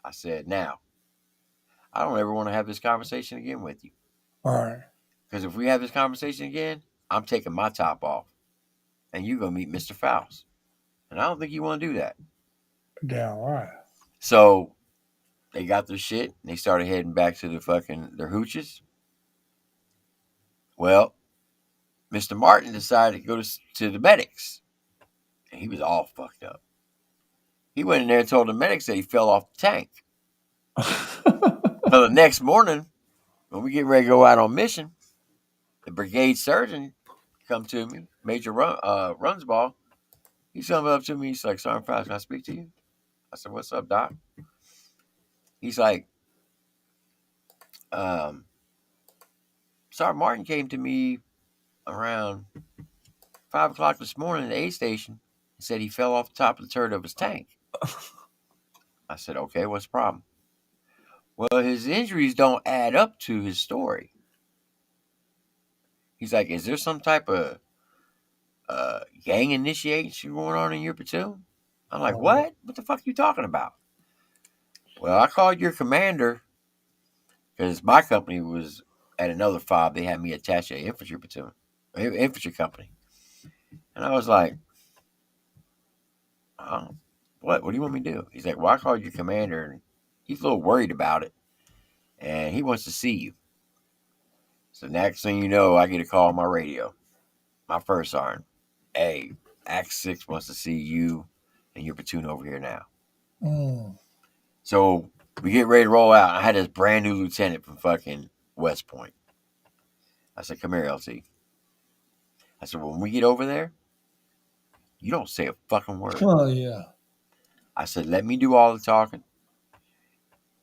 I said, now, I don't ever want to have this conversation again with you. All right. Because if we have this conversation again, I'm taking my top off. And you're going to meet Mr. Faust. And I don't think you want to do that. Damn right. So they got their shit, and they started heading back to their hooches. Well, Mr. Martin decided to go to the medics. And he was all fucked up. He went in there and told the medics that he fell off the tank. So the next morning, when we get ready to go out on mission, the brigade surgeon come to me, Major Runsball. He's coming up to me. He's like, Sergeant Faust, can I speak to you? I said, what's up, Doc? He's like, Sergeant Martin came to me around 5 o'clock this morning at the aid station and said he fell off the top of the turret of his tank. I said, okay, what's the problem? Well, his injuries don't add up to his story. He's like, is there some type of gang initiation going on in your platoon? I'm like, what? What the fuck are you talking about? Well, I called your commander because my company was at another fob. They had me attached to an infantry platoon, infantry company. And I was like, oh, what? What do you want me to do? He's like, well, I called your commander and he's a little worried about it and he wants to see you. So next thing you know, I get a call on my radio, my first sergeant. Hey, Act 6 wants to see you and your platoon over here now. Mm. So we get ready to roll out. I had this brand new lieutenant from fucking West Point. I said, come here, LT. I said, when we get over there, you don't say a fucking word. Oh, yeah. I said, let me do all the talking.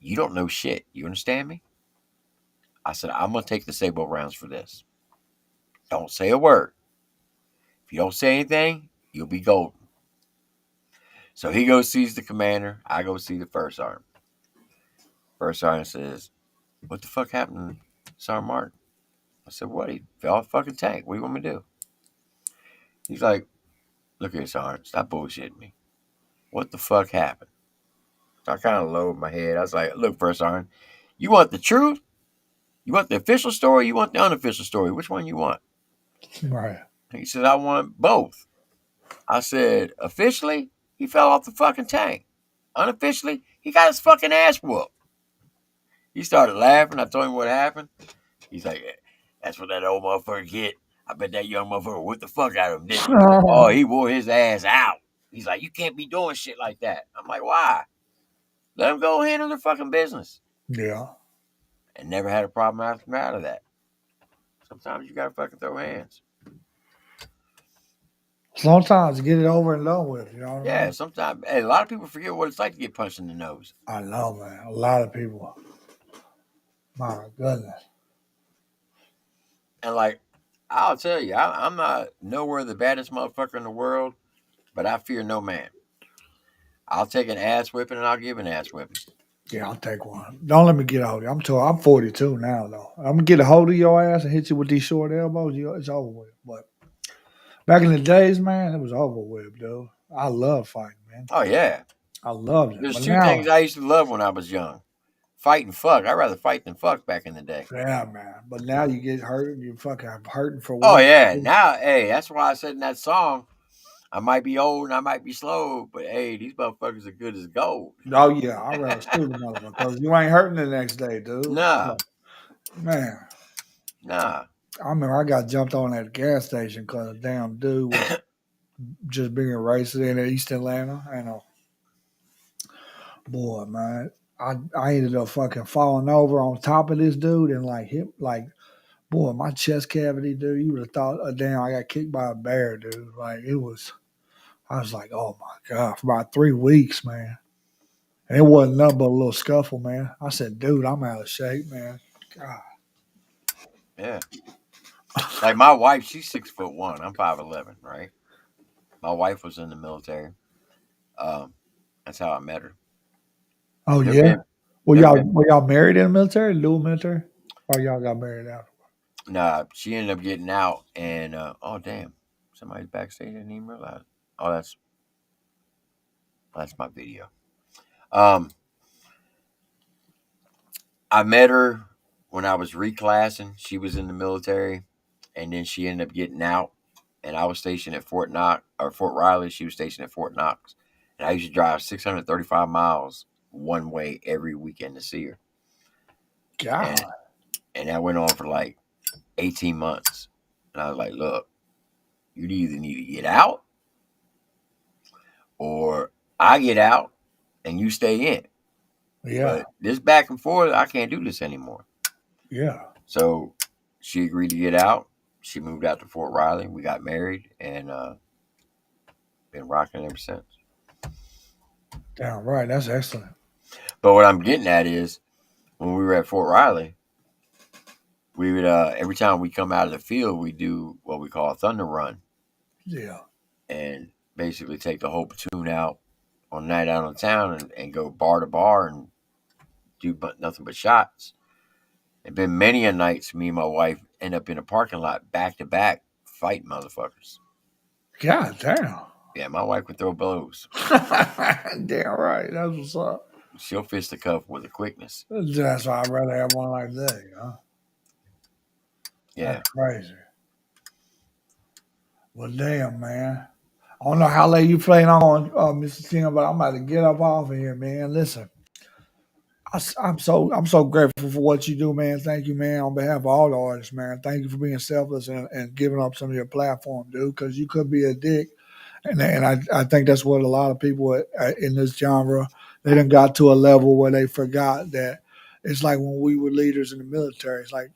You don't know shit. You understand me? I said, I'm going to take the Sabo rounds for this. Don't say a word. If you don't say anything, you'll be golden. So he goes sees the commander. I go see the first sergeant. First sergeant says, what the fuck happened to Sergeant Martin? I said, what? He fell off the fucking tank. What do you want me to do? He's like, look here, Sergeant. Stop bullshitting me. What the fuck happened? So I kind of lowered my head. I was like, look, First Sergeant, you want the truth? You want the official story? You want the unofficial story? Which one you want? Right. He said, I want both. I said, officially, he fell off the fucking tank. Unofficially, he got his fucking ass whooped. He started laughing. I told him what happened. He's like, that's what that old motherfucker get. I bet that young motherfucker whipped the fuck out of him, didn't he? Oh, he wore his ass out. He's like, you can't be doing shit like that. I'm like, why? Let them go handle their fucking business. Yeah. And never had a problem out of that. Sometimes you gotta fucking throw hands. Sometimes get it over and done with. You know what I Yeah, mean? sometimes a lot of people forget what it's like to get punched in the nose. I know, man. A lot of people. My goodness. And like, I'll tell you, I'm not nowhere the baddest motherfucker in the world, but I fear no man. I'll take an ass whipping and I'll give an ass whipping. Yeah, I'll take one. Don't let me get a hold of you. I'm 42 now, though. I'm gonna get a hold of your ass and hit you with these short elbows. It's over with. But back in the days, man, it was over with, dude. I love fighting, man. Oh yeah. I loved it. There's But two now, things I used to love when I was young. Fight and fuck. I'd rather fight than fuck back in the day. yeah, man. But now you get hurt and you fucking hurting for Oh what? yeah. Now, hey, that's why I said in that song, I might be old and I might be slow, but hey, these motherfuckers are good as gold. Oh yeah, I'd rather shoot another one because you ain't hurting the next day, dude. Nah. Man. Nah. I remember I got jumped on at the gas station because a damn dude was just being racist in East Atlanta. I know. Boy, man. I ended up fucking falling over on top of this dude and like hit boy, my chest cavity, dude. You would have thought, damn, I got kicked by a bear, dude. Like it was. I was like, oh my god, for about 3 weeks, man. And it wasn't nothing but a little scuffle, man. I said, dude, I'm out of shape, man. God. Yeah. Like my wife, she's 6'1". I'm 5'11", right? My wife was in the military. That's how I met her. Oh Never yeah. been- Were never y'all been- were y'all married in the military, dual military, or y'all got married out? Nah, she ended up getting out, and oh damn, somebody's backstage. I didn't even realize. Oh, that's my video. I met her when I was reclassing. She was in the military, and then she ended up getting out. And I was stationed at Fort Riley. She was stationed at Fort Knox, and I used to drive 635 miles one way every weekend to see her. God. And that went on for like 18 months. And I was like, look, you either need to get out or I get out and you stay in. Yeah. But this back and forth, I can't do this anymore. Yeah. So she agreed to get out. She moved out to Fort Riley. We got married and been rocking ever since. Damn right. That's excellent. But what I'm getting at is when we were at Fort Riley, we would every time we come out of the field, we do what we call a thunder run. Yeah. And basically take the whole platoon out on a night out on town and go bar to bar and do but nothing but shots. There've been many a nights me and my wife end up in a parking lot back to back fighting motherfuckers. God damn. Yeah, my wife can throw blows. Damn right. That's what's up. She'll fist the cuff with a quickness. That's why I'd rather have one like that, you know? Yeah. That's crazy. Well, damn, man. I don't know how late you playing on, Mr. Tim, but I'm about to get up off of here, man. Listen, I'm so grateful for what you do, man. Thank you, man, on behalf of all the artists, man. Thank you for being selfless and giving up some of your platform, dude, because you could be a dick. And I think that's what a lot of people in this genre, they done got to a level where they forgot that it's like when we were leaders in the military. It's like,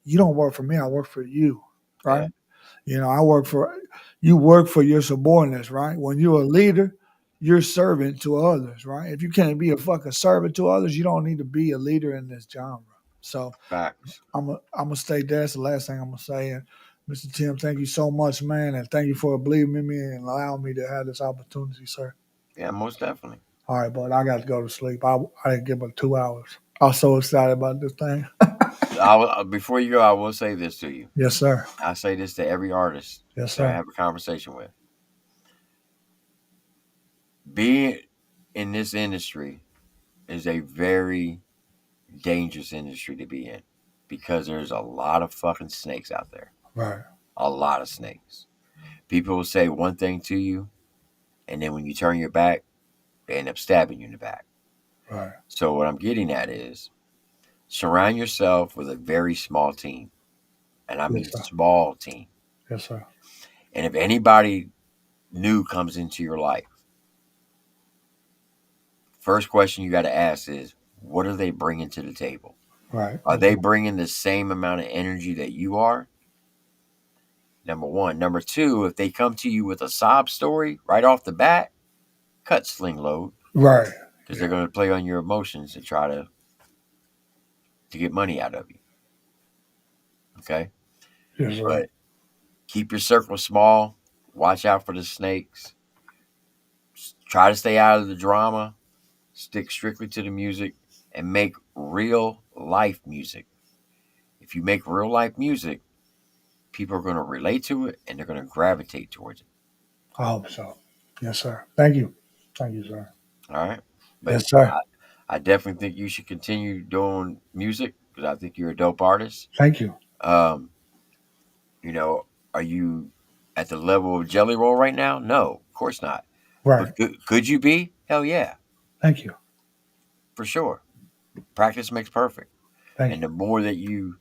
you don't work for me, I work for you, right? Yeah. You know, you work for your subordinates, right? When you're a leader, you're servant to others, right? If you can't be a fucking servant to others, you don't need to be a leader in this genre. So Facts. I'm gonna stay there. That's the last thing I'm gonna say. And Mr. Tim, thank you so much, man, and thank you for believing in me and allowing me to have this opportunity, sir. Yeah, most definitely. All right, bud. I got to go to sleep. I didn't get but 2 hours. I was so excited about this thing. Before you go, I will say this to you. Yes, sir. I say this to every artist Yes, that I sir. have a conversation with. Being in this industry is a very dangerous industry to be in because there's a lot of fucking snakes out there. Right. A lot of snakes. People will say one thing to you, and then when you turn your back, they end up stabbing you in the back. Right. So what I'm getting at is surround yourself with a very small team. And I mean Yes, sir. small team. Yes, sir. And if anybody new comes into your life, first question you got to ask is, what are they bringing to the table? Right. Are they bringing the same amount of energy that you are? Number one. Number two, if they come to you with a sob story right off the bat, cut sling load. Right. Because they're going to play on your emotions and try to get money out of you. Okay? Yes, sir. But keep your circle small. Watch out for the snakes. Try to stay out of the drama. Stick strictly to the music and make real life music. If you make real life music, people are going to relate to it and they're going to gravitate towards it. I hope so. Yes, sir. Thank you. Thank you, sir. All right. But Yes, sir. I definitely think you should continue doing music because I think you're a dope artist. Thank you. You know, are you at the level of Jelly Roll right now? No, of course not. Right. But could you be? Hell yeah. Thank you. For sure. Practice makes perfect. Thank And you. the more that you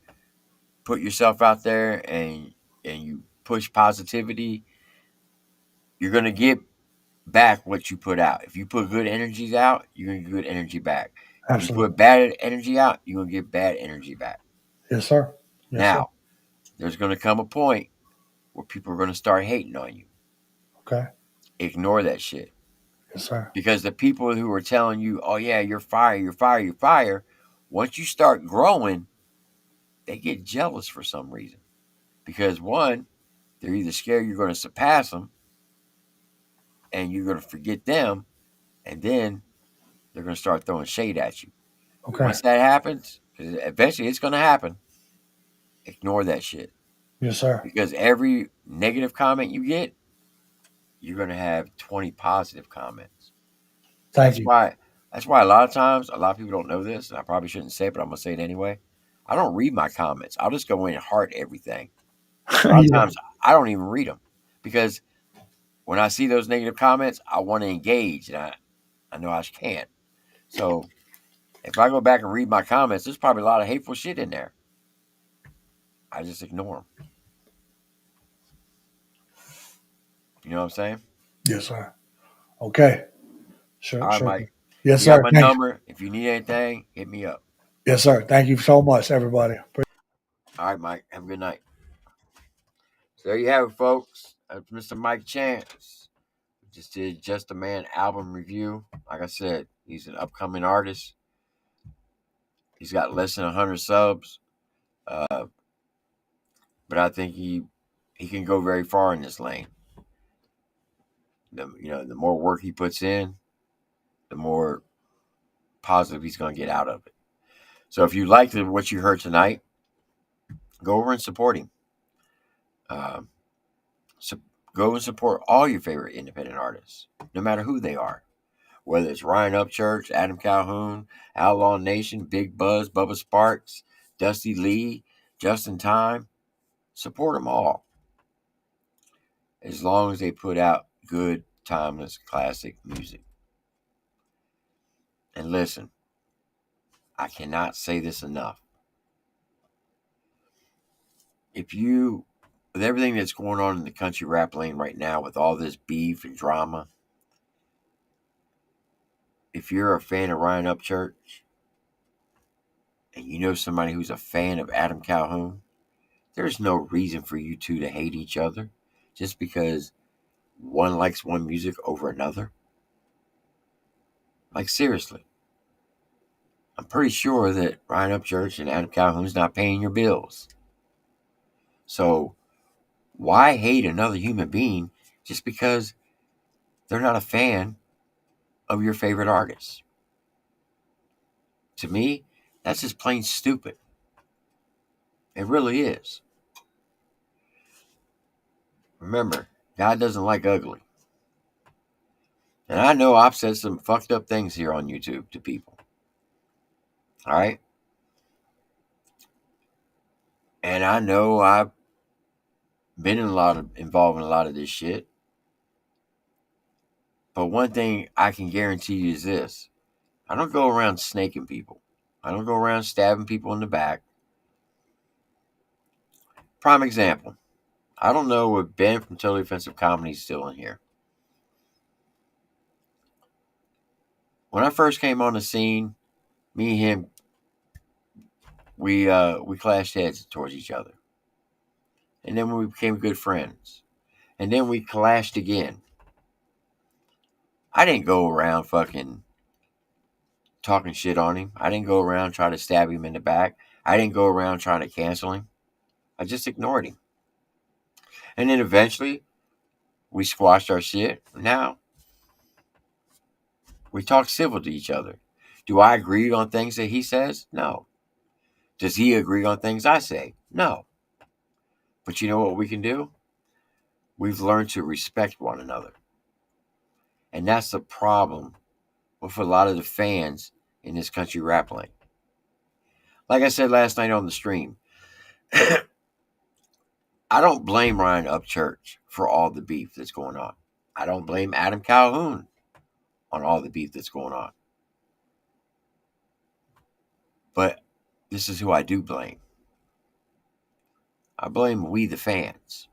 put yourself out there and you push positivity, you're going to get back what you put out. If you put good energies out, you're going to get good energy back. If you Absolutely. put bad energy out, you're going to get bad energy back. Yes, sir. Yes, Now, there's going to come a point where people are going to start hating on you. Okay. Ignore that shit. Yes, sir. Because the people who are telling you, oh, yeah, you're fire, you're fire, you're fire, once you start growing, they get jealous for some reason. Because one, they're either scared you're going to surpass them and you're going to forget them, and then they're going to start throwing shade at you. Okay. Once that happens, because eventually it's going to happen, ignore that shit. Yes, sir. Because every negative comment you get, you're going to have 20 positive comments. Thank you. That's why a lot of times, a lot of people don't know this, and I probably shouldn't say it, but I'm going to say it anyway. I don't read my comments. I'll just go in and heart everything. A lot of times, I don't even read them. Because when I see those negative comments, I want to engage, and I know I can't. So if I go back and read my comments, there's probably a lot of hateful shit in there. I just ignore them. You know what I'm saying? Yes, sir. Okay. Sure. All right, sure. Mike. Yes, You sir. got my Thank you. number. If you need anything, hit me up. Yes, sir. Thank you so much, everybody. All right, Mike. Have a good night. So there you have it, folks. That's Mr. Mike Chance. Just did Just a Man album review. Like I said, he's an upcoming artist. He's got less than 100 subs. But I think he can go very far in this lane. The more work he puts in, the more positive he's going to get out of it. So if you liked what you heard tonight, go over and support him. So go and support all your favorite independent artists, no matter who they are. Whether it's Ryan Upchurch, Adam Calhoun, Outlaw Nation, Big Buzz, Bubba Sparks, Dusty Lee, Justin Time, support them all. As long as they put out good, timeless, classic music. And listen, I cannot say this enough. With everything that's going on in the country rap lane right now, with all this beef and drama, if you're a fan of Ryan Upchurch and you know somebody who's a fan of Adam Calhoun, there's no reason for you two to hate each other just because one likes one music over another. Like, seriously. I'm pretty sure that Ryan Upchurch and Adam Calhoun's not paying your bills. So why hate another human being just because they're not a fan of your favorite artist? To me, that's just plain stupid. It really is. Remember, God doesn't like ugly. And I know I've said some fucked up things here on YouTube to people. All right? And I know I've been involved in a lot of this shit. But one thing I can guarantee you is this. I don't go around snaking people. I don't go around stabbing people in the back. Prime example. I don't know if Ben from Totally Offensive Comedy is still in here. When I first came on the scene, me and him, we clashed heads towards each other. And then we became good friends. And then we clashed again. I didn't go around fucking talking shit on him. I didn't go around trying to stab him in the back. I didn't go around trying to cancel him. I just ignored him. And then eventually, we squashed our shit. Now, we talk civil to each other. Do I agree on things that he says? No. Does he agree on things I say? No. But you know what we can do? We've learned to respect one another. And that's the problem with a lot of the fans in this country rap lane. Like I said last night on the stream, I don't blame Ryan Upchurch for all the beef that's going on. I don't blame Adam Calhoun on all the beef that's going on. But this is who I do blame. I blame we the fans.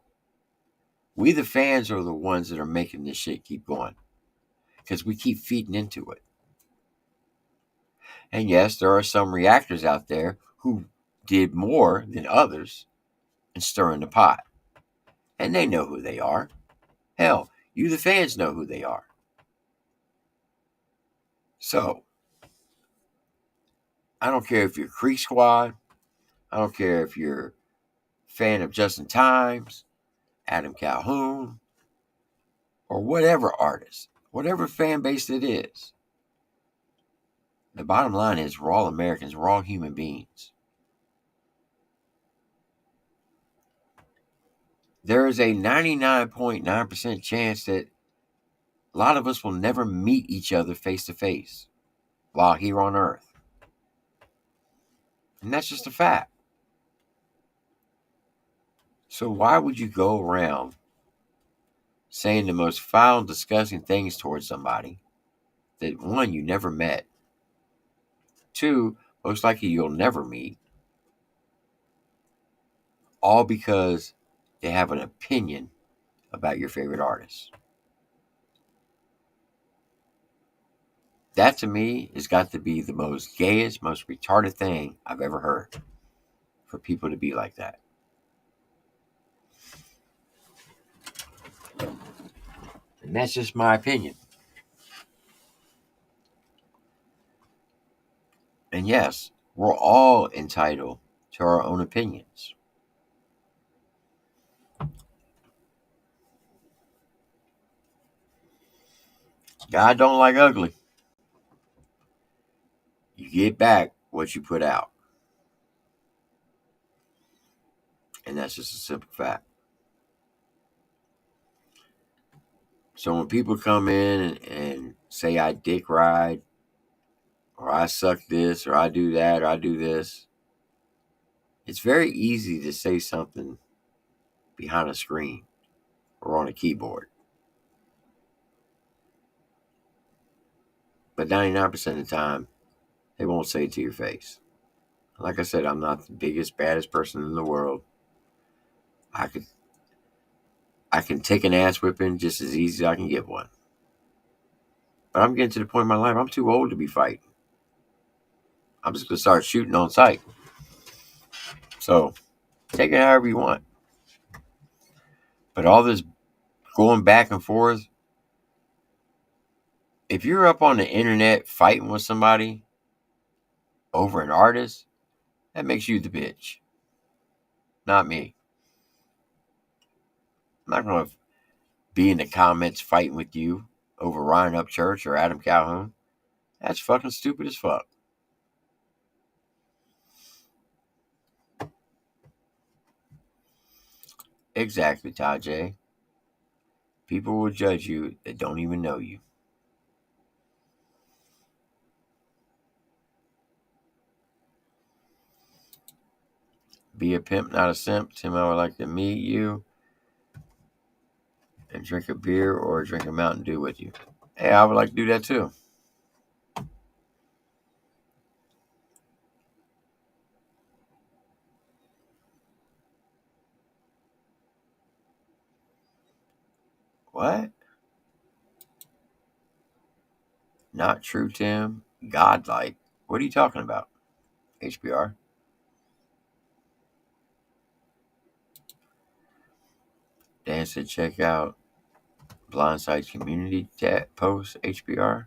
We the fans are the ones that are making this shit keep going. Because we keep feeding into it. And yes, there are some reactors out there who did more than others in stirring the pot. And they know who they are. Hell, you the fans know who they are. So, I don't care if you're Creek Squad. I don't care if you're a fan of Justin Times, Adam Calhoun, or whatever artist, whatever fan base it is. The bottom line is we're all Americans. We're all human beings. There is a 99.9% chance that a lot of us will never meet each other face to face while here on Earth. And that's just a fact. So why would you go around saying the most foul, disgusting things towards somebody that, one, you never met, two, most likely you'll never meet, all because they have an opinion about your favorite artist? That, to me, has got to be the most gayest, most retarded thing I've ever heard, for people to be like that. And that's just my opinion. And yes, we're all entitled to our own opinions. God don't like ugly. You get back what you put out. And that's just a simple fact. So when people come in and say I dick ride, or I suck this, or I do that, or I do this, it's very easy to say something behind a screen or on a keyboard. But 99% of the time, they won't say it to your face. Like I said, I'm not the biggest, baddest person in the world. I can take an ass whipping just as easy as I can give one. But I'm getting to the point in my life, I'm too old to be fighting. I'm just going to start shooting on sight. So, take it however you want. But all this going back and forth, if you're up on the internet fighting with somebody over an artist, that makes you the bitch. Not me. I'm not going to be in the comments fighting with you over Ryan Upchurch or Adam Calhoun. That's fucking stupid as fuck. Exactly, Tajay. People will judge you that don't even know you. Be a pimp, not a simp. Tim, I would like to meet you and drink a beer or drink a Mountain Dew with you. Hey, I would like to do that too. What? Not true, Tim. Godlike. What are you talking about? HBR. Dan said check out Blindside community post HBR.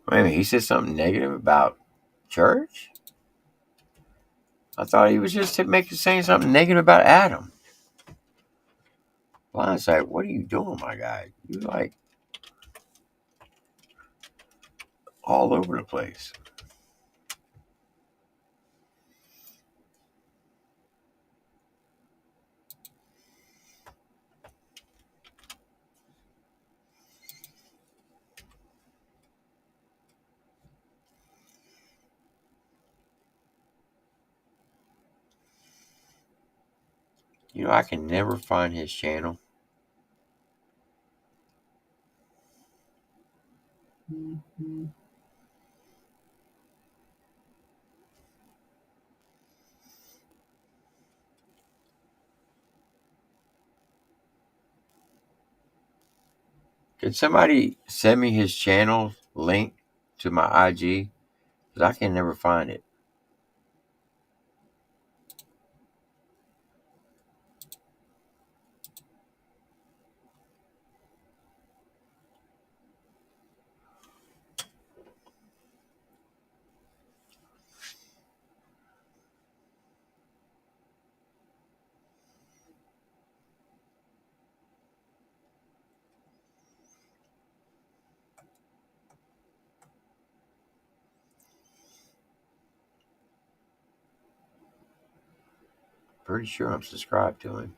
Wait a minute, he said something negative about church? I thought he was just saying something negative about Adam. Blindside, what are you doing, my guy? You like all over the place. You know, I can never find his channel. Can somebody send me his channel link to my IG? Because I can never find it. Pretty sure I'm subscribed to him.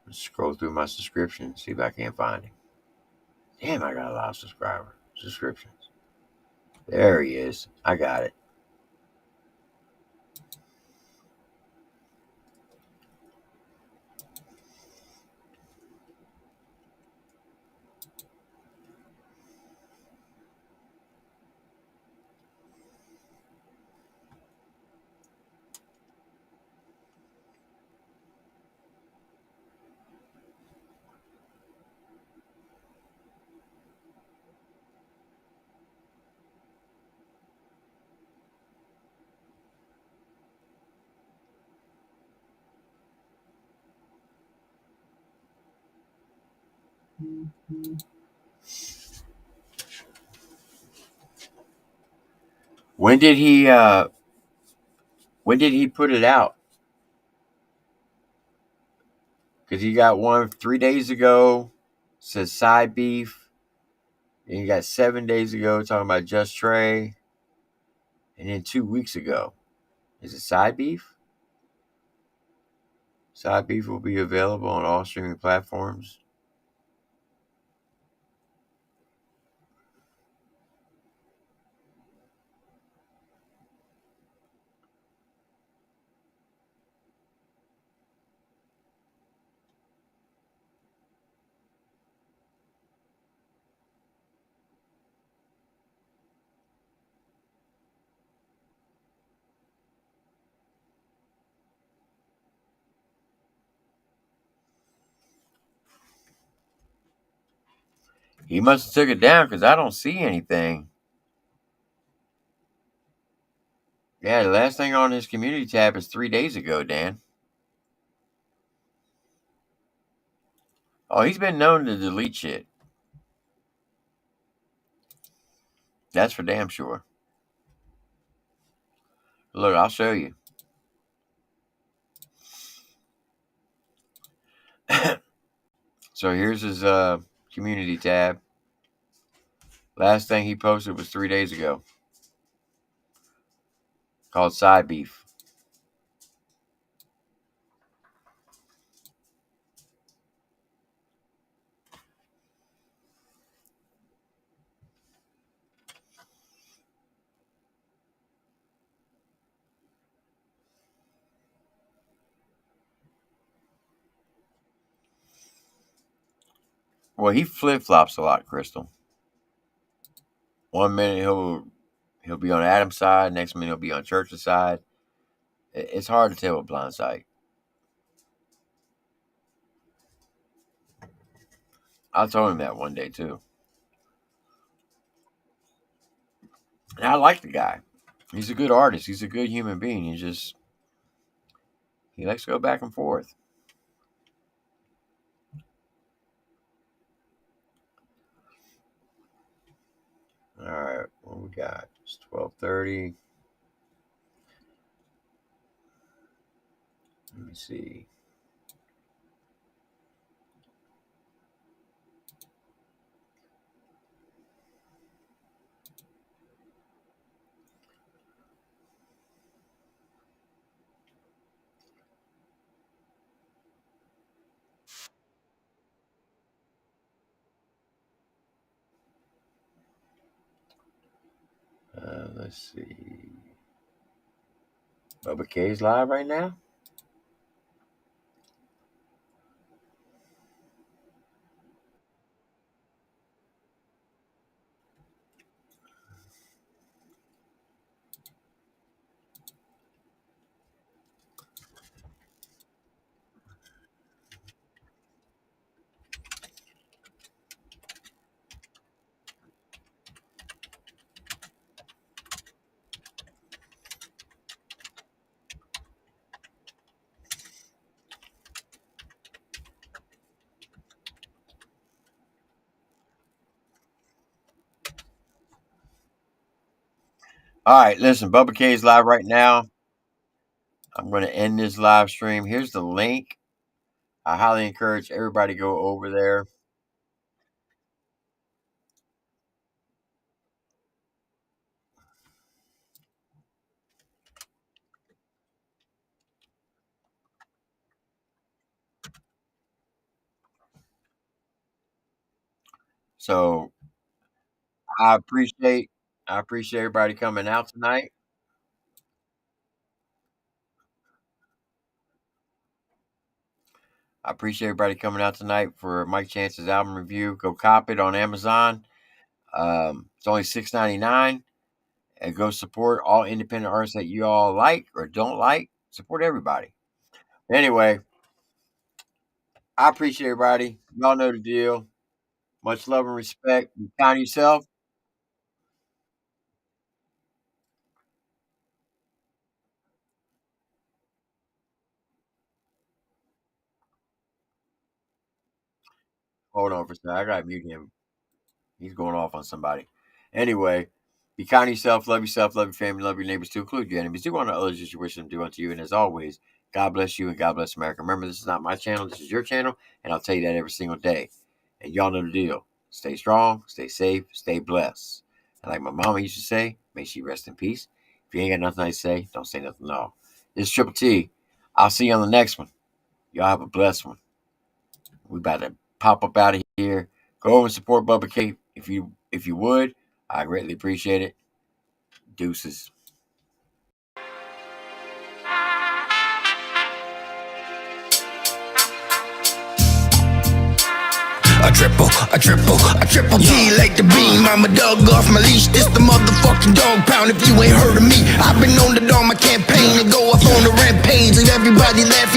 Let's scroll through my subscriptions, see if I can't find him. Damn, I got a lot of subscriptions. There he is. I got it. When did he put it out? Because you got one 3 days ago, says side beef. And you got 7 days ago talking about Just Trey. And then 2 weeks ago. Is it side beef? Side beef will be available on all streaming platforms. He must have took it down because I don't see anything. Yeah, the last thing on his community tab is 3 days ago, Dan. Oh, he's been known to delete shit. That's for damn sure. Look, I'll show you. So here's his community tab. Last thing he posted was 3 days ago. Called Side Beef. Well, he flip flops a lot, Crystal. 1 minute he'll be on Adam's side, next minute he'll be on Church's side. It's hard to tell with blind sight. I told him that one day too. And I like the guy. He's a good artist. He's a good human being. He likes to go back and forth. All right, what we got? It's 12:30. Let me see. Let's see. Bubba K's live right now. All right, listen, Bubba K's live right now. I'm going to end this live stream. Here's the link. I highly encourage everybody to go over there. So I appreciate everybody coming out tonight. I appreciate everybody coming out tonight for Mike Chance's album review. Go cop it on Amazon. It's only $6.99. And go support all independent artists that you all like or don't like. Support everybody. Anyway, I appreciate everybody. Y'all know the deal. Much love and respect. Be kind to yourself. Hold on for a second. I gotta mute him. He's going off on somebody. Anyway, be kind to yourself, love your family, love your neighbors to include your enemies. Do unto others as you wish them to do unto you. And as always, God bless you and God bless America. Remember, this is not my channel. This is your channel, and I'll tell you that every single day. And y'all know the deal. Stay strong, stay safe, stay blessed. And like my mama used to say, may she rest in peace. If you ain't got nothing nice to say, don't say nothing at all. This is Triple T. I'll see you on the next one. Y'all have a blessed one. We about to pop up out of here. Go over and support Bubba K if you would. I greatly appreciate it. Deuces. A triple T like the beam. I'm a dog off my leash. This the motherfucking dog pound. If you ain't heard of me, I've been on the dog my campaign and go off on the rampage. And everybody laughing.